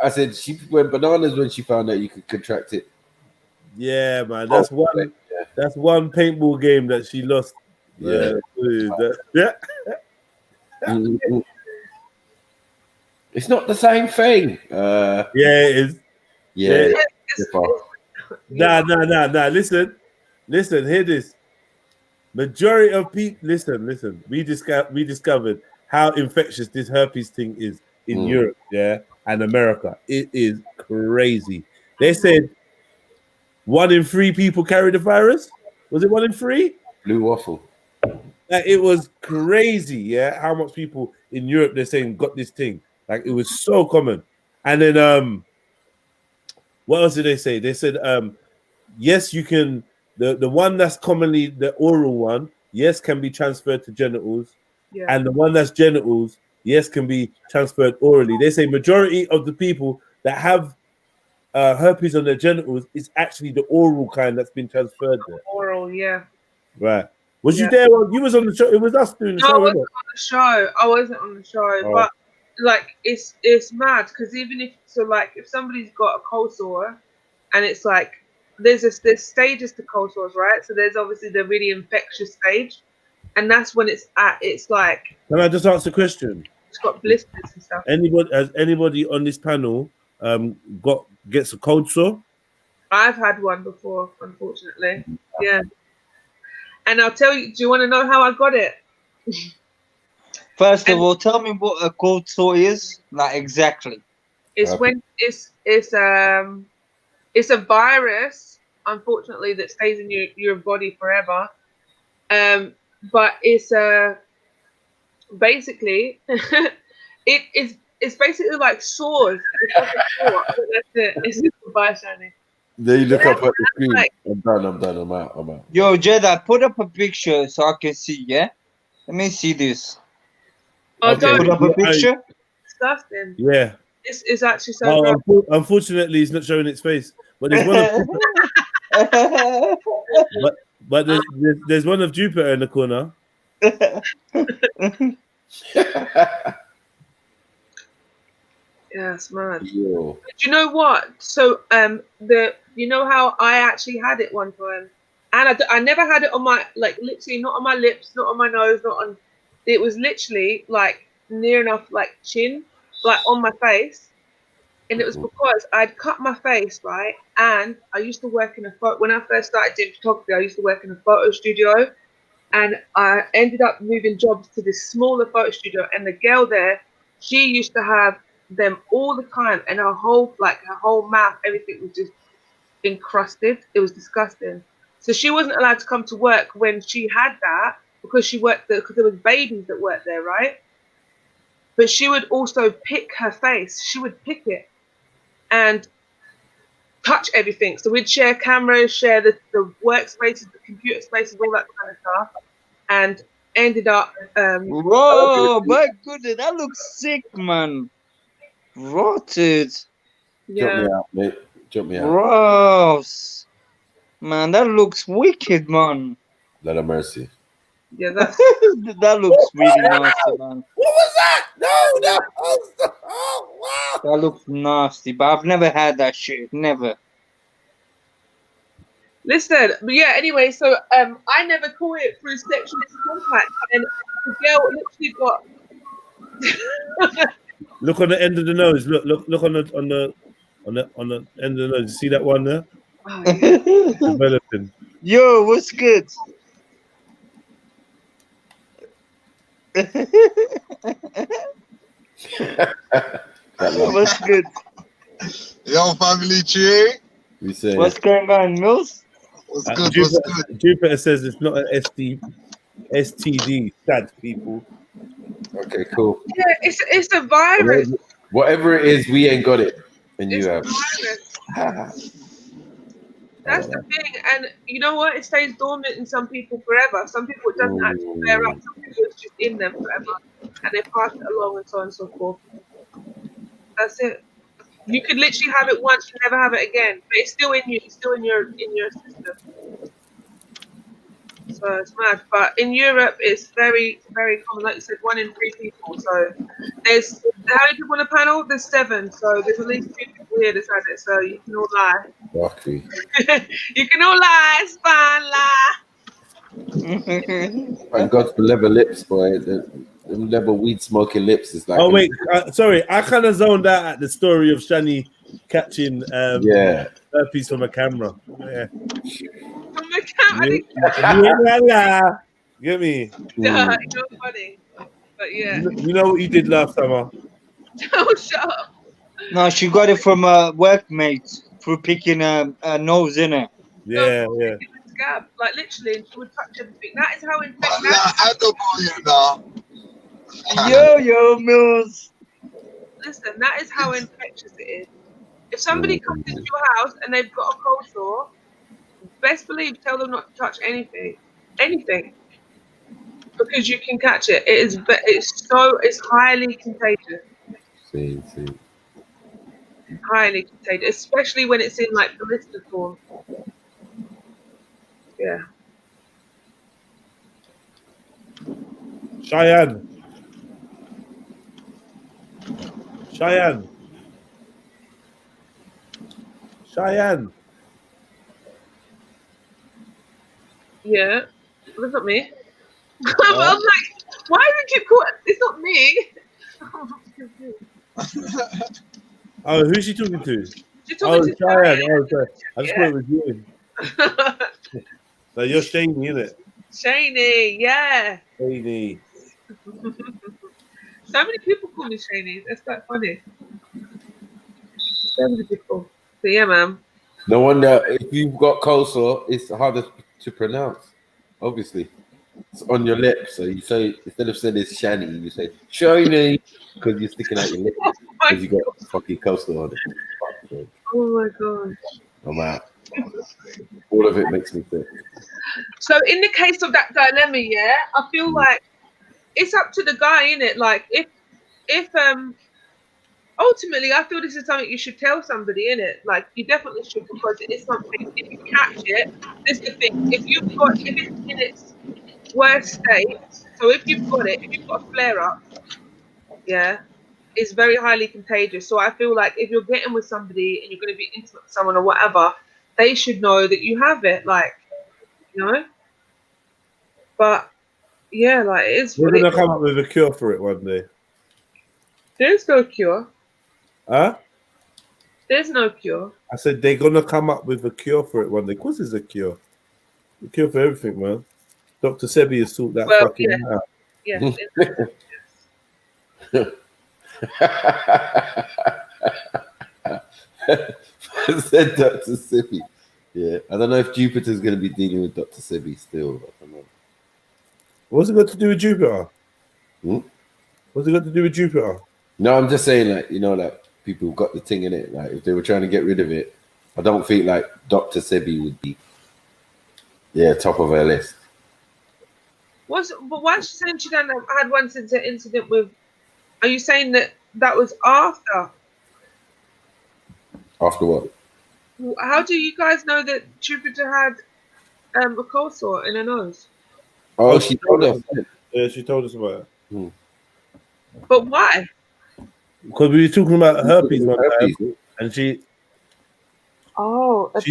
I said she went bananas when she found out you could contract it. Yeah, man. That's one. That's one paintball game that she lost. Yeah. It's not the same thing. Yeah, it is. Yeah. Nah. Listen. Hear this. Majority of people. Listen. We discovered how infectious this herpes thing is in Europe, and America. It is crazy. They said 1 in 3 people carry the virus. Was it 1 in 3? Blue waffle. It was crazy, how much people in Europe they're saying got this thing. Like, it was so common. And then what else did they say? They said yes, you can. The one that's commonly the oral one, yes, can be transferred to genitals, and the one that's genitals, yes, can be transferred orally. They say majority of the people that have herpes on their genitals is actually the oral kind that's been transferred there. Oral, yeah. Right. Was you there? You was on the show. It was us doing the show. I wasn't on the show. I wasn't on the show, but like it's mad because even if somebody's got a cold sore, and it's like there's stages to cold sores, right? So there's obviously the really infectious stage, and that's when it's like. Can I just ask a question? It's got blisters and stuff. Has anybody on this panel gets a cold sore? I've had one before, unfortunately. Yeah. And I'll tell you, do you want to know how I got it? First of all, tell me what a cold sore is, like exactly. It's when it's a virus unfortunately, that stays in your body forever. But it's basically it's basically like swords. It's like a sword. That's it. It's just goodbye, Shani. There you look Yeah, up at the screen. like- I'm done. I'm out. Yo, Jedi, put up a picture so I can see, yeah? Let me see this. Oh, don't Put up a picture? disgusting. Yeah. It's actually so Oh, gross. unfortunately, it's not showing its face. But there's one of but there's one of Jupiter in the corner. Yeah, it's mad. Yo. But you know what? So you know how I actually had it one time, and I never had it on my, like, literally not on my lips, not on my nose, not on. It was literally like near enough like chin, like on my face, and it was because I'd cut my face, right, and I used to work in a photo. When I first started doing photography, I used to work in a photo studio, and I ended up moving jobs to this smaller photo studio, and the girl there, she used to have them all the time, and her whole mouth, everything was just encrusted. It was disgusting. So she wasn't allowed to come to work when she had that, because she worked there, because there was babies that worked there, right? But she would also pick her face. She would pick it and touch everything. So we'd share cameras, share the workspaces, the computer spaces, all that kind of stuff, and ended up Whoa, my goodness, that looks sick, man. Rotted. Drop me out, mate. Drop me out. Gross. Man, that looks wicked, man. Lord of mercy. Yeah, that's that looks really nasty, man. What was that? No. Oh, wow. That looks nasty, but I've never had that shit. Never. Listen, but yeah, anyway, so I never caught it through sexual contact, and the girl literally got Look on the end of the nose. Look on the end of the nose. You see that one there? Developing. Yo, what's good? What's good? Yo, family tree. We say. What's going on, Mills? What's good? What's good? Jupiter says it's not an STD. Sad people. Okay, cool. yeah, it's a virus. Whatever it is, we ain't got it, and you have. That's the thing, and you know what? It stays dormant in some people forever. Some people it doesn't actually flare up. Some people it's just in them forever, and they pass it along and so on and so forth. That's it. You could literally have it once and never have it again, but it's still in you. It's still in your system. So it's mad. But in Europe, it's very, very common. Like you said, 1 in 3 people. So there's how many people on the panel? There's 7. So there's at least 2 people here that's had it. So you can all lie. Rocky. You can all lie. It's fine, lie. Thank God for leather lips, boy. The leather weed smoking lips is like. Oh wait, sorry, I kind of zoned out at the story of Shani catching herpes from a camera. Yeah. From a camera. Get me? Yeah, you're funny. But yeah. You know what you did last summer? Don't shut up. No, she got it from a workmate through picking a nose in it. Yeah. Scab, like literally, and she would touch everything. That is how infectious. Yo, Mills. Listen, that is how infectious it is. If somebody comes into your house and they've got a cold sore, best believe tell them not to touch anything, because you can catch it. It's highly contagious. See. Highly contagious, especially when it's in like blister form. Yeah. Cheyenne. Yeah. That's not me. I'm like, why do you keep calling? It's not me. Oh, who's she talking to? She's talking to Cheyenne. Oh, sorry. I just thought it was you. So you're Shaney, innit? Shaney, yeah. Shaney. So many people call me Shaney. That's quite funny. So many people. But yeah, man. No wonder if you've got coleslaw, it's harder to pronounce. Obviously, it's on your lips. So you say, instead of saying it's shiny, you say shiny because you're sticking out your lips because you got fucking coleslaw on it. Fuck's sake. Oh my god. I'm out. All of it makes me sick. So in the case of that dilemma, yeah, I feel like it's up to the guy, innit? Like if ultimately I feel this is something you should tell somebody, innit? Like you definitely should, because it is something, if you catch it, this is the thing. If it's in its worst state, so if you've got a flare up, yeah, it's very highly contagious. So I feel like if you're getting with somebody and you're going to be intimate with someone or whatever, they should know that you have it, like, you know. But yeah, like it's. We're gonna come up with a cure for it one day. There's no cure. Huh? There's no cure. I said they're gonna come up with a cure for it one day. Of course, there's a cure. A cure for everything, man. Dr. Sebi has sorted that fucking out. Yeah. Said Dr. Sebi. Yeah, I don't know if Jupiter's going to be dealing with Dr. Sebi still. I don't know. What's it got to do with Jupiter? What's it got to do with Jupiter? No, I'm just saying, like, you know, like people got the thing in it. Like, if they were trying to get rid of it, I don't think like Dr. Sebi would be, top of her list. But why is she saying she done had one incident with? Are you saying that was after? After what? How do you guys know that Jupiter had a cold sore in her nose? Oh, she told us. Yeah, she told us about it. But why? Because we were talking about herpes one time, and she's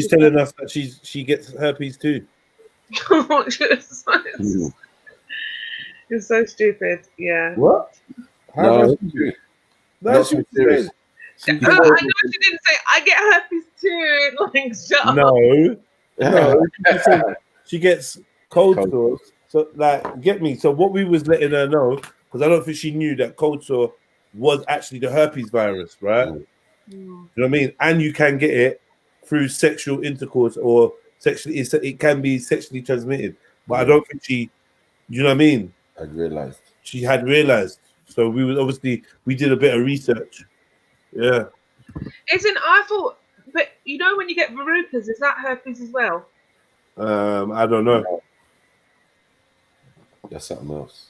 telling us that she gets herpes too. You're so stupid. Yeah. What? No, that's serious. I know she didn't say I get herpes too. Like, shut up. No. She gets cold sores. So, like, get me. So, what we was letting her know, because I don't think she knew that cold sore was actually the herpes virus, right? You know what I mean? And you can get it through sexual intercourse or sexually. It can be sexually transmitted, but I don't think she. You know what I mean? She had realized. So we did a bit of research. Yeah. I thought, but you know when you get verrucas, is that herpes as well? I don't know. That's something else.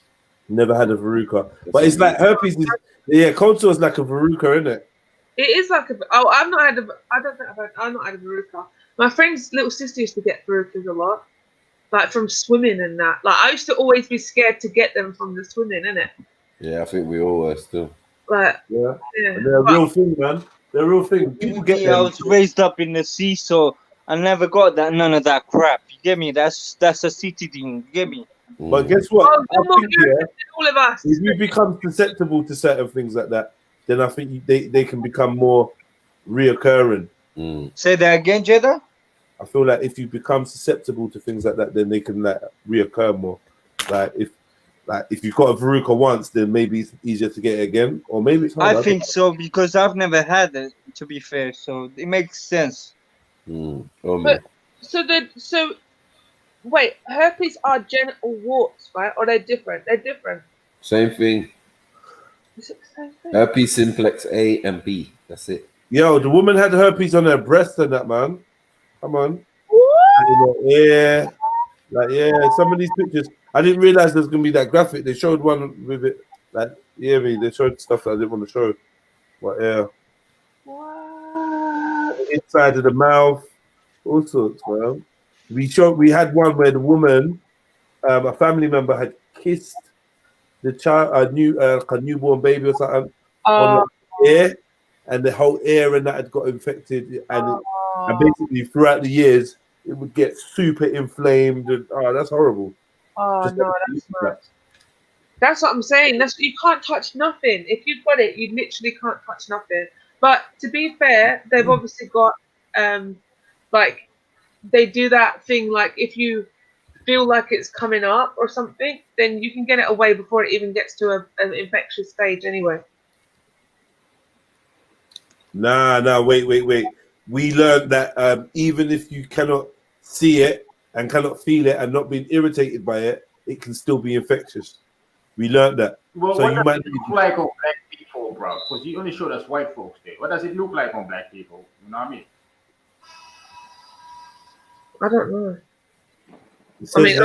Never had a verruca, but it's like herpes is cold sore is like a verruca, isn't it? It is like I've not had I've not had a verruca. My friend's little sister used to get verrucas a lot, like from swimming and that. Like I used to always be scared to get them from the swimming, innit? Yeah, I think we all were still. Like, yeah. They're a real thing, man. They're a real thing. People get them. I was raised up in the sea, so I never got none of that crap. You get me? That's a city thing. You get me? But guess what? I think, all of us. If you become susceptible to certain things like that, then I think they can become more reoccurring. Say that again, Jeddah? I feel like if you become susceptible to things like that, then they can like reoccur more. Like if you've got a verruca once, then maybe it's easier to get it again, or maybe it's harder. I think so, because I've never had it, to be fair, so it makes sense. But so wait, herpes are genital warts, right? Or they're different? They're different. Same thing. Is it the same thing? Herpes simplex A and B. That's it. Yo, the woman had herpes on her breast and that, man. Come on. What? Yeah. Like, some of these pictures, I didn't realize there's going to be that graphic. They showed one with it. Like, they showed stuff that I didn't want to show. But, yeah. Inside of the mouth. All sorts, man. We had one where the woman, a family member had kissed the child, a newborn baby or something, on the ear, and the whole ear and that had got infected, and basically throughout the years it would get super inflamed, and that's horrible. That's what I'm saying. You can't touch nothing. If you've got it, you literally can't touch nothing. But to be fair, they've obviously got like they do that thing, like if you feel like it's coming up or something, then you can get it away before it even gets to an infectious stage anyway. Nah, wait. we learned that even if you cannot see it and cannot feel it and not being irritated by it, it can still be infectious. We learned that. Well, So what you does might it look like on black people, bro? Because you only showed us white folks there. What does it look like on black people? You know what I mean? I don't know. It says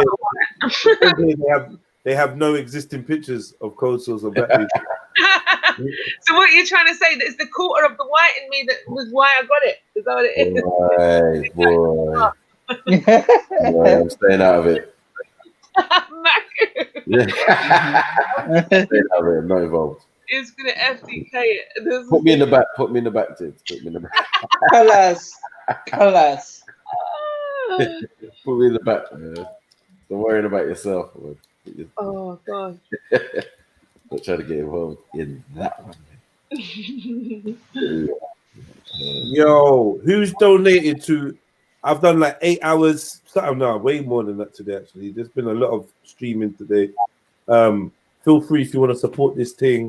they have no existing pictures of cold sores of black people. So what you're trying to say that it's the quarter of the white in me that was why I got it? Is that what it is? Right, boy. Boy, I'm staying out of it. Staying out of it. I'm not involved. It's gonna FDK it. Put me in the back. Put me in the back, dude. Put me in the back. Colors. Put me in the back. Don't worry about yourself. Oh God. Don't try to get involved in that one. Yo, who's donated to? I've done like 8 hours. Something now, way more than that today. Actually, there's been a lot of streaming today. Feel free if you want to support this thing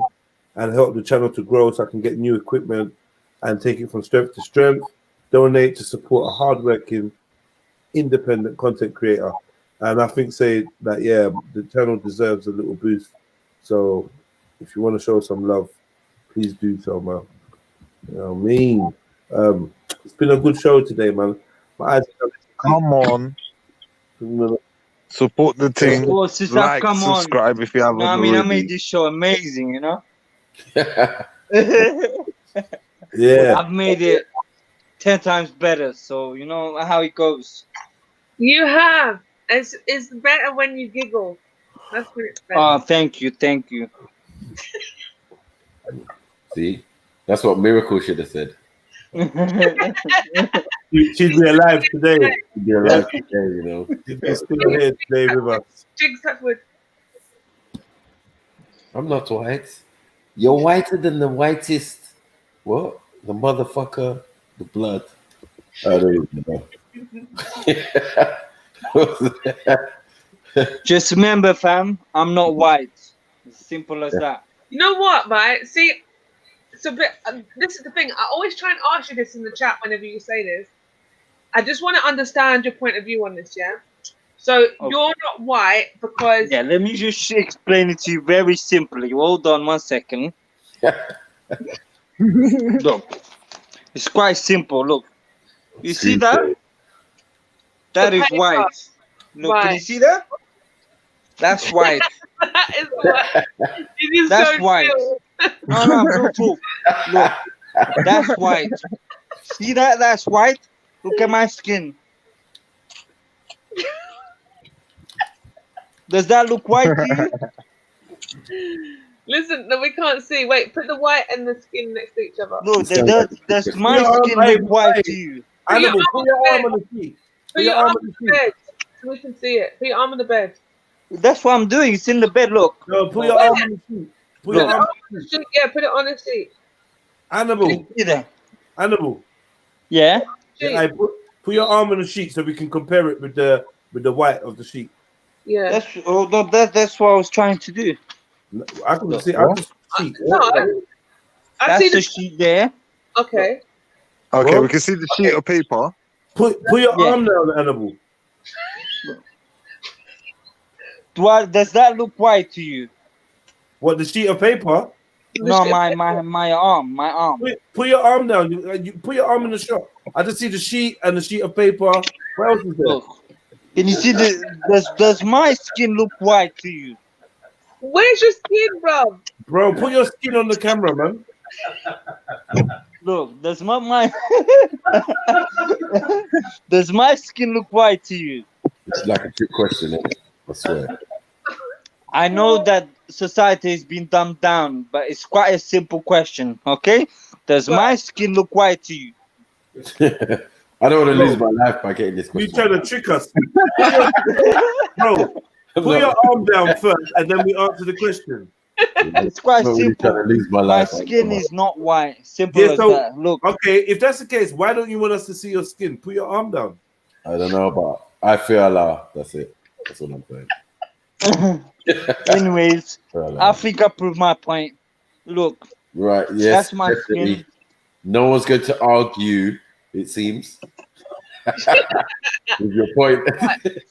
and help the channel to grow, so I can get new equipment and take it from strength to strength. Donate to support a hardworking, independent content creator. And I think say that the channel deserves a little boost. So if you want to show some love, please do so, man. You know what I mean? It's been a good show today, man. My eyes come on. Support the thing. Like, subscribe if you haven't no, I already. mean, I made this show amazing, you know? Yeah. I've made it 10 times better, so you know how it goes. You have. It's better when you giggle. That's what it's better. Oh, thank you. See? That's what Miracle should have said. She'd be alive today. She'd be alive today, you know. She'd be still here today with us. Jigs Tutwood. I'm not white. You're whiter than the whitest. What? The motherfucker, the blood. I don't even know. Just remember, fam, I'm not white. As simple as that. You know what, right? See, it's a bit. This is the thing. I always try and ask you this in the chat whenever you say this. I just want to understand your point of view on this, yeah? So you're not white because... Yeah, let me just explain it to you very simply. Hold on 1 second. Look, it's quite simple. Look, you see that? That is white. Look, can you see that? That's white. That is white. It is That's so white. No, don't talk. Look, that's white. See that? That's white. Look at my skin. Does that look white to you? Listen, no, we can't see. Wait, put the white and the skin next to each other. Look, does my skin look white to you? Animal, put your arm on the seat. Put your arm on the bed so we can see it. Put your arm on the bed. That's what I'm doing. It's in the bed. Look. No, put your arm on the seat. Put your arm on the seat. Yeah, put it on the seat. Animal. Animal. Yeah. I put your arm on the sheet so we can compare it with the white of the sheet. Yeah. That's what I was trying to do. I can see. I can see. No, That's the sheet there. Okay. Okay, we can see the sheet of paper. Put your arm down, the animal. Does that look white to you? What, the sheet of paper? No, my arm. Put your arm down. You put your arm in the shot. I just see the sheet and the sheet of paper. What else is there? Look, can you see does my skin look white to you? Where's your skin, bro? Bro, put your skin on the camera, man. Look, does my does my skin look white to you? It's like a trick question, isn't it? I swear. I know that society has been dumbed down, but it's quite a simple question, okay? Does my skin look white to you? I don't want to lose my life by getting this question. You trying to trick us. Bro, put your arm down first and then we answer the question. It's quite simple. Really my skin is not white. Simple as that. Look. Okay, if that's the case, why don't you want us to see your skin? Put your arm down. I don't know, but I feel Allah. That's it. That's what I'm saying. Anyways, I think I proved my point. Look. Right, yes. That's my skin. No one's going to argue It seems. With your point.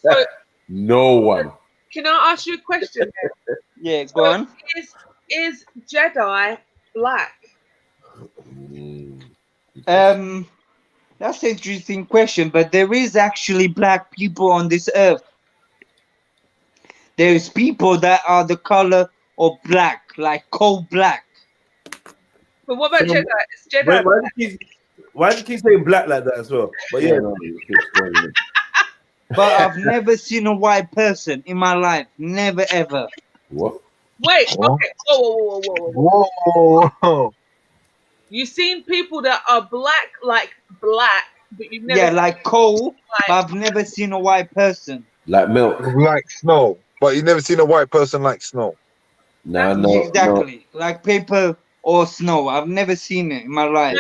So, No one. can I ask you a question then? Yeah, go on. Is Jedi black? That's an interesting question, but there is actually black people on this earth. There's people that are the color of black, like coal black. But what about So, Jedi? Is Jedi Why do you keep saying black like that as well? But yeah. But I've never seen a white person in my life. Never ever. What? Wait, What? okay. Whoa. Whoa. You've seen people that are black, but you've never Yeah, seen like coal, but I've never seen a white person. Like milk. Like snow. But you never seen a white person like snow. No. Exactly. Like paper or snow. I've never seen it in my life.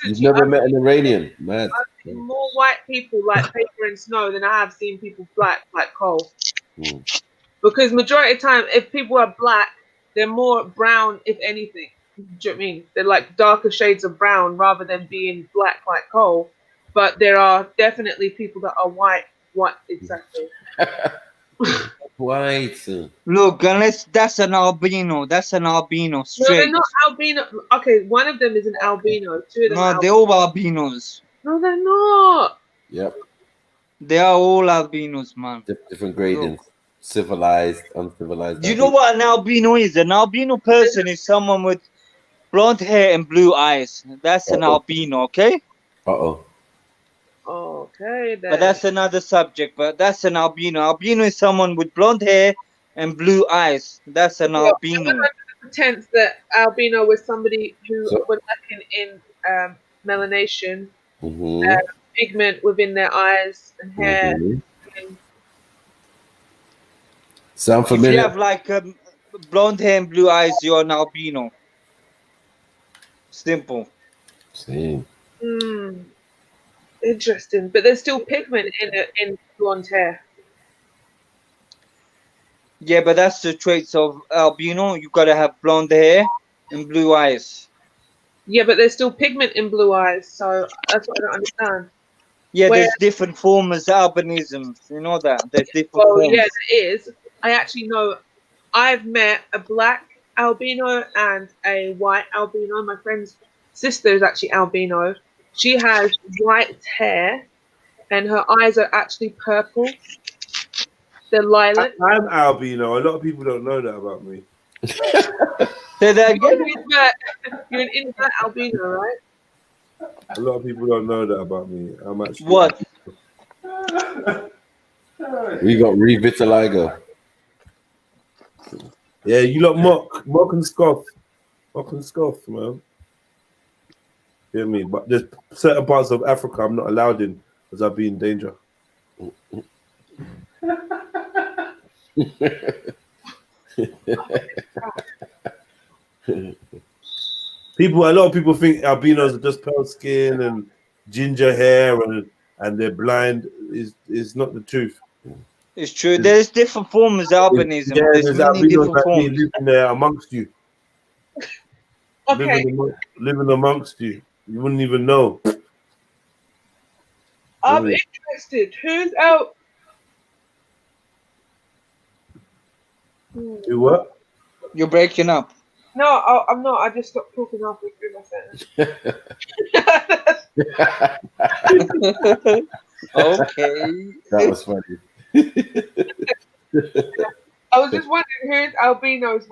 You've never met an Iranian, man. I've seen more white people like paper and snow than I have seen people black like coal. Because majority of the time, if people are black, they're more brown, if anything. Do you know what I mean? They're like darker shades of brown rather than being black like coal. But there are definitely people that are white. What exactly? White. Look, unless that's an albino. That's an albino No, straight. they're not albino. Okay, one of them is an albino. Two of them are No, they're all albinos. No, they're not. Yep. They are all albinos, man. Different gradients. Civilized, uncivilized. Do you know what an albino is? An albino person is someone with blonde hair and blue eyes. That's an albino, okay? Uh-oh. Okay, then. But that's another subject. But that's an albino. Albino is someone with blonde hair and blue eyes. That's an albino. Pretense that albino was somebody who was lacking in melanation, pigment within their eyes and hair. Sound If you familiar? have like blonde hair and blue eyes, you're an albino. Simple. Same. Interesting, but there's still pigment in blonde hair. Yeah, but that's the traits of albino. You gotta have blonde hair and blue eyes. Yeah, but there's still pigment in blue eyes, so that's what I don't understand. Yeah, there's different forms of albinism. You know that? There's different forms. Yeah, there is. I actually know. I've met a black albino and a white albino. My friend's sister is actually albino. She has white hair, and her eyes are actually purple. They're lilac. I'm albino. A lot of people don't know that about me. Say that again. You're an invert albino, right? A lot of people don't know that about me. I'm actually what? We got revitiligo. Yeah, you lot mock and scoff, man. You know what I mean? But there's certain parts of Africa I'm not allowed in because I'd be in danger. A lot of people think albinos are just pale skin and ginger hair and they're blind. Is not the truth. It's true. There's different forms of albinism. Yeah, there's many albinos different that be forms. living there amongst you. Okay. Living amongst you. You wouldn't even know. I'm interested. Who's out? You what? You're breaking up. No, I'm not. I just stopped talking halfway through my sentence. Okay. That was funny. I was just wondering who's albinos.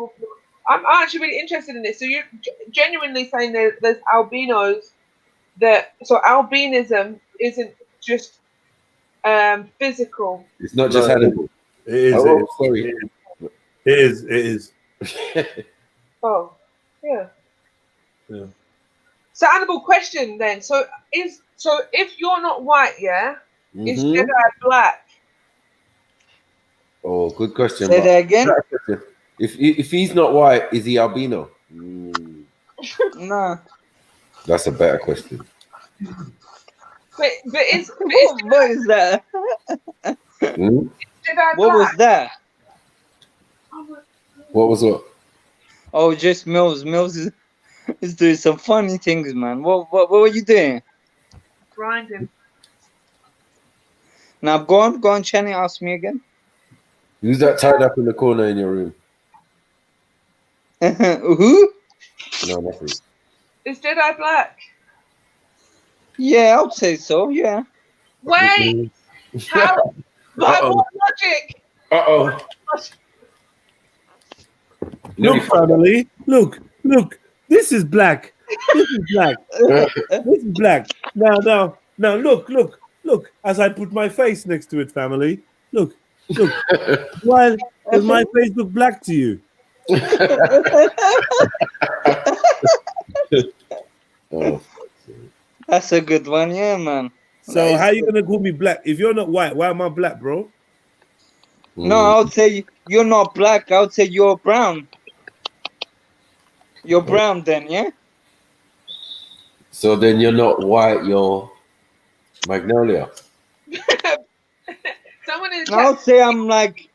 I'm actually really interested in this. So you're genuinely saying there's albinos so albinism isn't just physical. It's not just animal. It is. Oh, sorry. It is. Oh, yeah. Yeah. So animal question then. So if you're not white, is Jedi black? Oh, good question. Say that again. If he's not white, is he albino? Nah. That's a better question. But it's what is that? What was that? What was what? Oh, just Mills. Mills is doing some funny things, man. What were you doing? grinding. Now go on, Channy, ask me again. Who's that tied up in the corner in your room? Who? No, nothing. Is Jedi black? Yeah, I would say so. Yeah. Wait. How? By what logic? Uh-oh. Look, family. Look. This is black. This is black. This is black. Now, look. As I put my face next to it, family. Look. Why does my face look black to you? That's a good one, yeah, man. So how you gonna call me black? If you're not white, why am I black, bro? No, I would say you're not black. I would say you're brown. You're brown then, yeah? So then you're not white, you're Magnolia. Someone in the I would chat. say I'm like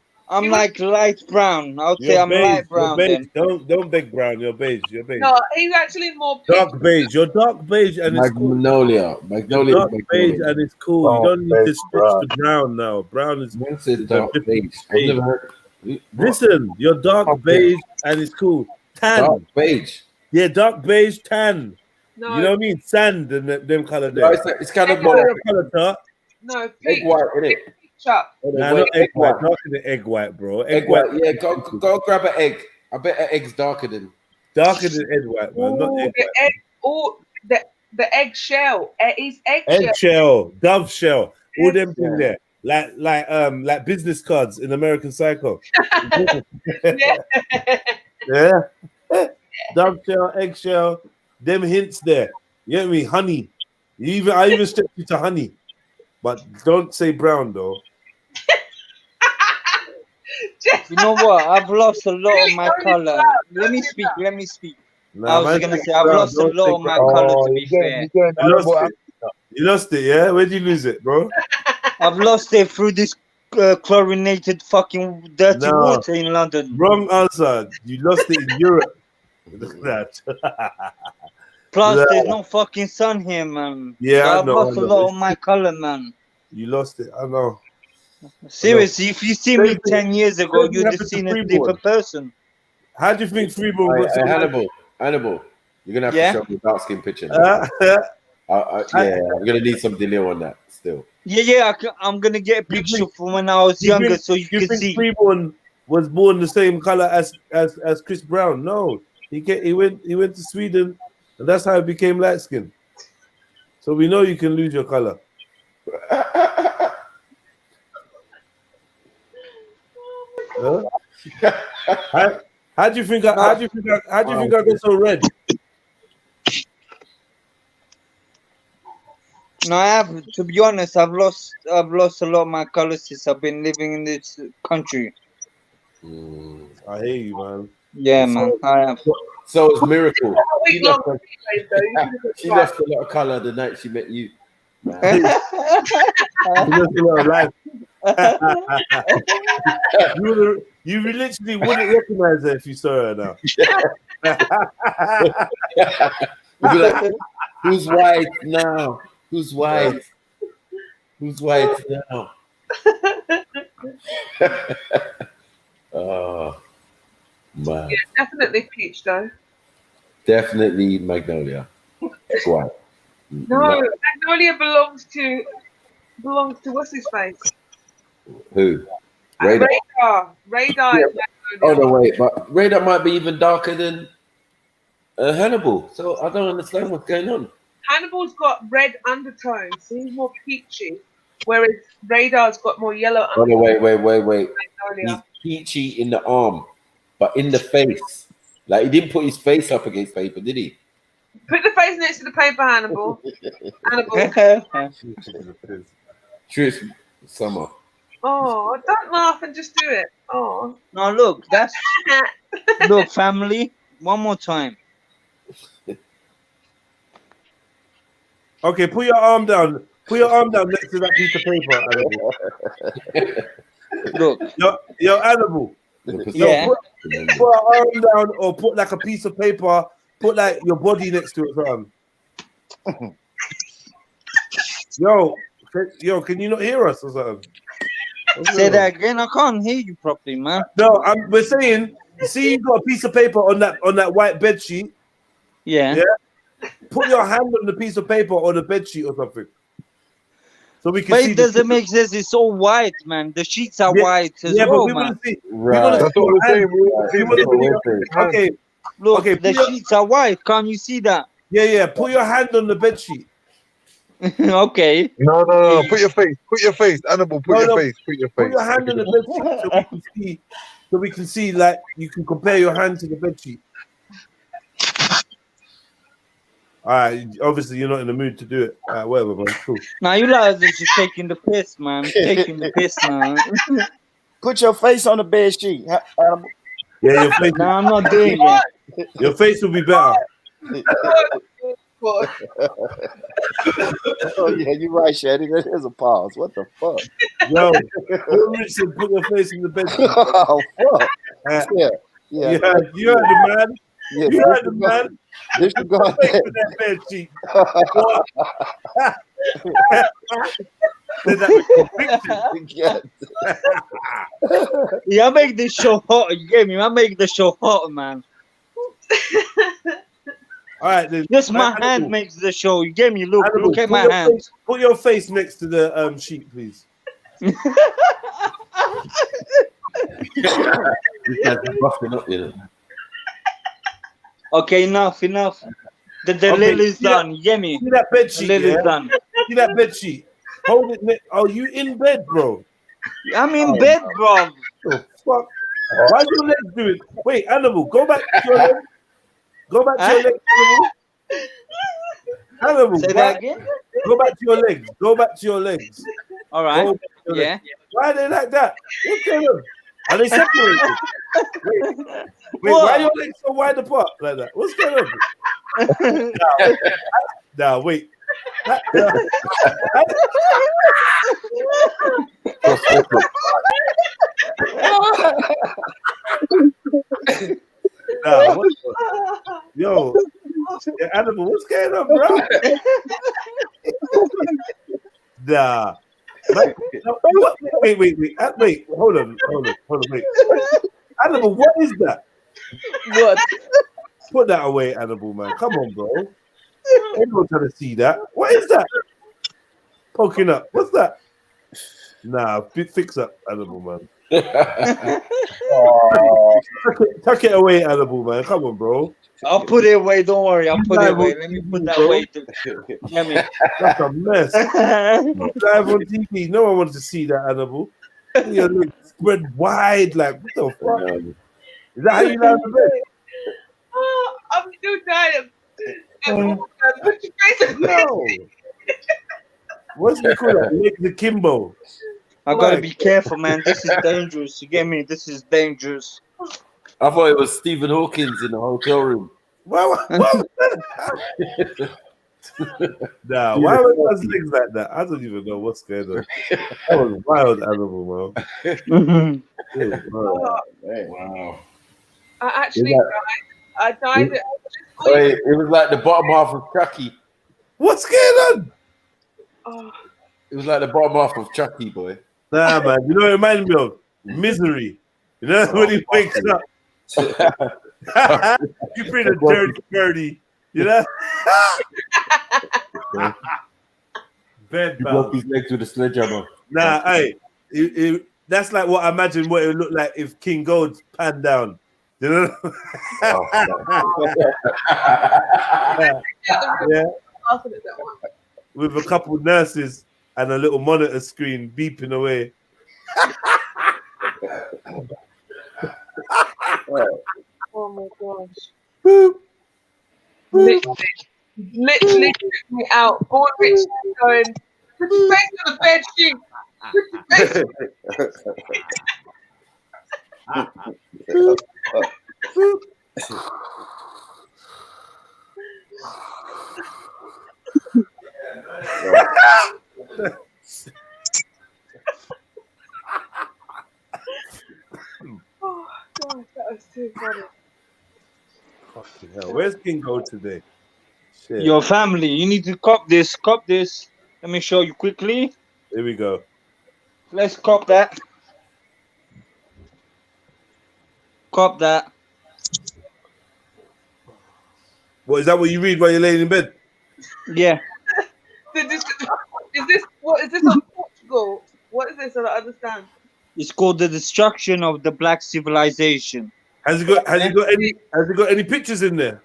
light brown. I would say I'm light brown then. Don't beg brown. You're beige. No, he's actually more Dark beige. You're dark beige and it's cool. Magnolia. Dark beige and it's cool. You don't need to switch to brown now. Brown is dark beige. Listen, you're dark beige and it's cool. Tan. Dark beige. Yeah, dark beige, tan. No. You know what I mean? Sand and them color there. No, it's kind of more color dark. No, egg white, isn't it? Nah, not egg white. Darker than egg white, bro. Egg white. Yeah, go grab an egg. I bet an egg's darker than egg white, man. Not egg the egg. Oh, the egg shell. It's egg shell, dove shell, all them things there. Like business cards in American Psycho. Yeah. Dove shell, egg shell, them hints there. You get me? Honey. I even stepped you to honey. But don't say brown though. You know what? I've lost a lot of my color. Let me speak. Nah, I was gonna say I've lost a lot of my color. To be fair, you lost it, yeah? Where'd you lose it, bro? I've lost it through this chlorinated fucking dirty water in London. Wrong answer. You lost it in Europe. Plus, there's no fucking sun here, man. Yeah, So I I've know, lost I a know. lot of my color, man. You lost it. I know. Seriously, if you see me 10 years ago, you'd have seen a different person. How do you think Freeborn got so Hannibal, you're gonna have Yeah? to show me a dark skin picture. Yeah, I'm gonna need some delay on that still. Yeah, I'm gonna get a picture from when I was younger, so you can see. Freeborn was born the same color as Chris Brown? No, he went to Sweden, and that's how he became light skinned. So we know you can lose your color. Huh? How do you think I got so red? No, I have. To be honest, I've lost a lot of my color since I've been living in this country. I hear you, man. Yeah, man. I have. So it's Miracle. She lost a lot of color the night she met you. You literally wouldn't recognize her if you saw her now. We'd be like, who's white now? Who's white? Who's white now? Oh, man. Yeah, definitely peach though. Definitely Magnolia. White. No, Magnolia belongs to what's his face? Who? Radar. Radar. Yeah. Is Oh no, wait, but Radar might be even darker than Hannibal. So I don't understand what's going on. Hannibal's got red undertones, so he's more peachy, whereas Radar's got more yellow Oh no, undertones. wait. He's peachy in the arm, but in the face. Like he didn't put his face up against paper, did he? Put the face next to the paper, Hannibal. Hannibal. Truth, Summer. Oh, don't laugh and just do it. Oh. No, look, look, family. One more time. Okay, put your arm down. Put your arm down next to that piece of paper, Animal. Look. Yo, Animal. Yeah. Put your arm down or put like a piece of paper, put like your body next to it, fam. Yo, can you not hear us or something? Say that again. I can't hear you properly, man. No, we're saying. See, you got a piece of paper on that white bed sheet. Yeah. Yeah. Put your hand on the piece of paper or the bed sheet or something, so we can But see. it doesn't make sense. It's all white, man. The sheets are white as yeah, well, but we man. want to see. Right. That's what we're saying. We want to see. Okay. Look, Okay. the sheets are white. Can't you see that? Yeah. Put your hand on the bed sheet. Okay. No. Put your face. Annabelle, put your face. Put your face. Put your hand on the bed sheet so we can see. So we can see, like, you can compare your hand to the bed sheet. All right. Obviously, you're not in the mood to do it. All right, whatever, man. Cool. Now you guys are just taking the piss, man. Taking the piss now. Put your face on the bed sheet. Yeah, your face. No, I'm not doing it. Your face will be better. Oh yeah, you're right, Shady. There's a pause. What the fuck? Yo, Richard, put your face in the bed sheet. Oh fuck. Yeah. You heard the man. Yeah, you heard the man. Disregard that bed sheet. Yeah, I make this show hot. You get me? I make the show hot, man. All right, then. Just my hand makes the show. You get me? Look at my hand. Put your face next to the sheet, please. This guy's busting up, you know. Okay, enough. The lily's done. You get me? See that bed sheet? The lily's done. See that bed sheet? Hold it. Are you in bed, bro? I'm in bed, bro. Oh, fuck. Why your legs do it? Wait, Animal, go back to your legs. Go back to your legs, Animal. Say that again? Go back to your legs. Go back to your legs. All right. Go back to your Yeah. legs. Why are they like that? What's going on? Are they separated? Wait, why are your legs so wide apart like that? What's going on? Now, wait. Yo, Animal, what's going on, bro? Nah. Wait, hold on, wait. Animal, what is that? What? Put that away, Animal, man. Come on, bro. Everyone's trying to see that. What is that? Poking up. What's that? Nah, fix up, Animal, man. Tuck it away, Animal, man. Come on, bro. I'll put it away. Don't worry. I'll put it away. Let me put that away. That's a mess. Live on TV. No one wanted to see that, Animal. Your legs spread wide. Like, what the fuck? Is that how you lie on the bed? Oh, I'm still dying. No. What's it called? Legs akimbo. I gotta be careful, man. This is dangerous. You get me? This is dangerous. I thought it was Stephen Hawkins in the hotel room. Nah, why would those things like that? I don't even know what's going on. That was a wild Animal, man. Wow. I actually died. I died. Wait, it was like the bottom half of Chucky. What's going on? Oh. It was like the bottom half of Chucky, boy. Nah, man. You know what it reminds me of? Misery. You know when he wakes up. You bring a dirty, you know? Bed He broke his legs with a sledgehammer. Nah, hey, that's like what I imagine what it would look like if King Gold panned down. You know? Yeah. With a couple of nurses and a little monitor screen beeping away. Oh my gosh. Literally took me out. Boy Rich going, put your face on the bed sheet. Put your face Oh gosh, that was too funny. Fucking hell. Where's King Gold today? Shit. Your family, you need to cop this. Let me show you quickly. Here we go. Let's cop that. Cop that. What is that? What you read while you're laying in bed? Yeah. Is this what is this on Portugal? What is this? I don't understand. It's called The Destruction of the Black Civilization. Has it got any pictures in there?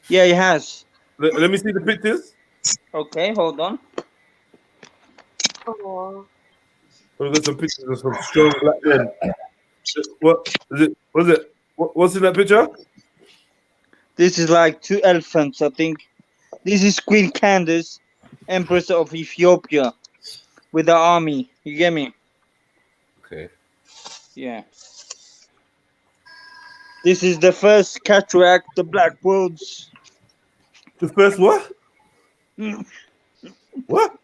Yeah, it has. Let me see the pictures. Okay, hold on. Oh. We've got some pictures of some strong black men. What is it? What's in that picture? This is like 2 elephants, I think. This is Queen Candace, Empress of Ethiopia, with the army. You get me? Okay. Yeah. This is the first cataract, the Black Worlds. The first what? What?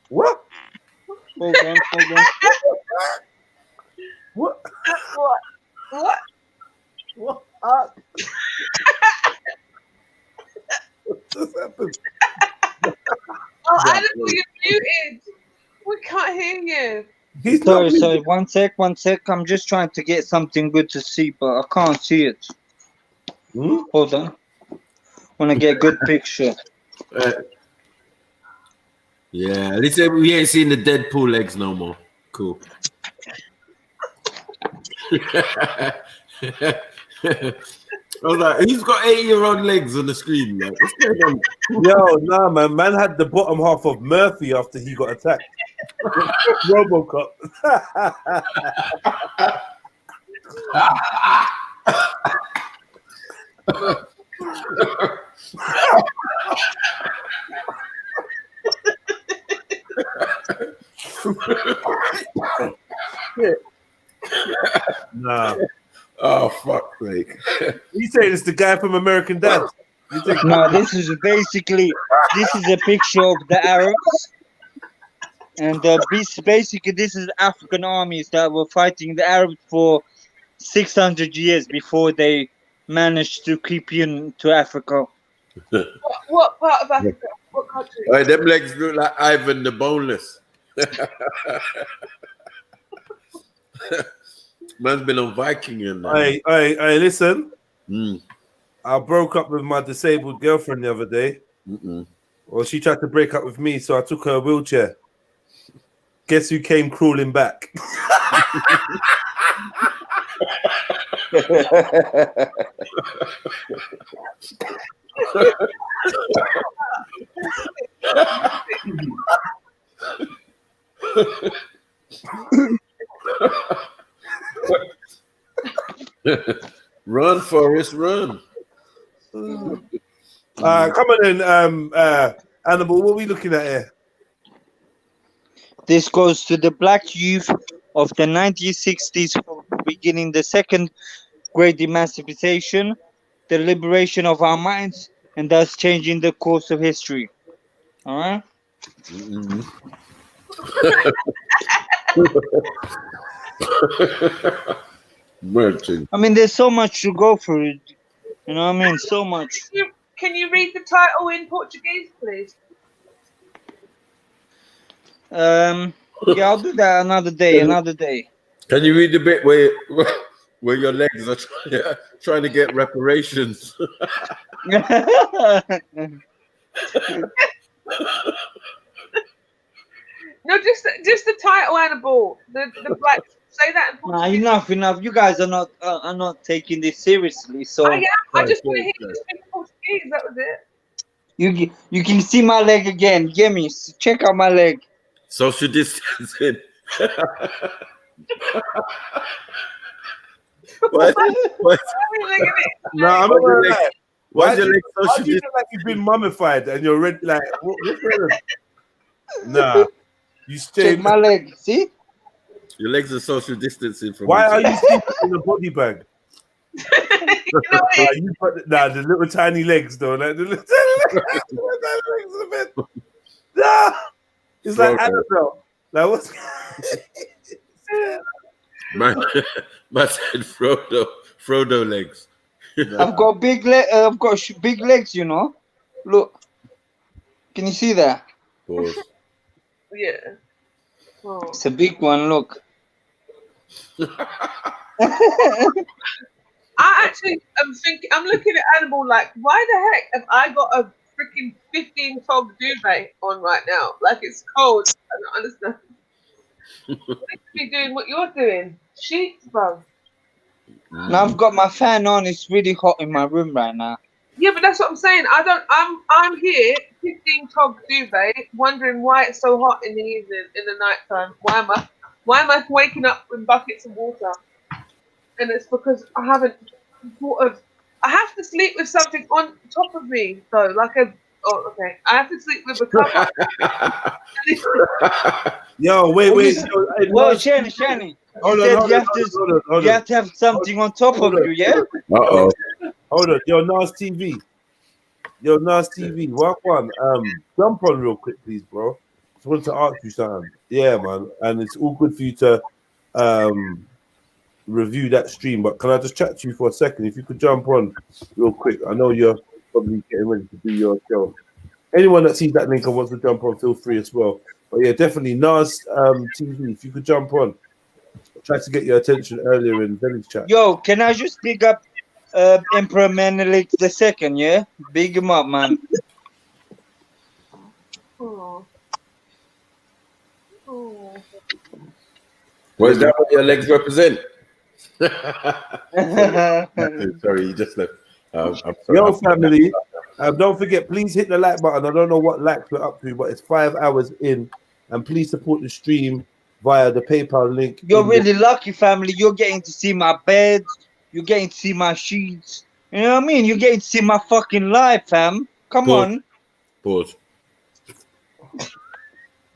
What? Hold on. What? What? What? What just happened? Oh, Animal, you're muted. We can't hear you. Sorry. One sec. I'm just trying to get something good to see, but I can't see it. Hold on. Want to get a good picture. Yeah, at least we ain't seen the Deadpool legs no more. Cool. I was like, he's got 8-year-old legs on the screen. Like, what's going on? Yo, nah, man. Man had the bottom half of Murphy after he got attacked. Robocop. Nah. Oh, fuck sake. You say it's the guy from American Dad. No, this is a picture of the Arabs. And basically, this is African armies that were fighting the Arabs for 600 years before they managed to creep into Africa. What part of Africa? What country? Right, them legs look like Ivan the Boneless. Man's been on Viking and Hey, listen. I broke up with my disabled girlfriend the other day. Well, she tried to break up with me, so I took her wheelchair. Guess who came crawling back? Run, Forrest, run. Come on in, Animal. What are we looking at here? This goes to the black youth of the 1960s, for beginning the second great emancipation, the liberation of our minds, and thus changing the course of history. All right? I mean, there's so much to go through. You know what I mean? So much. Can you read the title in Portuguese, please? Yeah, I'll do that another day. Can you read the bit where your legs are trying to get reparations? No, just the title and a ball. The black. Say that in Portuguese. Nah, enough. You guys are not taking this seriously. So I just want to hear you speak Portuguese. That was it. You can see my leg again. Get me. Check out my leg. Social distancing. What? No, I'm not gonna lie. Why do you look like you've been mummified and you're red? Like, what's going on? Nah, you stay. Check my leg. See? Your legs are social distancing from. Why are you sleeping in a body bag? The little tiny legs though. Like the little tiny legs in the bed. Nah, it's like Annabelle. Like what's? Man said Frodo legs. I've got big legs. You know. Look, Can you see that? Pause. Yeah. Oh. It's a big one. Look. I actually am thinking. I'm looking at Animal like, why the heck have I got a freaking 15 fog duvet on right now? Like it's cold. I don't understand. You need to be doing what you're doing. Sheets, bro. Now I've got my fan on. It's really hot in my room right now. Yeah, but that's what I'm saying. I'm here, 15 fog duvet, wondering why it's so hot in the evening, in the nighttime. Why am I waking up with buckets of water? And it's because I haven't thought of. I have to sleep with something on top of me, though, like a. Oh, okay. I have to sleep with a cover. Yo, wait. Well, Shani. Hold on. You have to have something on top of you, yeah? Uh-oh. Hold on. Yo, Nas TV. Walk on. Jump on real quick, please, bro. Just wanted to ask you something. Yeah, man. And it's all good for you to review that stream, but can I just chat to you for a second? If you could jump on real quick. I know you're probably getting ready to do your show. Anyone that sees that link and wants to jump on, feel free as well. But yeah, definitely Nas TV. If you could jump on, I tried to get your attention earlier in Benny's chat. Yo, can I just pick up Emperor Menelik II? Yeah, big him up, man. Oh. Well, is that what your legs represent? Sorry, you just left. I'm sorry. Yo, family, don't forget, please hit the like button. I don't know what likes we're up to, but it's 5 hours in. And please support the stream via the PayPal link. You're really lucky, family. You're getting to see my bed. You're getting to see my sheets. You know what I mean? You're getting to see my fucking life, fam. Come on. Pause.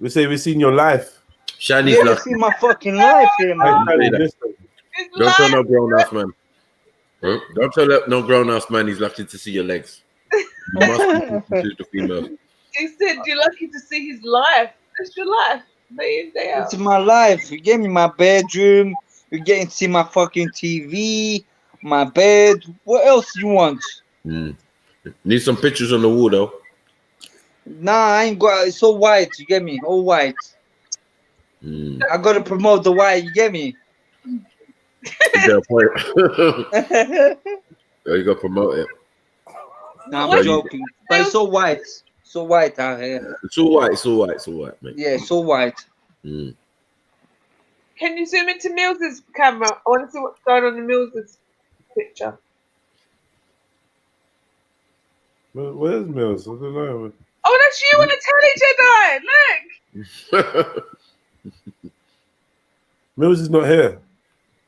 We say we've seen your life. Shani's you see my fucking life here, man. Don't tell no grown-ass man. Huh? Don't tell no grown-ass man he's lucky to see your legs. You must be to the female. He said you're lucky to see his life. That's your life. Day in, day out. It's my life. You gave me my bedroom. You're getting to see my fucking TV, my bed. What else you want? Need some pictures on the wall, though. Nah, I ain't got. It's all white. You get me? All white. I gotta promote the white. You get me? You point. You gotta promote it. Nah, I'm joking. But it's all white. So white out here. It's all white, mate. Yeah, it's all white. Can you zoom into Mills's camera? I want to see what's going on in Mills's picture. Where's Mills? I don't know. Oh, that's you on the telly, Jedi. Look. Mills is not here.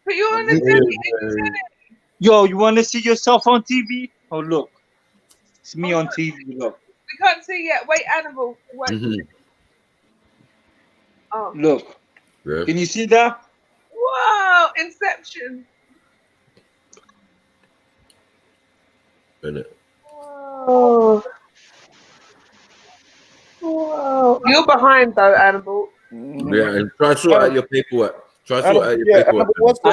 But you're on the telly. Yo, you want to see yourself on TV? Oh, look. It's me on TV, look. We can't see yet. Wait, Animal. Wait. Oh. Look. Yeah. Can you see that? Wow, Inception. Bennett. Oh. Wow. You're behind though, Animal. Yeah, and try to sort out your paperwork. I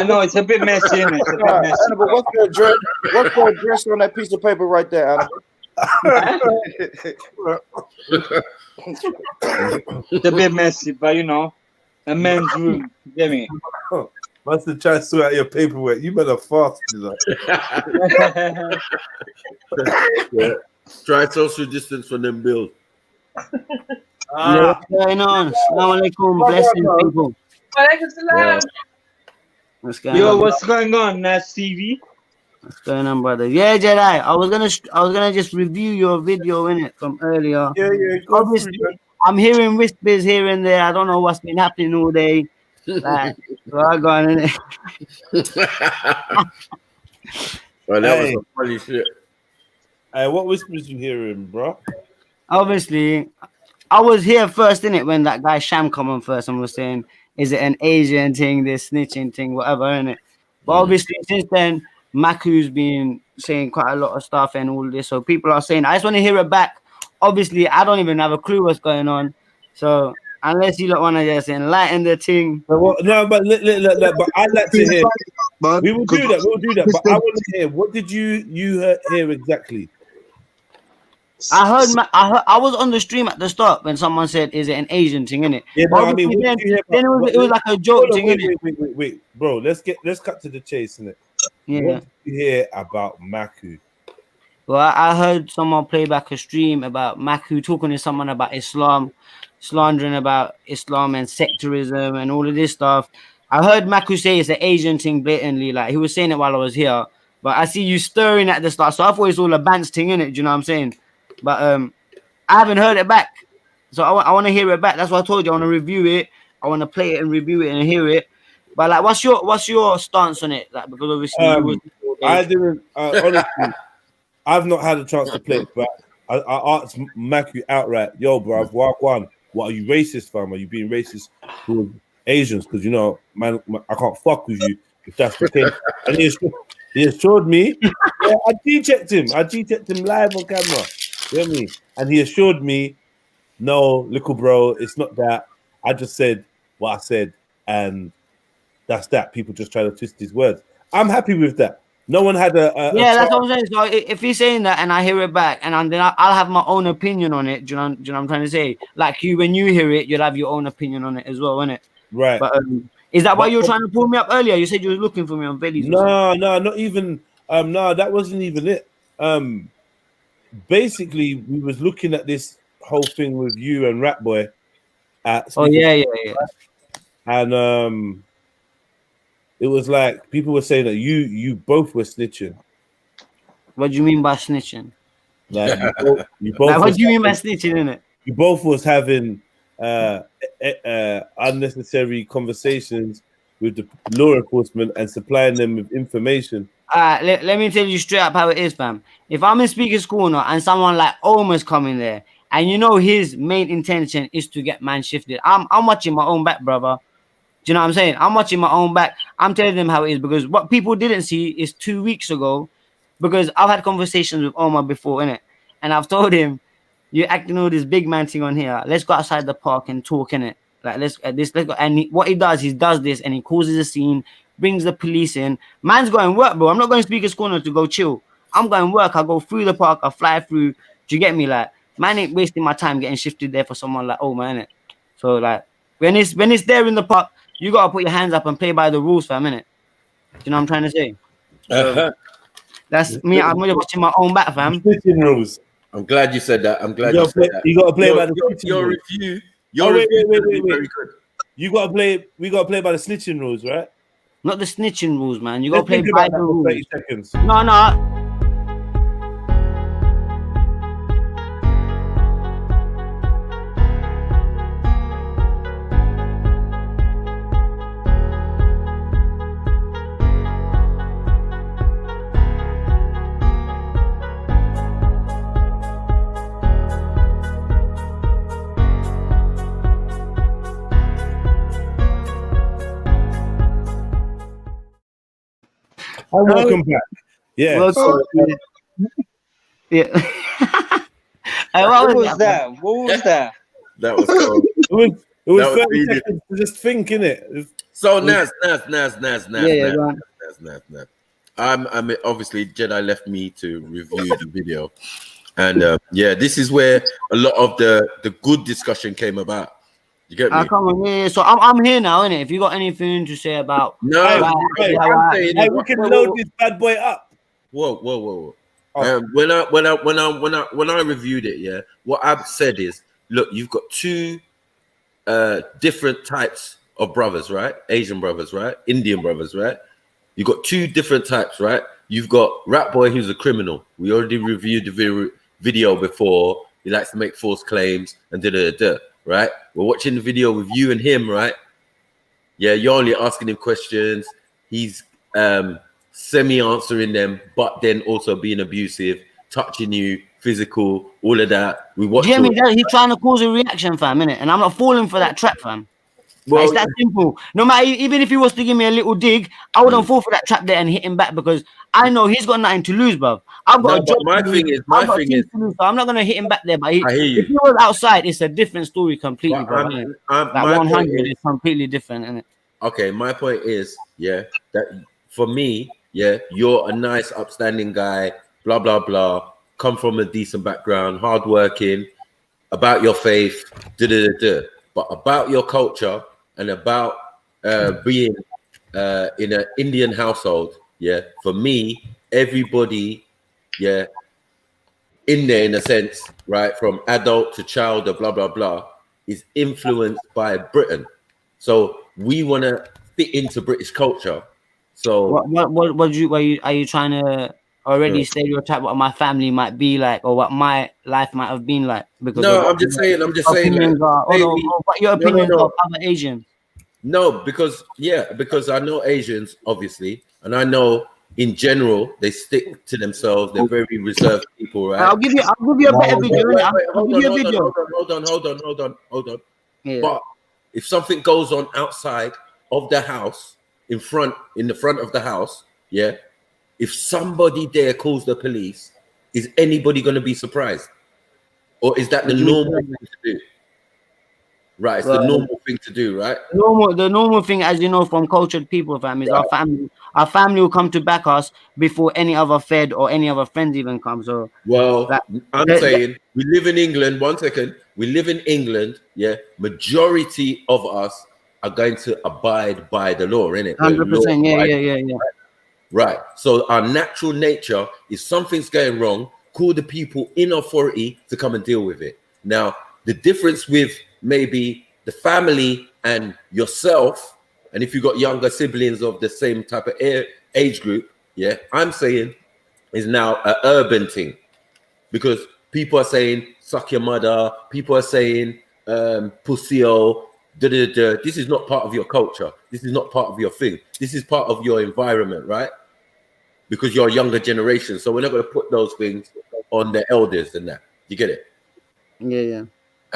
know it's a bit messy, isn't it? It's a bit messy. Animal, what's the address on that piece of paper right there, Animal? It's a bit messy, but you know, a man's room. Get me? Must have tried to sort out your paperwork. You better fast. Yeah. Try social distance from them bills. What's going on? Assalamu alaikum. Blessings, people. Yeah. What's going Yo, on? what's going on, Nas TV? What's going on, brother? Yeah, Jedi. I was gonna just review your video in it from earlier. Yeah. Obviously, I'm hearing whispers here and there. I don't know what's been happening all day. Like, so I got in it. Well, that was some funny shit. Hey, what whispers you hearing, bro? Obviously, I was here first in it when that guy Sham come on first and was saying, "Is it an Asian thing, this snitching thing, whatever?" In it. But obviously, since then, Maku's been saying quite a lot of stuff and all this. So people are saying, I just want to hear it back. Obviously, I don't even have a clue what's going on. So unless you don't want to just enlighten the thing. But but I'd like to hear. We will do that. But I want to hear. What did you hear exactly? I was on the stream at the start when someone said, "Is it an Asian thing?" Innit? Yeah, no, I mean, what then, did you hear then it was like a joke thing, innit? Wait, bro. Let's cut to the chase, innit? Yeah. What did you hear about Maku? Well, I heard someone play back a stream about Maku talking to someone about Islam, slandering about Islam and sectarism and all of this stuff. I heard Maku say it's an Asian thing blatantly, like he was saying it while I was here. But I see you stirring at the start, so I thought it's all a Bants thing, innit? Do you know what I'm saying? But I haven't heard it back, so I want to hear it back. That's why I told you I want to review it. I want to play it and review it and hear it. But like, what's your stance on it? Like, because obviously you was I didn't honestly. I've not had a chance to play it, but I asked Maku outright, "Yo, bro, what are you racist, fam? Are you being racist with Asians? Because you know, man, I can't fuck with you if that's the case." And he assured me, yeah, I G-checked him live on camera. You know what I mean? And he assured me, "No, little bro, it's not that. I just said what I said, and that's that." People just try to twist his words. I'm happy with that. No one had that's what I'm saying. So if he's saying that and I hear it back, and then I'll have my own opinion on it. Do you know what I'm trying to say? Like you, when you hear it, you'll have your own opinion on it as well, innit? Right. But is that why you were trying to pull me up earlier? You said you were looking for me on Bellies. No, not even. No, that wasn't even it. Basically, we was looking at this whole thing with you and Rat Boy. Yeah. And it was like people were saying that you both were snitching. What do you mean by snitching? Like you both like, what do you mean by snitching, innit? You both was having unnecessary conversations with the law enforcement and supplying them with information. Let me tell you straight up how it is, fam. If I'm in Speaker's Corner and someone like Omar's coming there, and you know his main intention is to get man shifted, I'm watching my own back, brother. Do you know what I'm saying? I'm watching my own back. I'm telling them how it is, because what people didn't see is 2 weeks ago, because I've had conversations with Omar before, innit? And I've told him, you're acting all this big man thing on here. Let's go outside the park and talk, innit? Like, let's go. And what he does this, and he causes a scene, brings the police in. Man's going work, bro. I'm not going to Speaker's Corner to go chill. I'm going work. I go through the park. I fly through. Do you get me? Like, man ain't wasting my time getting shifted there for someone like Omar, innit? So, like, when it's there in the park, you gotta put your hands up and play by the rules for a minute. Do you know what I'm trying to say? That's me. I'm really watching my own back, fam. Rules. I'm glad you said that. I'm glad you said that. You gotta play by the your review. Wait. Very good. You gotta play. We gotta play by the snitching rules, right? Not the snitching rules, man. You gotta play by the rules. 30 seconds. No. Welcome back. Yeah. Yeah. What was that? What was that? That was cool. It was 30 seconds to just think, innit? So Nas. I'm obviously Jedi left me to review the video, and this is where a lot of the good discussion came about. You get me? Come on, yeah. So I'm here now, innit? If you got anything to say about we can load this bad boy up. Whoa. When I reviewed it, what I've said is, look, you've got two different types of brothers, right? Asian brothers, right? Indian brothers, right? You've got two different types, right? You've got Rat Boy, who's a criminal. We already reviewed the video before. He likes to make false claims and right? We're watching the video with you and him, right? Yeah, you're only asking him questions. He's semi-answering them, but then also being abusive, touching you, physical, all of that. We watch. Jimmy, he's trying to cause a reaction, fam, innit? And I'm not falling for that trap, fam. Well, it's that simple. No matter, even if he was to give me a little dig, I wouldn't fall for that trap there and hit him back, because I know he's got nothing to lose, bruv. I've got a job. My thing is, so I'm not gonna hit him back there. But I hear you. If he was outside, it's a different story completely, bro. Like 100 is completely different, isn't it? Okay, my point is, that for me, you're a nice, upstanding guy, blah blah blah. come from a decent background, hardworking, about your faith, but about your culture and about being in an Indian household, yeah, for me, everybody, yeah, in there in a sense, right, from adult to child or blah, blah, blah, is influenced by Britain. So we want to fit into British culture. So are you trying to already stereotype what my family might be like or what my life might have been like? Because no, I'm just saying like, what your opinions of other Asians? No, because I know Asians, obviously, and I know in general they stick to themselves. They're very reserved people, right? I'll give you a better video. Hold on. Yeah. But if something goes on outside of the house, in the front of the house, yeah, if somebody there calls the police, is anybody going to be surprised? Or is that the normal thing to do? Right, it's the normal thing to do, right? The normal thing, as you know, from cultured people, fam, is our family will come to back us before any other Fed or any other friends even come. So, well, I'm saying we live in England. 1 second, we live in England. Yeah, majority of us are going to abide by the law, innit? 100%. Yeah. Right. So our natural nature is something's going wrong. Call the people in authority to come and deal with it. Now, the difference with maybe the family and yourself, and if you got younger siblings of the same type of age group, yeah, I'm saying is now an urban thing, because people are saying suck your mother, people are saying pussy-o, this is not part of your culture, this is not part of your thing, this is part of your environment, right? Because you're a younger generation, so we're not going to put those things on the elders and that. You get it? Yeah.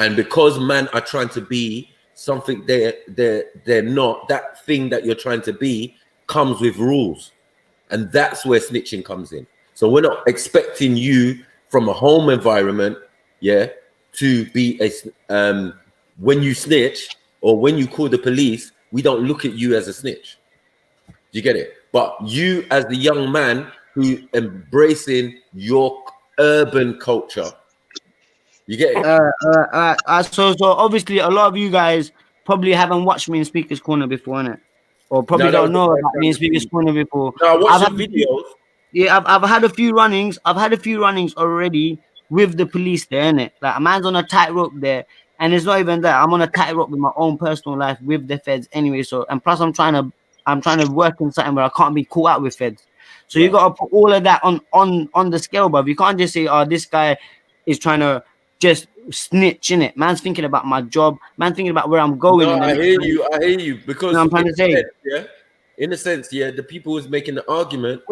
And because man are trying to be something they're not, that thing that you're trying to be comes with rules. And that's where snitching comes in. So we're not expecting you from a home environment, yeah, to be when you snitch or when you call the police, we don't look at you as a snitch. Do you get it? But you as the young man who embracing your urban culture, you get it? So obviously a lot of you guys probably haven't watched me in Speaker's Corner before, innit? Or probably don't know about me in Speaker's Corner before. No, I watched the videos. Yeah, I've had a few runnings. I've had a few runnings already with the police there, innit? Like a man's on a tightrope there, and it's not even that. I'm on a tightrope with my own personal life with the feds anyway. So, and plus I'm trying to work in something where I can't be caught out with feds. So you gotta put all of that on the scale, bruv. You can't just say, oh, this guy is trying to just snitch, in it. Man's thinking about my job. Man's thinking about where I'm going. No, I hear you. Because I'm trying to say, in a sense, the people who's making the argument,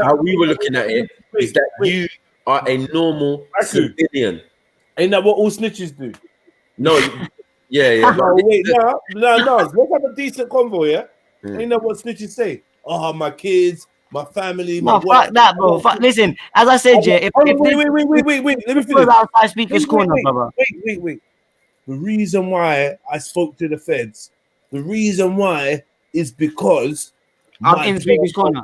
how we were looking at it, is that you are a normal civilian. Ain't that what all snitches do? No, yeah. No, wait, no. Let's have a decent convo, yeah? Ain't that what snitches say? Oh, my kids, my family, my wife. Fuck that, bro. Listen, as I said, if wait. Let me finish. I speak this corner, brother. Wait. The reason why I spoke to the feds, the reason why is because I'm in Speaker's Corner.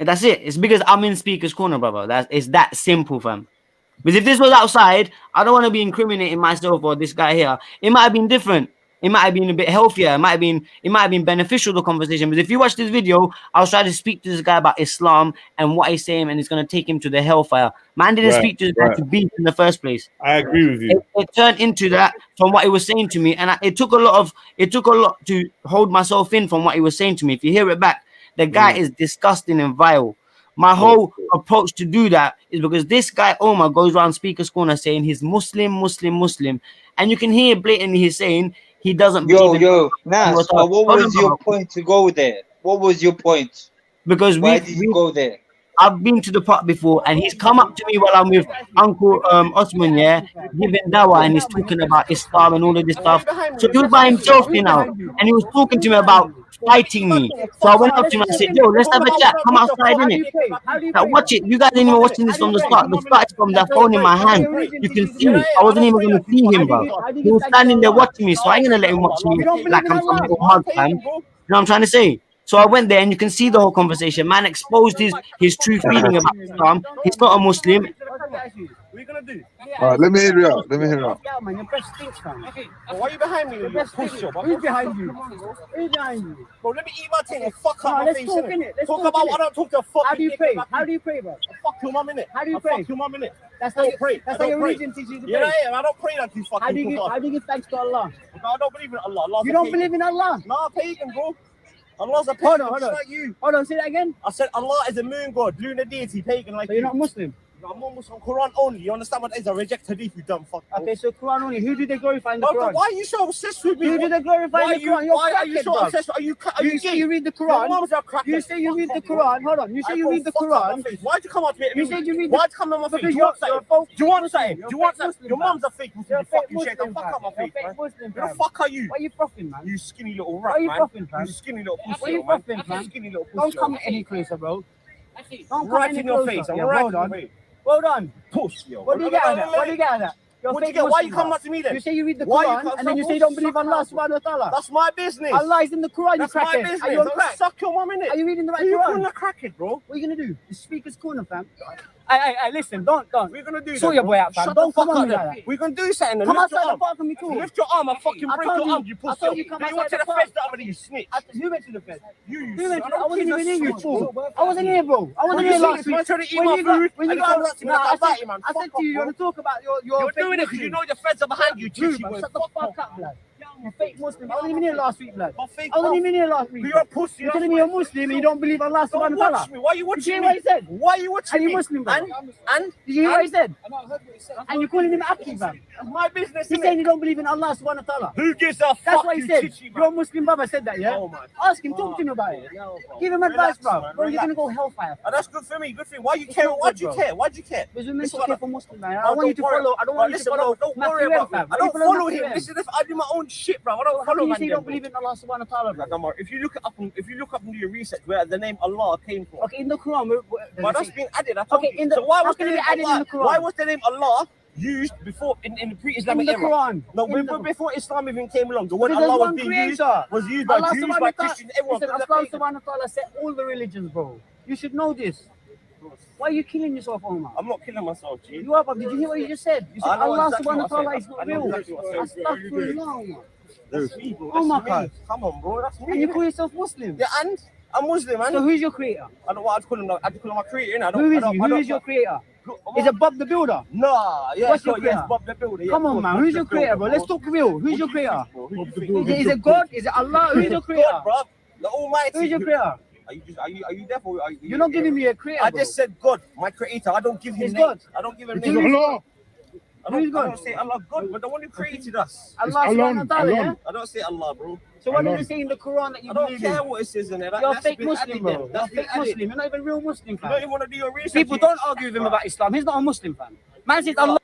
And that's it. It's because I'm in Speaker's Corner, brother. It's that simple, fam. Because if this was outside, I don't want to be incriminating myself or this guy here. It might have been different. It might have been a bit healthier. It might have been beneficial, the conversation. But if you watch this video, I was trying to speak to this guy about Islam and what he's saying, and it's going to take him to the hellfire. Man didn't speak to this guy to beef in the first place. I agree with you. It turned into that from what he was saying to me, and it took a lot to hold myself in from what he was saying to me. If you hear it back, the guy is disgusting and vile. My whole approach to do that is because this guy Omar goes around Speaker's Corner saying he's Muslim, and you can hear blatantly he's saying he doesn't. Nas, what was your point to go there? What was your point? Because why did you go there? I've been to the park before, and he's come up to me while I'm with Uncle Osman, giving dawah, and he's talking about Islam and all of this stuff. So he was by himself, and he was talking to me about fighting me. So I went up to him and I said, yo, let's have a chat. Come outside, innit? Now watch it. You guys ain't even watching this from the start. The start is from the phone in my hand. You can see me. I wasn't even going to see him, bro. He was standing there watching me, so I ain't going to let him watch me like I'm some little mug, fam. You know what I'm trying to say? So I went there, and you can see the whole conversation. Man exposed his true feeling about Islam. He's not a Muslim. What are you gonna do? All right, let me hear you out. Let me hear you out. Yeah, man, your breath stinks, man. Okay, why are you behind me? You push your Who's behind you? Who's behind you? Bro, let me eat my thing and fuck up my face. Let's talk, innit? Let's talk about what I don't talk to a fuck. How do you pray? How do you pray, bro? Fuck your mum, innit? How do you pray? Fuck your mum, innit? That's how you pray. That's how your religion teaches you to pray. Yeah, I don't pray like you fucking. How do you give thanks to Allah? I don't believe in Allah. You don't believe in Allah? Nah, pagan, bro. Allah's a pagan. Hold on. Like you. Hold on, say that again. I said Allah is a moon god, lunar deity, pagan like you. So you're not Muslim? I'm not Muslim. Quran only. You understand what that is? I reject hadith, you dumb fuck. Okay, so Quran only. Who do they glorify in the Quran? Why are you so obsessed with me? Who do they glorify in the Quran? Why are you so obsessed? You say you read the Quran. You say you read the Quran. Hold on. You say you read the Quran. Why'd you come up here? You said you read. Why'd you come on my face? Do you want something? Do you want something? Do you want something? Your mum's a fake Muslim. You fucking shit. Don't fuck up my face, man. Who the fuck are you? Why are you frothing, man? You skinny little rat, man. Why are you frothing, man? You skinny little pussy, man. Why are you frothing, man? Skinny little pussy. Don't come any closer, bro. Don't come any closer. Hold on. Well done. Push, yo. What do you get out of that? What do you get out of that? What do you get? Why you come up to me then? You say you read the Quran and then you say you don't believe in Allah subhanahu wa ta'ala. That's my business. Allah is in the Quran, you crackhead. That's my business. Are you on crack? Suck your mum in it. Are you reading the right Quran? You're calling a crackhead, bro. What are you going to do? The speaker's corner, fam. Hey, listen, don't. We're going to do that. Sort your boy out, fam. Don't come on me like that. We're going to do something. Come outside the park and we talk. Lift your arm, I'll fucking break your arm, you pussy. I told you come outside the park. You snitch. Who went to the feds? You. I wasn't even here, you fool. I wasn't here, bro. I wasn't here last week. When you got I said to you, you want to talk about your You're doing it because you know your feds are behind you, Chichi. Shut the fuck up, blood. You fake Muslim. I wasn't even here last week, blood. I wasn't even here last week. You're a pussy. You're telling me you're Muslim and you don't believe Allah subhanahu wa ta'ala. Why are you watching me? Did you hear what he said? Why are you watching me? Are you Muslim, bro? And? Did you hear what he said? And you're calling him Aki, fam. That's my business. He's saying you don't believe in Allah subhanaano wa ta'ala. Who gives a fuck? That's what he said. Your Muslim brother said that, yeah? Ask him, talk to him about it. Give him advice, bro. Bro, you're gonna go hellfire. That's good for me, good for me. Why you care? Why'd you care? Why'd you care? Because we're meant to care for Muslims, man. I want you to follow. I don't want you to follow. Don't worry about that. I don't follow him. Listen, I do my own shit, bro. I don't follow. You say you don't believe in Allah subhanahu wa ta'ala, bro. If you look up and do your research where the name Allah came from. Okay, in the Quran. But that's being added. Okay, in the. So why was the name Allah? Why was the name Allah used before in the pre-Islamic era? Quran. No, before Islam even came along, the word Allah was being used by Jews, by Christians, everyone. Allah subhanahu wa ta'ala set all the religions, bro. You should know this. Why are you killing yourself, Omar? I'm not killing myself, G. You are, but did you hear what you just said? You said Allah subhanahu wa ta'ala is not real. Astaghfirullah. That's me, bro. Oh my God. Come on, bro. That's me. And you call yourself Muslim? Yeah, and I'm Muslim, man. So who's your creator? I don't know what I'd call him. I'd call him my creator, innit? Who is your creator? Is it Bob the Builder? Nah, yeah. What's your creator? Yes, Bob the Builder. Come on, man. Who's your creator, bro? Let's talk real. Who's your creator? Is it God? Is it Allah? Who's your creator? God, bro. The Almighty. Who's your creator? Are you deaf or are you? You're not giving me a creator. I just said God, my creator. I don't give him names. I don't give him names. I don't say Allah God, but the one who created us. Allah subhanahu wa ta'ala, yeah? I don't say Allah, bro. So what does it say in the Quran that you believe in? I don't care what it says in there. You're a fake Muslim, bro. You're a fake Muslim. You're not even a real Muslim, fam. You don't even want to do your research. People don't argue with him about Islam. He's not a Muslim, fam. Man says Allah.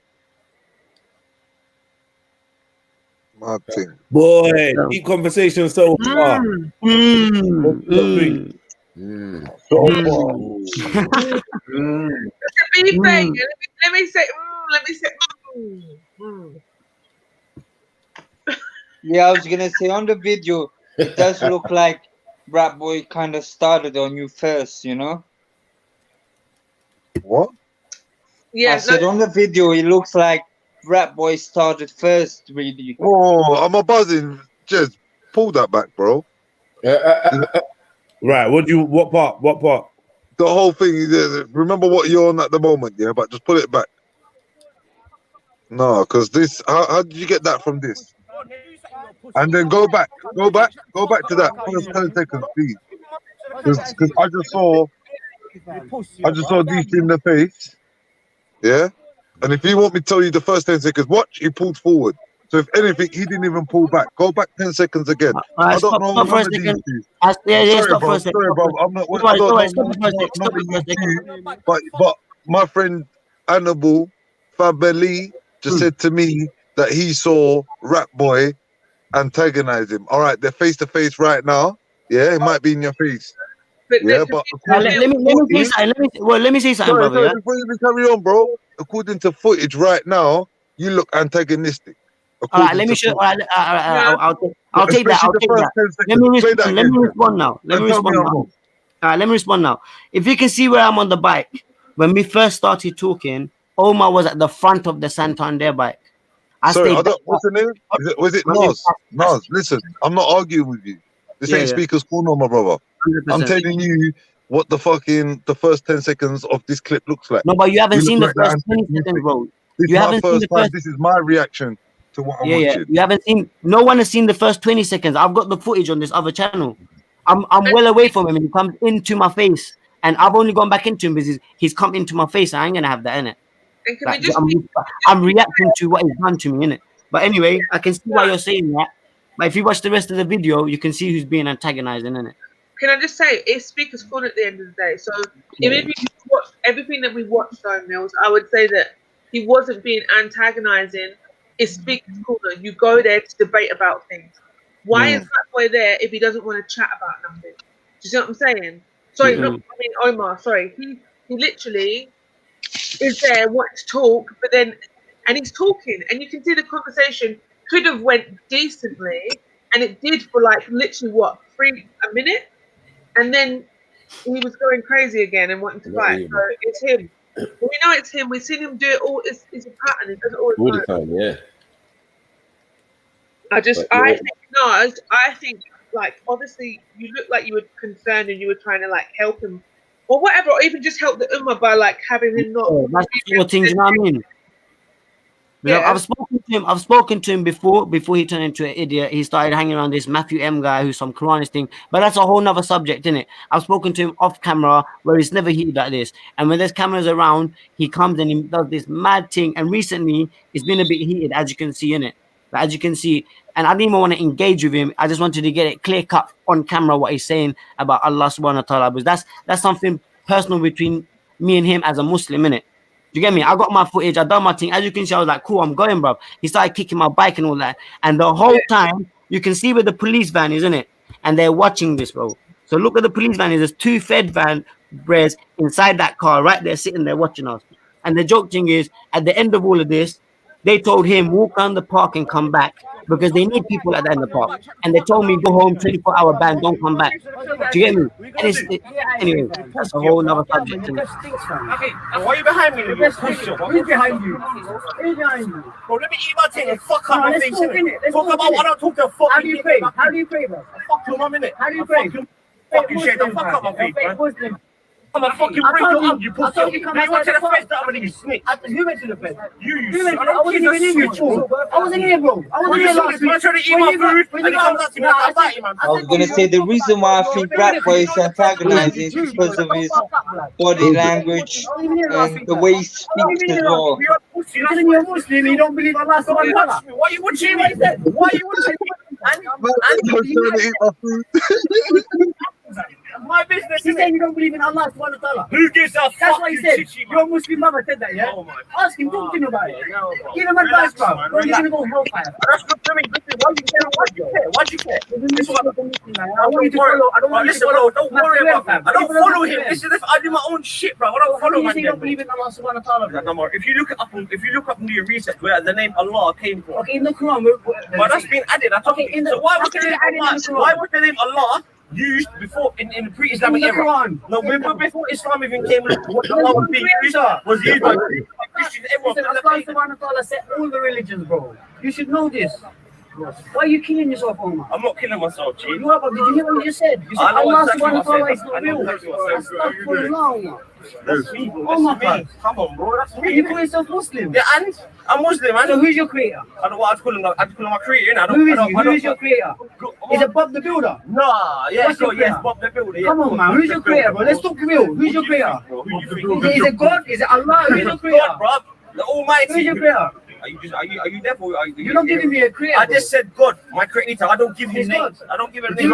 Mad thing. Boy, deep conversation so far. Let me say. Yeah, I was gonna say on the video, it does look like Rap Boy kind of started on you first, you know? What? Yeah, I said on the video, it looks like Rap Boy started first, really. Oh, I'm a buzzing. Just pull that back, bro. Right. What part? The whole thing. Remember what you're on at the moment, yeah? But just pull it back. No, because this. How did you get that from this? And then go back to that first 10 seconds, please. Because I just saw these in the face. Yeah. And if you want me to tell you the first 10 seconds, watch, he pulled forward. So if anything, he didn't even pull back. Go back 10 seconds again. I don't know none of these two. Sorry, bro. I'm not but my friend Annabelle Fabeli just said to me that he saw Rap Boy antagonize him. All right, they're face to face right now. Yeah, it might be in your face. Yeah, but let me say something, brother. Before you carry on, bro. According to footage right now, you look antagonistic. All right, let me show. All right, I'll take that. I'll take that. Let me respond now. Let me respond now. All right, let me respond now. If you can see where I'm on the bike, when we first started talking, Omar was at the front of the Santander bike. Sorry, what's the name? Was it Nas? Nas, listen, I'm not arguing with you. This ain't Speaker's Corner, my brother. 100%. I'm telling you what the first 10 seconds of this clip looks like. No, but you haven't seen the first 20 seconds, bro. This is my first time. This is my reaction to what I'm watching. You haven't seen. No one has seen the first 20 seconds. I've got the footage on this other channel. I'm well away from him, and he comes into my face, and I've only gone back into him because he's come into my face. I ain't gonna have that in it. Like, I'm reacting to what he's done to me, innit? But anyway, I can see why you're saying that. But if you watch the rest of the video, you can see who's being antagonizing, innit? Can I just say, it's Speaker's Corner at the end of the day. So if you watch everything that we watched on Mills, I would say that he wasn't being antagonizing. It's Speaker's Corner. You go there to debate about things. Why is that boy there if he doesn't want to chat about nothing? Do you see what I'm saying? Sorry, I mean Omar. Sorry, he literally is there wanting to talk, but then he's talking, and you can see the conversation could have went decently, and it did for like literally a minute, and then he was going crazy again and wanting to fight. So it's him. We know it's him. We've seen him do it all. It's a pattern. It does it all the time. Yeah. I think like obviously you look like you were concerned and you were trying to like help him or whatever, or even just help the Ummah by like having him not. That's the sort of things, you know what I mean? Yeah. I've spoken to him before he turned into an idiot. He started hanging around this Matthew M guy who's some Quranist thing, but that's a whole nother subject, isn't it? I've spoken to him off camera where he's never heated like this, and when there's cameras around, he comes and he does this mad thing. And recently, it's been a bit heated, as you can see, innit? But as you can see, and I didn't even want to engage with him. I just wanted to get it clear cut on camera what he's saying about Allah subhanahu wa ta'ala, because that's something personal between me and him as a Muslim, innit? You get me? I got my footage, I done my thing. As you can see, I was like, cool, I'm going, bro. He started kicking my bike and all that. And the whole time, you can see where the police van is, innit? And they're watching this, bro. So look at the police van. There's 2 Fed van breads inside that car, right there, sitting there watching us. And the joke thing is, at the end of all of this, they told him, walk around the park and come back, because they need people at the end of the park. And they told me, go home, 24-hour ban, don't come back. Do you get me? And anyway, that's a whole nother subject. Okay, why are you behind me? Who's behind you? Who's behind you? Bro, let me eat my thing and fuck up my face. Talk about what I don't talk to fuck. How do you pray? How do you pray, bro? Fuck you, 1 minute. How do you pray? Fucking shit, don't fuck up my face, man. I'm a fucking break you up, you pussy. You went to the fence that I'm gonna snitch. Who went to the fence? You I wasn't even in here, bro. I wasn't here, bro. I wasn't here last week. Trying to eat my food, and he comes up to me like, I bite you, man. I was gonna say the reason why I think Rap Boy is antagonizing is because of his body language and the way he speaks as well. You're a Muslim, you don't believe Allah subhanahu wa ta'ala. Why you watching me? Why you watching me? I'm trying to eat my food. My business. He said you don't believe in Allah subhanahu wa ta'ala. Who gives a fuck? That's what he said. Your Muslim mother said that, yeah? Ask him, talk to him about it. Give him advice, bro. Or you're gonna go hellfire. That's good to me. Why do you care? Why do you care? I want you to follow. I don't want you to follow. Don't worry about that. I don't follow him. This is if I do my own shit, bro. I don't follow him. You don't believe in Allah subhanahu wa ta'ala. No more. If you look up and do your research where the name Allah came from. Okay, in the Quran. But that's been added. So why was the name Allah used before in the pre-Islamic era? No, before Islam even came, what Allah was being used was used by Christians. Everyone. Allah subhanahu wa ta'ala set all the religions, bro. You should know this. Why are you killing yourself, Omar? I'm not killing myself, Chief. You are, but did you hear what you said? You said Allah subhanahu wa ta'ala is not real. That's not for long. That's me, bro. Oh my God. Come on, bro. That's me. You call yourself Muslim? Yeah, and I'm Muslim, man. So who's your creator? I don't know what I'd call him. I'd call him my creator. Who is your creator? Is it Bob the Builder? Nah, yes, Bob the Builder. Come on, man. Who's your creator, bro? Let's talk real. Who's your creator? Is it God? Is it Allah? Who's your creator? God, bro. The Almighty. Who's your creator? Are you devil? You're not giving me a creator. I just said God, my creator. I don't give him names. I don't give him names.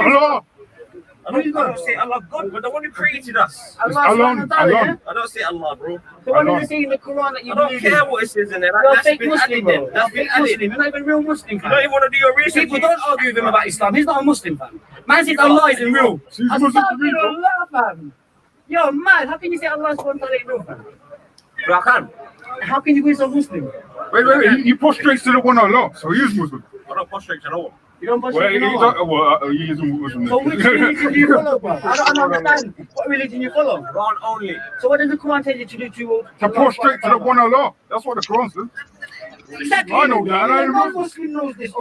I don't say Allah God, but the one who created us. Allah. I don't say Allah, bro. So what does it say in the Quran that you believe in? I don't care what it says in there. You're a fake Muslim, bro. That's been added. You're not even a real Muslim, fam. You don't even want to do your research. People don't argue with him about Islam. He's not a Muslim, fam. Man says Allah isn't real. Yo, man, how can you say Allah subhanahu wa ta'ala ain't real, fam? Bro, I can. How can you be so Muslim? Wait, he prostrates to the one Allah, so he is Muslim. I don't prostrate to no one. You don't Well, prostrate to no one? he is Muslim. So which religion do you follow, bro? I don't understand what religion you follow. Quran only. So what does the Quran tell you to do To prostrate to the one Allah. That's what the Quran says. Exactly. I know that. Even a non-Muslim knows this.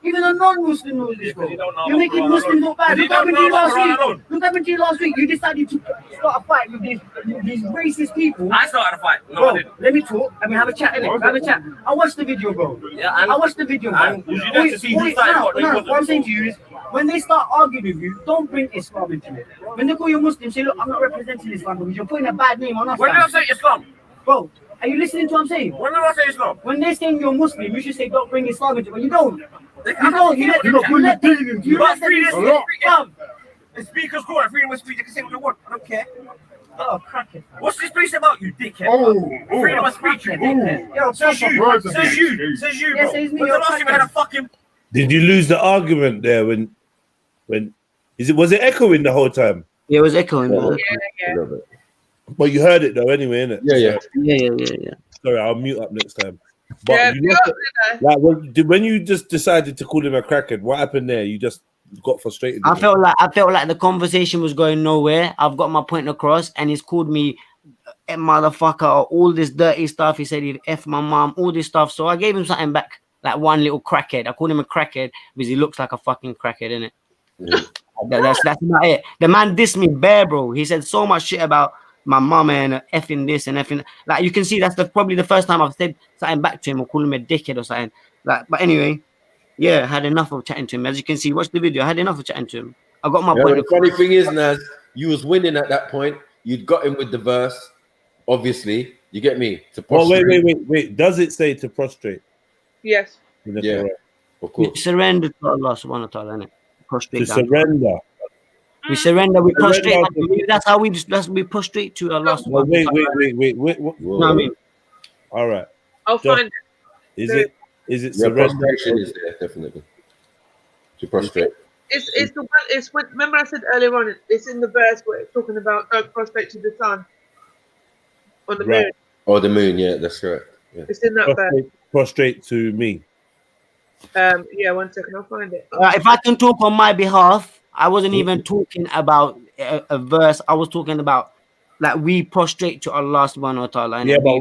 Even a non-Muslim knows this. You're making Muslims look bad. Look what happened to you last week. Look what happened to you last week. You decided to start a fight with these racist people. I started a fight. No, I didn't. Let me talk and we have a chat. Have a chat. I watched the video, bro. Yeah, I watched the video, bro. You need to see who started what I'm saying to you is, when they start arguing with you, don't bring Islam into it. When they call you Muslim, say, look, I'm not representing Islam because you're putting a bad name on us. When did I say Islam? Bro, are you listening to what I'm saying? When did I say Islam? When they're saying you're Muslim, you should say don't bring Islam into it, but you don't. You don't. You let them. The speaker's court, freedom of speech, they can say what they want. I don't care. Oh, crack it. What's this place about, you dickhead? Freedom of speech, you dickhead. Yo, says you, bro. When's the last time you had a fucking... Did you lose the argument there when was it echoing the whole time? Yeah, it was echoing. Yeah. But you heard it though anyway, innit? Yeah. Sorry, I'll mute up next time. But when you just decided to call him a crackhead, what happened there? You just got frustrated. I felt like the conversation was going nowhere. I've got my point across, and he's called me a motherfucker or all this dirty stuff. He said he'd F my mom, all this stuff. So I gave him something back, like one little crackhead. I called him a crackhead because he looks like a fucking crackhead, innit? That's not it. The man dissed me bare, bro. He said so much shit about my mama and effing this and effing. Like, you can see that's probably the first time I've said something back to him or called him a dickhead or something. Like, but anyway, yeah, I had enough of chatting to him. As you can see, watch the video. I had enough of chatting to him. I got my point. The funny thing is, Naz, you was winning at that point. You'd got him with the verse. Obviously, you get me. To prostrate. Wait. Does it say to prostrate? Yes. Yeah, of course. Surrender to Allah subhanahu wa ta'ala, innit? Prostrate. To surrender. We surrender, we prostrate. That's how we prostrate to Allah. Well, wait. What? You know what I mean? All right. I'll find it. Is it Yeah, surrender? prostration is there, definitely. To prostrate. It's the one. It's what. Remember I said earlier on. It's in the verse where it's talking about don't prostrate to the sun or the moon. Oh, the moon. Yeah, that's correct. Yeah. It's in that verse. Prostrate to me. Yeah. 1 second. I'll find it. If I can talk on my behalf, I wasn't even talking about a verse. I was talking about like we prostrate to Allah subhanahu wa ta'ala. Yeah, but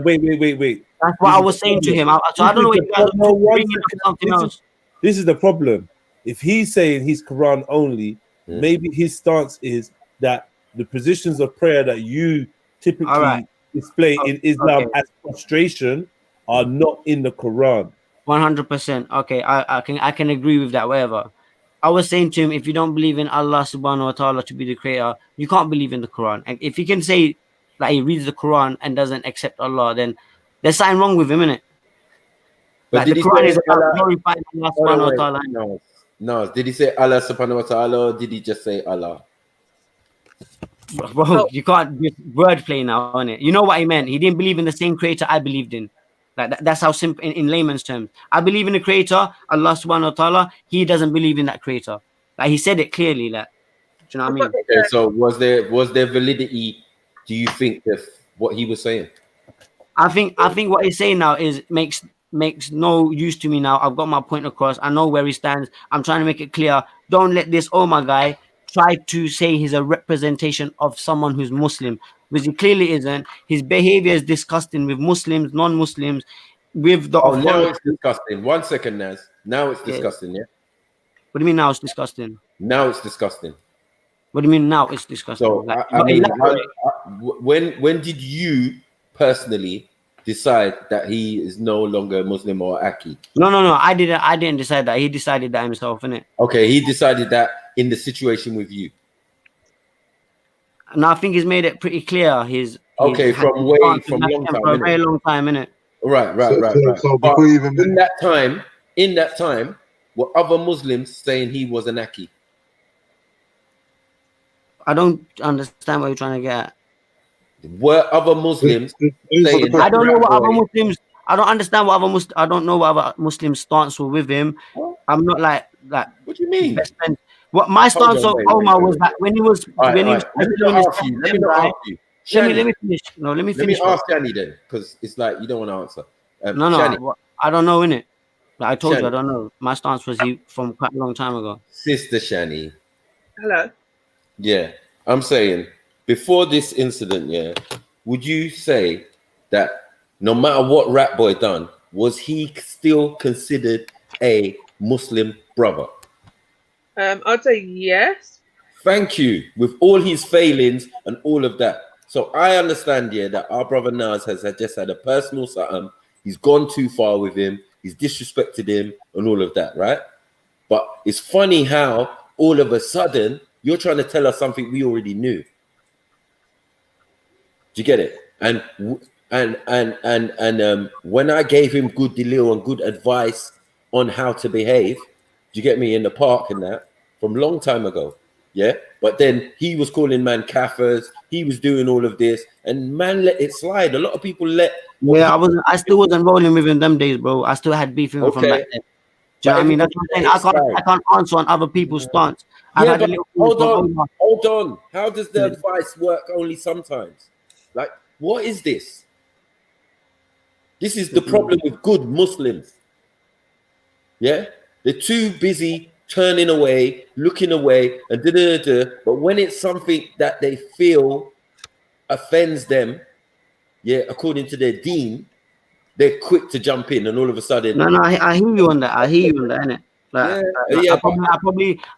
wait. That's what I was saying to him. So I don't know what you guys are bringing up something else. This is the problem. If he's saying he's Quran only, maybe his stance is that the positions of prayer that you typically display in Islam as prostration are not in the Quran. 100%. Okay, I can agree with that. Whatever. I was saying to him, if you don't believe in Allah subhanahu wa ta'ala to be the creator, you can't believe in the Quran. And if he can say like he reads the Quran and doesn't accept Allah, then there's something wrong with him, innit? But like the Quran is about glorifying Allah subhanahu wa ta'ala. No. Did he say Allah subhanahu wa ta'ala or did he just say Allah? Bro, you can't just wordplay now, innit? You know what he meant. He didn't believe in the same creator I believed in. Like that's how simple in layman's terms. I believe in the creator, Allah subhanahu wa ta'ala. He doesn't believe in that creator. Like he said it clearly. Like, do you know what I mean? Okay, so was there validity? Do you think of what he was saying? I think what he's saying now is makes no use to me now. I've got my point across. I know where he stands. I'm trying to make it clear. Don't let this my guy try to say he's a representation of someone who's Muslim, because he clearly isn't. His behavior is disgusting with Muslims, non-Muslims, with the now it's disgusting. 1 second, Naz. Now it's disgusting, yeah? What do you mean now it's disgusting? Now it's disgusting. What do you mean now it's disgusting? So, like, when did you personally decide that he is no longer Muslim or Aki? No. I didn't decide that. He decided that himself, innit? Okay, he decided that in the situation with you. And I think he's made it pretty clear. He's from long time, for a very long time, innit? Right. So but in that time, were other Muslims saying he was an Aki? I don't understand what you're trying to get at. Were other Muslims saying? I don't know what other Muslims. I don't understand what other I don't know what other Muslims' stance were with him. I'm not like that. What do you mean? What my stance of Omar was that when he was Let me not ask you. Let me finish. No, let me finish. Let me ask Shani then, because it's like you don't want to answer. No, Shani, I don't know, innit? Like I told you, Shani. I don't know. My stance was from quite a long time ago. Sister Shani. Hello. Yeah, I'm saying before this incident, yeah, would you say that no matter what Rat Boy done, was he still considered a Muslim brother? I'd say yes. Thank you. With all his failings and all of that. So I understand, yeah, that our brother Nas has just had a personal something. He's gone too far with him. He's disrespected him and all of that, right? But it's funny how all of a sudden you're trying to tell us something we already knew. Do you get it? And when I gave him good deal and good advice on how to behave, do you get me, in the park and that from a long time ago? Yeah, but then he was calling man kafirs. He was doing all of this, and man let it slide. A lot of people let. Yeah, I still wasn't rolling with him them days, bro. I still had beef with him from back then. Do you know what I mean? That's what I'm saying. I can't answer on other people's stance. Yeah, but hold on. How does the advice work only sometimes? Like, what is this? This is the problem with good Muslims. Yeah, they're too busy turning away, looking away, and but when it's something that they feel offends them, yeah, according to their deen, they're quick to jump in, and all of a sudden, no, I hear you on that. I hear you on that, innit? Like, I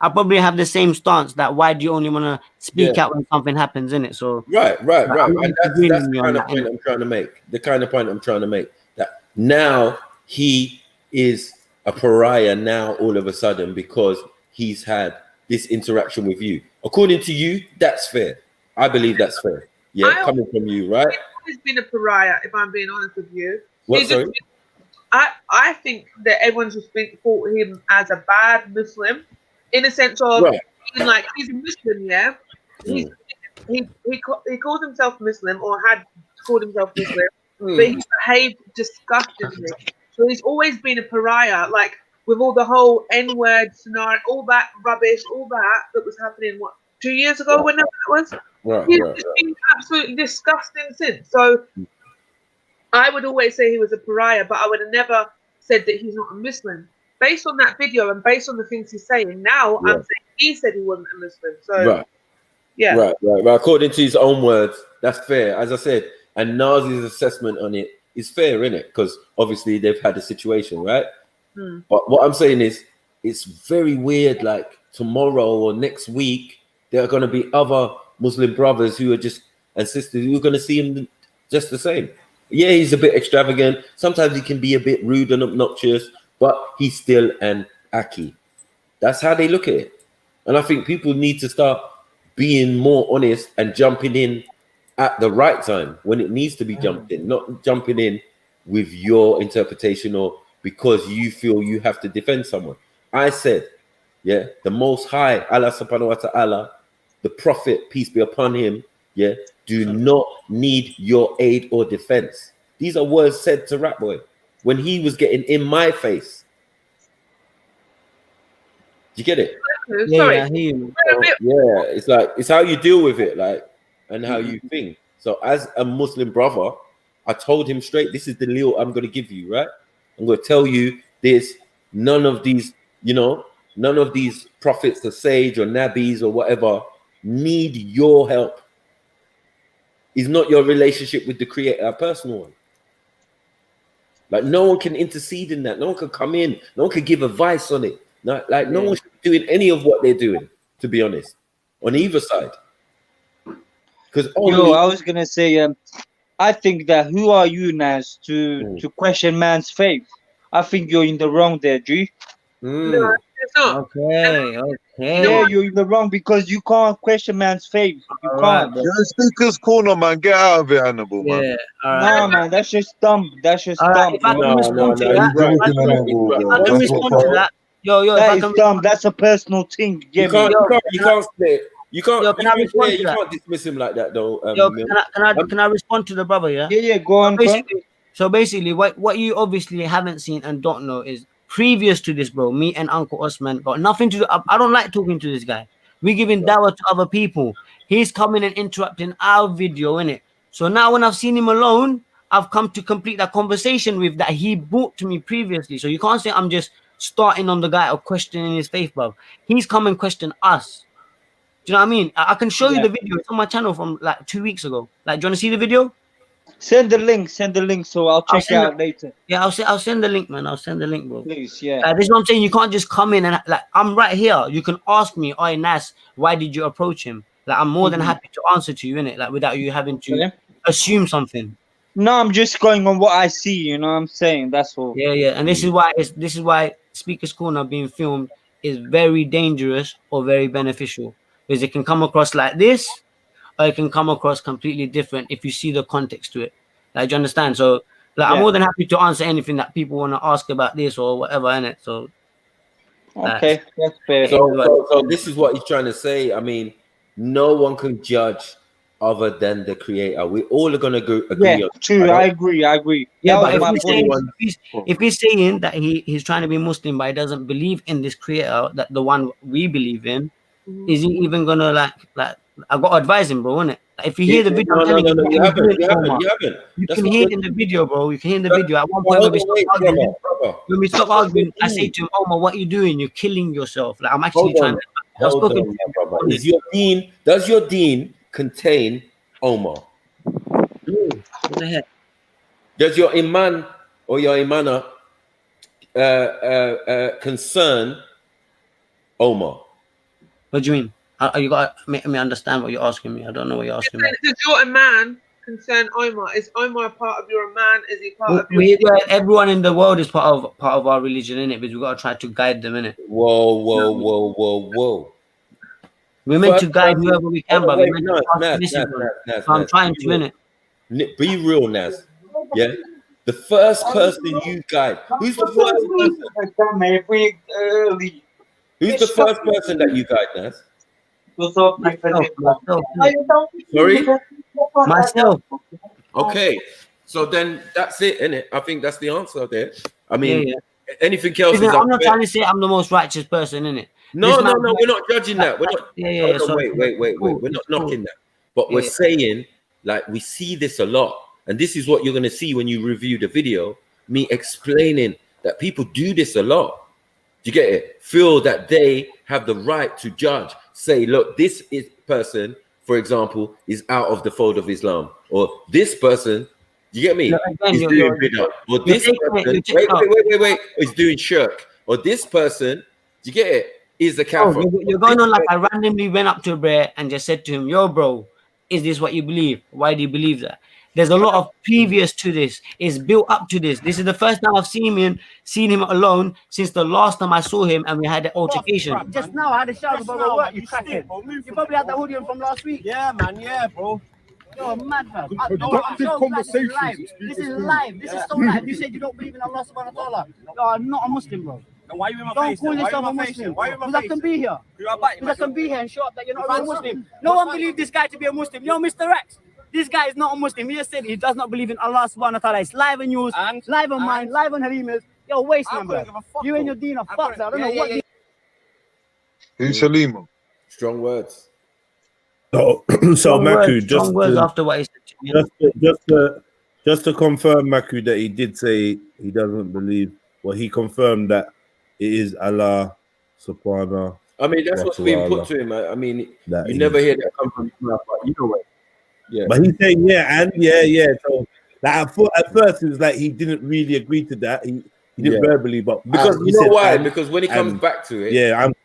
probably have the same stance. That why do you only want to speak out when something happens, innit? So right. And that's the kind of point I'm trying to make. The kind of point I'm trying to make, that now he is a pariah now all of a sudden because he's had this interaction with you. According to you, that's fair. I believe that's fair. Yeah, coming from you, right? He's been a pariah, if I'm being honest with you. What, sorry? I think that everyone's just thought him as a bad Muslim, in a sense of being like, he's a Muslim, yeah. He called himself Muslim, or had called himself Muslim, but he's behaved disgustingly. So he's always been a pariah, like with all the whole N-word scenario, all that rubbish, all that was happening, 2 years ago, whenever it was? He's just been absolutely disgusting since. So I would always say he was a pariah, but I would have never said that he's not a Muslim. Based on that video and based on the things he's saying now, I'm saying he said he wasn't a Muslim. So Right. According to his own words, that's fair. As I said, and Nazi's assessment on it is fair, innit? Because obviously they've had a situation, right? But what I'm saying is, it's very weird. Like tomorrow or next week, there are going to be other Muslim brothers who are just and sisters who are going to see him just the same. Yeah, he's a bit extravagant. Sometimes he can be a bit rude and obnoxious, but he's still an Aki. That's how they look at it. And I think people need to start being more honest and jumping in at the right time when it needs to be jumped in, not jumping in with your interpretation or because you feel you have to defend someone. I said, yeah, the Most High, Allah subhanahu wa ta'ala, the Prophet, peace be upon him, yeah, do not need your aid or defense. These are words said to Rat Boy when he was getting in my face. Do you get it? Yeah, I hear you. Yeah, it's like, it's how you deal with it, like, and how you think. So as a Muslim brother, I told him straight, this is the deal I'm going to give you, right? I'm going to tell you this. None of these, none of these prophets or sage or nabis or whatever need your help. It's not your relationship with the creator, a personal one. Like no one can intercede in that. No one can come in. No one can give advice on it. No one should be doing any of what they're doing, to be honest, on either side. Because I was gonna say, I think that who are you, Naz, to question man's faith? I think you're in the wrong there, G. No, it's not. Okay. Yeah, you're in the wrong because you can't question man's faith. You can't. You're in Speaker's Corner, man. Get out of it, Hannibal, man. Yeah. No, man, that's just dumb. That's just dumb. If I can respond to that, that is dumb. That's a personal thing. You can't split. You can't dismiss him like that, though. Can I respond to the brother? Yeah. Go on. So basically, what you obviously haven't seen and don't know is previous to this, bro. Me and Uncle Osman got nothing to do. I don't like talking to this guy. We're giving dawah to other people. He's coming and interrupting our video, innit? So now when I've seen him alone, I've come to complete that conversation with that he brought to me previously. So you can't say I'm just starting on the guy or questioning his faith, bro. He's come and questioned us. Do you know what I mean? I can show you the video. It's on my channel from like 2 weeks ago. Like, do you want to see the video? Send the link. Send the link so I'll check it out later. Yeah, I'll send the link, man. I'll send the link, bro. Please, yeah. This is what I'm saying. You can't just come in and like I'm right here. You can ask me, "Oi, Nas, why did you approach him?" Like I'm more than happy to answer to you, innit? Like without you having to assume something. No, I'm just going on what I see. You know what I'm saying? That's all. Yeah, yeah. And this is why Speaker's Corner being filmed is very dangerous or very beneficial, because it can come across like this, or it can come across completely different if you see the context to it. Like, do you understand? So, like, I'm more than happy to answer anything that people want to ask about this or whatever, innit? So, okay, that's fair. So this is what he's trying to say. I mean, no one can judge other than the creator. We all are gonna agree. Yeah, true. I agree. Yeah, but if he's saying that he's trying to be Muslim, but he doesn't believe in this creator, that the one we believe in, is he even gonna like? I got to advise him, bro, innit? Like, if you hear the video, you haven't. You can hear it in the video, bro. You can hear in the video. At one point, when we stop arguing, I say to him, "Omar, what are you doing? You're killing yourself." Like I'm actually trying to. Does your deen contain Omar? What the heck? Does your iman or your imana concern Omar? What do you mean? You got to make me understand what you're asking me. I don't know what you're asking me. Does your Iman concern Omar? Is Omar a part of your Iman? Is he part of your... Everyone in the world is part of our religion, innit? Because we've got to try to guide them, innit? Whoa. We're meant to guide whoever we can, but we're meant to listen. I'm trying to, innit? Be real, Naz. Yeah? The first person you guide. Who's the first person? Who's the first person that you guide, Naz? Sorry? Myself. Okay. So then that's it, innit? I think that's the answer there. I mean, anything else Listen, I'm not trying to say I'm the most righteous person, innit? No, we're not judging that. We're not. Wait. We're not knocking that. But we're saying, like, we see this a lot. And this is what you're going to see when you review the video. Me explaining that people do this a lot. Do you get it? Feel that they have the right to judge. Say, look, this person, for example, is out of the fold of Islam. Or this person, do you get me? Is doing bid'ah. Or this person, wait, is doing shirk. Or this person, do you get it? Is the kafir. You're going on like I randomly went up to a bro and just said to him, "Yo, bro, is this what you believe? Why do you believe that?" There's a lot of previous to this. It's built up to this. This is the first time I've seen him alone since the last time I saw him and we had the altercation. Just now I had a shower before work. You cracking? You probably had that hoodie on from last week. Yeah, man. Yeah, bro. You're mad, man. This is live. This is so live. You said you don't believe in Allah subhanahu wa ta'ala. No, I'm not a Muslim, bro. Why you in my face? Don't call yourself a Muslim. Because I can be here. Because I can be here and show up that you're not a Muslim. No one believes this guy to be a Muslim. Yo, Mr. X. This guy is not a Muslim. He just said he does not believe in Allah subhanahu wa ta'ala. It's live on yours, live on mine, live on Halima's. Yo, waste man, bro. You and your deen are fucked. I don't know what. Who's Halima? Strong words. So Maku, just words after what he said to me. Just to confirm, Maku, that he did say he doesn't believe. Well, he confirmed that it is Allah subhanahu. I mean, that's what's being put to him. I mean, you never hear that come from his mouth, but you know what? Yeah. But he's saying yeah. So like at first it was like he didn't really agree to that. He didn't verbally, but because you know why? Because when he comes back to it,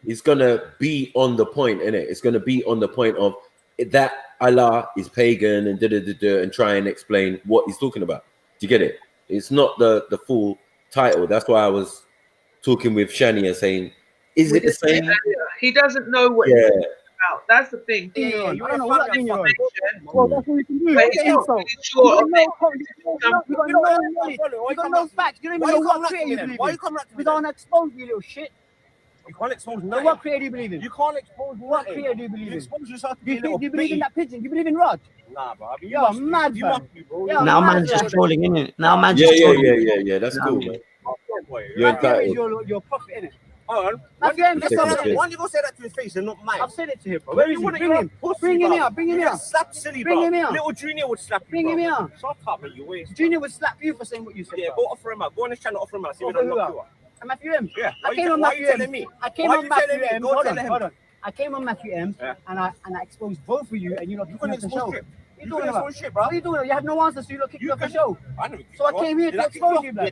it's gonna be on the point, innit? It's gonna be on the point of that Allah is pagan and and try and explain what he's talking about. Do you get it? It's not the full title. That's why I was talking with Shania saying, is it the same? He doesn't know what he's talking about. That's the thing. You don't know what thing you're on. Well, that's what we can do. You got no facts. You don't even know what creator you believe in. We don't expose you, little shit. You can't expose nothing. What creator do you believe in? You can't expose what creator do you believe in? Do you believe in that pigeon? Do you believe in Rod? Nah, bro. You're mad, bro. Now man's just trolling, innit? Now man's just trolling. Yeah. That's cool, man. You're your prophet, innit? Hold on. Matthew M, just Why do you go say that to his face and not mine? I've said it to him, bro. Where is he? Bring him. Bring him here. Bring him here. Slap silly, Bring bro. him here. Little Junior would slap you, Bring him here. Shut up, man. You waste. Junior would slap you for saying what you said. Yeah, go offer him out. Go on this channel, offer him out. See if Offer we don't who knock out? you out. Matthew M. Yeah. I came on Matthew M. I came Why on you Matthew telling me? M. Go Hold tell on, him. hold on. I came on Matthew M. And I exposed both of you, and you're not kicking me off the show. You doing this shit, bro? What are you doing? You had no answers, so you not kicking me off the show. So I came here to Did expose you, man.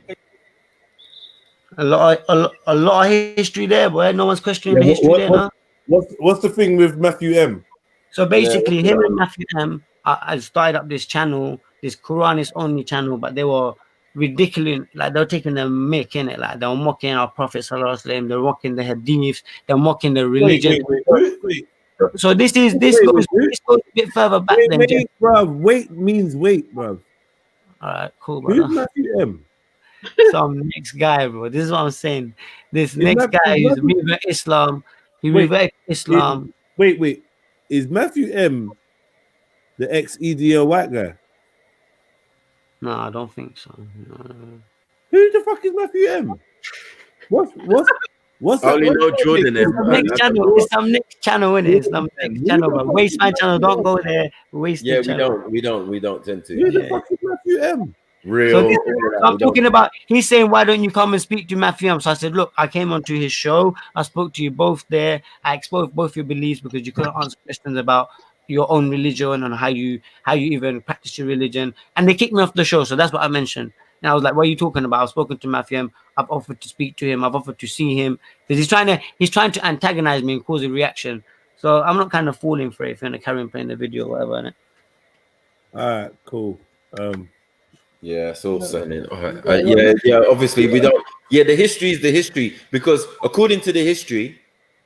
A lot of history there, boy. No one's questioning the history there, no? What's the thing with Matthew M? So basically, him and Matthew M. I started up this channel, this Quranist only channel, but they were ridiculous. Like they were taking the mick in it, like they were mocking our Prophet Sallallahu Alaihi Wasallam, they're mocking the hadiths, they're mocking the religion. Wait. So this goes a bit further back than just. Bro. Wait means wait, bro. All right, cool, Who's brother. Matthew M? Some next guy, bro. This is what I'm saying. This next guy is reverted Islam. He reverted Islam. Wait. Is Matthew M the ex-EDL white guy? No, I don't think so. Who the fuck is Matthew M? What's I only know Jordan M. It's some next channel, innit? It's some next channel, but Wasteman channel, don't go there. Yeah, we don't tend to. Who the fuck is Matthew M? Real. So I'm talking about, he's saying, why don't you come and speak to Matthew M? So I said, look, I came onto his show. I spoke to you both there. I exposed both your beliefs because you couldn't answer questions about your own religion and how you even practice your religion. And they kicked me off the show. So that's what I mentioned. And I was like, what are you talking about? I've spoken to Matthew M. I've offered to speak to him. I've offered to see him because he's trying to antagonize me and cause a reaction. So I'm not kind of falling for it if you're going to carry on playing the video or whatever. Innit? All right, cool. Yeah, it's all something. Yeah. Obviously, we don't. Yeah, the history is the history because according to the history,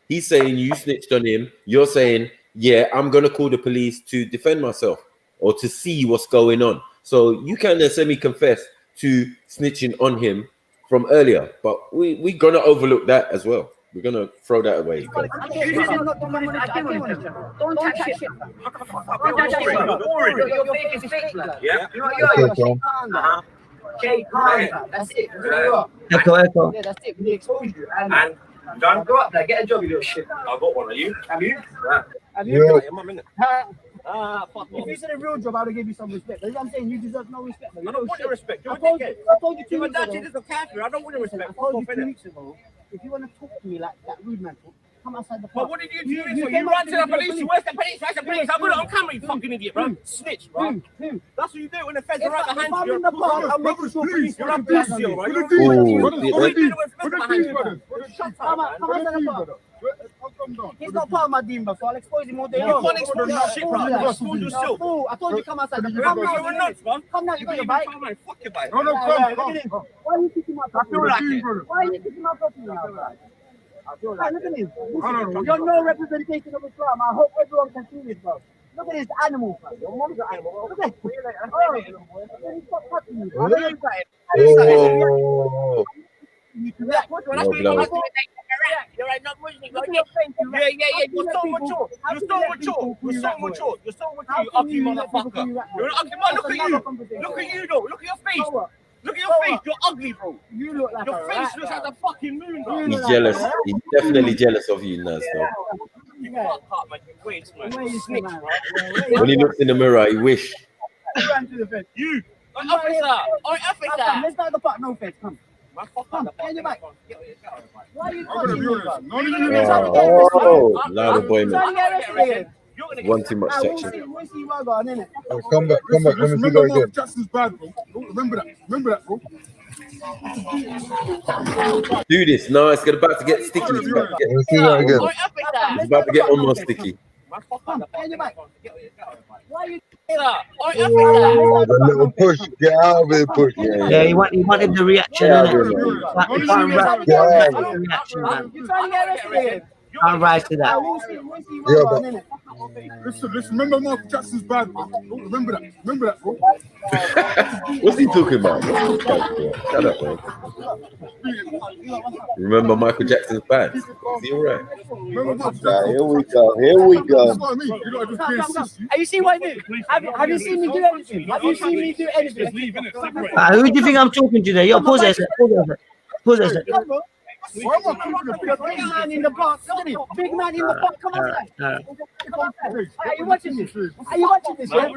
he's saying you snitched on him. You're saying, yeah, I'm gonna call the police to defend myself or to see what's going on. So you kind of semi-confess to snitching on him from earlier, but we're gonna overlook that as well. We're gonna throw that away. Don't touch shit. Your face is fake, lad. Yeah. That's it. Echo. Yeah, that's it. We exposed you. And you done? Go up there, get a job, you little shit. I got one. Are you? Have you? Have Yeah. you? I'm a minute. If you said a real job, I would give you some respect. That's what I'm saying. You deserve no respect. I don't want your respect. I told you 2 weeks ago. I don't want your respect. I told you 2 weeks ago. If you want to talk to me like that rude man, come outside the park. But what did you do? You ran to the police. You where's the police? Where's the police? I'm on camera, you fucking idiot, bro. Snitch, bro. That's what you do when the feds are right behind you. I'm in the park, I'm making sure police. You're a pussy, bro. What Come outside the park. He's not part of my team, so I'll expose him all day long. You can't expose that shit, bro. You expose yourself. I told you come outside the park. park. You're nuts, bro. Come now, you got your bike. Fuck your bike. Why are you kicking my property? Why are you kicking my property now? Look at this. You're no representation of Islam. I hope everyone can see this, bro. Look at this animal, bro. Your mom's an animal. Look at this. Stop touching me, bro. You're right, not Muslim. Yeah. You're so mature. You're so mature. You ugly motherfucker. You're an ugly motherfucker. Look at you, though. Look at your face. Look at your face. You're ugly, bro. You look like your face looks like the fucking moon, bro. He's jealous. He's definitely jealous of you, Naz, though. You fuck up, man. You wait, man. When he looks in the mirror, he wish. You. Officer. Let's start the park. No face. Come. Come. Get your back. Why are you touching me, bro? Oh, louder boy, man. One too much section. We'll see what going on, innit? Come back. Let me see that again. Jackson's bad, bro. Remember that, bro. Do this. No, it's about to get sticky. Let me see that again. It's about to get almost sticky. Come. Get your back. Why are you? Oh, the little push. Get out of here, push. Yeah, he wanted the reaction, innit? You're trying to get arrested. Can't rise to that. Listen, remember Michael Jackson's bad, bro. Remember that, bro. What's he talking about? Shut up, man. Remember Michael Jackson's bad? Is he alright? Here we go. Have you seen what I do? Have you seen me do anything? Who do you think I'm talking to there? Yo, pause it. Big man in the box, isn't it? Big man in the box. Come on, are you watching this? Are you watching this? Get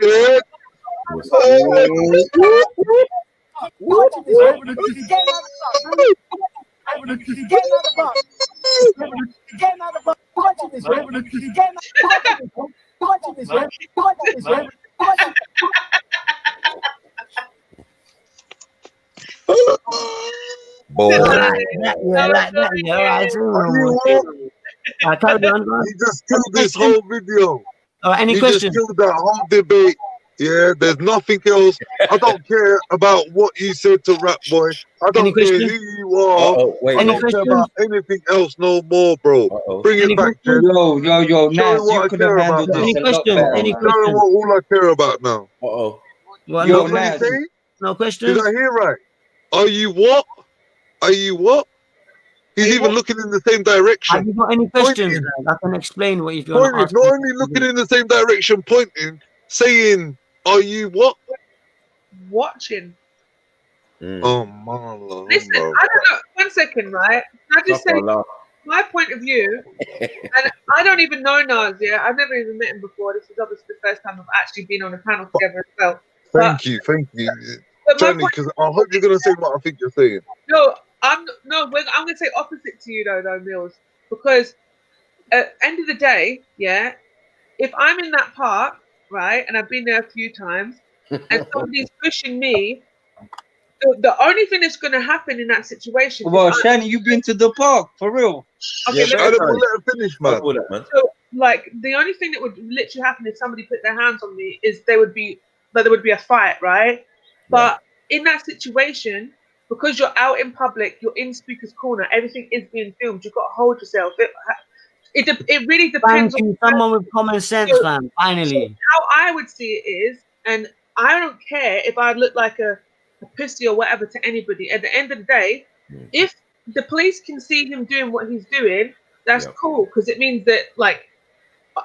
shit. He just killed this whole video. Any he questions? just killed that whole debate. Yeah, there's nothing else. I don't care about what you said to Rap Boy. I don't care who you are. I don't care about anything else no more, bro. Bring it back, Jen. Yo, Show Naz, me what you I could care have about handled now. this a lot better. Show me what all I care about now. Well, You no know what he questions. say? No questions. Did I hear right? Are you what? Are you what? He's even looking in the same direction. Have you got any questions? I can explain what if you want to Pointing, ask. not only looking in the same direction, pointing, saying, "Are you what?" Watching. Oh man, Listen, I don't know. 1 second, right? I just say my point of view, and I don't even know Nas. Yeah, I've never even met him before. This is obviously the first time I've actually been on a panel together as well. Thank you, But my Johnny. Because I hope you're gonna say what I think you're saying. No, I'm going to say opposite to you though, Mills, because at the end of the day, yeah, if I'm in that park, right, and I've been there a few times, and somebody's pushing me, the only thing that's going to happen in that situation. Well, Shani, you've been to the park for real. Okay, I don't want to let him finish, man. So, like, the only thing that would literally happen if somebody put their hands on me is there would be a fight, right? But in that situation, because you're out in public, you're in Speaker's Corner, everything is being filmed. You've got to hold yourself. It really depends. Thank you, someone with common sense, fam. Finally. So how I would see it is, and I don't care if I look like a pussy or whatever to anybody. At the end of the day, if the police can see him doing what he's doing, that's cool, because it means that, like,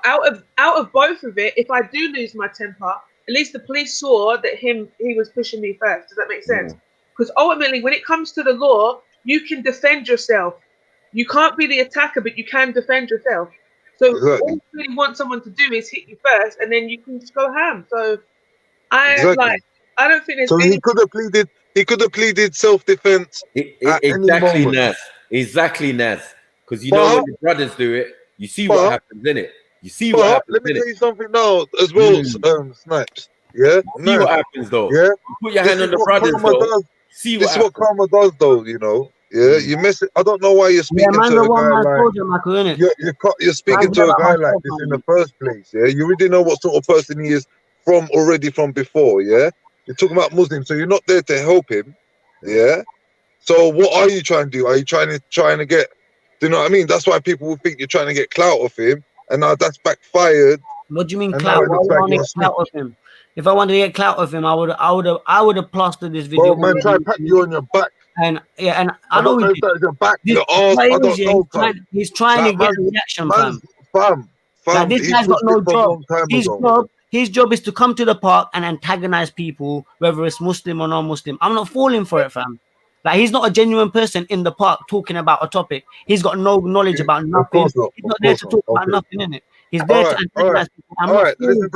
out of both of it, if I do lose my temper, at least the police saw that he was pushing me first. Does that make sense? Because ultimately, when it comes to the law, you can defend yourself. You can't be the attacker, but you can defend yourself. So all you really want someone to do is hit you first, and then you can just go ham. So I don't think there's So any. he could have pleaded. He could have pleaded self-defense at any Exactly, moment. Naz. Exactly, Naz. Because you know when the brothers do it, you see what happens in it. You see what happens. Let me tell you something now as well, Snipes. Yeah, see what happens though. Yeah, you put your hand on the brothers though. See what this is what karma does, though. You know. Yeah, you miss it. I don't know why you're speaking to a guy like you're speaking to a guy like this in the first place. Yeah, you already know what sort of person he is from before. Yeah, you're talking about Muslims, so you're not there to help him. Yeah. So what are you trying to do? Are you trying to get? Do you know what I mean? That's why people will think you're trying to get clout off him, and now that's backfired. What do you mean clout? Why would I want to get clout off him? If I wanted to get clout off him, I would have plastered this video. Bro, man, try to pat you on your back. And I know your back, your arse. I don't know. He's trying to get a reaction, fam. Like, this guy's got no job. His job is to come to the park and antagonize people, whether it's Muslim or non-Muslim. I'm not falling for it, fam. Like, he's not a genuine person in the park talking about a topic. He's got no knowledge about nothing. He's not there to talk about nothing, innit? He's there to antagonize people. All right, listen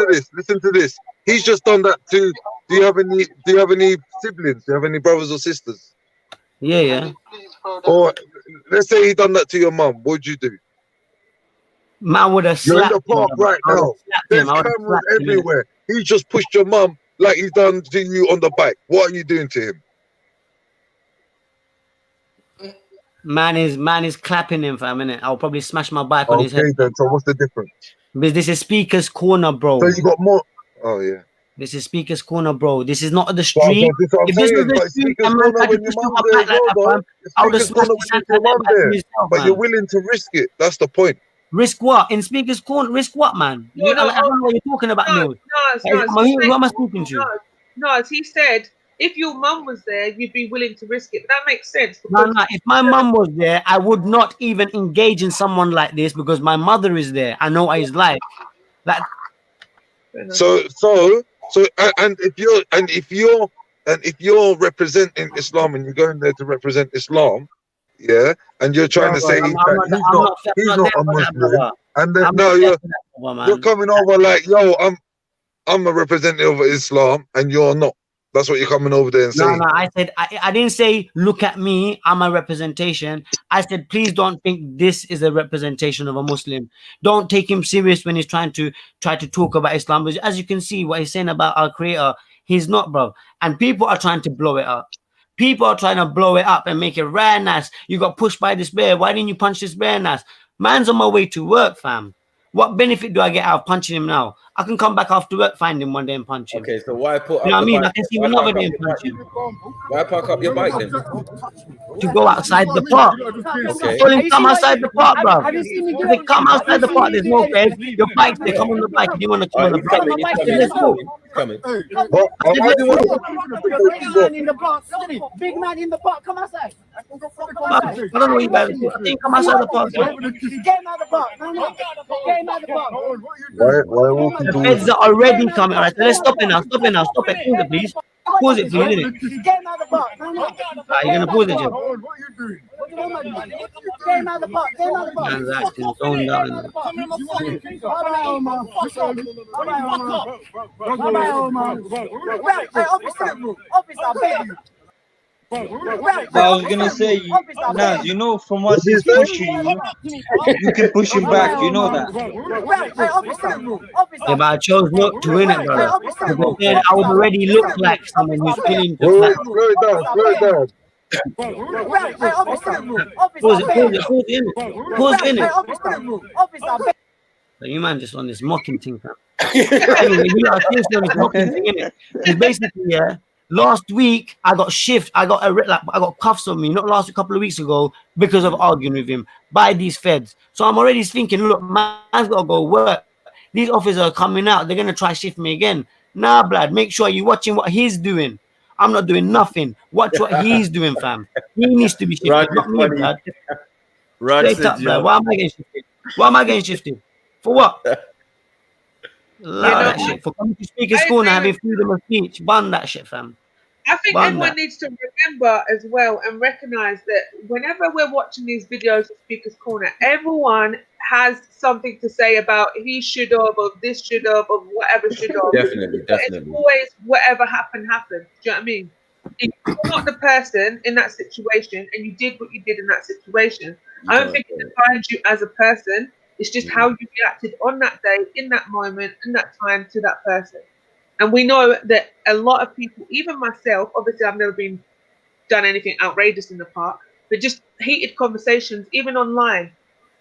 to this. He's just done that too. Do you have any siblings? Do you have any brothers or sisters? Yeah. Or let's say he done that to your mum. What'd you do? Man would have You're in slapped the park him. right now. There's cameras everywhere. He just pushed your mum like he's done to you on the bike. What are you doing to him? Man is clapping him for a minute. I'll probably smash my bike on his head. Okay, then. So what's the difference? Because this is Speaker's Corner, bro. So you got more. Oh yeah. This is Speaker's Corner, bro. This is not the street. If this was the street, I would have smashed his hand. But you're willing to risk it. That's the point. Risk what? In Speaker's Corner? Risk what, man? I don't know what you're talking about, Neil. Who am I speaking to? No, as he said, if your mum was there, you'd be willing to risk it. But that makes sense. No. If my mum was there, I would not even engage in someone like this because my mother is there. I know what he's like. So, and if you're And if you're representing Islam and you're going there to represent Islam, yeah, and you're trying to say that he's not a Muslim, and then no, you're coming over like, yo, I'm a representative of Islam, and you're not. That's what you're coming over there and saying. No, I said I didn't say look at me, I'm a representation. I said please don't think this is a representation of a Muslim. Don't take him serious when he's trying to talk about Islam. But as you can see, what he's saying about our creator, he's not, bro. And people are trying to blow it up. People are trying to blow it up and make it rare nice. You got pushed by this bear. Why didn't you punch this bear nice? Man's on my way to work, fam. What benefit do I get out of punching him now? I can come back after work, find him one day and punch him. Okay, so why put up you know what I mean? bike? I can see him another day and punch him. Why park up your bike then? To go outside the park. Okay. Tell him come outside the park, bro. They come outside the park, there's no bed. Your bike, they come on the bike. If you want to come on the bike, let's go. Coming. Big man in the park, come outside. I don't know what you guys think. Come outside the park. Get him out of the park. Get him out of the park. The feds are already coming. All right, so let's stop it now. Stop it now. Stop it. Pause it, please. Pause it, please. Innit? Get him out of the park. Right, you're gonna pause it, Jim. Get him out of the park. Get him out of the park. Man's acting toned down. But I was gonna say, Naz, you know, from what he's pushing you, you can push him back. You know that. Yeah, but I chose not to win it, brother. Because then I would already look like someone who's feeling just like. Slow it down. Pause it, But you man just on this mocking thing, fam. Anyway, you are seriously on this mocking thing, innit? Because basically, yeah. Last week I got I got cuffs on me, not last a couple of weeks ago, because of arguing with him by these feds. So I'm already thinking, look, man's gotta go work. These officers are coming out, they're gonna try shift me again. Nah, blood, make sure you're watching what he's doing. I'm not doing nothing. Watch what he's doing, fam. He needs to be shifted, not me, blood. Straight up, blood. Why am I getting shifted? Why am I getting shifted? For what? That shit. For coming to speaker's corner, having freedom of speech. Ban that shit, fam. I think everyone needs to remember as well and recognize that whenever we're watching these videos of Speaker's Corner, everyone has something to say about he should have, or this should have, or whatever should have. Definitely. It's always whatever happened. Do you know what I mean? If you're not the person in that situation and you did what you did in that situation, I don't think it defines you as a person. It's just how you reacted on that day, in that moment, in that time to that person. And we know that a lot of people, even myself, obviously I've never done anything outrageous in the park, but just heated conversations, even online.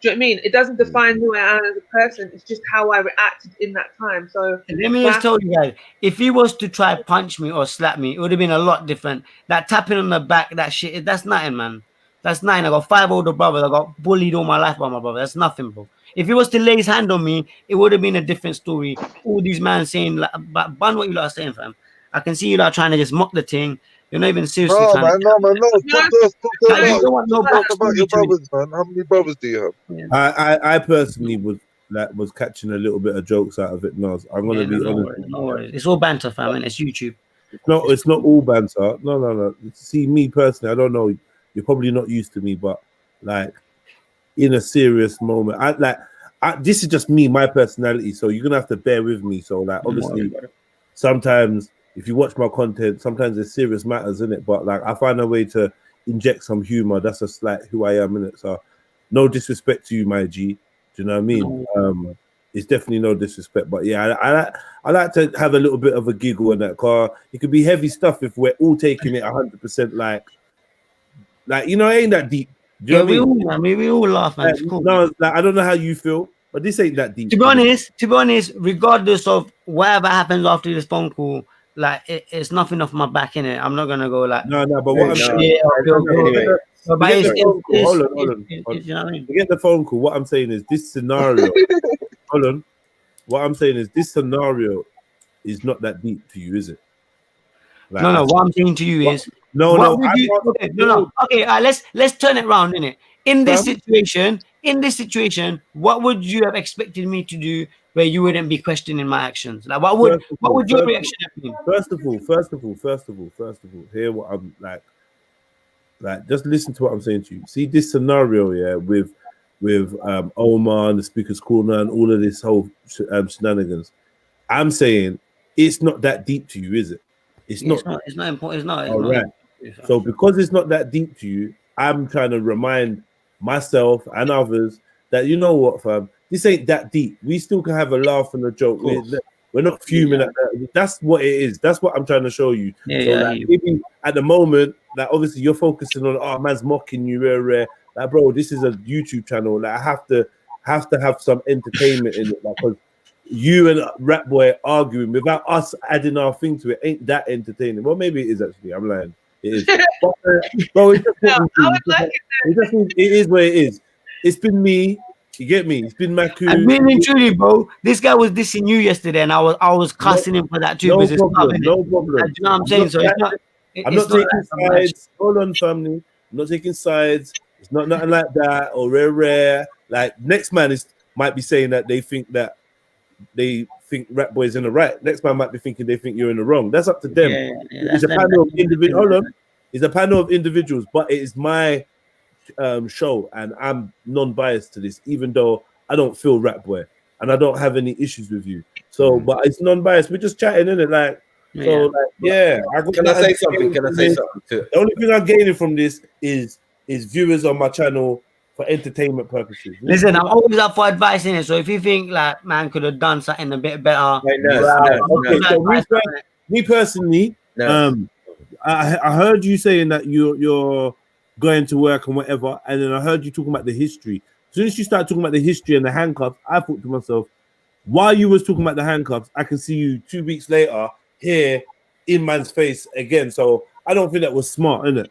Do you know what I mean? It doesn't define who I am as a person. It's just how I reacted in that time. So let me just tell you guys, if he was to try punch me or slap me, it would have been a lot different. That tapping on the back, that shit, that's nothing, man. That's nothing. I got 5 older brothers. I got bullied all my life by my brother. That's nothing, bro. If he was to lay his hand on me, it would have been a different story. All these men saying, like, but ban what you lot are saying, fam. I can see you lot trying to just mock the thing. You're not even seriously trying to. No. Talk about your brothers, man. How many brothers do you have? I personally was catching a little bit of jokes out of it, Naz. I'm gonna be honest. No worries. It's all banter, fam, and it's YouTube. It's not all banter. No. See, me personally, I don't know. You're probably not used to me, but like in a serious moment, this is just me, my personality. So you're gonna have to bear with me. So like, obviously, sometimes if you watch my content, sometimes it's serious matters, in it. But like, I find a way to inject some humor. That's just like who I am, in it. So no disrespect to you, my G. Do you know what I mean? It's definitely no disrespect, but yeah, I like to have a little bit of a giggle in that car. It could be heavy stuff if we're all taking it 100%. Like you know, it ain't that deep. Do you know what I mean? We all laugh, man. It's cool. No, like, I don't know how you feel, but this ain't that deep. To be honest, regardless of whatever happens after this phone call, like it's nothing off my back, in it. I'm not gonna go like no. But what I'm saying, hold on. You know what I mean? Forget the phone call. What I'm saying is this scenario. Hold on. What I'm saying is this scenario is not that deep to you, is it? Like, no. What I'm saying to you is no. Okay, let's turn it around, innit? In this situation, what would you have expected me to do where you wouldn't be questioning my actions? Like, what would your reaction have been? First of all, hear what I'm like. Like, just listen to what I'm saying to you. See this scenario, yeah, with Omar and the Speaker's Corner and all of this whole shenanigans. I'm saying it's not that deep to you, is it? It's not important. It's not. All right. So because it's not that deep to you, I'm trying to remind myself and others that, you know what, fam, this ain't that deep. We still can have a laugh and a joke. We're not fuming at that. That's what it is. That's what I'm trying to show you. Maybe at the moment, like, obviously you're focusing on, oh, man's mocking you, rare. Like, bro, this is a YouTube channel. Like, I have to have some entertainment in it, like, because you and Rap Boy arguing without us adding our thing to it ain't that entertaining. Well, maybe it is actually. I'm lying. It is. But, bro, it's just it is what it is. It's been me. You get me? It's been Maku. And really and truly, bro, this guy was dissing you yesterday, and I was cussing him for that too. No problem. You know what I'm saying? So I'm not taking sides. Hold on, family. I'm not taking sides. It's not nothing like that or rare. Like, next man might be saying that they think Rap Boy's in the right. Next man might be thinking they think you're in the wrong. That's up to them. It's a panel of individuals. Hold on. It's a panel of individuals, but it is my show, and I'm non-biased to this, even though I don't feel Rap Boy and I don't have any issues with you. So, but it's non-biased. We're just chatting, innit? Like, so, like, yeah. Can I say something? Can I say something too? The only thing I'm gaining from this is viewers on my channel for entertainment purposes. Listen, I'm always up for advice in it. So if you think like man could have done something a bit better, me personally, I heard you saying that you're going to work and whatever, and then I heard you talking about the history. As soon as you start talking about the history and the handcuffs, I thought to myself, while you was talking about the handcuffs, I can see you 2 weeks later here in man's face again. So I don't think that was smart, innit?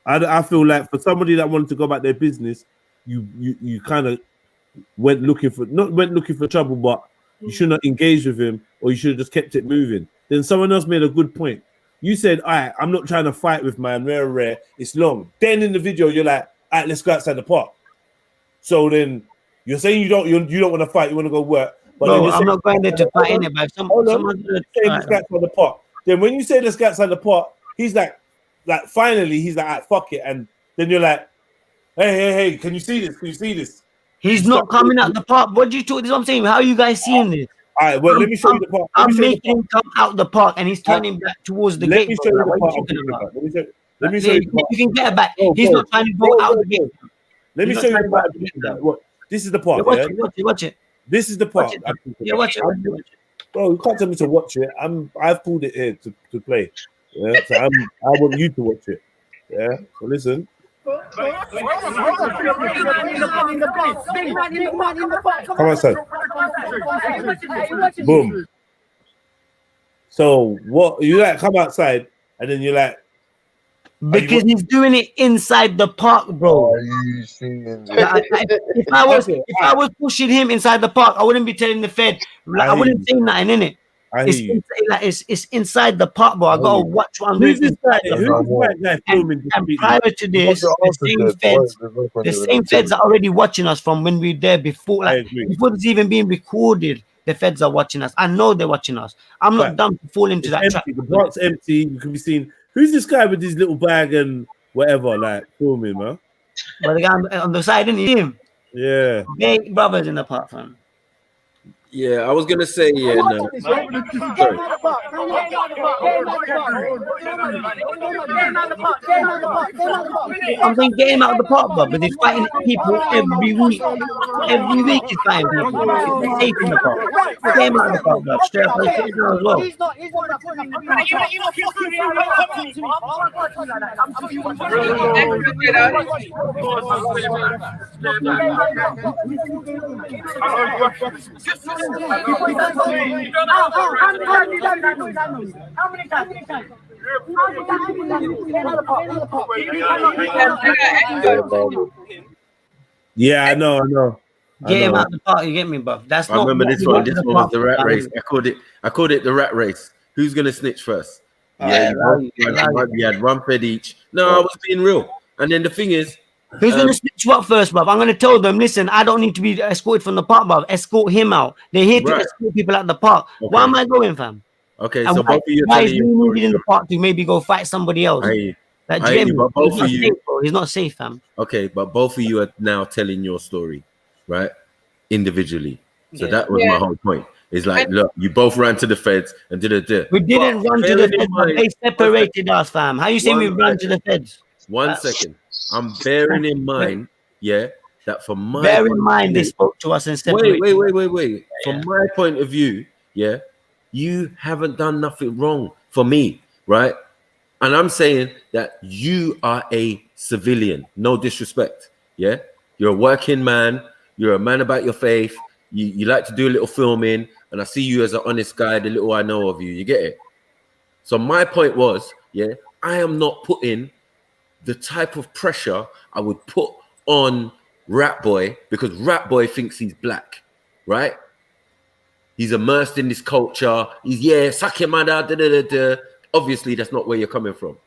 I feel like for somebody that wanted to go about their business, you kind of went looking for trouble, but you should not engage with him, or you should have just kept it moving. Then someone else made a good point. You said, all right, I'm not trying to fight with man, rare, it's long. Then in the video, you're like, all right, let's go outside the park. So then you're saying you don't want to fight, you want to go work. But no, I'm not going there to fight in it, but someone's saying let's go outside the park. Then when you say let's go outside the park, he's like finally, he's like, all right, fuck it. And then you're like, hey, can you see this? Can you see this? He's not coming out the park. What do you talk? This is what I'm saying. How are you guys seeing this? All right, well, let me show you the park. I'm making him come out the park, and he's turning back towards the gate. Let me show you the park. Let me show you. You can get it back. He's not trying to go out the gate. Let me show you the park. This is the park. Watch it. This is the park. Yeah, watch it. Bro, you can't tell me to watch it. I've pulled it here to play. Yeah, so I want you to watch it. Yeah, so listen. Come outside. Boom. So what you like? Come outside, and then you're like, because he's doing it inside the park, bro. If I was pushing him inside the park, I wouldn't be telling the Fed. I wouldn't say nothing in it. It's inside the park, bro. I gotta watch what I'm doing. And prior to this, the same feds are already watching us from when we were there before. Like, before it's even being recorded, the feds are watching us. I know they're watching us. I'm not dumb to fall into that trap. The park's empty. You can be seen. Who's this guy with his little bag and whatever, like filming, man? But the guy on the side, didn't you see him? Yeah. Big brothers in the park, fam. Yeah, I was gonna say, yeah, no. I'm saying get him out of the park, bro. But they're fighting people every week. Every week he's fighting people. He's safe in the park. Get him out of the park, bro. Straight up like as well. Yeah, I know. Get him out of the park, you get me, bro. That's I remember this one. This one was the rat race. I called it the rat race. Who's gonna snitch first? Yeah, you had one fed each. No, I was being real. And then the thing is, Who's gonna snitch what first, bruv? I'm gonna tell them, listen, I don't need to be escorted from the park, bruv. Escort him out. They're here to escort people at the park. Why am I going, fam? Okay, And so both of you are why is telling he your story. needed in the park to maybe go fight somebody else? I Like, do you get me? but both He's of not you. safe, bro. He's not safe, fam. Okay, but both of you are now telling your story, right? Individually. So Yeah. that was my whole point. It's like, look, you both ran to the feds and did it. We didn't run to the feds, but they separated us, fam. How you say we ran to the feds? 1 second. I'm bearing in mind, that from my Bear point in of mind, they view- spoke to us and separated. Wait. From my point of view, you haven't done nothing wrong for me, right? And I'm saying that you are a civilian. No disrespect, yeah? You're a working man. You're a man about your faith. You like to do a little filming, and I see you as an honest guy, the little I know of you. You get it? So my point was, I am not putting the type of pressure I would put on Rat Boy because Rat Boy thinks he's black, right? He's immersed in this culture. He's, suck your mother, da-da-da-da. Obviously, that's not where you're coming from.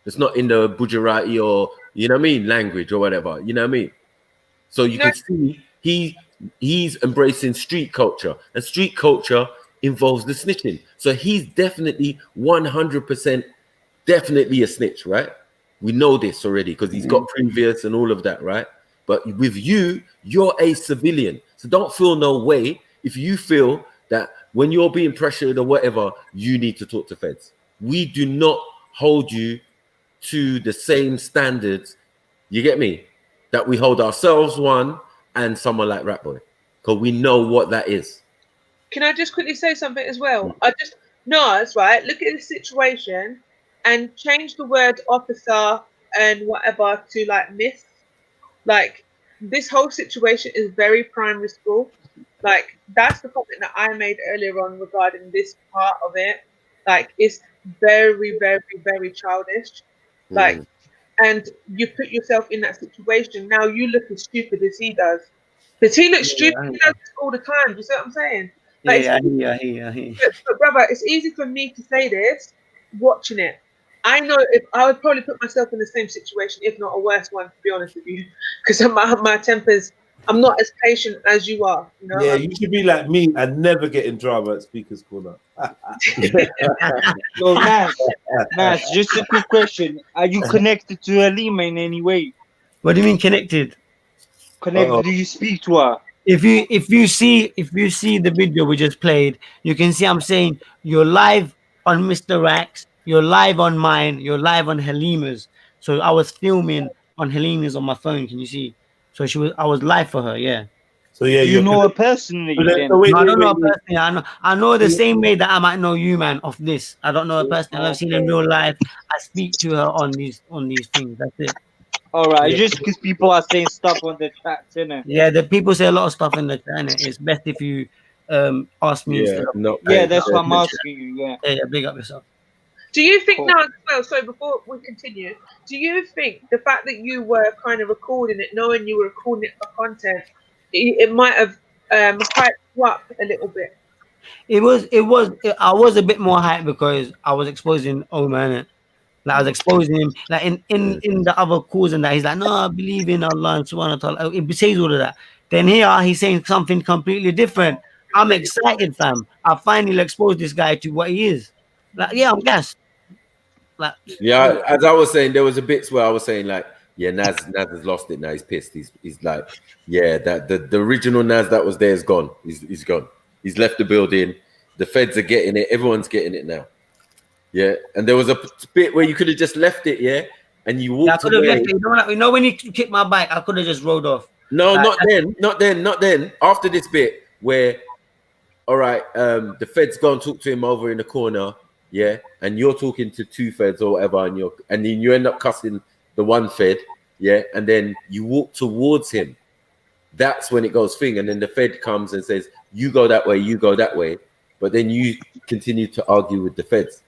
It's not in the Gujarati or, you know what I mean, language or whatever. You know what I mean? So you can see he's embracing street culture. And street culture involves the snitching. So he's definitely 100% definitely a snitch, right? We know this already because he's got previous and all of that, right? But with you, you're a civilian. So don't feel no way if you feel that when you're being pressured or whatever, you need to talk to feds. We do not hold you to the same standards, you get me, that we hold ourselves one and someone like Rat Boy, because we know what that is. Can I just quickly say something as well? Nas, right, look at the situation and change the word officer and whatever to like miss. Like, this whole situation is very primary school. Like, that's the comment that I made earlier on regarding this part of it. Like, it's very, very, very childish. Like, and you put yourself in that situation. Now you look as stupid as he does. Because he looks stupid. He does this all the time. Do you see what I'm saying? Like, I hear. But brother, it's easy for me to say this watching it. I know if I would probably put myself in the same situation, if not a worse one, to be honest with you, because my temper's. I'm not as patient as you are. You know? Yeah, you should be like me and never get in drama at Speaker's Corner. So, Nas, just a quick question: are you connected to Halima in any way? What do you mean connected? Connected? Do you speak to her? If you see the video we just played, you can see I'm saying you're live on Mr. Rax, you're live on mine, you're live on Halima's. So I was filming on Halima's on my phone. Can you see? So I was live for her, yeah. So yeah, you know her personally. Then? No, I don't know her personally. I know the same way that I might know you, man, of this. I don't know her personally. I've seen her in real life. I speak to her on these things. That's it. All right, just because people are saying stuff on the chat, innit? Yeah, the people say a lot of stuff in the chat, innit? It's best if you ask me instead of... Yeah, that's what I'm asking you, Yeah, big up yourself. Do you think now as well, so before we continue, do you think the fact that you were kind of recording it, knowing you were recording it for content, it might have hyped you up a little bit? I was a bit more hyped because I was exposing Omar, innit? Like, I was exposing him, like in the other calls and that. He's like, no, I believe in Allah and subhanahu wa ta'ala. It says all of that. Then here he's saying something completely different. I'm excited, fam. I finally exposed this guy to what he is. Like, yeah, I'm gassed. Like, yeah, as I was saying, there was a bits where I was saying like, yeah, Nas has lost it now. He's pissed. He's like, yeah, that the original Nas that was there is gone. He's gone. He's left the building. The feds are getting it. Everyone's getting it now. Yeah, and there was a bit where you could have just left it, and you walked I could have away. left it. You know when you kicked my bike, I could have just rode off. No, not then. After this bit where, all right, the feds go and talk to him over in the corner, and you're talking to two feds or whatever, and then you end up cussing the one fed, and then you walk towards him. That's when it goes thing, and then the fed comes and says, "You go that way, you go that way," but then you continue to argue with the feds.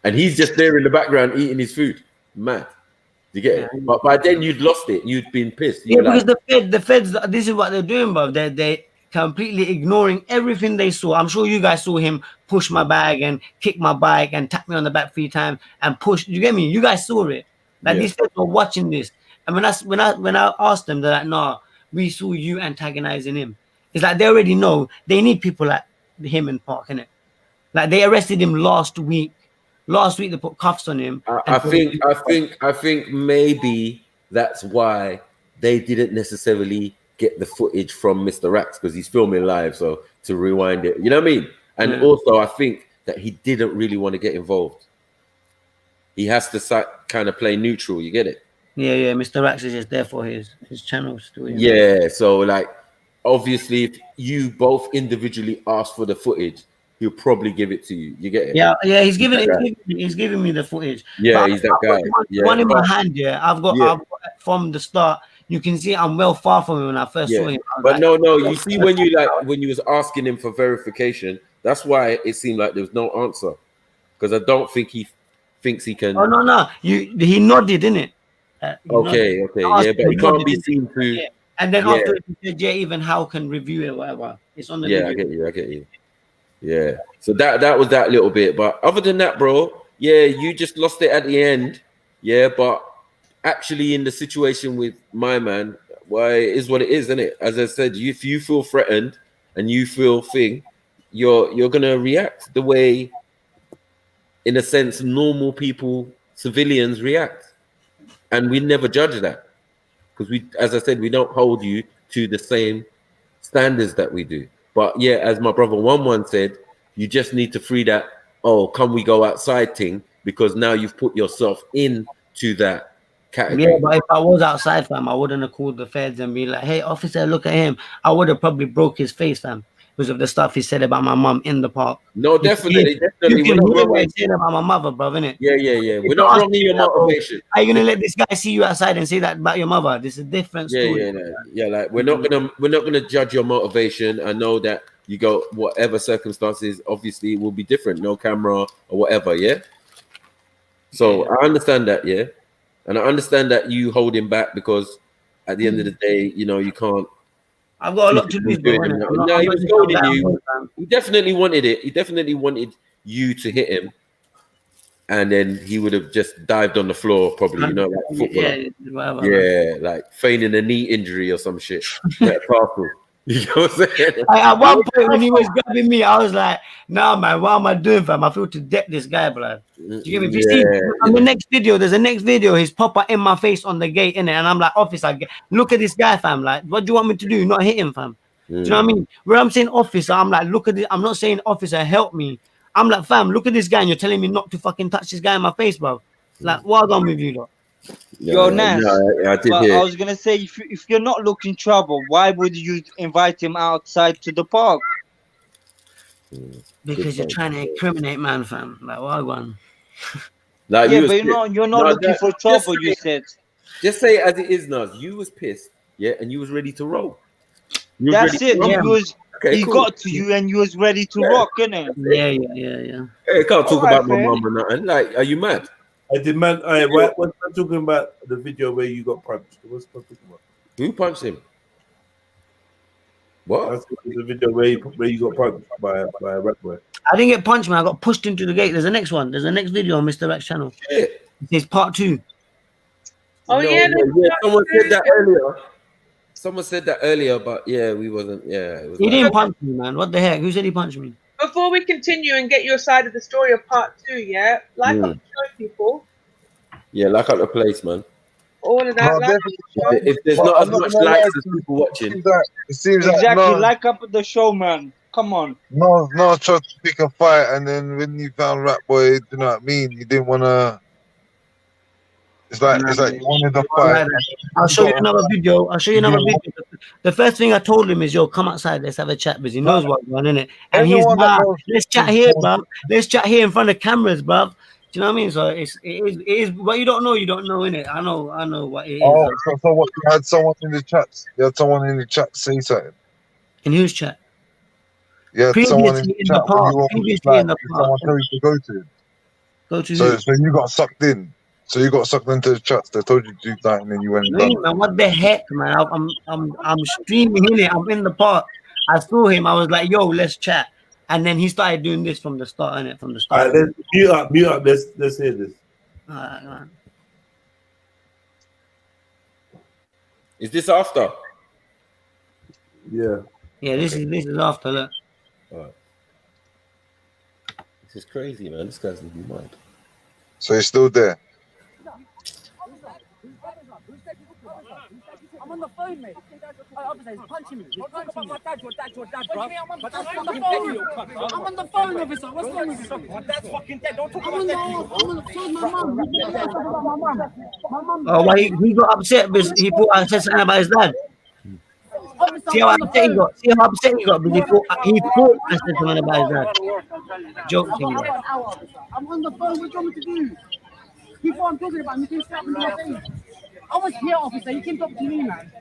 And he's just there in the background eating his food. Mad. You get it? But by then you'd lost it. You'd been pissed. Yeah, because the feds, this is what they're doing, bro. They're completely ignoring everything they saw. I'm sure you guys saw him push my bag and kick my bike and tap me on the back 3 times and push. You get me? You guys saw it. Like, these feds were watching this. And when I asked them, they're like, "Nah, we saw you antagonizing him." It's like they already know they need people like him in Park, innit? Like they arrested him last week. Last week they put cuffs on him. I think maybe that's why they didn't necessarily get the footage from Mr. Rax, because he's filming live, so to rewind it, you know what I mean? And also I think that he didn't really want to get involved. He has to kind of play neutral, you get it? Yeah, Mr. Rax is just there for his channel story. Yeah, so like obviously if you both individually ask for the footage, he'll probably give it to you. You get it? Yeah, he's giving me the footage. Yeah, But he's that guy. One in my hand, I've got from the start. You can see I'm well far from him when I first saw him. But no, you see when you was asking him for verification, that's why it seemed like there was no answer. Because I don't think he thinks he can. Oh no, he nodded, didn't it? Okay, yeah, but he can't be seen to. Yeah. And then after he said, even how can review it, whatever. It's on the video. I get you. Yeah. So that was that little bit. But other than that, bro, you just lost it at the end. Yeah, but actually in the situation with my man, why it is what it is, isn't it? As I said, if you feel threatened and you feel you're gonna react the way, in a sense, normal people, civilians react. And we never judge that. Because as I said, we don't hold you to the same standards that we do. But yeah, as my brother One said, you just need to free that, can we go outside thing? Because now you've put yourself into that category. Yeah, but if I was outside, fam, I wouldn't have called the feds and be like, "Hey, officer, look at him." I would have probably broke his face, fam, because of the stuff he said about my mum in the park. No, definitely. You can hear what he said about my mother, bro, innit? Yeah. We're not wrong in your motivation. Are you gonna let this guy see you outside and say that about your mother? This is a different story. Yeah. Like we're not gonna judge your motivation. I know that you go whatever circumstances, obviously it will be different, no camera or whatever, yeah. So I understand that, yeah, and I understand that you hold him back because at the end of the day, you can't. I've got a lot to lose. No, he was goading you. He definitely wanted it. He definitely wanted you to hit him, and then he would have just dived on the flour, probably, like footballer. Yeah, like feigning a knee injury or some shit. Like Parcel. You know what I'm saying? At one point when he was grabbing me, I was like, "Nah, man, what am I doing, fam? I feel to death this guy, blood." Do you get me? If you see on the next video, there's a next video, his popper in my face on the gate, innit? And I'm like, "Officer, look at this guy, fam. Like, what do you want me to do? Not hit him, fam." Do you know what I mean? Where I'm saying officer, I'm like, look at this. I'm not saying officer, help me. I'm like, fam, look at this guy, and you're telling me not to fucking touch this guy in my face, bro. Like, well done with you, lot. Yo, Nas, I was gonna say, if you're not looking trouble, why would you invite him outside to the park? Because you're trying to incriminate man, fam. Like, what one? Like, yeah, but you're not looking for trouble. You said. Just say it as it is, Nas. You was pissed, and you was ready to roll. That's it. He got to you, and you was ready to rock, innit? Yeah. Hey, can't talk about my mum or nothing. Like, are you mad? I demand. What I'm talking about the video where you got punched. What's I'm talking about? Who punched him? What? The video where you got punched by a rap boy. I didn't get punched, man. I got pushed into the gate. There's a next one. There's a next video on Mr. Rax channel. Shit. It says part 2. Oh yeah. Someone said that earlier. Someone said that earlier, but we wasn't. Yeah, it was he didn't punch me, man. What the heck? Who said he punched me? Before we continue and get your side of the story of part 2, like up the show, people. Yeah, like up the place, man. All of that. If there's not as much likes as people watching, it seems exactly like like up the show, man. Come on. No, tried to pick a fight, and then when you found Rap Boy, you know what I mean? You didn't want to. It's like you wanted to fight. I'll show you another video. The first thing I told him is, "Yo, come outside. Let's have a chat," because he knows what's going on, innit? And he's like, "Let's chat here, bro. Let's chat here in front of cameras, bro." Do you know what I mean? So it is what you don't know, innit? I know what it is. Oh, so what? You had someone in the chat. You had someone in the chat say something. In whose chat? Yeah, someone in the chat. Previously in the park. Someone told you to go to. Go to. So you got sucked in. So you got sucked into the chats. They told you to do that, and then you went. Man, what the heck, man? I'm streaming in it. I'm in the park. I saw him. I was like, "Yo, let's chat." And then he started doing this from the start, innit? From the start. All right, mute up. Let's hear this. All right, man. Is this after? Yeah. Yeah, this is after. Look. All right. This is crazy, man. This guy's mad. So he's still there. I'm on the phone, mate. Officer, he's punching me. He's punching me. My dad, your dad, bro. But that's on the phone. I'm on the phone, officer. What's wrong with you? My dad's fucking dead. Don't talk about that. I'm on the phone, my mum. You can't talk about my mum. Oh, why he got upset because he thought I said something about his dad. See how upset he got. See how upset he got because he thought I said something about his dad. Joke thing. I'm on the phone. What do you want me to do? People I'm talking about, you can slap me in my face. I was here, officer. You came up to me, man.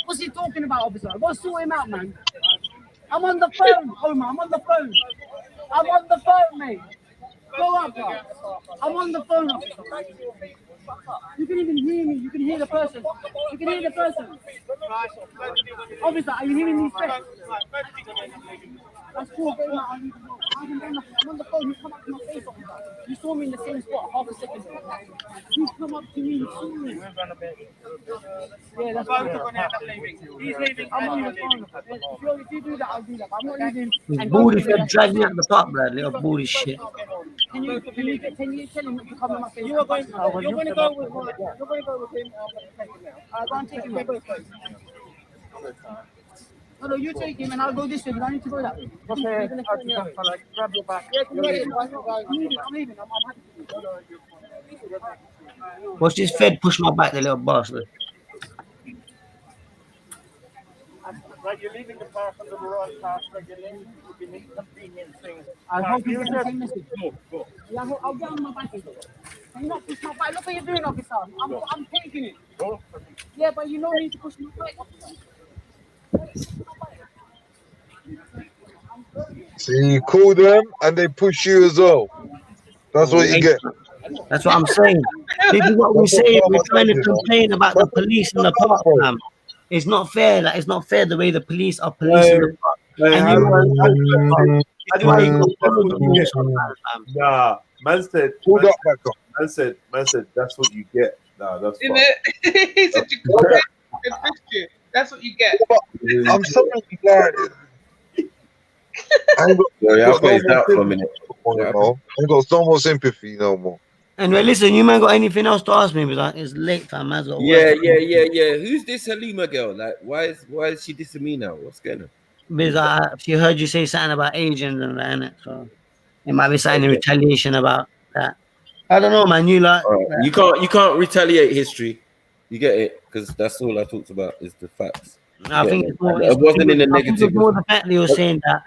What's he talking about, officer? Go sort him out, man. I'm on the phone, Omar. I'm on the phone. I'm on the phone, mate. Go up, bro. I'm on the phone, officer. You can even hear me. You can hear the person. You can hear the person. Officer, are you hearing me? That's cool. I'm on the phone. You come up to my face, officer. You saw me in the same spot half a second ago. You come up to me. You saw me. Yeah, that's fine. He's leaving. I'm on the phone. If you do that, I'll do that. I'm not leaving. His booty fed dragging me at the top, bro. Little booty shit. Can you tell him not to come on my face? You're going to go with him. You're going to go with him. I'll go and take him. No, you take him and I'll go this way. I need to go that way. Okay, grab your back. Yeah, I'm leaving. I'm happy to. Watch this Fed push my back, the little bastard. Like you're leaving the park under the wrong path, like you're leaving convenient things. I hope you get the same message. Go. Yeah, I'll get on my bike. Can you not push my bike? Look what you're doing, officer. I'm taking it. Yeah, but you don't need to push my bike, officer. See, you call them and they push you as well. That's what you get. That's what I'm saying. This is what we say. We're trying to complain about the police in the park, man. It's not fair. Like, it's not fair the way the police are policing the park. Nah, man said. Man said that's what you get. Nah, that's fine. He said you call it. That's what you get. I'm sorry, guys. I ain't got no more sympathy no more. Anyway, listen, you man got anything else to ask me? Because it's late, fam. As well. Yeah. Who's this Halima girl? Like, why is she dissing me now? What's going on? Because she heard you say something about Asians and that, innit? So it might be something in retaliation about that. I don't know, man. You like you can't retaliate history. You get it? Because that's all I talked about is the facts. I think it wasn't in a negative. It's more the fact that you're saying that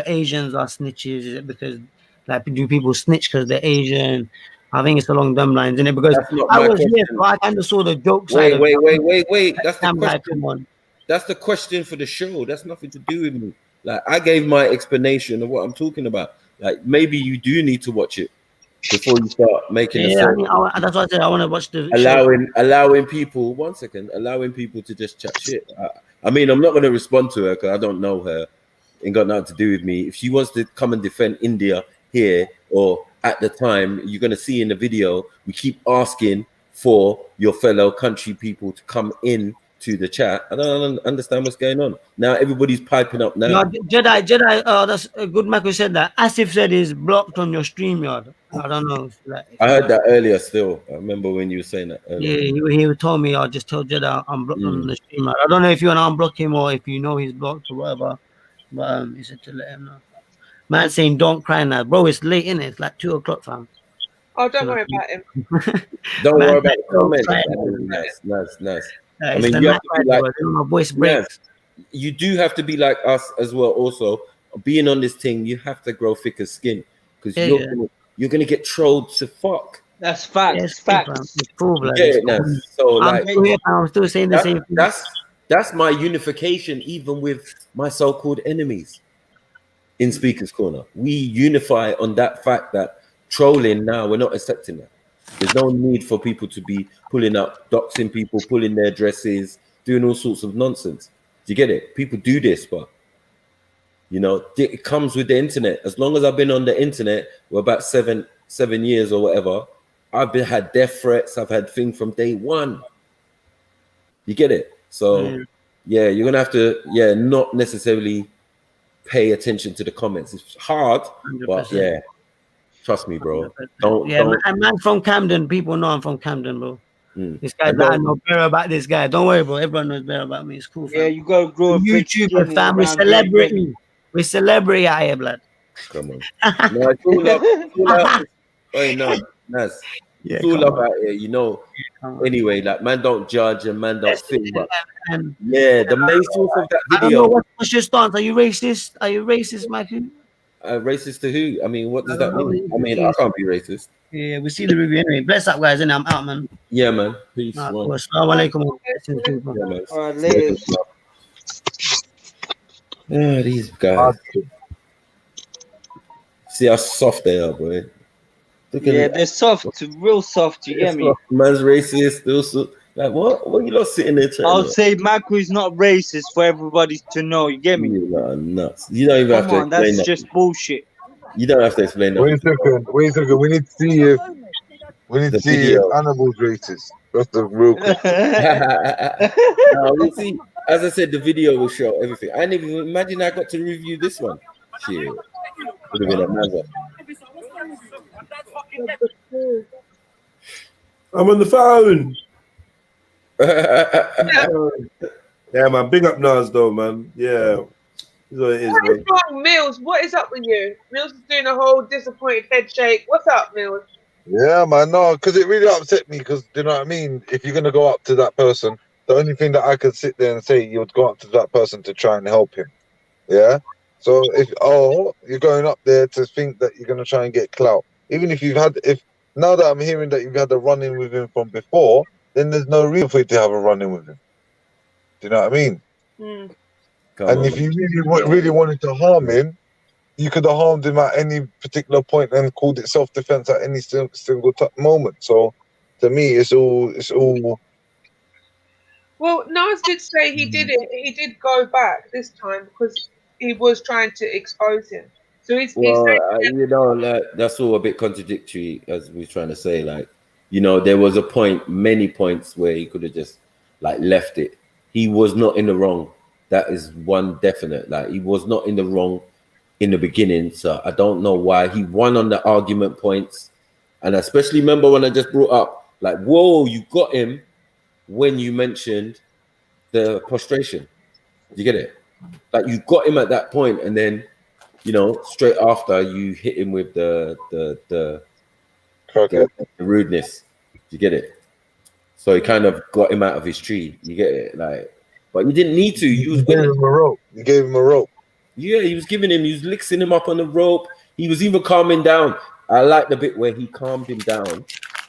Asians are snitches. Is it because like do people snitch because they're Asian? I think it's along them lines, isn't it? Because I was here, so I kind of saw the joke side. Wait. That's the question. That's the question for the show. That's nothing to do with me. Like I gave my explanation of what I'm talking about. Like maybe you do need to watch it before you start making a that's what I said. I want to watch the allowing people to just chat shit. I mean, I'm not going to respond to her because I don't know her. Ain't got nothing to do with me. If she wants to come and defend India here or at the time, you're going to see in the video, we keep asking for your fellow country people to come in to the chat. I don't understand what's going on. Now everybody's piping up now. No, Jedi, that's a good Mac who said that. Asif said is blocked on your StreamYard. I don't know. I heard that earlier still. I remember when you were saying that earlier. Yeah, he told me, I just told Jedi I'm blocked on the StreamYard. I don't know if you want to unblock him or if you know he's blocked or whatever. But he said to let him know. Man saying don't cry now. Bro, it's late, innit? It's like 2 o'clock, fam. Oh, don't worry about him. Don't worry about the comments. Nice. I mean, you have to be like, my voice breaks. Yes, you do have to be like us as well. Also, being on this thing, you have to grow thicker skin because you're gonna get trolled to fuck. That's facts. Yes, facts. So I'm still saying the same thing. That's my unification, even with my so-called enemies in Speaker's Corner. We unify on that fact that trolling now, we're not accepting that. There's no need for people to be pulling up, doxing people, pulling their dresses, doing all sorts of nonsense. Do you get it? People do this, but you know, it comes with the internet. As long as I've been on the internet, we're about seven years or whatever, I've had death threats. I've had things from day one. You get it? So yeah, you're gonna have to not necessarily pay attention to the comments. It's hard, but 100%. yeah, trust me, bro. 100%. Don't. Man from Camden. People know I'm from Camden, bro. This guy, And I know better about this guy. Don't worry, bro. Everyone knows better about me. It's cool, fam. Yeah, you gotta grow a thick YouTuber, skin fam. We're around here, celebrity. We're celebrity out here, blood. Come on. No, it's all up. It's all up. Hey, no, Naz. Yeah, It's all come up on. out here, you know. Anyway, like man don't judge and man don't think, but And yeah, the main source of that I don't know video. what's your stance. Are you racist? Are you racist, Matthew? Racist to who? I mean, what does I that don't know. mean? I mean, I can't be racist. Yeah, we see the review anyway. Bless up, guys, and I'm out, man. Yeah, man. Peace. Nah, One. cool. Assalamu alaikum. Yeah, man. All right, later. Yeah, these guys. See how soft they are, boy. Look at Yeah, it. they're soft, real soft. You get me? Man's racist. Also, like what? What are you lot sitting there? I'll say Maku is not racist for everybody to know. You get me? You are nuts. You don't even have Come to on, that's explain just bullshit. You don't have to explain that. Wait a second. Wait a second. We need to see if The video. animals racist. That's the real question. No, we see. As I said, the video will show everything. I didn't even imagine I got to review this one. Shit, would have been a mother. I'm on the phone. Yeah, man. Big up Nas though, man. Yeah. That's what it is, What man. is wrong, Mills? What is up with you? Mills is doing a whole disappointed head shake. What's up, Mills? Yeah, man. No, because it really upset me. Because you know what I mean. If you're gonna go up to that person, the only thing that I could sit there and say, you'd go up to that person to try and help him. Yeah. So if you're going up there to think that you're gonna try and get clout, even if now that I'm hearing that you've had a run-in with him from before, then there's no reason for you to have a run-in with him. Do you know what I mean? And if you really wanted to harm him, you could have harmed him at any particular point and called it self-defense at any single moment. So, to me, it's all. Well, Nas did say he did it. He did go back this time because he was trying to expose him. So he's Well, you know, like, that's all a bit contradictory, as we're trying to say. Like, you know, there was a point, many points where he could have just like left it. He was not in the wrong. That is one definite. Like, he was not in the wrong in the beginning. So I don't know why he won on the argument points. And I especially remember when I just brought up, like, whoa, you got him when you mentioned the prostration. You get it? Like, you got him at that point, and then, you know, straight after you hit him with the rudeness. You get it? So he kind of got him out of his tree. You get it? Like, but you didn't need to. You gave him a rope. You gave him a rope. Yeah, he was lixing him up on the rope. He was even calming down. I like the bit where he calmed him down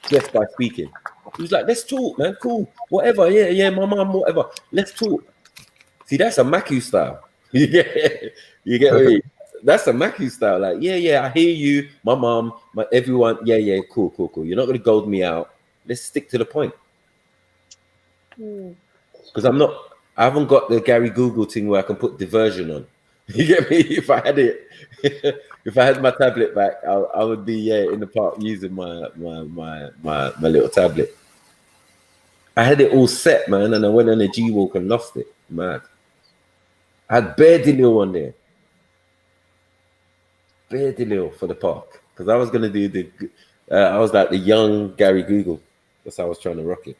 just by speaking. He was like, let's talk, man. Cool. Whatever. Yeah, my mom, whatever. Let's talk. See, that's a Maku style. You get me? That's a Maku style. Like, yeah, I hear you. My mom, everyone. Yeah, cool. You're not going to gold me out. Let's stick to the point. Because I haven't got the Gary Google thing where I can put diversion on. You get me? If I had it, if I had my tablet back, I would be in the park using my little tablet. I had it all set, man, and I went on a G-Walk and lost it. Mad. I had bare Delil on there. Bare Delil for the park. Because I was going to do I was like the young Gary Google. That's how I was trying to rock it.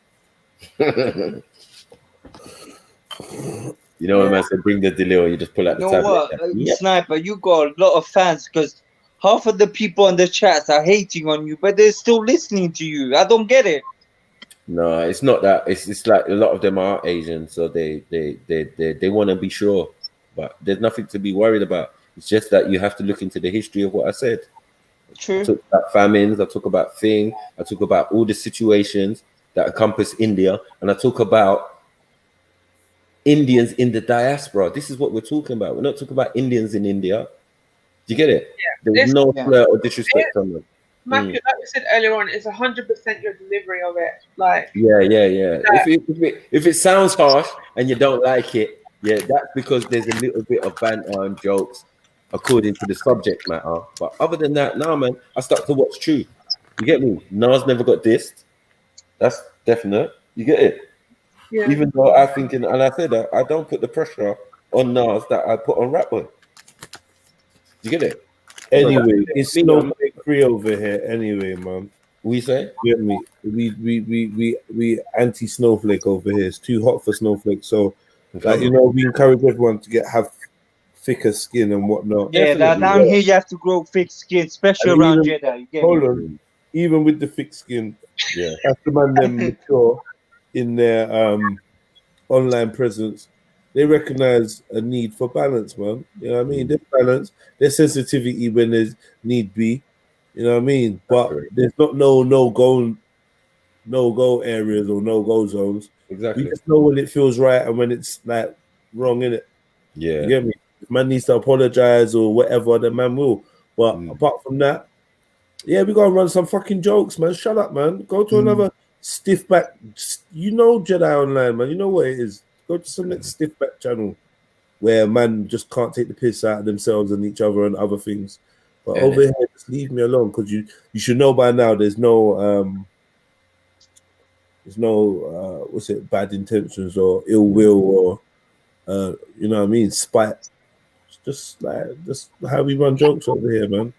You know, when I said bring the Delil, you just pull out the tablet. What? Sniper, you got a lot of fans because half of the people on the chats are hating on you, but they're still listening to you. I don't get it. No, it's not that. It's like a lot of them are Asian, so they want to be sure, but there's nothing to be worried about. It's just that you have to look into the history of what I said. True. I talk about famines. I talk about thing. I talk about all the situations that encompass India, and I talk about Indians in the diaspora. This is what we're talking about. We're not talking about Indians in India. Do you get it? Yeah. There's no slur or disrespect on them. Matthew, like we said earlier on, it's 100% your delivery of it. Like, yeah. If it sounds harsh and you don't like it, that's because there's a little bit of banter and jokes according to the subject matter. But other than that, nah, man, I stuck to what's true. You get me? Nas never got dissed. That's definite. You get it? Yeah. Even though I think, and I said that I don't put the pressure on Nas that I put on Rap Boy. You get it? Anyway, it's snowflake free over here. Anyway, man. We say? Get me? We anti snowflake over here. It's too hot for snowflake. So, like we encourage everyone to have thicker skin and whatnot. Yeah, down here you have to grow thick skin, especially And around even- Jeddah. You get Hold me? on. Even with the thick skin, yeah, after man them mature in their online presence, they recognize a need for balance, man. You know what I mean? There's balance, there's sensitivity when there's need be. You know what I mean? But there's not no go areas or no go zones. Exactly. We just know when it feels right and when it's like wrong, innit? Yeah. You get me? If man needs to apologize or whatever, then man will. But apart from that, yeah, we gotta run some fucking jokes, man. Shut up, man. Go to another stiff back. You know Jedionline, man. You know what it is. Go to some next stiff back channel where man just can't take the piss out of themselves and each other and other things. But over here, just leave me alone, because you should know by now there's no what's it, bad intentions or ill will or you know what I mean, spite. It's just how we run jokes over here, man.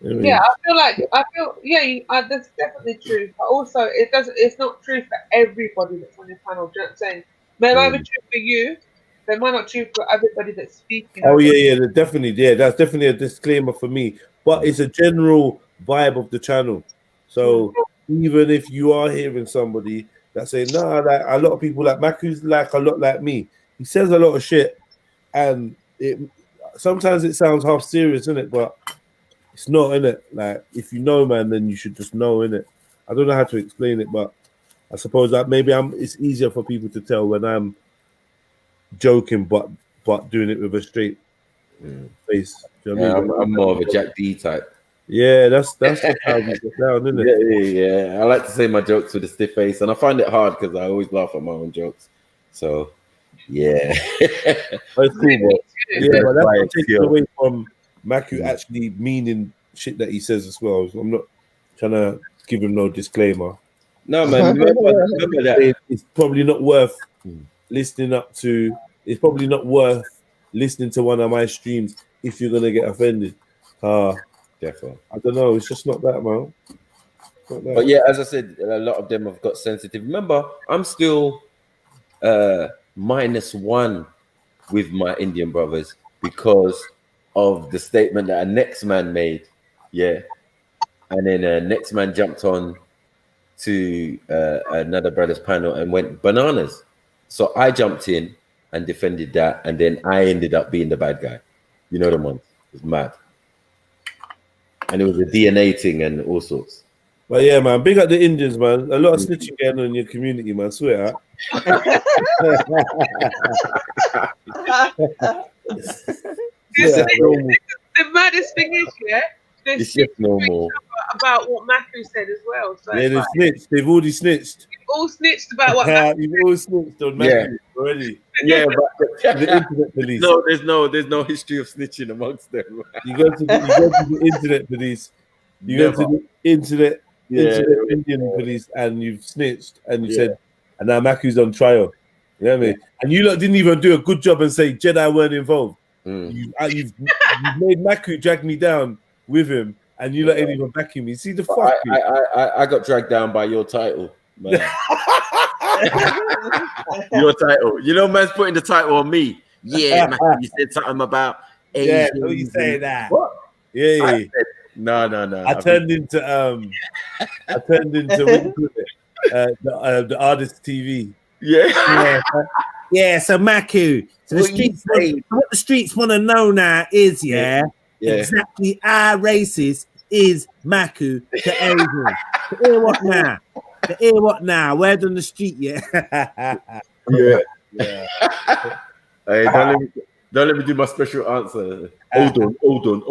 You know what I mean? Yeah, that's definitely true. But also, it's not true for everybody that's on your panel. Do you know what I'm saying? They might be true for you. They might not true for everybody that's speaking. Oh yeah, that's definitely a disclaimer for me. But it's a general vibe of the channel. So even if you are hearing somebody that say, nah, like a lot of people like Maku's like a lot like me. He says a lot of shit, and sometimes it sounds half serious, innit? But it's not, innit? Like if you know, man, then you should just know, innit? I don't know how to explain it, but I suppose that maybe it's easier for people to tell when I'm joking, but doing it with a straight face. Do you know what I mean? I'm more of a Jack D type. Yeah, that's how we get down, isn't it? Yeah. I like to say my jokes with a stiff face, and I find it hard because I always laugh at my own jokes. So, yeah. That's cool, bro. Yeah, but that's taken away from Maku actually meaning shit that he says as well. So I'm not trying to give him no disclaimer. No, man. Remember that. It's probably not worth listening up to. It's probably not worth listening to one of my streams if you're gonna get offended. Definitely. I don't know. It's just not that, man. Not that. But yeah, as I said, a lot of them have got sensitive. Remember, I'm still -1 with my Indian brothers because of the statement that a next man made. Yeah. And then next man jumped on to another brother's panel and went bananas. So I jumped in and defended that, and then I ended up being the bad guy. You know the ones. It was mad. And it was a DNA thing and all sorts. But yeah, man, big up the Indians, man. A lot of snitching going on in your community, man. Swear. The maddest thing is, it's just normal. About what Maku said as well. So yeah, they've snitched. They've already snitched. You've all snitched about what Maku You've all snitched on Maku already. Yeah, but the internet police. No, there's no history of snitching amongst them. You go to the internet police. You go to the internet Indian police, and you've snitched, and you said, and now Maku's on trial. You know what I mean? And you lot didn't even do a good job and say Jedi weren't involved. You've made Maku drag me down with him, and you lot ain't even backing me. See the fuck? I got dragged down by your title, man. Your title. You know, man's putting the title on me. Yeah, Maku, you said something about Asians. Yeah, no, you say that. What? Yeah. No. I turned into what do you call it? The artist TV. Yeah. So Maku, what the streets want to know now is exactly how racist is Maku to Asian. To hear what now? Word on the street, Yeah. Hey, don't let me do my special answer. Hold on. Hold on.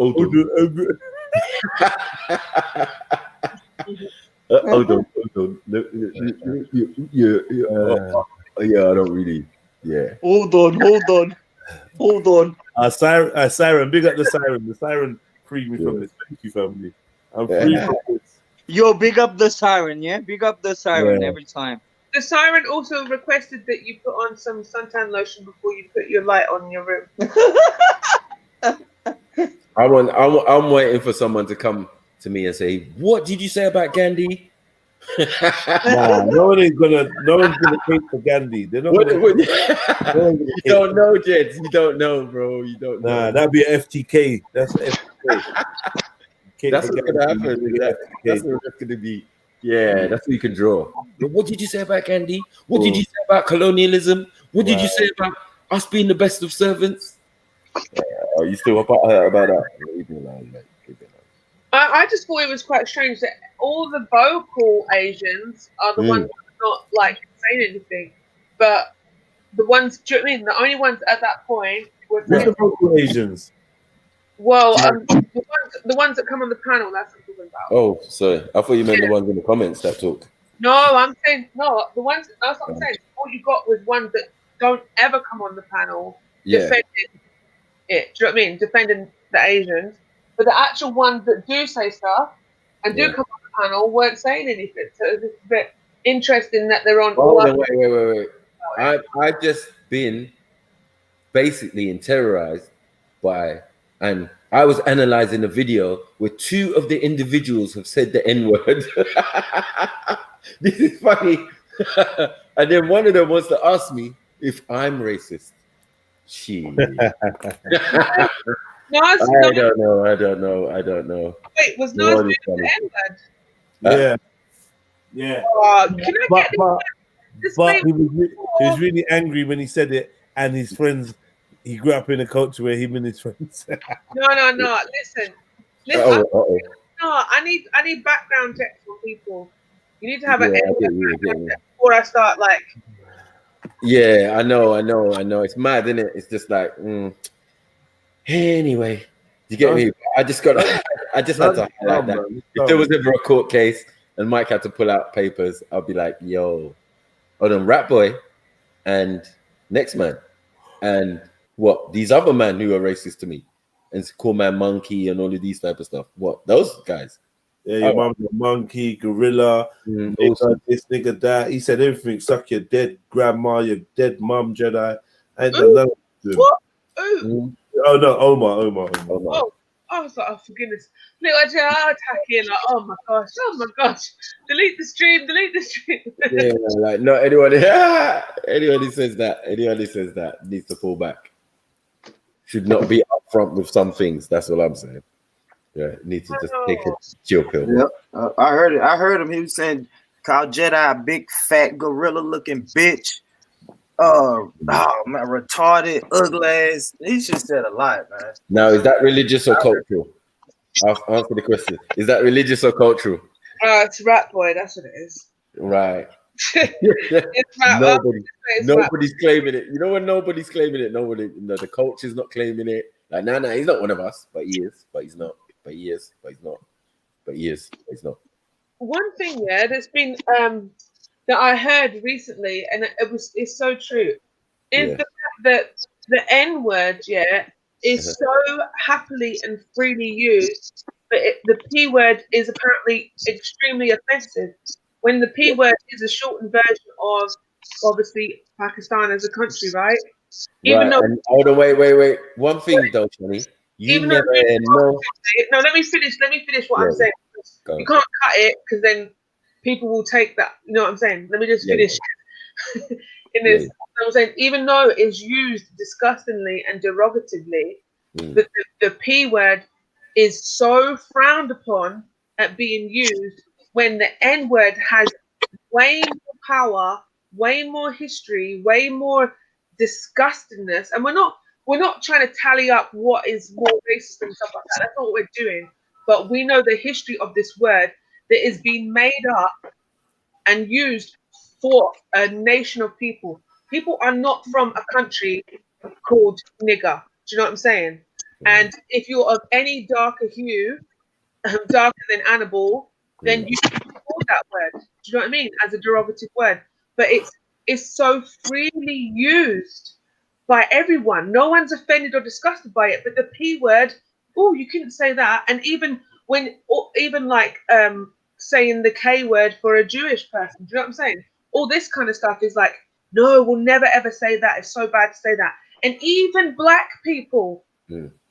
Yeah, I don't really. Yeah. Hold on. Siren, big up the Siren. The Siren freed me from this. Thank you, family. I'm free from this. Yo, big up the Siren, yeah? Big up the Siren every time. The siren also requested that you put on some suntan lotion before you put your light on in your room. I'm waiting for someone to come to me and say, "What did you say about Gandhi?" Nah, no one's gonna take for Gandhi. They're not gonna. You don't know, Jeds. You don't know, bro. You don't know. Nah, that'd be a FTK. That's a FTK. That's what's gonna happen. That's what's gonna be. Yeah, that's what you can draw. What did you say about Gandhi? What did you say about colonialism? What did you say about us being the best of servants? Are you still about that? Leave me alone, mate. Leave me alone. I just thought it was quite strange that all the vocal Asians are the ones that are not like saying anything, but the ones, do you know what I mean? The only ones at that point were What's the vocal Asians? well, the ones that come on the panel. That's what I'm talking about. Oh, sorry. I thought you meant the ones in the comments that talk. No, I'm saying no. The ones that's what I'm saying. All you got was ones that don't ever come on the panel defending it. Do you know what I mean? Defending the Asians, but the actual ones that do say stuff and do come on the panel weren't saying anything. So it's a bit interesting that they're on. Oh, no, wait. I've just been basically terrorized by, and I was analyzing a video where two of the individuals have said the N-word. This is funny. And then one of them wants to ask me if I'm racist. I don't know. Wait, was Nas doing the N-word? Yeah. Can I get But he was really angry when he said it, and his friends. He grew up in a culture where him and his friends. No. Listen. No, I need background checks from people. You need to have an background check before I start like. Yeah, I know. It's mad, isn't it? It's just like, anyway, you get me? I just had to highlight that. If there was ever a court case and Mike had to pull out papers, I'd be like, yo, hold on, Rat Boy and Next Man and what? These other men who are racist to me and call man monkey and all of these type of stuff. What? Those guys? Yeah, your mum's a monkey, gorilla, nigga, this, nigga, that. He said everything. Suck your dead grandma, your dead mum, Jedi. I ain't done nothing to him. What? Oh no, Omar. Oh, I was like, oh, for goodness. Little attacking, like, oh my gosh. Delete the stream. Yeah, like, no, anyone who says that needs to fall back. Should not be upfront with some things. That's all I'm saying. Yeah, need to just take a chill pill. Yep. I heard it. I heard him. He was saying, call Jedi a big, fat, gorilla-looking bitch. Man, retarded, ugly ass. He just said a lot, man. Now, is that religious or cultural? I'll answer the question. Is that religious or cultural? It's Rat Boy. That's what it is. Right. It's Nobody's claiming it. You know when nobody's claiming it? The culture's not claiming it. Like, nah, he's not one of us. But he is. But he's not. But he is. But he's not. But he is. But he's not. One thing, that's been that I heard recently, and it's so true, is the fact that the N-word, is so happily and freely used, but the P word is apparently extremely offensive. When the P word is a shortened version of obviously Pakistan as a country, right? Even though, and hold on, wait. One thing though, Johnny, you never know. No, let me finish what I'm saying. You can't cut it because then people will take that. You know what I'm saying? Let me just finish. In this, I'm saying, even though it's used disgustingly and derogatively, the P word is so frowned upon at being used when the N word has way more power, way more history, way more disgustingness, and we're not trying to tally up what is more racist and stuff like that. That's not what we're doing. But we know the history of this word that is being made up and used for a nation of people. People are not from a country called nigger. Do you know what I'm saying? And if you're of any darker hue, darker than Annabelle, then you can call that word. Do you know what I mean? As a derogative word. But it's so freely used by everyone. No one's offended or disgusted by it. But the P word, oh, you couldn't say that. And even like saying the K word for a Jewish person, do you know what I'm saying? all this kind of stuff is like, no, we'll never ever say that. It's so bad to say that. And even black people,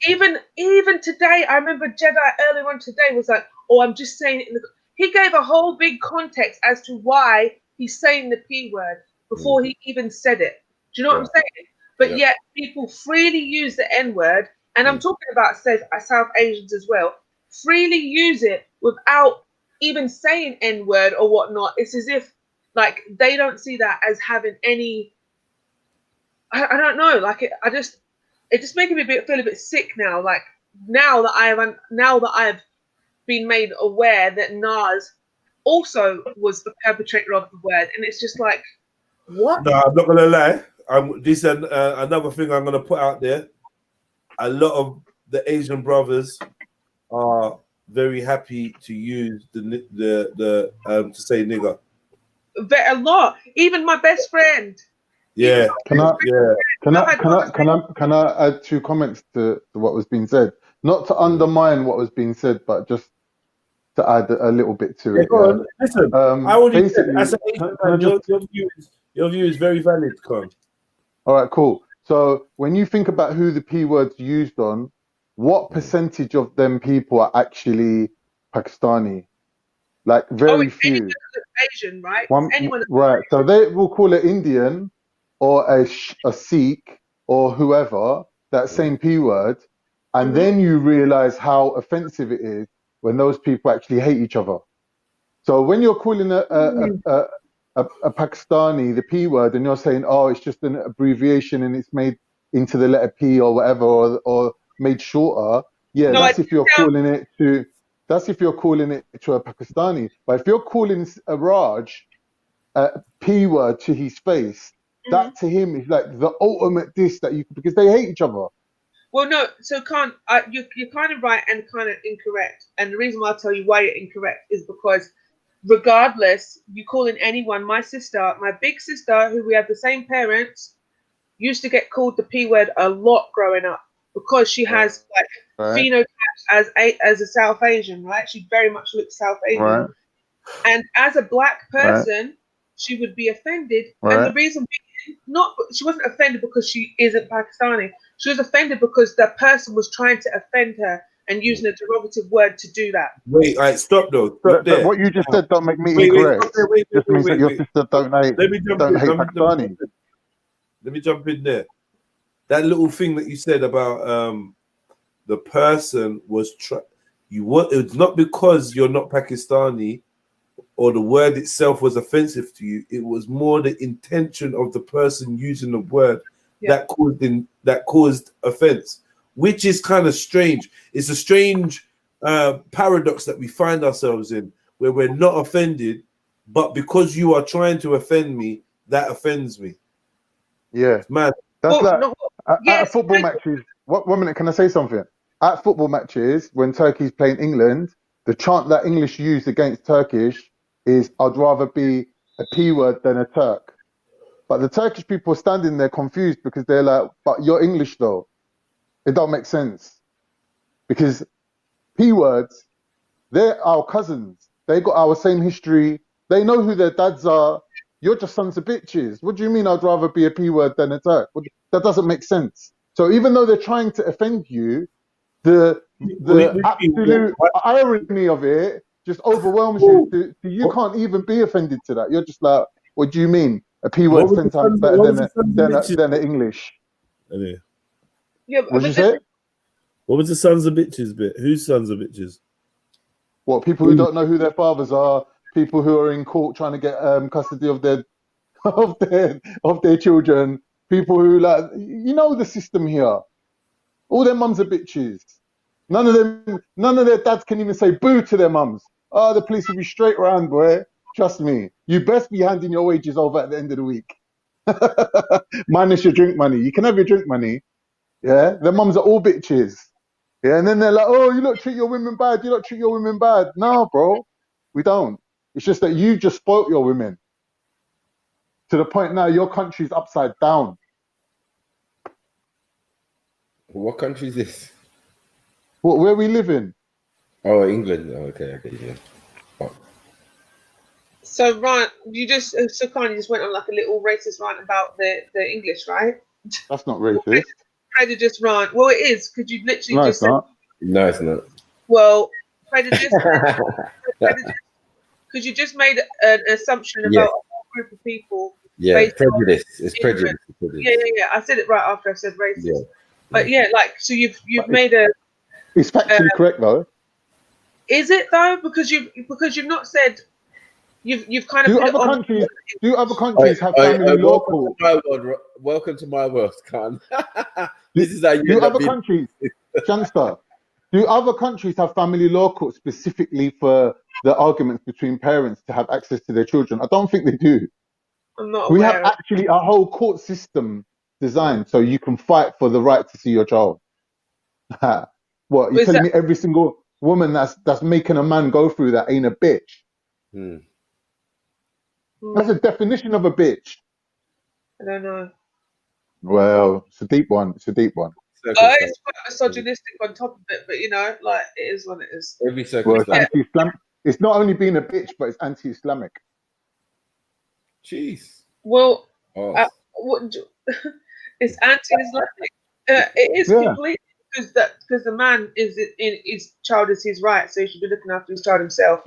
even today, I remember Jedi earlier on today was like, oh, I'm just saying it. He gave a whole big context as to why he's saying the P word before he even said it. Do you know what I'm saying? But yet people freely use the N word, and I'm talking about South Asians as well, freely use it without even saying N word or whatnot. It's as if like they don't see that as having any. I don't know. Like it just making me feel a bit sick now. Like now that I've been made aware that Nas also was the perpetrator of the word, and it's just like, what? No, I'm not gonna lie. This is another thing I'm gonna put out there. A lot of the Asian brothers are very happy to use the to say nigger. A lot. Even my best friend. Yeah. Can I add 2 comments to what was being said? Not to undermine what was being said, but just to add a little bit to it. Go on. Listen, I already said, as an Asian man, your view is very valid, Con. All right, cool. So when you think about who the P word's used on, what percentage of them people are actually Pakistani? Like very few. Asian, right? Anyone, right. So they will call it Indian or a Sikh or whoever, that same P word. And then you realize how offensive it is when those people actually hate each other. So when you're calling a Pakistani the P word and you're saying, oh, it's just an abbreviation and it's made into the letter P or whatever, or made shorter. Yeah, No, that's if you're calling it to a Pakistani. But if you're calling a Raj a P word to his face, that to him is like the ultimate diss that you could, because they hate each other. Well, no, so you're kind of right and kind of incorrect. And the reason why I'll tell you why you're incorrect is because regardless, you calling anyone, my big sister, who we have the same parents, used to get called the P word a lot growing up because she has phenotypes as a South Asian, right? She very much looks South Asian. Right. And as a black person, she would be offended. And the reason she wasn't offended because she isn't Pakistani. She was offended because that person was trying to offend her and using a derogative word to do that. Wait, all right, stop though. Stop there. What you just said don't make me incorrect. Just means that your sister don't hate Pakistani. Let me jump in there. That little thing that you said about the person was it's not because you're not Pakistani or the word itself was offensive to you. It was more the intention of the person using the word that caused offense, which is kind of strange. It's a strange paradox that we find ourselves in, where we're not offended, but because you are trying to offend me, that offends me. Yeah, man. That's at football matches. One minute, can I say something? At football matches, when Turkey's playing England, the chant that English use against Turkish is, I'd rather be a P word than a Turk. But the Turkish people are standing there confused because they're like, but you're English though. It don't make sense. Because P words, they're our cousins. They got our same history. They know who their dads are. You're just sons of bitches. What do you mean I'd rather be a P word than a Turk? That doesn't make sense. So even though they're trying to offend you, the absolute irony of it just overwhelms you. You can't even be offended to that. You're just like, what do you mean? A P word's 10 times better than the English. Yeah, what did you say? What was the sons of bitches bit? Whose sons of bitches? What, people who don't know who their fathers are, people who are in court trying to get custody of their of their children, people who the system here. All their mums are bitches. None of their dads can even say boo to their mums. Oh, the police will be straight round, boy. Trust me. You best be handing your wages over at the end of the week. Minus your drink money. You can have your drink money. Yeah, their mums are all bitches. Yeah, and then they're like, oh, you don't treat your women bad. You don't treat your women bad. No, bro, we don't. It's just that you just spoilt your women to the point now your country's upside down. What country is this? Where we live in? Oh, England. Oh, okay, yeah. Oh. So Ryan, you just so kind of just went on like a little racist rant about the English, right? That's not racist. Prejudice rant. Well, it is because you literally No, just it's not. No, it's not. well, prejudice. Because you just made an assumption Yeah. about a whole group of people. Yeah, based on prejudice. It's prejudice. Yeah. I said it right after I said racist. Yeah. But yeah, like so you've made a. It's factually correct though. Is it though? Because you've not said. You've kind of Do put it other on. countries? Do other countries have family law courts? Welcome to my world, Khan. This is how you Do end up other being- countries, Chancellor? Do other countries have family law courts specifically for the arguments between parents to have access to their children? I don't think they do. I'm not We aware. have actually a whole court system designed so you can fight for the right to see your child. What you Is telling that- me? Every single woman that's making a man go through that ain't a bitch. That's the definition of a bitch. I don't know. Well, it's a deep one. It's a deep one. It's quite misogynistic on top of it, but you know, like it is what it is. Every Well, it's anti-Islam. It's not only being a bitch, but it's anti-Islamic. Jeez. Well, Oh. it's anti-Islamic. It is completely because the man is in his child is his right, so he should be looking after his child himself.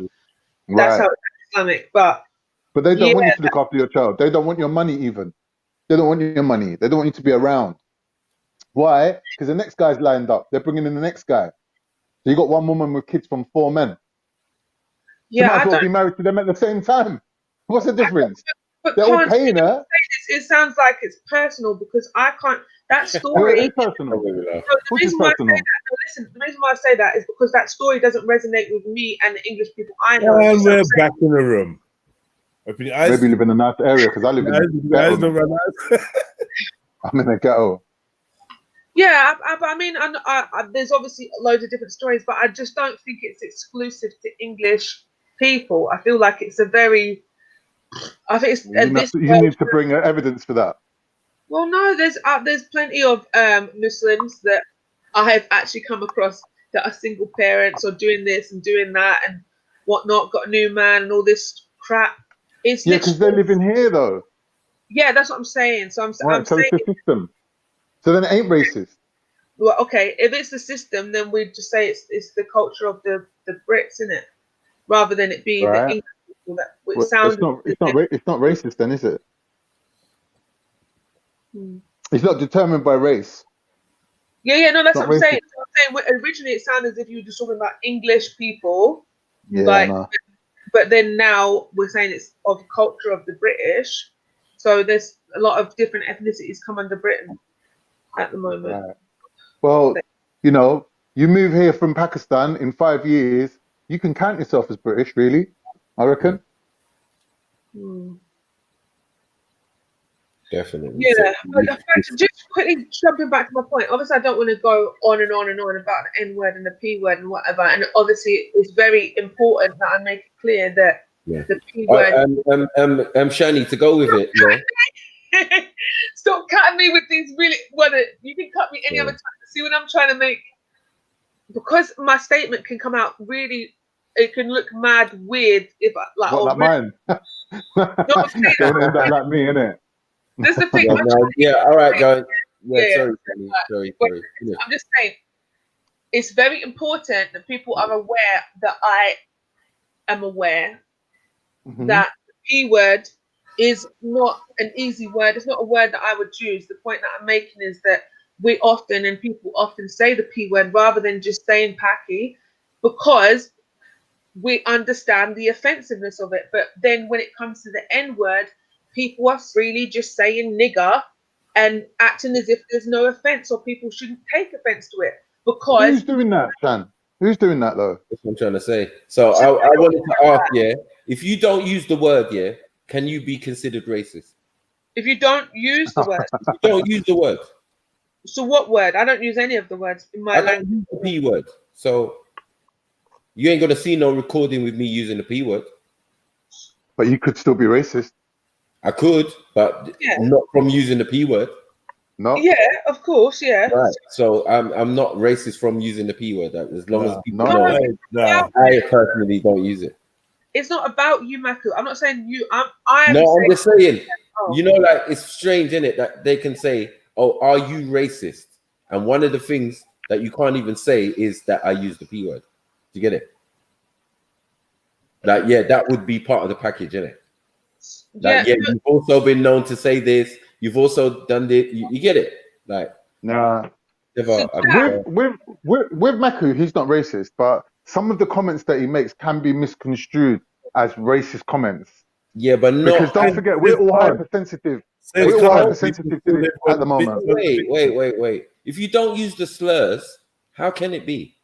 That's how it's Islamic. But they don't want you to look after your child. They don't want your money even. They don't want your money. They don't want you to be around. Why? Because the next guy's lined up. They're bringing in the next guy. So you got one woman with kids from 4 men. You might as well be married to them at the same time. What's the difference? But They're all paying her. It sounds like it's personal because I can't. That story. It is personal. So the reason why I say that is because that story doesn't resonate with me and the English people I know. And we're back in the room. Maybe you live in a nice area because I live in a ghetto. I'm in a ghetto. Yeah, I mean, there's obviously loads of different stories, but I just don't think it's exclusive to English people. I feel like it's a very. I think it's. You need to bring evidence for that. Well, no, there's plenty of Muslims that I have actually come across that are single parents or doing this and doing that and whatnot, got a new man and all this crap. It's because they're living here though. Yeah, that's what I'm saying. So I'm saying it's the system. So then it ain't racist. Well, okay, if it's the system, then we'd just say it's the culture of the Brits, isn't it? Rather than it be the English people that it's not racist then, is it? It's not determined by race. Yeah, no, that's what I'm saying. So I'm saying originally it sounded as if you were just talking about English people. Yeah, but then now we're saying it's of culture of the British. So there's a lot of different ethnicities come under Britain at the moment. Right. Well, you know, you move here from Pakistan in 5 years, you can count yourself as British, really, I reckon. Definitely. Yeah, but just quickly jumping back to my point. Obviously, I don't want to go on and on and on about the N word and the P word and whatever. And obviously, it's very important that I make it clear that the P word. Shani, to go with it. Yeah. Stop cutting me with these really. You can cut me any other time. See what I'm trying to make? Because my statement can come out really. It can look mad weird if like mine. Don't end up like me, innit? That's the thing. All right, go. Sorry. I'm just saying, it's very important that people are aware that I am aware that the P word is not an easy word. It's not a word that I would choose. The point that I'm making is that people often say the P word rather than just saying packy because we understand the offensiveness of it. But then when it comes to the N word, people are freely just saying nigger and acting as if there's no offense or people shouldn't take offense to it. Because who's doing that, Shan? Who's doing that though? That's what I'm trying to say. So I wanted to ask, if you don't use the word, can you be considered racist? If you don't use the word. If you don't use the word. So what word? I don't use any of the words in my language. Use the P word. So you ain't gonna see no recording with me using the P word. But you could still be racist. I could, but not from using the P word. No. Yeah, of course, yeah. Right. So I'm not racist from using the P word. As long as people know, I personally don't use it. it's not about you, Maku. I'm not saying you. I'm just saying. Oh. You know, like it's strange, isn't it, that they can say, "Oh, are you racist?" And one of the things that you can't even say is that I use the P word. Do you get it? Like, yeah, that would be part of the package, isn't it? Like, yeah, you've also been known to say this. You've also done this. You get it? Like, nah. With Maku, he's not racist, but some of the comments that he makes can be misconstrued as racist comments. Yeah, but no. Because don't forget, we're all hypersensitive. We're all hypersensitive to this at the moment. Wait. If you don't use the slurs, how can it be?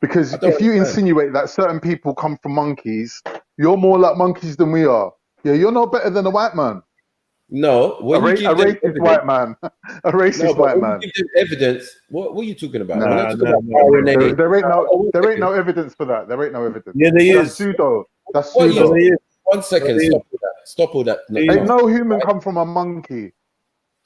Because if you insinuate that certain people come from monkeys, you're more like monkeys than we are. Yeah, you're not better than a white man. No, when you give them racist white man, a racist white man. You give them evidence. What are you talking about? There ain't no evidence for that. There ain't no evidence. Yeah, there That's is. pseudo. That's pseudo. 1 second. Stop all that. Ain't no human come from a monkey.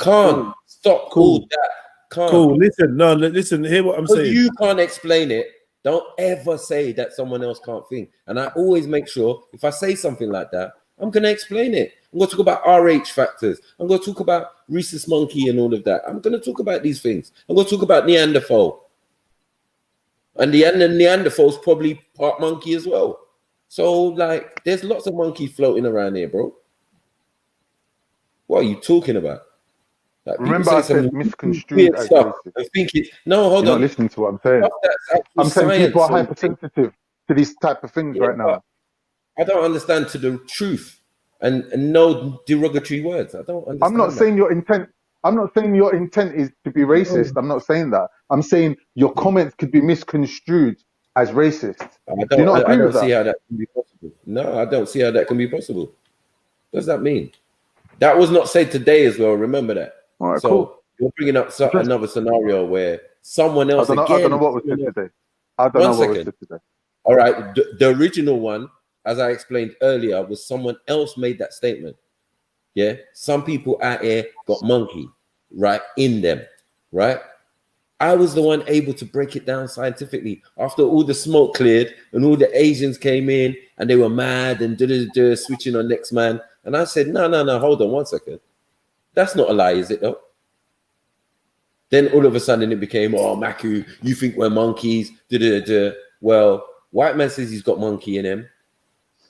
Can't stop all that. Can't. Cool. Listen. Hear what I'm saying. You can't explain it. Don't ever say that someone else can't think. And I always make sure if I say something like that, I'm going to explain it. I'm going to talk about RH factors. I'm going to talk about rhesus monkey and all of that. I'm going to talk about these things. I'm going to talk about Neanderthal. And the Neanderthal's probably part monkey as well. So, like, there's lots of monkeys floating around here, bro. What are you talking about? Like, remember, I said misconstrued stuff and think it. No, hold You're on. not listening to what I'm saying. I'm saying people are hypersensitive to these type of things right now. I don't understand to the truth and no derogatory words. I don't understand. I'm not saying your intent. I'm not saying your intent is to be racist. I'm not saying that. I'm saying your comments could be misconstrued as racist. Do you not agree with that? See how that can be possible. No, I don't see how that can be possible. What does that mean? That was not said today as well. Remember that. All right, so cool. You're bringing up another scenario where someone else I don't know what was said today. I don't know what was said today. All right, the original one, as I explained earlier, was someone else made that statement. Yeah, some people out here got monkey right in them, right? I was the one able to break it down scientifically after all the smoke cleared and all the Asians came in and they were mad and switching on next man. And I said, no, hold on 1 second. That's not a lie, is it though? Then all of a sudden it became, oh, Maku, you think we're monkeys? Well, white man says he's got monkey in him.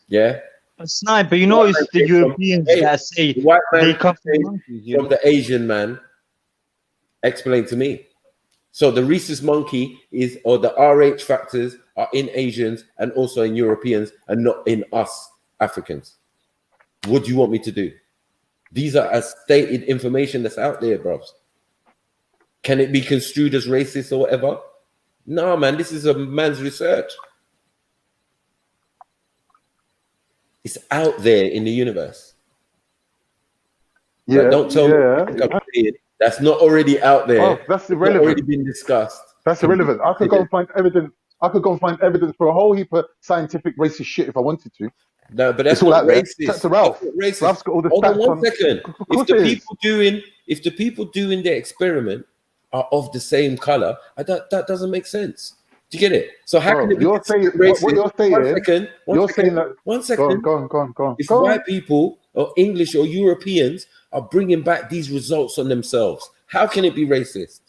Yeah. Sniper, you know, it's the Europeans that say white man they come from monkeys. From the Asian man. Explain to me. So the rhesus monkey is, or the RH factors are in Asians and also in Europeans and not in us Africans. What do you want me to do? These are as stated information that's out there, bros. Can it be construed as racist or whatever? No, man, this is a man's research. It's out there in the universe. Yeah, like, don't tell me that's not already out there. Oh, that's irrelevant. Already been discussed. That's irrelevant. I could go and find evidence. I could go and find evidence for a whole heap of scientific racist shit if I wanted to. No, but that's all not out there. racist. Chat to Ralph. Racist. Ralph's got all the Hold on stats 1 second. If the people doing their experiment are of the same color, that doesn't make sense. Do you get it? So how can it be racist? What you're saying? Saying that. 1 second. Go on. If white people or English or Europeans are bringing back these results on themselves, how can it be racist?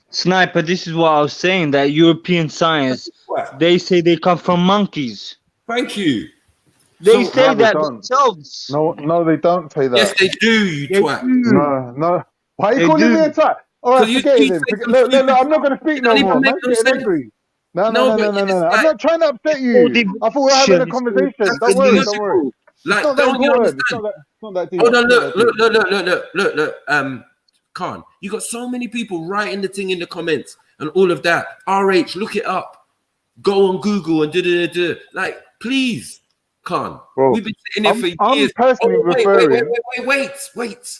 Sniper, this is what I was saying, that European science, they say they come from monkeys. Thank you. They say that themselves. No, they don't say that. Yes, they do, you twat. No. Why are you calling me a twat? All right, forget it then. No, I'm not going to speak no more. Man's getting angry. No. I'm not trying to upset you. I thought we were having a conversation. Don't worry. Like, don't you understand. It's not that deep. Hold on, look. Khan, you got so many people writing the thing in the comments and all of that. RH, look it up. Go on Google and Like, please, Khan. Bro, we've been sitting here for I'm years. personally referring. Wait.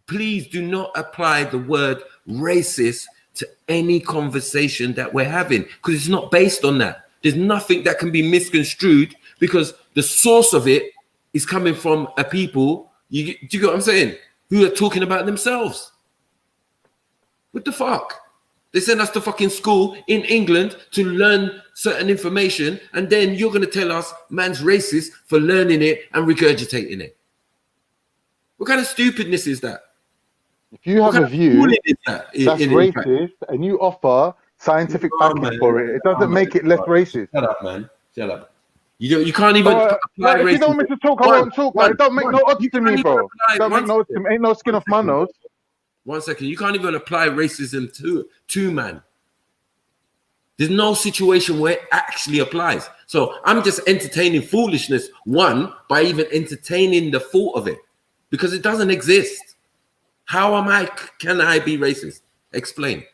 Please do not apply the word racist to any conversation that we're having because it's not based on that. There's nothing that can be misconstrued because the source of it is coming from a people. Do you get what I'm saying? Who are talking about themselves. What the fuck? They send us to fucking school in England to learn certain information, and then you're going to tell us man's racist for learning it and regurgitating it. What kind of stupidness is that? If you have a view that's that's racist and you offer scientific backing for it, it doesn't make it less racist. Shut up, man. Shut up. You can't even apply if you don't want me to talk, I won't talk. It don't make no odds to me, bro. Don't make no odds to me. Ain't no skin off my nose. 1 second. You can't even apply racism to man. There's no situation where it actually applies. So I'm just entertaining foolishness, one, by even entertaining the thought of it, because it doesn't exist. How can I be racist? Explain.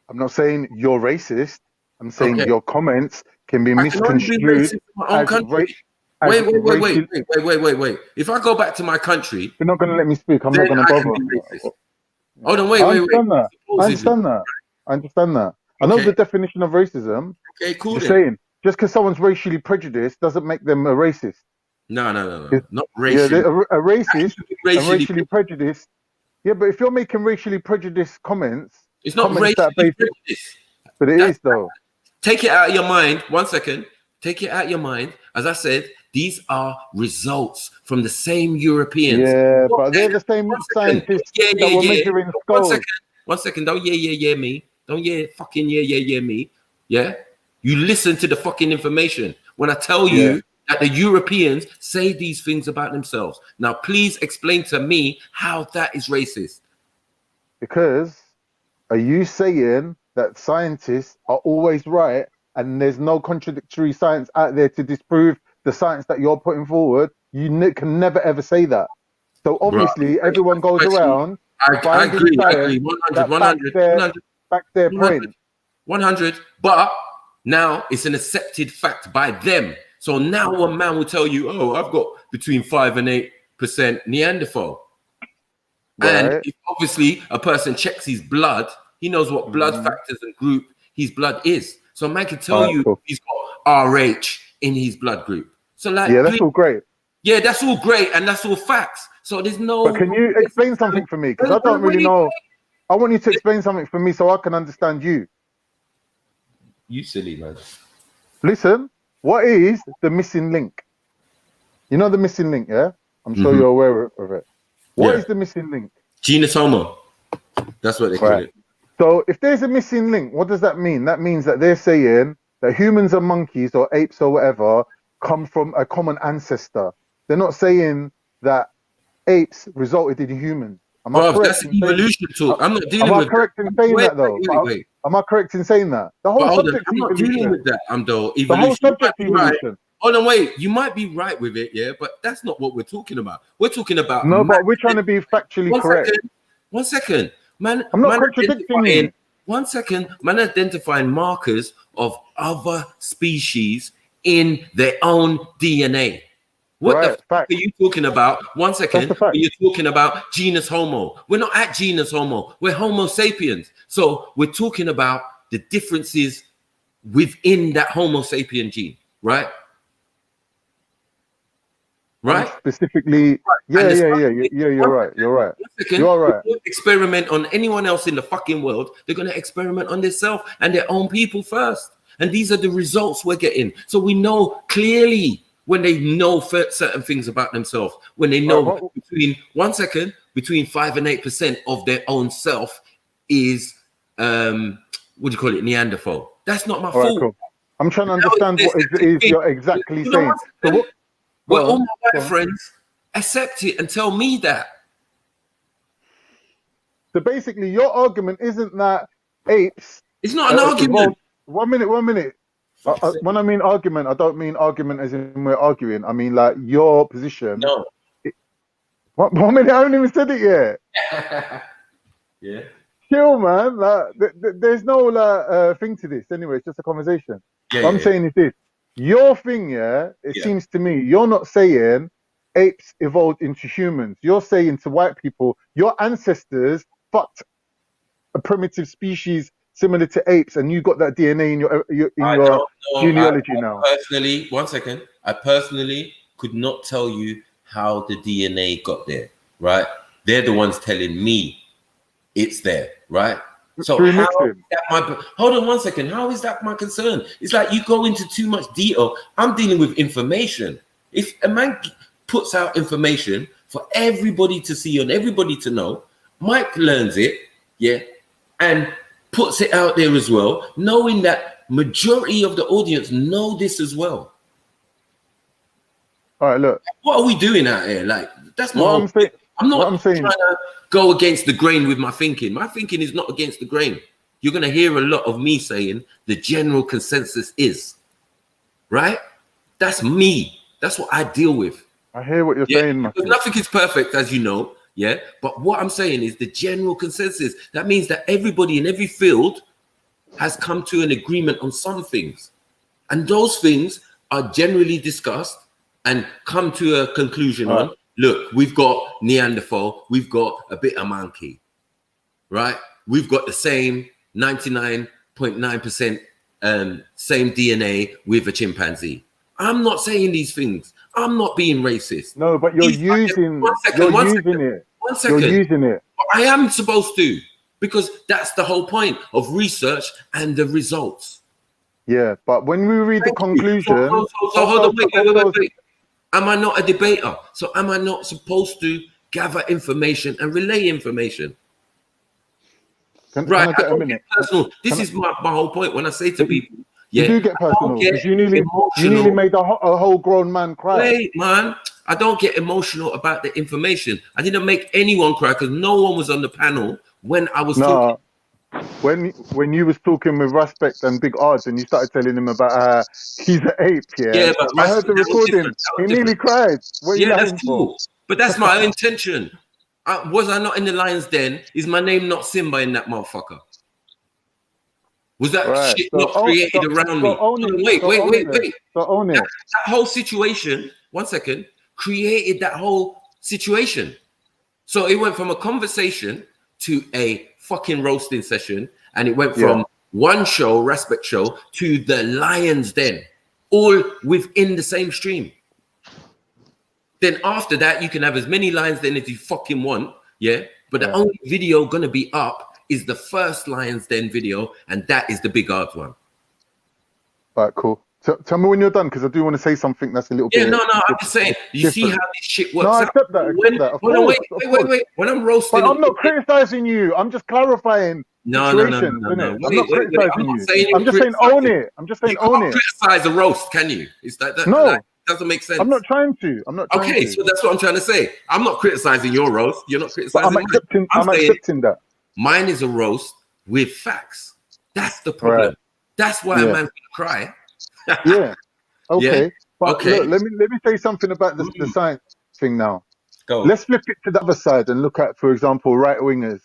I'm not saying you're racist. I'm saying your comments can be misconstrued. Wait. If I go back to my country, you're not going to let me speak. I'm not going to bother. Hold on, wait. I understand that. I know the definition of racism. Okay, cool. You're saying just because someone's racially prejudiced doesn't make them a racist. No. Not racially. Yeah, a racist and racially prejudiced. Yeah, but if you're making racially prejudiced comments, it's not racially prejudiced. But it is though. Take it out of your mind. 1 second. Take it out of your mind. As I said, these are results from the same Europeans. Yeah, but they're the same scientists that were measuring skulls. 1 second. Don't me. Don't fucking me. Yeah? You listen to the fucking information. When I tell you that the Europeans say these things about themselves. Now, please explain to me how that is racist. Because are you saying that scientists are always right and there's no contradictory science out there to disprove the science that you're putting forward? You can never ever say that. So obviously everyone goes around. I agree. 100. Back their point. 100. But now it's an accepted fact by them. So now a man will tell you, oh, I've got between 5 and 8% Neanderthal. Right. And if obviously a person checks his blood, he knows what blood factors and group his blood is. So a man can tell you he's got RH in his blood group. So like, that's all great. Yeah, that's all great, and that's all facts. So there's no. But can you explain something for me? Because I don't really know. I want you to explain something for me so I can understand you. You silly man. Listen, what is the missing link? You know the missing link, yeah? I'm sure you're aware of it. What is the missing link? Genus Homo. That's what they call it. So if there's a missing link, what does that mean? That means that they're saying that humans and monkeys or apes or whatever come from a common ancestor. They're not saying that apes resulted in humans. Am I correct? That's evolution talk. I'm not dealing with. Am I correct in saying that though? Wait. Am I correct in saying that? The whole subject. I'm not dealing with that. Evolution. The whole subject evolution. Hold on, wait. You might be right with it, yeah, but that's not what we're talking about. We're talking about. No, but we're trying to be factually correct. 1 second, man. I'm not contradicting you. 1 second, man, identifying markers of other species in their own DNA. What the fuck are you talking about? 1 second, you're talking about genus Homo. We're not at genus Homo. We're Homo sapiens. So we're talking about the differences within that Homo sapien gene, right? Right? Specifically, you're right. You're right. You're right. If they experiment on anyone else in the fucking world, they're going to experiment on themselves and their own people first. And these are the results we're getting. So we know clearly when they know certain things about themselves, when they know between 5 and 8% of their own self is Neanderthal. That's not my fault. Cool. I'm trying to understand what it is you're exactly saying. So what? Well, all my white friends accept it and tell me that. So basically, your argument isn't that apes. It's not an argument. 1 minute. When I mean argument, I don't mean argument as in we're arguing. I mean like your position. No. 1 minute. I haven't even said it yet. Yeah. Chill, man. Like, there's no thing to this. Anyway, it's just a conversation. What I'm saying is this. Your thing, it seems to me, you're not saying apes evolved into humans. You're saying to white people, your ancestors fucked a primitive species similar to apes, and you got that DNA in your genealogy now. Personally, 1 second. I personally could not tell you how the DNA got there, right? They're the ones telling me it's there, right? So Through how mixing. is that my, hold on one second. How is that my concern? It's like you go into too much detail. I'm dealing with information. If a man puts out information for everybody to see and everybody to know, Mike learns it, yeah, and puts it out there as well, knowing that majority of the audience know this as well. All right, look. What are we doing out here? Like, that's my What whole I'm saying. I'm not What I'm saying. trying to go against the grain with my thinking. My thinking is not against the grain. You're going to hear a lot of me saying the general consensus is, right? That's me. That's what I deal with. I hear what you're saying, Matthew. Because nothing is perfect, as you know, yeah? But what I'm saying is the general consensus. That means that everybody in every field has come to an agreement on some things. And those things are generally discussed and come to a conclusion on, look, we've got Neanderthal, we've got a bit of monkey, right? We've got the same 99.9% same DNA with a chimpanzee. I'm not saying these things. I'm not being racist. No, but you're using it. One second. You're using it. I am supposed to, because that's the whole point of research and the results. Yeah, but when we read the conclusion, So hold on, wait. Am I not a debater? So am I not supposed to gather information and relay information? Can I get a minute? Personal. This is my whole point when I say to people, you do get personal because you nearly made a whole grown man cry. Wait, man, I don't get emotional about the information. I didn't make anyone cry because no one was on the panel when I was talking. When you was talking with Respect and Big Odds and you started telling him about he's an ape, yeah but I heard the recording. He nearly cried. What are you that's cool. But that's my intention. Was I not in the lion's den? Is my name not Simba in that motherfucker? Was that shit not created around me? Wait. So own it. That whole situation, 1 second, created that whole situation. So it went from a conversation to a fucking roasting session, and it went from one show, Respect show, to the Lion's Den, all within the same stream. Then after that, you can have as many Lions Den as you fucking want, yeah? But the only video gonna be up is the first Lion's Den video, and that is the Big Odds one. All right, cool. So, tell me when you're done, because I do want to say something that's a little bit. No, I'm just saying. You see how this shit works. No, I accept that. Wait. When I'm roasting, but I'm not criticizing you. I'm just clarifying. No. I'm not criticizing you. I'm just saying own it. I'm just saying own it. Criticize a roast, can you? Is that no? That doesn't make sense. I'm not trying to. Okay, so that's what I'm trying to say. I'm not criticizing your roast. You're not criticizing. But I'm accepting that. Mine is a roast with facts. That's the problem. Right. That's why a man's gonna cry. Yeah. Okay. Yeah. But look, let me say something about the science thing now. Go. Let's flip it to the other side and look at, for example, right wingers,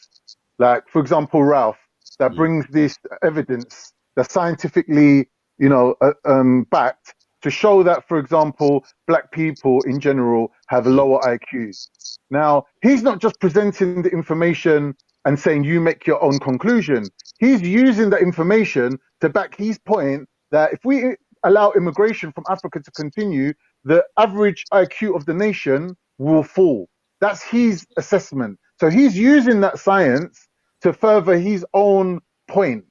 like for example Ralph, that brings this evidence that's scientifically, backed to show that, for example, black people in general have lower IQs. Now, he's not just presenting the information and saying you make your own conclusion. He's using that information to back his point that if we allow immigration from Africa to continue, the average IQ of the nation will fall. That's his assessment. So he's using that science to further his own point.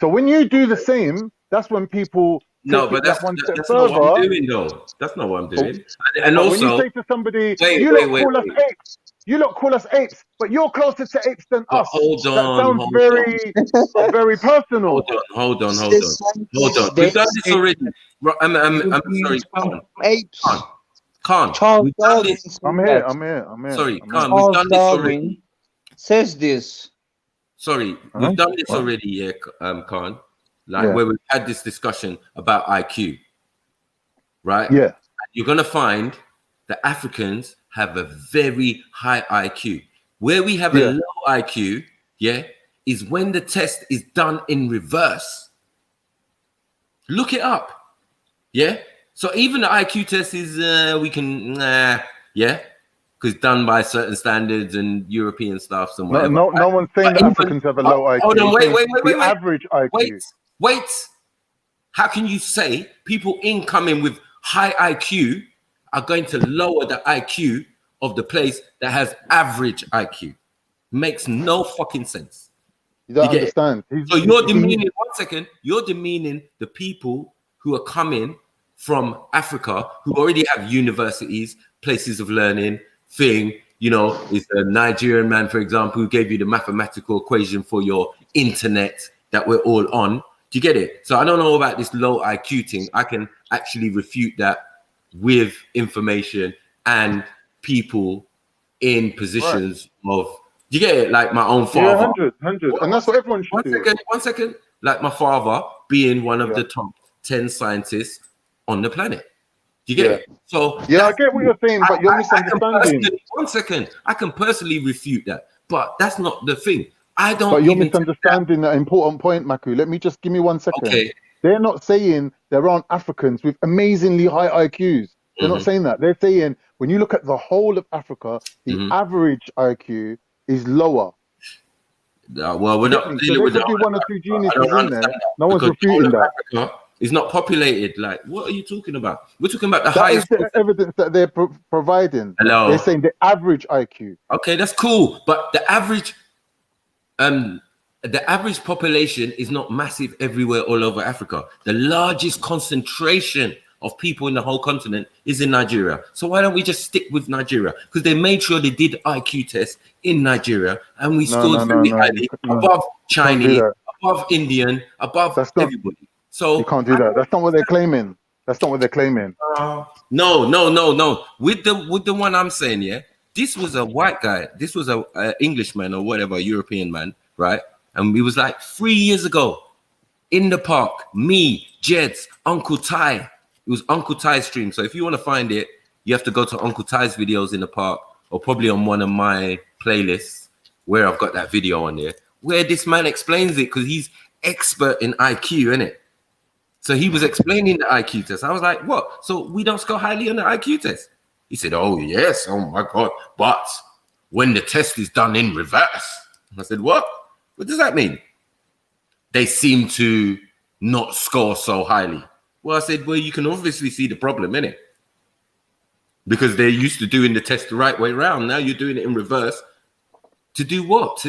So when you do the same, that's when people no, but that's not what I'm doing, though. That's not what I'm doing. And also, when you say to somebody, you lot call us apes, but you're closer to apes than us. Hold on. That sounds very personal. Hold on. We've done this already. I'm sorry. Apes. Khan. Charles Darwin. I'm here. Sorry, Khan. We've done this already. Says this. Sorry, we've done this already, yeah, Khan. Where we've had this discussion about IQ, right? Yeah. You're gonna find that Africans have a very high IQ. Where we have a low IQ, is when the test is done in reverse. Look it up, So even the IQ test is because done by certain standards and European stuffs and whatever. No one's saying that Africans have a low IQ. Hold on, wait. Average IQ. Wait. How can you say people incoming with high IQ are going to lower the IQ of the place that has average IQ? Makes no fucking sense. You don't You get it? understand. So you're demeaning, one second, you're demeaning the people who are coming from Africa who already have universities, places of learning, you know, is a Nigerian man, for example, who gave you the mathematical equation for your internet that we're all on. Do you get it? So I don't know about this low IQ thing. I can actually refute that with information and people in positions of, do you get it? Like my own father. Yeah, 100. And that's what everyone should do. One second. Like my father being one of the top 10 scientists on the planet. Do you get it? So I get what you're saying, but you're misunderstanding. One second. I can personally refute that, but that's not the thing. I don't. But you're misunderstanding that important point, Maku. Let me just give me 1 second. Okay. They're not saying there aren't Africans with amazingly high IQs. They're not saying that. They're saying when you look at the whole of Africa, the average IQ is lower. Well, we're not dealing with could be one or two geniuses in there. No one's refuting that. Africa is not populated. Like, what are you talking about? We're talking about the That highest. is the evidence that they're providing. Hello. They're saying the average IQ. Okay, that's cool, but the average population is not massive everywhere all over Africa. The largest concentration of people in the whole continent is in Nigeria. So why don't we just stick with Nigeria? Because they made sure they did IQ tests in Nigeria, and we scored very highly above Chinese, above Indian, above everybody. So you can't do that. That's not what they're claiming. That's not what they're claiming. No. With the one I'm saying, yeah, this was a white guy. This was a Englishman or whatever, European man, right? And it was like 3 years ago in the park. Me, Jed's, Uncle Ty. It was Uncle Ty's stream. So if you want to find it, you have to go to Uncle Ty's videos in the park, or probably on one of my playlists where I've got that video on there, where this man explains it, because he's expert in IQ, innit? So he was explaining the IQ test. I was like, what? So we don't score highly on the IQ test? He said, oh, yes. Oh, my God. But when the test is done in reverse. I said, what? What does that mean? They seem to not score so highly. Well, I said, well, you can obviously see the problem, innit? Because they're used to doing the test the right way around. Now you're doing it in reverse. To do what?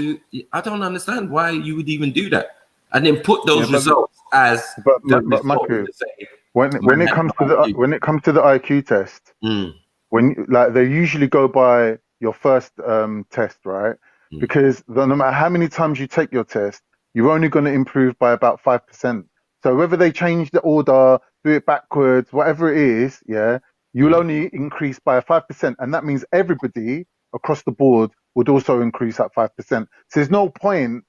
I don't understand why you would even do that. And then put those results as. But Maku, when it comes to the IQ test, when they usually go by your first test, right? Because no matter how many times you take your test, you're only going to improve by about 5%. So whether they change the order, do it backwards, whatever it is, you'll only increase by 5, and that means everybody across the board would also increase at 5%. So there's no point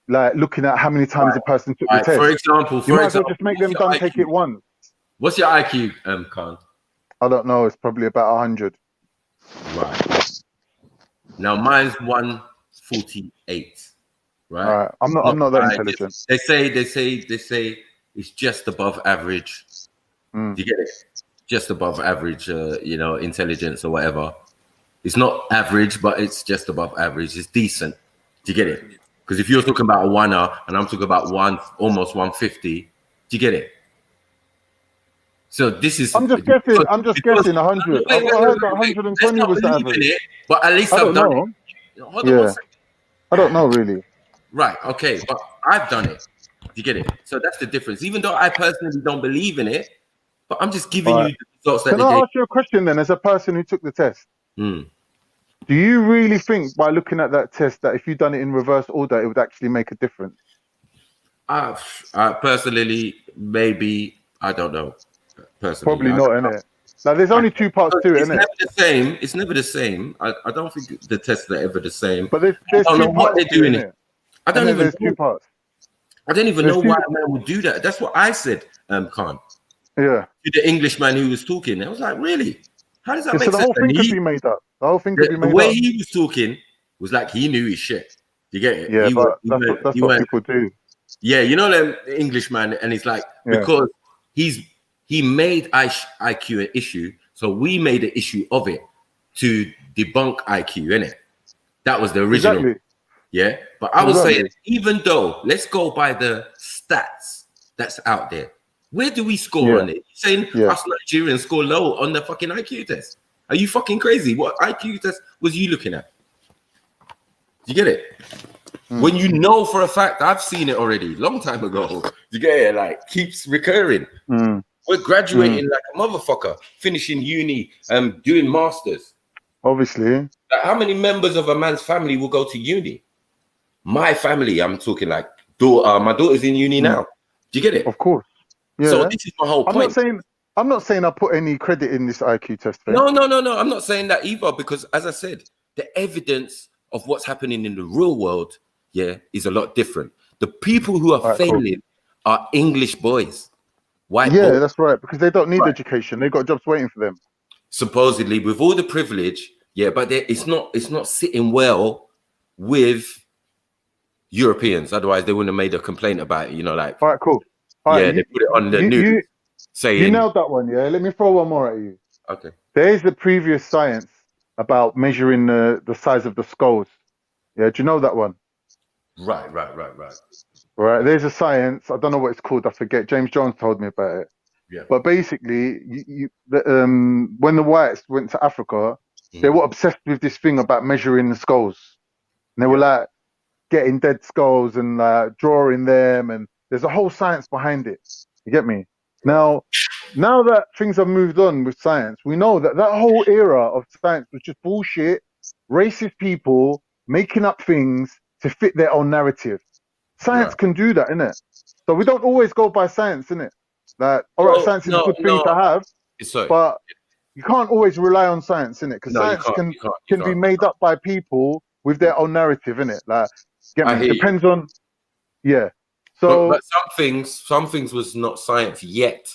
like looking at how many times a person took the test. For example, you might as well just make them take it once. What's your IQ, Khan? I don't know. It's probably about 100. Right. Now mine's 148. Right. I'm not that intelligent. They say it's just above average. You get it? Just above average, intelligence or whatever. It's not average, but it's just above average. It's decent. Do you get it? Because if you're talking about a 1er and I'm talking about almost 150, do you get it? So this is. I'm just guessing 100. I heard that 120 was the average. But at least I've done it. Hold on 1 second. I don't know really. Right. Okay. But I've done it. Do you get it? So that's the difference. Even though I personally don't believe in it, but I'm just giving you the results that Can I ask you a question then, as a person who took the test? Do you really think by looking at that test that if you'd done it in reverse order, it would actually make a difference? Personally, maybe. I don't know. Personally, probably not, innit? Like, there's only two parts to it, isn't innit? It's never the same. It's never the same. I don't think the tests are ever the same. But there's I don't know two what they're parts to doing. it. I don't even There's know. two parts. I don't even There's know two- why a man would do that. That's what I said, Khan. Yeah. To the Englishman who was talking. I was like, really? How does that Yeah, make so the sense? whole thing And could be made up. The whole thing could be the made way up. he was talking was like he knew his shit. You get it? Yeah, He but was- that's he what went- people do. Yeah, you know them Englishman, and it's like Yeah. because he made IQ an issue, so we made an issue of it to debunk IQ, innit? That was the original. Exactly. Yeah, but I was Exactly. saying, even though let's go by the stats that's out there, where do we score Yeah. on it? You're saying Yeah. us Nigerians score low on the fucking IQ test? Are you fucking crazy? What IQ test was you looking at? You get it? When you know for a fact, I've seen it already, long time ago. You get it? Like, keeps recurring. We're graduating like a motherfucker, finishing uni, doing masters. Obviously. Like, how many members of a man's family will go to uni? My family, I'm talking like, my daughter's in uni now. Do you get it? Of course. Yeah. So this is my whole point. I'm not saying I put any credit in this IQ test thing. No. I'm not saying that either, because as I said, the evidence of what's happening in the real world, is a lot different. The people who are failing are English boys. White boys. That's right, because they don't need education. They've got jobs waiting for them. Supposedly, with all the privilege, but it's not sitting well with Europeans. Otherwise, they wouldn't have made a complaint about it. Like, all right, cool. All right, they put it on the news saying. You nailed that one, yeah. Let me throw one more at you. Okay. There is the previous science about measuring the size of the skulls. Yeah, do you know that one? Right. Right. There's a science. I don't know what it's called. I forget. James Jones told me about it. Yeah. But basically, when the whites went to Africa, they were obsessed with this thing about measuring the skulls. And they were like getting dead skulls and drawing them, and there's a whole science behind it. You get me? Now that things have moved on with science, we know that whole era of science was just bullshit, racist people making up things to fit their own narrative. Science can do that, innit? So we don't always go by science, innit? Like, all right, science is a good thing to have, but you can't always rely on science, innit? Because science can be made up by people with their own narrative, innit? Like, get me? It depends on, So, but some things was not science yet.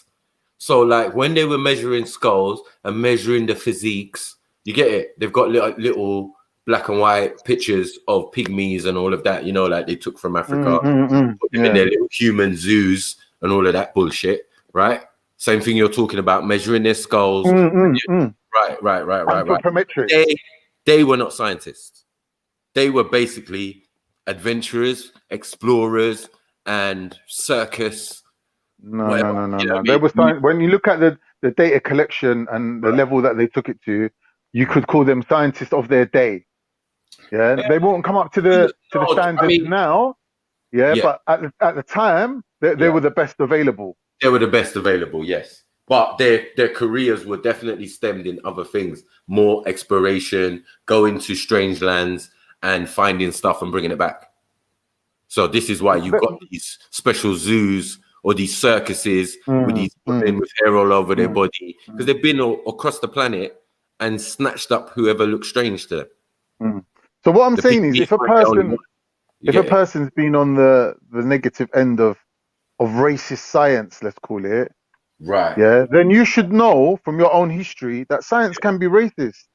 So, like, when they were measuring skulls and measuring the physiques, you get it? They've got little black and white pictures of pygmies and all of that, like they took from Africa, put them in their little human zoos and all of that bullshit, right? Same thing you're talking about, measuring their skulls. Right. They were not scientists. They were basically adventurers, explorers, and circus. No. They were science. When you look at the data collection and the level that they took it to, you could call them scientists of their day. They won't come up to the standards now. But at the time, they were the best available. They were the best available, yes. But their careers were definitely stemmed in other things, more exploration, going to strange lands and finding stuff and bringing it back. So this is why you've got these special zoos or these circuses with these women with hair all over their body, because they've been across the planet and snatched up whoever looks strange to them. So what I'm saying is, if a person's been on the negative end of racist science, let's call it, then you should know from your own history that science can be racist.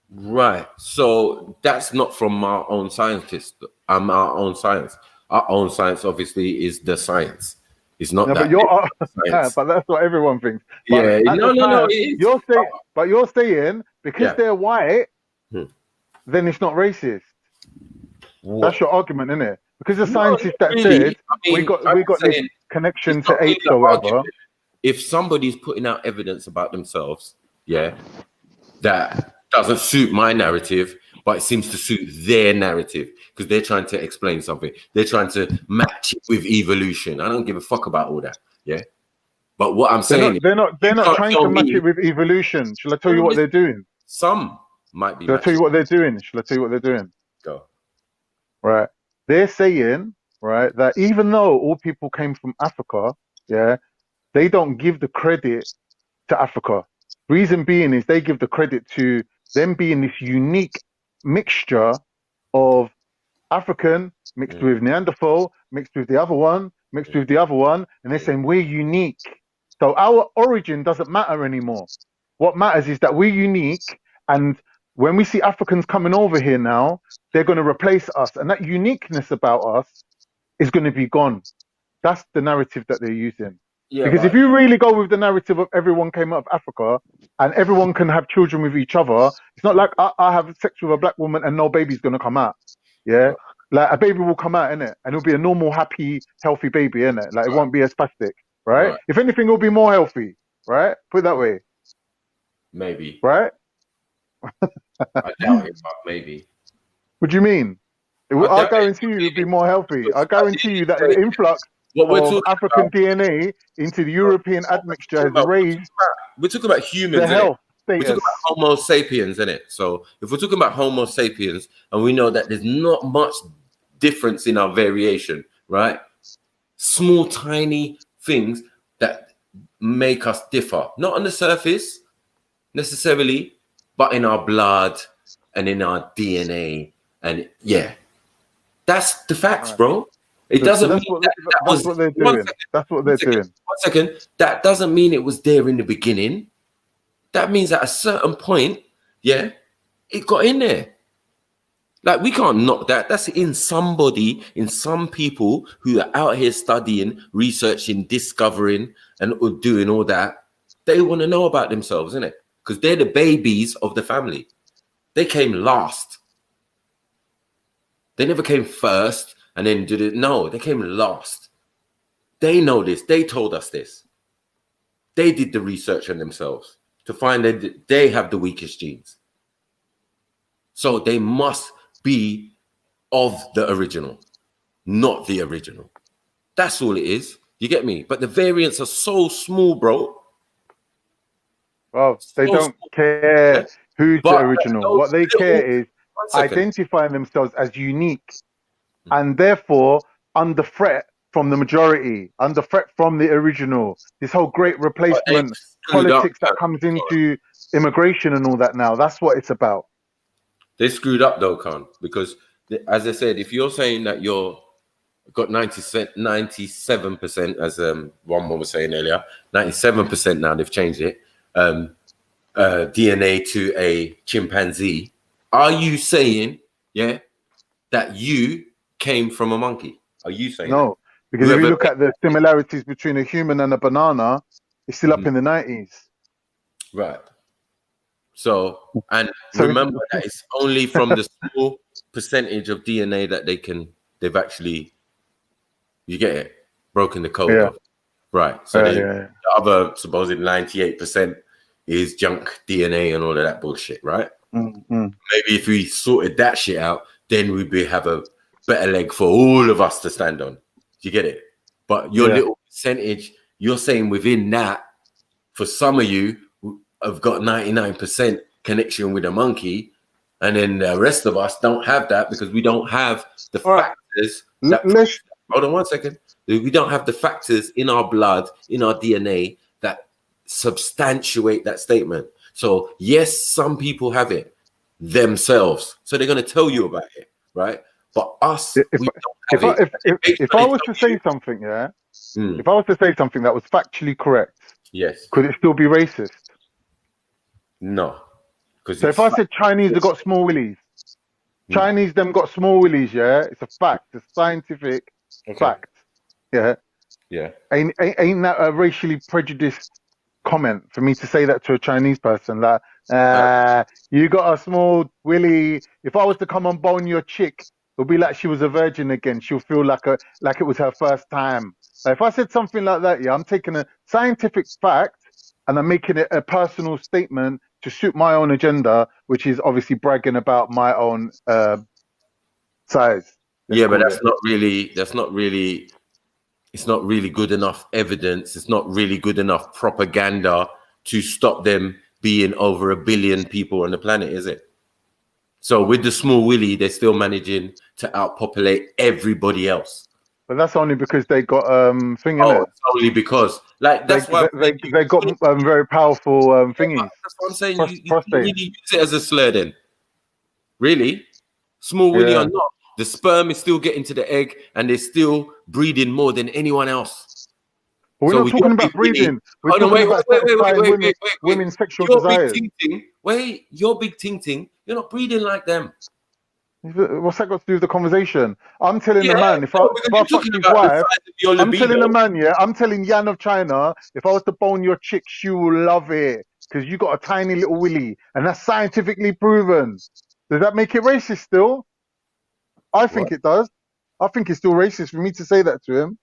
Right. So that's not from our own scientists. Our own science. Our own science, obviously, is the science. It's not that. But that's what everyone thinks. But no. You're saying because they're white, then it's not racist. That's your argument, isn't it? Because the scientists that said we got this connection to apes or whatever. If somebody's putting out evidence about themselves, that doesn't suit my narrative, but it seems to suit their narrative because they're trying to explain something. They're trying to match it with evolution. I don't give a fuck about all that. But what I'm saying, they're not trying to match it with evolution. Shall I tell you what they're doing? Some might be. Shall I tell you what they're doing? Go. Right. They're saying, right, that even though all people came from Africa, they don't give the credit to Africa. Reason being is they give the credit to them being this unique mixture of African mixed with Neanderthal, mixed with the other one, and they're saying we're unique. So our origin doesn't matter anymore. What matters is that we're unique, and when we see Africans coming over here now, they're going to replace us, and that uniqueness about us is going to be gone. That's the narrative that they're using. Because if you really go with the narrative of everyone came out of Africa and everyone can have children with each other, it's not like I have sex with a black woman and no baby's going to come out. Like a baby will come out, innit? And it'll be a normal, happy, healthy baby, innit? Like it won't be a spastic, right? If anything, it'll be more healthy, right? Put it that way. Maybe. Right? I doubt it, but maybe. What do you mean? I guarantee you it'd be more healthy. I guarantee you that the influx of African DNA into the European admixture has raised we're talking about humans, the health We're talking status. about Homo sapiens, innit? So if we're talking about Homo sapiens, and we know that there's not much difference in our variation, right? Small, tiny things that make us differ, not on the surface necessarily, but in our blood and in our DNA, and yeah, that's the facts, bro. It doesn't mean that's what they're doing. That's what they're doing. 1 second. That doesn't mean it was there in the beginning. That means at a certain point, yeah, it got in there. Like, we can't knock that. That's in somebody, in some people who are out here studying, researching, discovering, and doing all that. They want to know about themselves, innit? Because they're the babies of the family. They came last. They never came first and then did it. No, they came last. They know this. They told us this. They did the research on themselves to find that they have the weakest genes. So they must be of the original, not the original. That's all it is. You get me? But the variants are so small, bro. Well, they don't care who's the original. What they care is identifying themselves as unique and therefore under threat from the majority, under threat from the original. This whole great replacement politics that comes into immigration and all that now, that's what it's about. They screwed up though, Khan, because as I said, if you're saying that you're got 97%, as one was saying earlier, 97% now, they've changed it, DNA to a chimpanzee, are you saying, yeah, that you came from a monkey? Are you saying no? That? Because if you look at the similarities between a human and a banana, it's still up in the 90s. Right. So, and remember that it's only from the small percentage of DNA that they've actually, you get it, broken the code of. Right. So the other supposed 98% is junk DNA and all of that bullshit, right? Maybe if we sorted that shit out, then we'd have a better leg for all of us to stand on. You get it? But your little percentage, you're saying within that, for some of you have got 99% connection with a monkey, and then the rest of us don't have that because we don't have the factors. Hold on 1 second. We don't have the factors in our blood, in our DNA that substantiate that statement. So yes, some people have it themselves, so they're going to tell you about it, right? But us, we don't have it. If I was to say something, if I was to say something that was factually correct, yes, could it still be racist? No. So if I said Chinese have got small willies, Chinese them got small willies, it's a fact, a scientific fact, Ain't that a racially prejudiced comment for me to say that to a Chinese person? Like, you got a small willy. If I was to come and bone your chick, it'll be like she was a virgin again. She'll feel like it was her first time. Like if I said something like that, I'm taking a scientific fact and I'm making it a personal statement to suit my own agenda, which is obviously bragging about my own size. But it's not really good enough evidence. It's not really good enough propaganda to stop them being over 1 billion people on the planet, is it? So with the small willy, they're still managing to outpopulate everybody else. But that's only because they got thing in it. It's only because that's why they got very powerful thingies. That's what I'm saying. You really use it as a slur then. Really? Small willy or not, the sperm is still getting to the egg and they're still breeding more than anyone else. But we're not talking about breeding. We're talking about satisfying women's sexual desires. Your big ting, you're not breeding like them. What's that got to do with the conversation? I'm telling the man, if I fuck his wife, I'm telling the man, I'm telling Yan of China, if I was to bone your chick, she will love it because you got a tiny little willy, and that's scientifically proven. Does that make it racist still? I think it does. I think it's still racist for me to say that to him.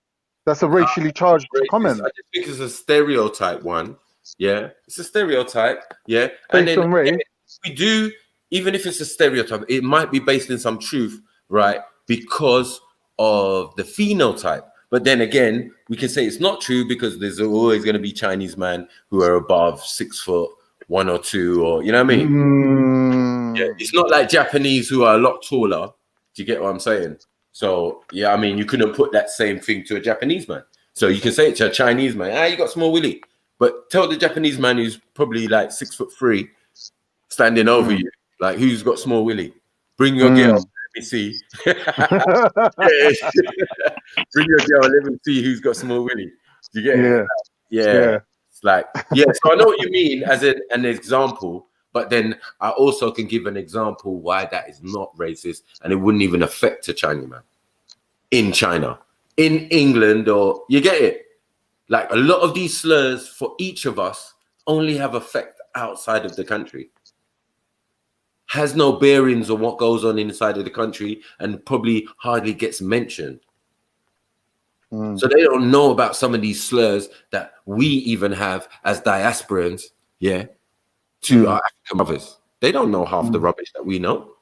That's a racially charged comment. I just think it's a stereotype one. Yeah, it's a stereotype. Yeah, based on race. We do. Even if it's a stereotype, it might be based in some truth, right? because of the phenotype. But then again, we can say it's not true because there's always going to be Chinese men who are above 6 foot 1 or 2, or you know what I mean? Yeah, it's not like Japanese who are a lot taller. Do you get what I'm saying? So yeah, I mean, you couldn't put that same thing to a Japanese man. So you can say it to a Chinese man, you got small willy. But tell the Japanese man who's probably like 6'3", standing over you, like, who's got small willy? Bring your girl, let me see. Bring your girl, let me see who's got small willy. Do you get it? Yeah. It's like, so I know what you mean as an example, but then I also can give an example why that is not racist and it wouldn't even affect a Chinese man in China, in England, or you get it? Like, a lot of these slurs for each of us only have effect outside of the country. Has no bearings on what goes on inside of the country and probably hardly gets mentioned. So they don't know about some of these slurs that we even have as diasporans, to our African brothers. They don't know half the rubbish that we know.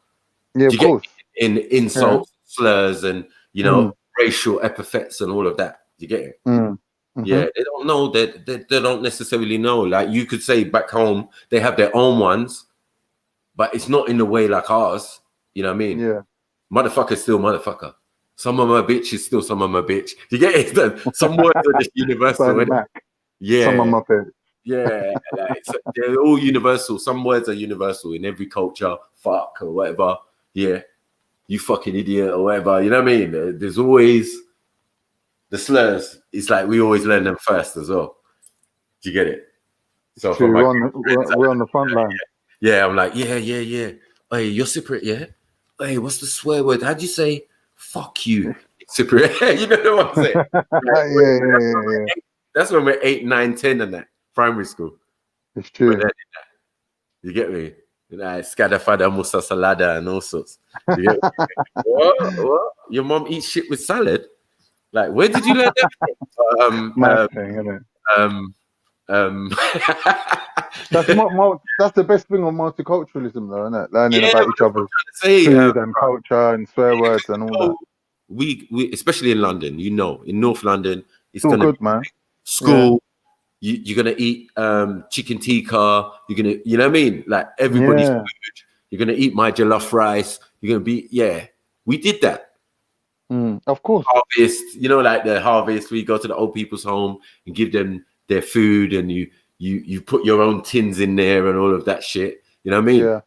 Yeah, of course. In insults, slurs, and, you know, racial epithets and all of that. Do you get it? Yeah, they don't know that. They don't necessarily know. Like, you could say back home, they have their own ones, but it's not in the way like ours. You know what I mean? Yeah. Motherfucker still motherfucker. Some of my bitch is still some of my bitch. You get it? Some words are just universal. Yeah. Some of my bitch. Yeah. Like, so they're all universal. Some words are universal in every culture. Fuck or whatever. Yeah. You fucking idiot or whatever. You know what I mean? There's always the slurs. It's like we always learn them first as well. Do you get it? So True, we're on the front line. Yeah, I'm like, yeah. Hey, you're Cypriot, yeah? Hey, what's the swear word? How'd you say fuck you, Cypriot? You know what I'm saying? Yeah. That's when we're 8, 9, 10 and that, primary school. It's true. You get me? Scadafada, musa salada, and all sorts. You get me? What? Your mom eats shit with salad? Like, where did you learn that from? That's the best thing on multiculturalism, though, isn't it? Learning about each other's food and culture and swear words and all that. We especially in London, you know, in North London, it's all gonna good, man. School. Yeah. You're gonna eat chicken tikka. You're gonna, you know what I mean? Like, everybody's food. You're gonna eat my jollof rice. You're gonna be, we did that. Of course. Harvest, you know, like the harvest, we go to the old people's home and give them their food, and you put your own tins in there and all of that shit. You know what I mean? Yeah.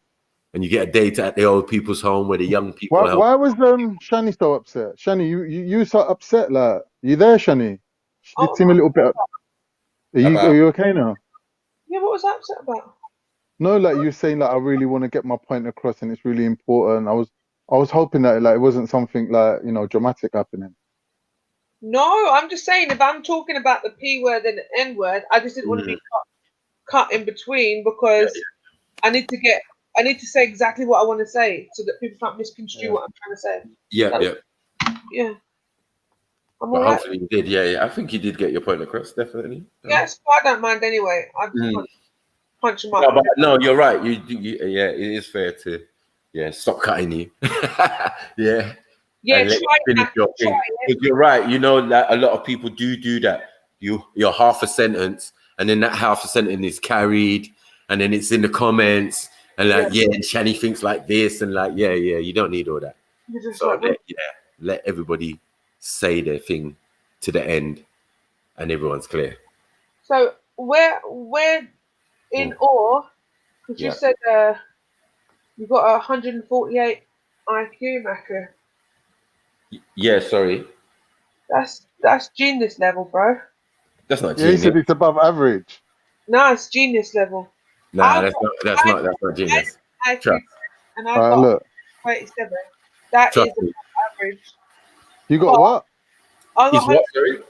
And you get a date at the old people's home where the young people help. Why was Shani so upset? Shani, you so upset, like, you there, Shani? She did seem a little bit. Are you okay now? Yeah, what was I upset about? No, like, you saying, like, I really want to get my point across and it's really important. I was hoping that, like, it wasn't something like, you know, dramatic happening. No, I'm just saying, if I'm talking about the P word and the N word, I just didn't want to be cut in between, because I need to say exactly what I want to say so that people can't misconstrue what I'm trying to say. Yeah. I'm But all right. hopefully you did. Yeah. I think you did get your point across, definitely. Yes, I don't mind anyway. I just punch them up. No, you're right. It is fair to stop cutting you. Yeah, and let you finish your thing. Because you're right. You know that a lot of people do that. You're half a sentence, and then that half a sentence is carried, and then it's in the comments, and like, and Shani thinks like this, and like, you don't need all that. So let everybody say their thing to the end, and everyone's clear. So we're in awe, because you said you got 148 IQ, Maka. Yeah, sorry. That's genius level, bro. That's not Yeah, genius. he said it's above average. No, it's genius level. Nah, that's not genius. IQ, and I got 27. That is above average. You got what? I got what, sorry?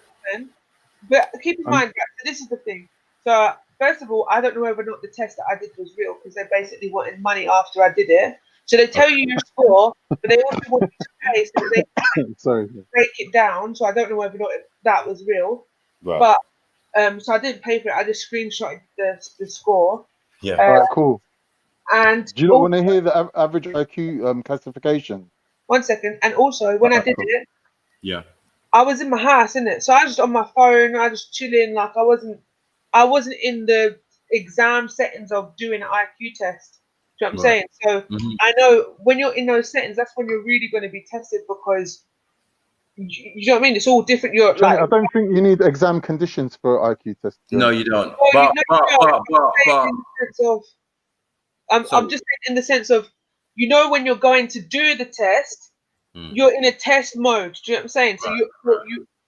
But keep in mind, this is the thing. So first of all, I don't know whether or not the test that I did was real, because they basically wanted money after I did it. So they tell you your score, but they also want you to pay, so they break it down. So I don't know whether or not that was real. Right. But so I didn't pay for it. I just screenshotted the score. Yeah. All right, cool. And do you not want to hear the average IQ classification? 1 second. And also, when I did it, Yeah. I was in my house, innit? So I was just on my phone, I was just chilling, like I wasn't in the exam settings of doing an IQ test. Do you know what I'm saying? So I know when you're in those settings, that's when you're really going to be tested, because you know what I mean? It's all different. You're Johnny, like, I don't think you need exam conditions for IQ test. No, you don't. well, So- I'm just saying in the sense of, you know, when you're going to do the test, you're in a test mode. Do you know what I'm saying? So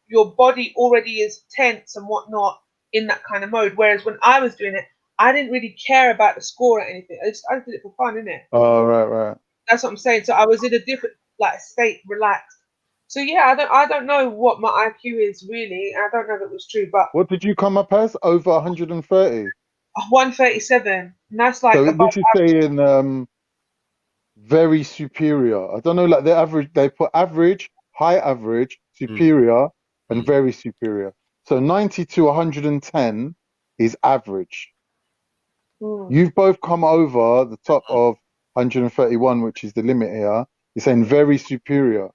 your body already is tense and whatnot in that kind of mode. Whereas when I was doing it, I didn't really care about the score or anything. I just did it for fun, innit? Oh, right. That's what I'm saying. So I was in a different like state, relaxed. So yeah, I don't know what my IQ is really. I don't know if it was true, but What did you come up as? Over 130? 137. And that's like So above this is saying very superior. I don't know, like the average, they put average, high average, superior, and very superior. So 90 to 110 is average. You've both come over the top of 131, which is the limit here. You're saying very superior.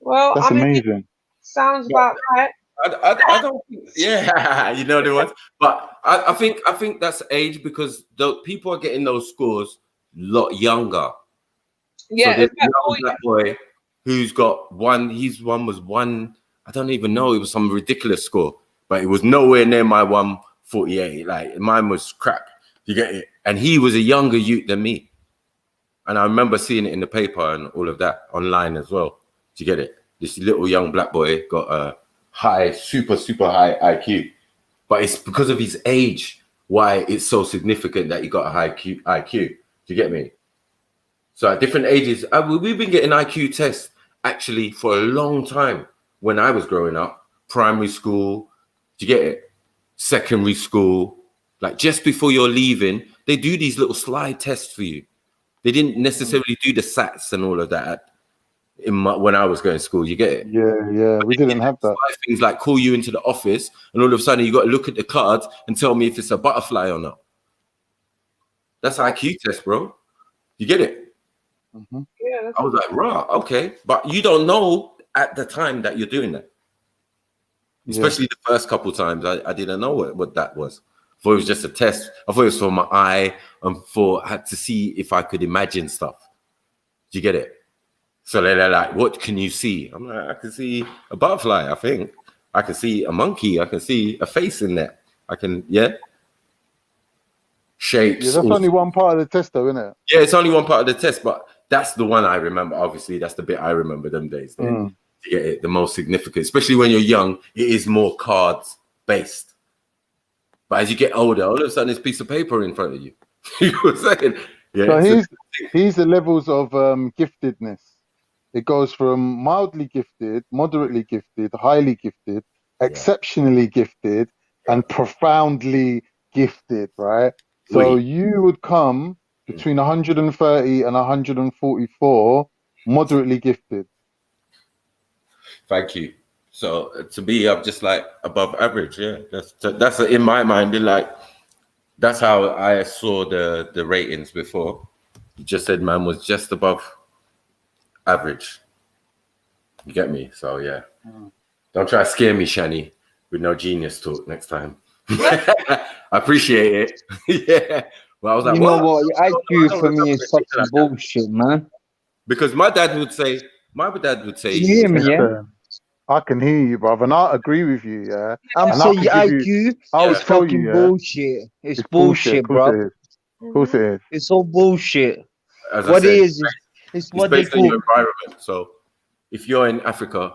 Well, That's I mean, amazing. sounds about right. I don't think, yeah, you know the ones, but I think that's age, because the people are getting those scores a lot younger. Yeah, so there's a young black boy who's got one. His one was one. I don't even know. It was some ridiculous score, but it was nowhere near my 148. Like mine was crap. You get it? And he was a younger youth than me. And I remember seeing it in the paper and all of that online as well. Do you get it? This little young black boy got a high, super high IQ, but it's because of his age why it's so significant that he got a high IQ. Do you get me? So at different ages, we've been getting IQ tests actually for a long time. When I was growing up, primary school, do you get it? Secondary school, like just before you're leaving, they do these little slide tests for you. They didn't necessarily do the SATs and all of that when I was going to school. You get it? Yeah, we didn't have that. Things like call you into the office, and all of a sudden you got to look at the cards and tell me if it's a butterfly or not. That's IQ test, bro. You get it? Yeah, I was like, right, okay, but you don't know at the time that you're doing that. Especially the first couple times, I didn't know what that was. I thought it was just a test. I thought it was for my eye, and I had to see if I could imagine stuff. Do you get it? So they're like, what can you see? I'm like, I can see a butterfly, I think. I can see a monkey. I can see a face in there. I can, shapes. Yeah, that's only one part of the test, though, isn't it? Yeah, it's only one part of the test, but that's the one I remember. Obviously, that's the bit I remember them days. To get it the most significant, especially when you're young, it is more cards based. But as you get older, all of a sudden, there's a piece of paper in front of you. You know what I'm saying? Yeah. So here's the levels of giftedness. It goes from mildly gifted, moderately gifted, highly gifted, exceptionally gifted, and profoundly gifted, right? So you would come between 130 and 144, moderately gifted. Thank you. So to me, I'm just like above average. Yeah, that's in my mind. Like that's how I saw the ratings before. You just said man was just above average. You get me? So yeah. Don't try to scare me, Shani, with no genius talk next time. I appreciate it. Yeah. Well, I was like, you know what? IQ for me is fucking bullshit, man. Because my dad would say. Can you hear me? Yeah. I can hear you, brother, and I agree with you. Yeah. I'm saying IQ is fucking bullshit. It's bullshit, bro. Of course it is. It's all bullshit. As what I said, it is it's what they based on your call. environment. So if you're in Africa,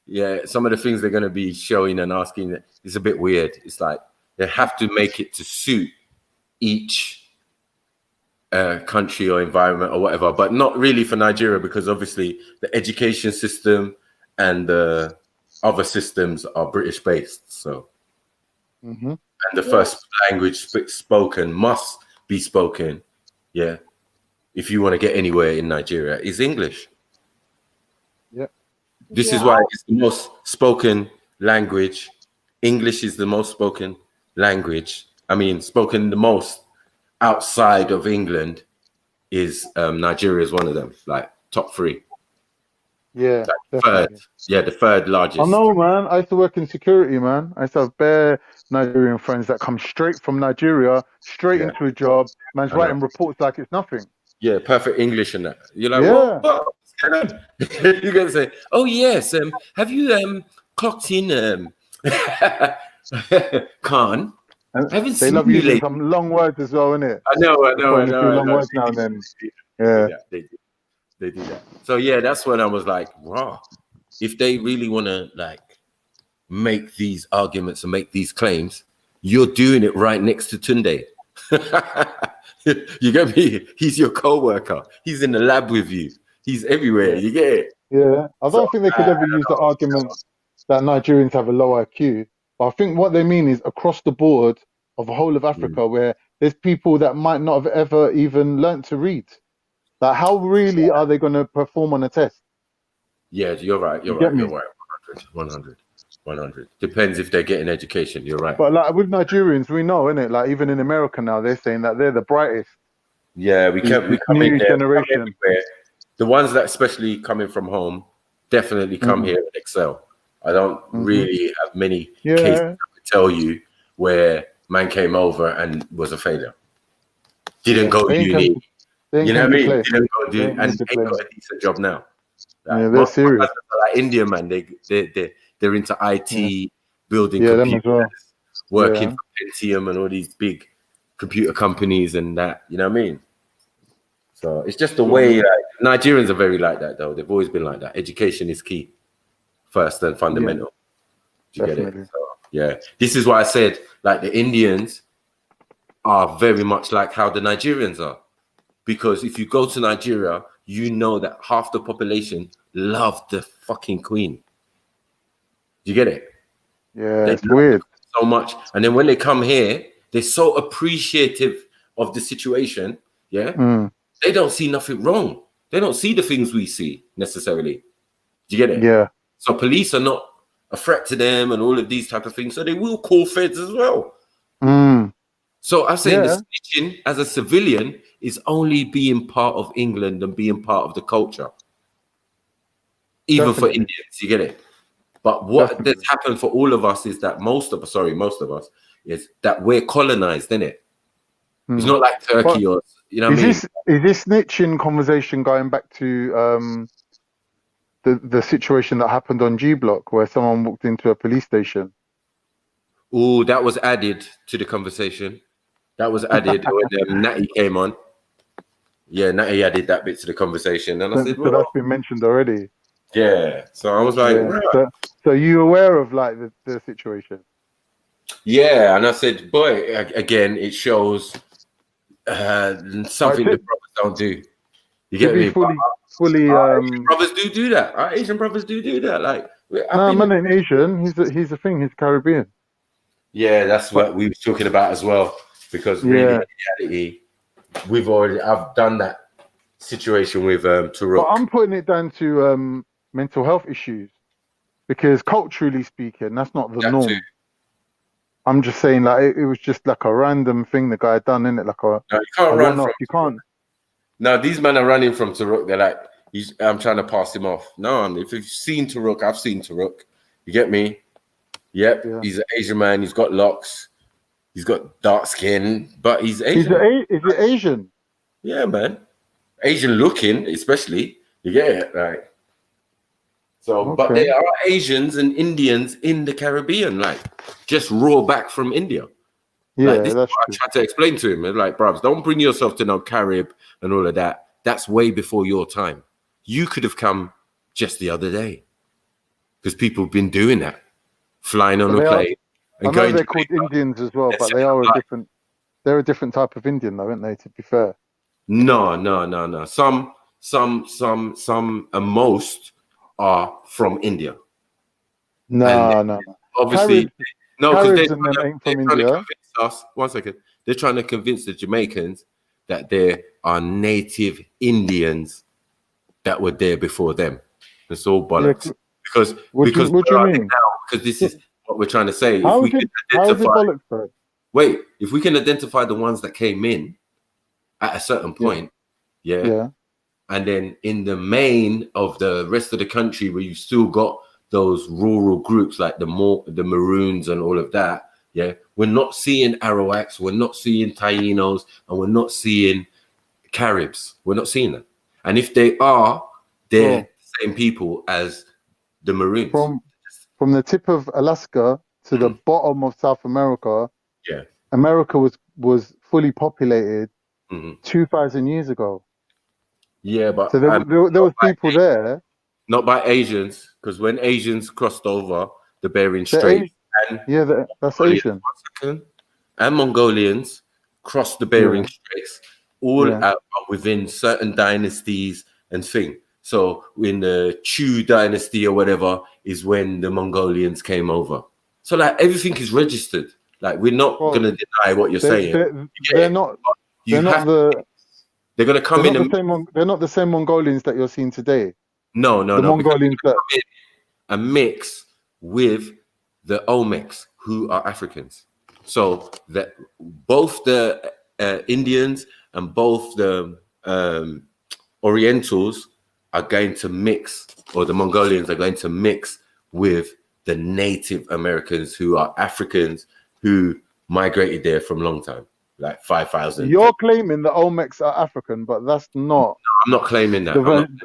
yeah, some of the things they're going to be showing and asking is a bit weird. It's like they have to make it to suit each country or environment or whatever, but not really for Nigeria, because obviously the education system and the other systems are British based. So and the first language spoken must be spoken, if you want to get anywhere in Nigeria, is English. This is why it's the most spoken language. English is the most spoken language. I mean, spoken the most outside of England is Nigeria is one of them, like top 3. Yeah, like third. Yeah, the third largest. I know, man. I used to work in security, man. I used to have bare Nigerian friends that come straight from Nigeria, straight into a job. Man's writing reports like it's nothing. Yeah, perfect English and that. You're like, Yeah. what? You're gonna say, oh yes, have you clocked in Khan? They love using some long words as well, innit? I know. Long words now and then. Yeah. They do that. So yeah, that's when I was like, wow, if they really want to like make these arguments and make these claims, you're doing it right next to Tunde. You get me? He's your co-worker. He's in the lab with you. He's everywhere. You get it? Yeah. I don't think they could ever use the argument that Nigerians have a low IQ. But I think what they mean is across the board of the whole of Africa, where there's people that might not have ever even learnt to read. Like, how really are they going to perform on a test? Yeah, you're right. You're right. 100. Depends if they're getting education. You're right. But like with Nigerians, we know, innit? Like even in America now, they're saying that they're the brightest. Yeah, we come new in there, generation. The ones that especially coming from home definitely come here and excel. I don't really have many cases I could tell you where man came over and was a failure. Didn't go uni. You know what I mean? Didn't go do and ain't got a decent job now. Like, yeah, they're serious. Like India, man, they're into IT, building computers, working for Pentium and all these big computer companies and that. You know what I mean? So it's just the way. Like, Nigerians are very like that, though. They've always been like that. Education is key, first and fundamental. Do you get it? So, yeah, this is why I said like the Indians are very much like how the Nigerians are. Because if you go to Nigeria, you know that half the population love the fucking queen. Do you get it? Yeah, it's weird. So much. And then when they come here, they're so appreciative of the situation. Yeah. They don't see nothing wrong. They don't see the things we see necessarily. Do you get it? Yeah. So police are not a threat to them and all of these type of things. So they will call feds as well. So I'm saying the snitching as a civilian is only being part of England and being part of the culture. Even for Indians, you get it? But what has happened for all of us is that most of us is that we're colonized, isn't it? It's not like Turkey or, you know what I mean? Is this snitching conversation going back to the situation that happened on G Block where someone walked into a police station? Oh, that was added to the conversation. That was added when Natty came on. Yeah, Natty added that bit to the conversation. And I said, so that's been mentioned already. Yeah. So I was like, so you aware of like the situation? Yeah, and I said, boy, again, it shows something the brothers don't do. You get me? Fully Asian brothers do that. Our Asian brothers do that. Like, no, man ain't Asian. He's a thing. He's Caribbean. Yeah, that's what we were talking about as well. Because really, in reality, I've done that situation with Turok. But I'm putting it down to mental health issues, because culturally speaking, that's not the norm. I'm just saying, like, it was just like a random thing the guy had done, innit? Like no, you can't run from. You can't. No, these men are running from Turok. They're like, I'm trying to pass him off. No, if you've seen Turok, I've seen Turok. You get me? Yep, he's an Asian man. He's got locks. He's got dark skin, but he's Asian. Is it Asian? Yeah, man. Asian looking, especially. You get it, right? So, but there are Asians and Indians in the Caribbean, like just raw back from India. Yeah, like, this is what I tried to explain to him. Like, bruvs, don't bring yourself to no Carib and all of that. That's way before your time. You could have come just the other day, because people have been doing that, flying on a plane. I know they're called Indians as well, but they are they're a different type of Indian, though, aren't they? To be fair. No. Some and most are from India. No. Obviously, because they're from trying to convince us. 1 second. They're trying to convince the Jamaicans that there are native Indians that were there before them. It's all bollocks. Yeah, because what do you mean? now, because this is what we're trying to say. How is it bollocks, though? Wait, if we can identify the ones that came in at a certain point, Yeah. And then in the main of the rest of the country, where you still got those rural groups like the Maroons and all of that, we're not seeing Arawaks, we're not seeing Tainos, and we're not seeing Caribs. We're not seeing them. And if they are, they're the same people as the Maroons. From the tip of Alaska to the bottom of South America, Yeah. America was fully populated 2,000 years ago. Yeah, but so there was people there. Not by Asians, because when Asians crossed over the Bering Strait, that's Asian. And Mongolians crossed the Bering Straits, all out within certain dynasties and thing. So in the Chu dynasty or whatever is when the Mongolians came over. So like everything is registered. Like we're not going to deny what you're saying. They're not. They're going to come in. They're not the same Mongolians that you're seeing today. No. Mongolians that a mix with the Olmecs, who are Africans. So that both the Indians and both the Orientals are going to mix, or the Mongolians are going to mix with the Native Americans, who are Africans who migrated there from a long time, like 5,000. You're claiming the Olmecs are African, but that's not. I'm not claiming that.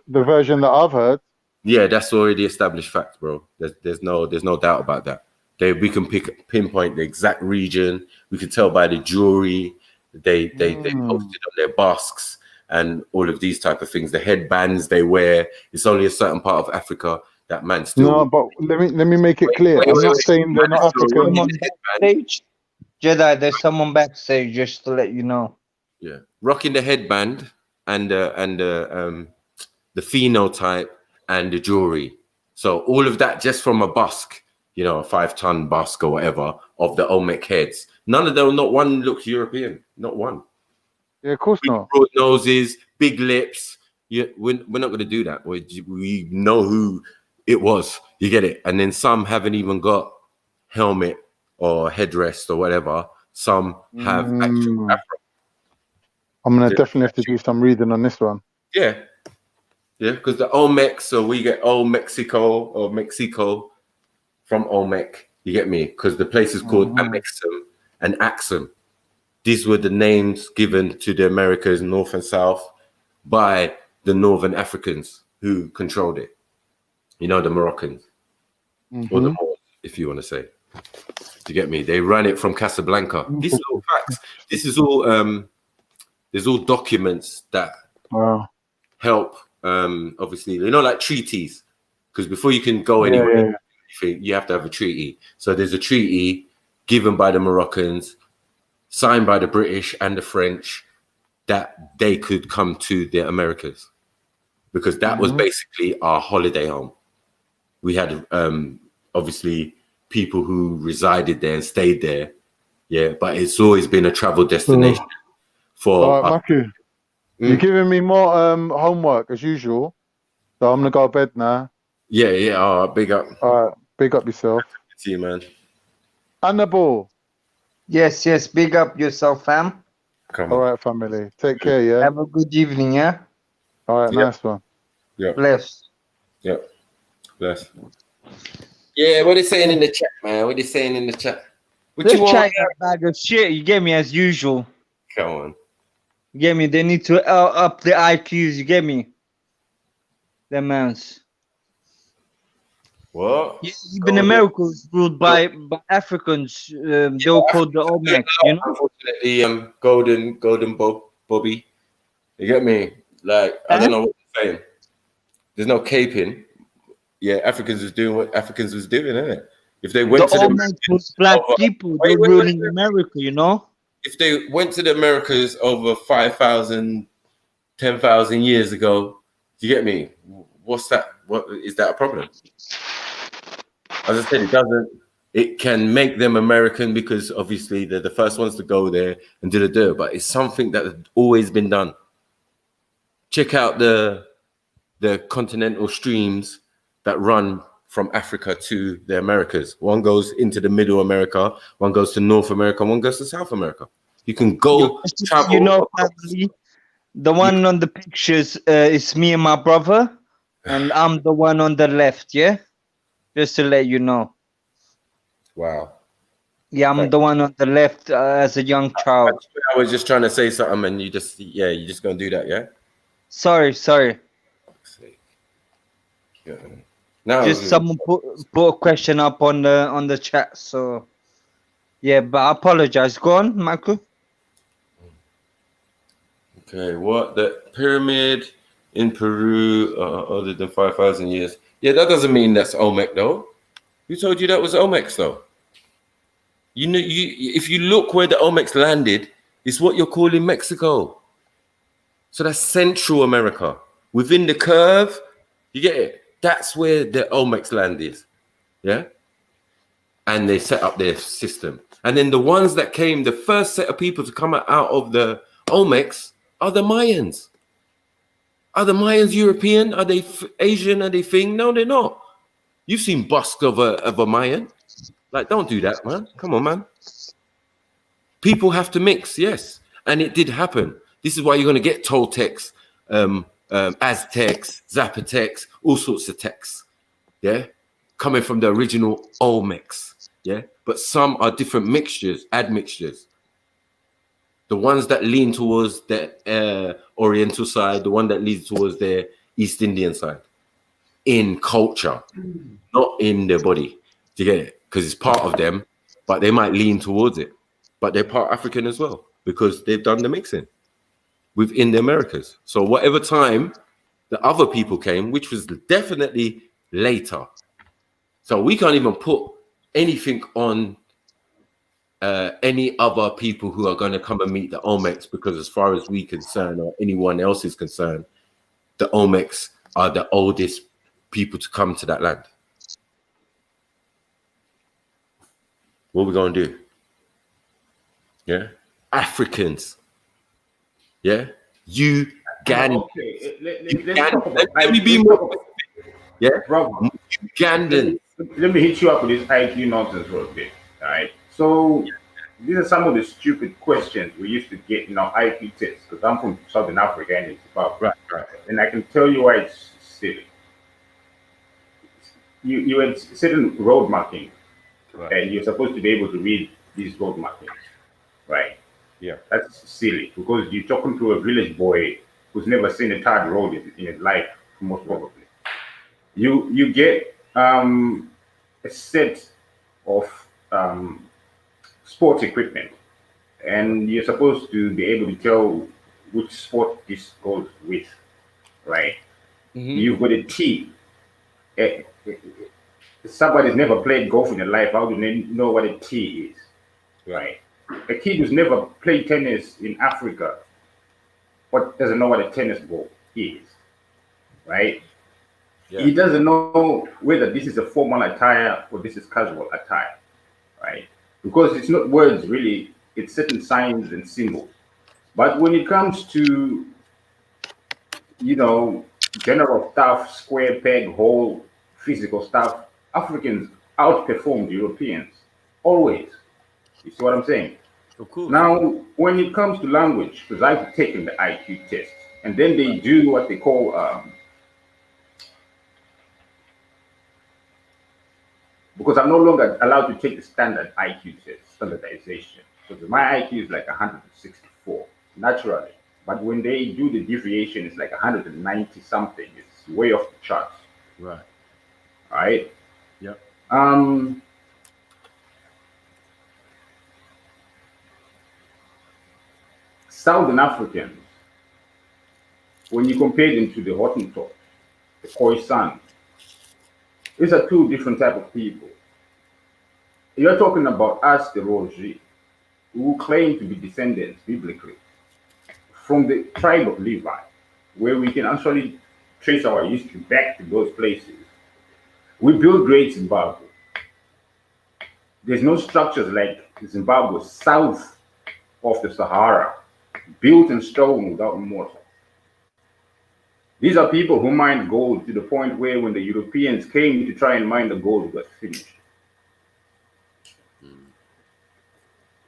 The version that I've heard. Yeah, that's already established fact, bro. There's no doubt about that. We can pinpoint the exact region. We can tell by the jewelry they posted on their basques and all of these type of things. The headbands they wear. It's only a certain part of Africa that man still. No, but let me make it clear. I'm not saying they're not African. Jedi, there's someone backstage, just to let you know. Yeah, rocking the headband and the phenotype and the jewelry. So all of that just from a busk, a 5-ton busk or whatever of the Olmec heads. None of them, not one looks European. Not one. Yeah, of course not. Broad noses, big lips. Yeah, we're not going to do that. We know who it was. You get it? And then some haven't even got helmet or headrest or whatever. Some have actual afro. I'm going to definitely have to do some reading on this one. Yeah, because the Olmec, so we get Old Mexico or Mexico from Olmec. You get me? Because the place is called Amexem and Axum. These were the names given to the Americas, North and South, by the Northern Africans who controlled it. The Moroccans, or the Moors, if you want to say. Do you get me? They ran it from Casablanca. These are all facts. This is all. There's all documents that help. Obviously, like treaties, because before you can go anywhere, you have to have a treaty. So there's a treaty given by the Moroccans, signed by the British and the French, that they could come to the Americas, because that was basically our holiday home. We had obviously people who resided there and stayed there, but it's always been a travel destination for. All right, Maku, you're giving me more homework as usual, so I'm gonna go to bed now. Yeah. All right, big up. All right, big up yourself. See you, man. Annabelle. Yes, big up yourself, fam. All right, family. Take care, yeah? Have a good evening, yeah? All right, nice one. Yeah. Bless. Yep. Bless. Yeah, what are they saying in the chat, man? What are they saying in the chat? What Let's you want? try that bag of shit, you get me, as usual. Come on. You get me? They need to up the IQs, you get me? Them mans. What? Yeah, even America was ruled by Africans. They were called the Olmecs, Unfortunately, golden Bobby. You get me? Like, I don't know what you're saying. There's no caping. Yeah, Africans was doing what Africans was doing, isn't it? If they went to the Olmecs was black people, they were ruling America, If they went to the Americas over 5,000, 10,000 years ago, do you get me? What's that? What is that a problem? As I said, it can make them American because obviously they're the first ones to go there and do the dirt, but it's something that has always been done. Check out the continental streams that run from Africa to the Americas. One goes into the Middle America, one goes to North America, one goes to South America. You can go travel. Family, The one on the pictures is me and my brother, and I'm the one on the left. Yeah, just to let you know. Wow. Yeah, I'm the one on the left as a young child. I was just trying to say something, and you just gonna do that, yeah? Sorry. Yeah. No, Just someone put a question up on the chat, so yeah. But I apologize. Go on, Michael. okay. What the pyramid in Peru older than 5,000 years? Yeah, that doesn't mean that's Olmec though. Who told you that was Olmecs though? You know, if you look where the Olmecs landed, it's what you're calling Mexico. So that's Central America. Within the curve, you get it? That's where the Olmecs land is. Yeah? And they set up their system. And then the ones that came, the first set of people to come out of the Olmecs are the Mayans. Are the Mayans European? Are they Asian? Are they thing? No, they're not. You've seen busts of a Mayan. Like, don't do that, man. Come on, man. People have to mix, yes. And it did happen. This is why you're going to get Toltecs, Aztecs, Zapotecs, all sorts of texts, yeah? Coming from the original Olmecs, yeah? But some are different mixtures, admixtures. The ones that lean towards the Oriental side, the one that leans towards the East Indian side. In culture, not in their body. Do you get it? Because it's part of them, but they might lean towards it. But they're part African as well because they've done the mixing within the Americas. So whatever time the other people came, which was definitely later. So we can't even put anything on any other people who are going to come and meet the Olmecs because as far as we're concerned or anyone else is concerned, the Olmecs are the oldest people to come to that land. What are we going to do? Yeah, Africans. Yeah, Ugandans. Okay, let me be more. Yeah, brother. Ugandans. Let me hit you up with this IQ nonsense for a bit. All right. So these are some of the stupid questions we used to get in our IQ tests because I'm from Southern Africa and it's about right. And I can tell you why it's silly. You had certain road markings, and you're supposed to be able to read these road markings, right? Yeah, that's silly because you're talking to a village boy who's never seen a tarred road in his life, most probably. You get a set of sports equipment, and you're supposed to be able to tell which sport this goes with, right? You've got a tee. Somebody's never played golf in their life. How do they know what a tee is? Right. A kid who's never played tennis in Africa, but doesn't know what a tennis ball is, right? Yeah. He doesn't know whether this is a formal attire or this is casual attire, right? Because it's not words really, it's certain signs and symbols. But when it comes to, you know, general stuff, square peg, hole, physical stuff, Africans outperformed Europeans, always. You see what I'm saying? Of course. Now, when it comes to language, because I've taken the IQ test, and then they do what they call, because I'm no longer allowed to take the standard IQ test, standardization. So my IQ is like 164, naturally. But when they do the deviation, it's like 190 something. It's way off the charts. Right. All right. Yep. Southern Africans, when you compare them to the Hottentot, the Khoisan, these are two different type of people. You're talking about us, the Roji, who claim to be descendants biblically from the tribe of Levi, where we can actually trace our history back to those places. We built great Zimbabwe. There's no structures like Zimbabwe south of the Sahara, built in stone without mortar. These are people who mined gold to the point where when the Europeans came to try and mine the gold, it was finished.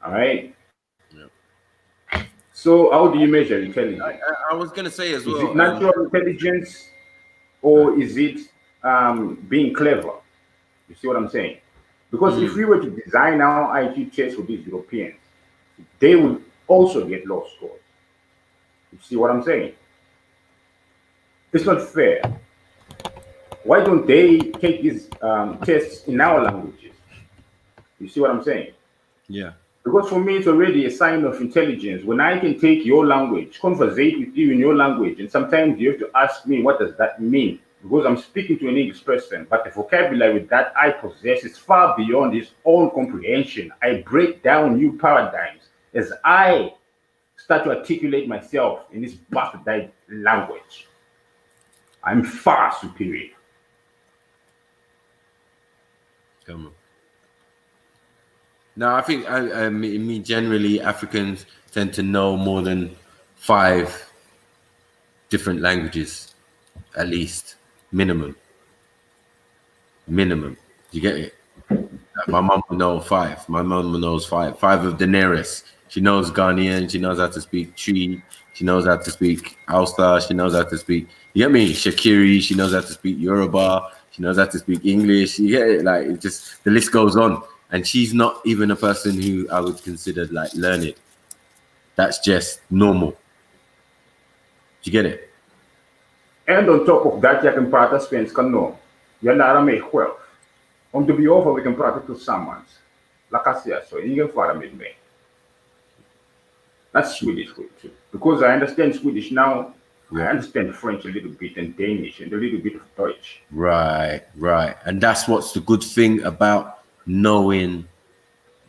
All right? Yep. So how do you measure intelligence? I was gonna say as Is well. it natural intelligence or is it being clever? You see what I'm saying? Because if we were to design our IQ test for these Europeans, they would also get low scores. You see what I'm saying? It's not fair. Why don't they take these tests in our languages? You see what I'm saying? Yeah. Because for me, it's already a sign of intelligence. When I can take your language, conversate with you in your language, and sometimes you have to ask me, what does that mean? Because I'm speaking to an English person, but the vocabulary that I possess is far beyond his own comprehension. I break down new paradigms as I start to articulate myself in this bastardized language. I'm far superior. Come on. No, I think I mean generally Africans tend to know more than 5 different languages, at least minimum. You get it? Like my mum will know 5. My mum knows 5. 5 of the nearest. She knows Ghanaian. She knows how to speak Twi. She knows how to speak Hausa. She knows how to speak. You get me? Shakiri. She knows how to speak Yoruba. She knows how to speak English. You get it? Like it just the list goes on. And she's not even a person who I would consider like learned. That's just normal. Do you get it? And on top of that, you can practice svenska no. Jag lär mig själv. Om du behöver vi kan prata tillsammans. Så ingen fara med mig. That's Swedish too. Because I understand Swedish now, I understand French a little bit and Danish and a little bit of Dutch. Right. And that's what's the good thing about knowing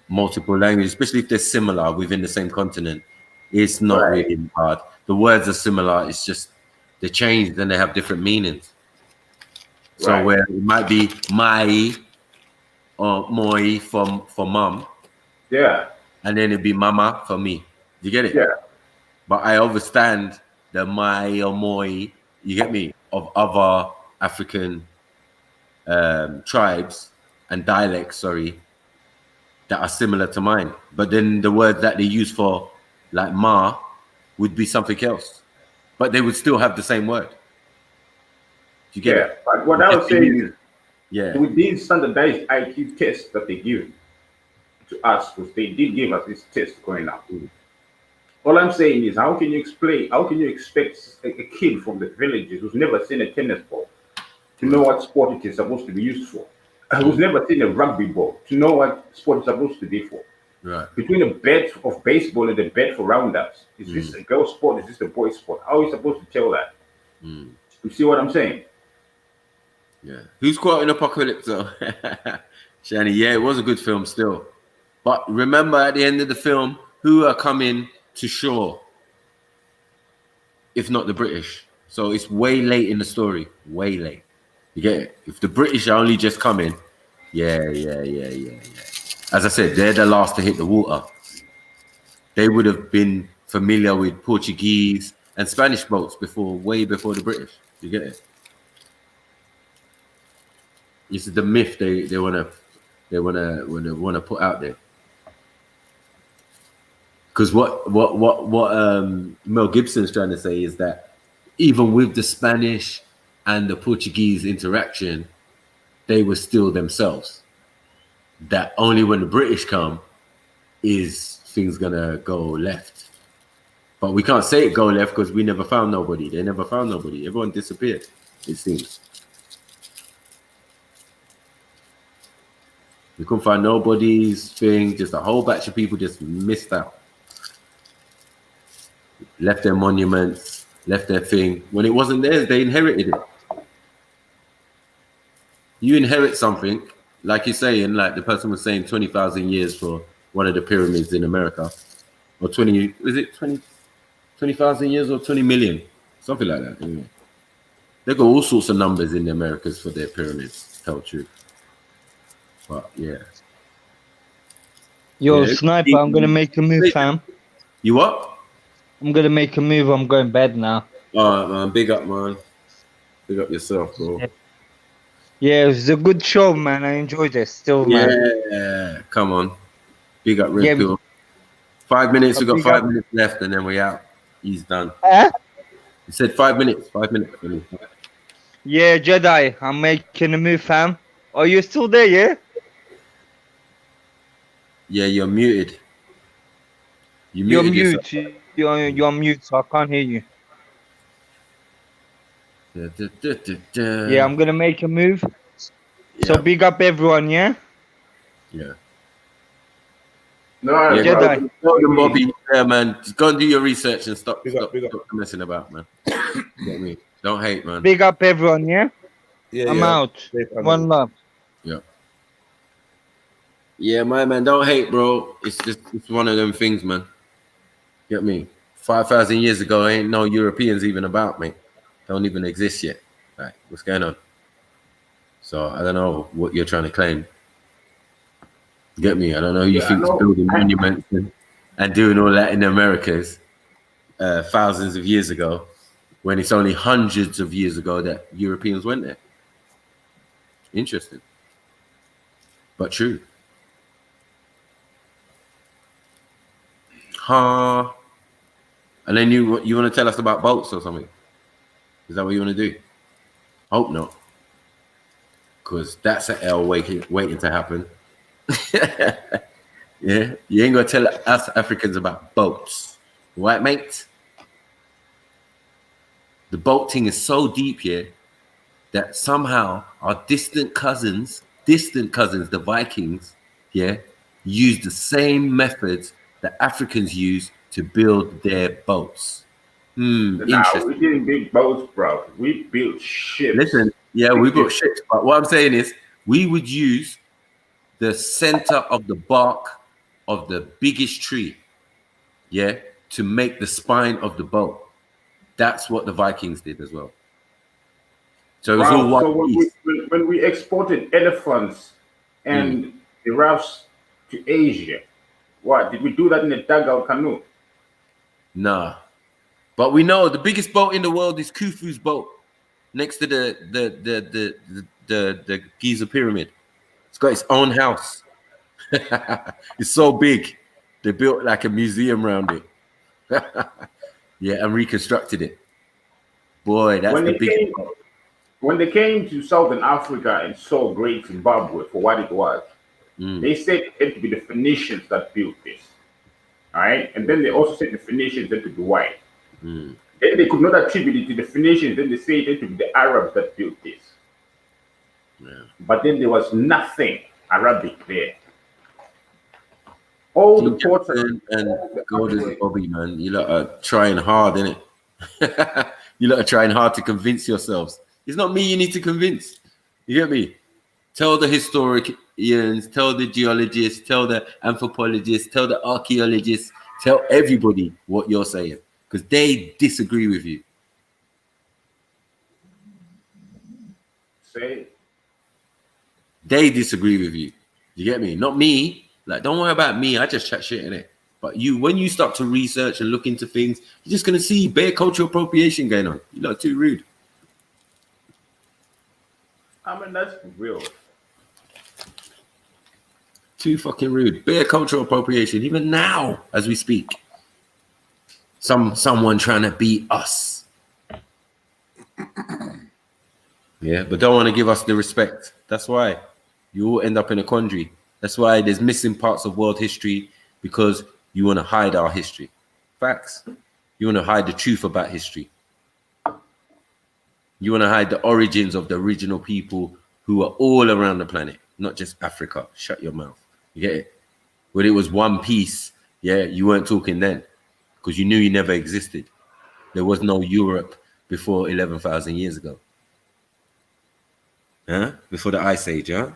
multiple languages, especially if they're similar within the same continent. It's not really hard. The words are similar. It's just they change, then they have different meanings. So where it might be mai or moi for mom. Yeah. And then it'd be mama for me. You get it? Yeah. But I understand the mai or moi, you get me, of other African tribes and dialects, that are similar to mine. But then the word that they use for like ma would be something else. But they would still have the same word. Do you get it? But what I was saying is, with these standardized IQ tests that they give to us, because they did give us this test going out. All I'm saying is, how can you expect a kid from the villages who's never seen a tennis ball to know what sport it is supposed to be used for? Who's never seen a rugby ball to know what sport is supposed to be for? Right. Between a bat of baseball and a bat for rounders, is this a girl sport? Is this a boy sport? How are you supposed to tell that? You see what I'm saying? Yeah. Who's quoting Apocalypse though? Shani, yeah, it was a good film still. But remember at the end of the film, who are coming to shore? If not the British. So it's way late in the story. Way late. You get it? If the British are only just coming, yeah. As I said, they're the last to hit the water. They would have been familiar with Portuguese and Spanish boats way before the British. You get it? This is the myth they wanna put out there. Because what Mel Gibson's trying to say is that even with the Spanish and the Portuguese interaction, they were still themselves. That only when the British come is things gonna go left. But we can't say it go left because we never found nobody. They never found nobody. Everyone disappeared, it seems. We couldn't find nobody's thing. Just a whole batch of people just missed out. Left their monuments, left their thing. When it wasn't theirs, they inherited it. You inherit something, like you're saying, like the person was saying 20,000 years for one of the pyramids in America. Or 20,000 years or 20 million? Something like that. Anyway. They've got all sorts of numbers in the Americas for their pyramids, tell the truth. But yeah. Yo, Sniper, I'm gonna make a move, fam. You what? I'm gonna make a move. I'm going bed now. Alright, man. Big up, man. Big up yourself, bro. Yeah, it was a good show, man. I enjoyed it still, man. Yeah, come on. Big up Red Pill. 5 minutes. We've got Big 5 up. minutes left, and then we're out. He's done. Eh? He said 5 minutes. 5 minutes. For me. Yeah, Jedi, I'm making a move, fam. Are you still there, yeah? Yeah, you're muted. You're muted yourself. mute. You're mute, so I can't hear you. Yeah, I'm gonna make a move. So Yeah. big up everyone, yeah? Yeah. No, Yeah, Jedi. go, Bobby. Yeah, man. Just go and do your research and stop messing about, man. You get me? Don't hate, man. Big up everyone, yeah? Yeah, I'm yeah. out. One love. Yeah. Yeah, my man. Don't hate, bro. It's one of them things, man. Get me? 5,000 years ago, ain't no Europeans even about, mate. Don't even exist yet. Like, what's going on? So I don't know what you're trying to claim. Get me? I don't know who you think's building monuments and doing all that in the Americas thousands of years ago, when it's only hundreds of years ago that Europeans went there. Interesting, but true. Huh? And then you want to tell us about boats or something? Is that what you want to do? Hope not, because that's an L waiting to happen. Yeah, you ain't gonna tell us Africans about boats, right, mate? The boat thing is so deep here that somehow our distant cousins, the Vikings, yeah, use the same methods that Africans use to build their boats. Interesting. We didn't build boats, bro. We built ships. Listen, yeah, we built ships, but what I'm saying is we would use the center of the bark of the biggest tree, yeah, to make the spine of the boat. That's what the Vikings did as well. So it was all one piece. When we exported elephants and giraffes to Asia, what did we do that in a dugout canoe? Nah, but we know the biggest boat in the world is Khufu's boat, next to the Giza pyramid. It's got its own house. It's so big, they built like a museum around it. Yeah, and reconstructed it. Boy, that's the big. When they came to Southern Africa and saw Great Zimbabwe for what it was, they said it had to be the Phoenicians that built this. All right, and then they also said the Phoenicians had to be white. Then they could not attribute it to the Phoenicians. Then they said it had to be the Arabs that built this. Yeah. But then there was nothing Arabic there. All the ports and Golden Bobby, man, you lot are trying hard, innit? You lot are trying hard to convince yourselves. It's not me you need to convince. You get me? Tell the historians, tell the geologists, tell the anthropologists, tell the archaeologists, tell everybody what you're saying, because they disagree with you. Say they disagree with you. You get me? Not me. Like, don't worry about me. I just chat shit in it. But you, when you start to research and look into things, you're just gonna see bare cultural appropriation going on. You lot are too rude. I mean, that's real. Too fucking rude. Bare cultural appropriation, even now as we speak. Someone trying to beat us. Yeah, but don't want to give us the respect. That's why you all end up in a quandary. That's why there's missing parts of world history, because you want to hide our history. Facts. You want to hide the truth about history. You want to hide the origins of the original people who are all around the planet, not just Africa. Shut your mouth. You get it? When it was one piece, yeah, you weren't talking then, because you knew you never existed. There was no Europe before 11,000 years ago. Huh? Before the Ice Age, huh?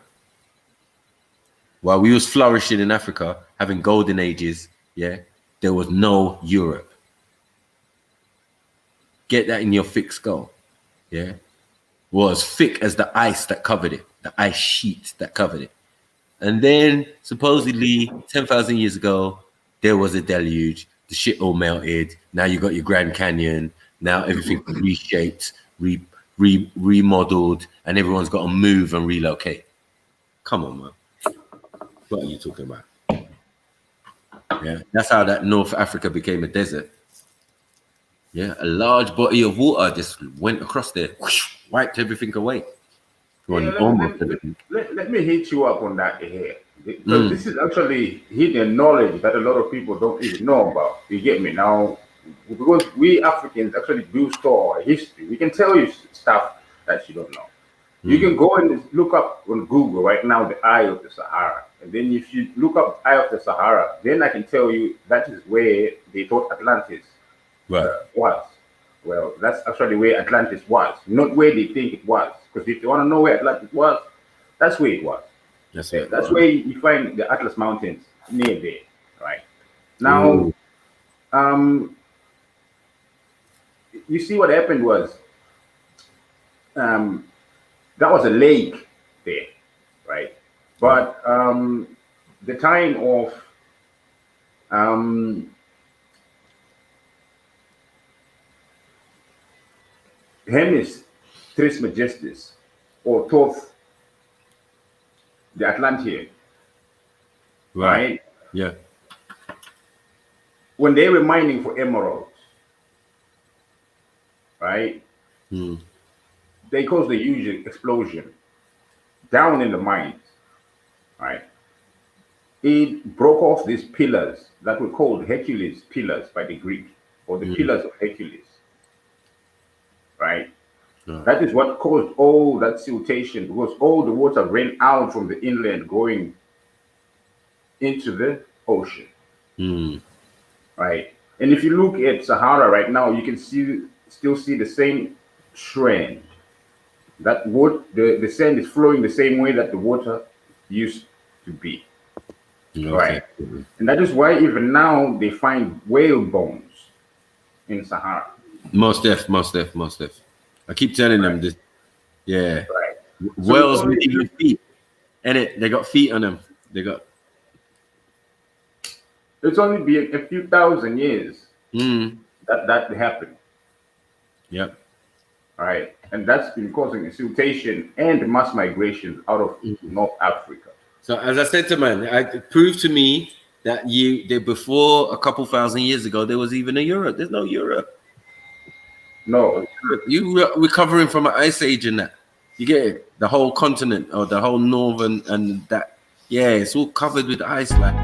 While we was flourishing in Africa, having golden ages, yeah, there was no Europe. Get that in your thick skull, yeah? Was thick as the ice that covered it, the ice sheet that covered it. And then, supposedly, 10,000 years ago, there was a deluge, the shit all melted, now you got your Grand Canyon, now everything's reshaped, remodeled, and everyone's got to move and relocate. Come on, man. What are you talking about? Yeah, that's how that North Africa became a desert. Yeah, a large body of water just went across there, whoosh, wiped everything away. Almost everything. Let me hit you up on that here. Because this is actually hidden knowledge that a lot of people don't even know about. You get me? Now, because we Africans actually do store our history, we can tell you stuff that you don't know. You can go and look up on Google right now the Eye of the Sahara. And then if you look up Eye of the Sahara, then I can tell you that is where they thought Atlantis was. Well, that's actually where Atlantis was, not where they think it was. Because if you want to know where Atlantis was, that's where it was. That's where you find the Atlas Mountains near there, right? Now, you see what happened was, that was a lake there, right? But the time of Hermes Trismegistus, or Thoth the Atlantean, right? Yeah. When they were mining for emeralds, right? They caused a huge explosion down in the mines, right? It broke off these pillars that were called Hercules pillars by the Greek, or the pillars of Hercules, right? That is what caused all that siltation, because all the water ran out from the inland going into the ocean, right? And if you look at Sahara right now, you can still see the same trend. That the sand is flowing the same way that the water used to be, right? And that is why even now they find whale bones in Sahara. Most def. I keep telling them this. Yeah. Whales with even feet. And they got feet on them. It's only been a few thousand years that happened. Yep. All right. And that's been causing a siltation and mass migrations out of North Africa. So as I said to man, it proved to me that before a couple thousand years ago, there was even a Europe. There's no Europe. No. We're recovering from an ice age in that. You get it? The whole continent or the whole northern and that. Yeah, it's all covered with ice, like.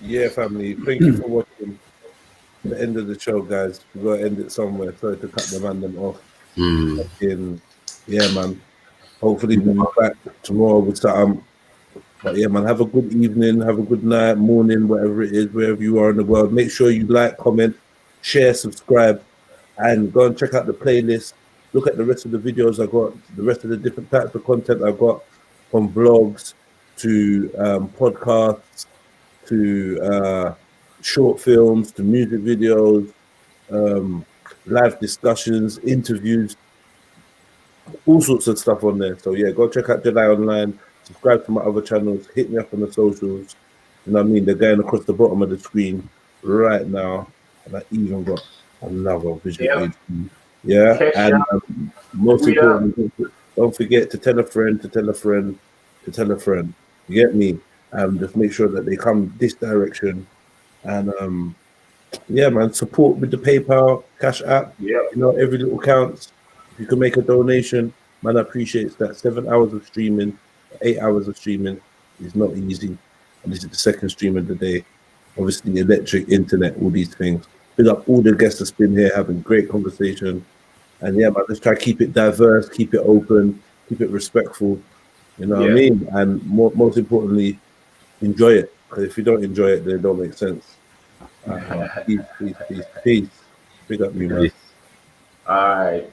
Yeah, family. Thank you for watching the end of the show, guys. We gotta end it somewhere. Sorry to cut the random off. Yeah, man. Hopefully we'll be back tomorrow with something. But yeah, man, have a good evening, have a good night, morning, whatever it is, wherever you are in the world. Make sure you like, comment, share, subscribe, and go and check out the playlist. Look at the rest of the videos I got, the rest of the different types of content I got, from vlogs to podcasts, to short films, to music videos, live discussions, interviews, all sorts of stuff on there. So yeah, go check out Jedionline, subscribe to my other channels, hit me up on the socials. You know what I mean? They're going across the bottom of the screen right now. And I even got another visual aid. Yeah, and most importantly, don't forget to tell a friend, to tell a friend, to tell a friend. You get me? Just make sure that they come this direction. And yeah, man, support with the PayPal, Cash App. Yeah. You know, every little counts. If you can make a donation, man, I appreciate that. 7 hours of streaming, 8 hours of streaming is not easy. And this is the second stream of the day. Obviously, electric, internet, all these things. Big up all the guests that's been here, having great conversation. And yeah, man, let's try to keep it diverse, keep it open, keep it respectful. You know what I mean? And most importantly, enjoy it. Because if you don't enjoy it, then it don't make sense. Peace. Big up you, man. All right.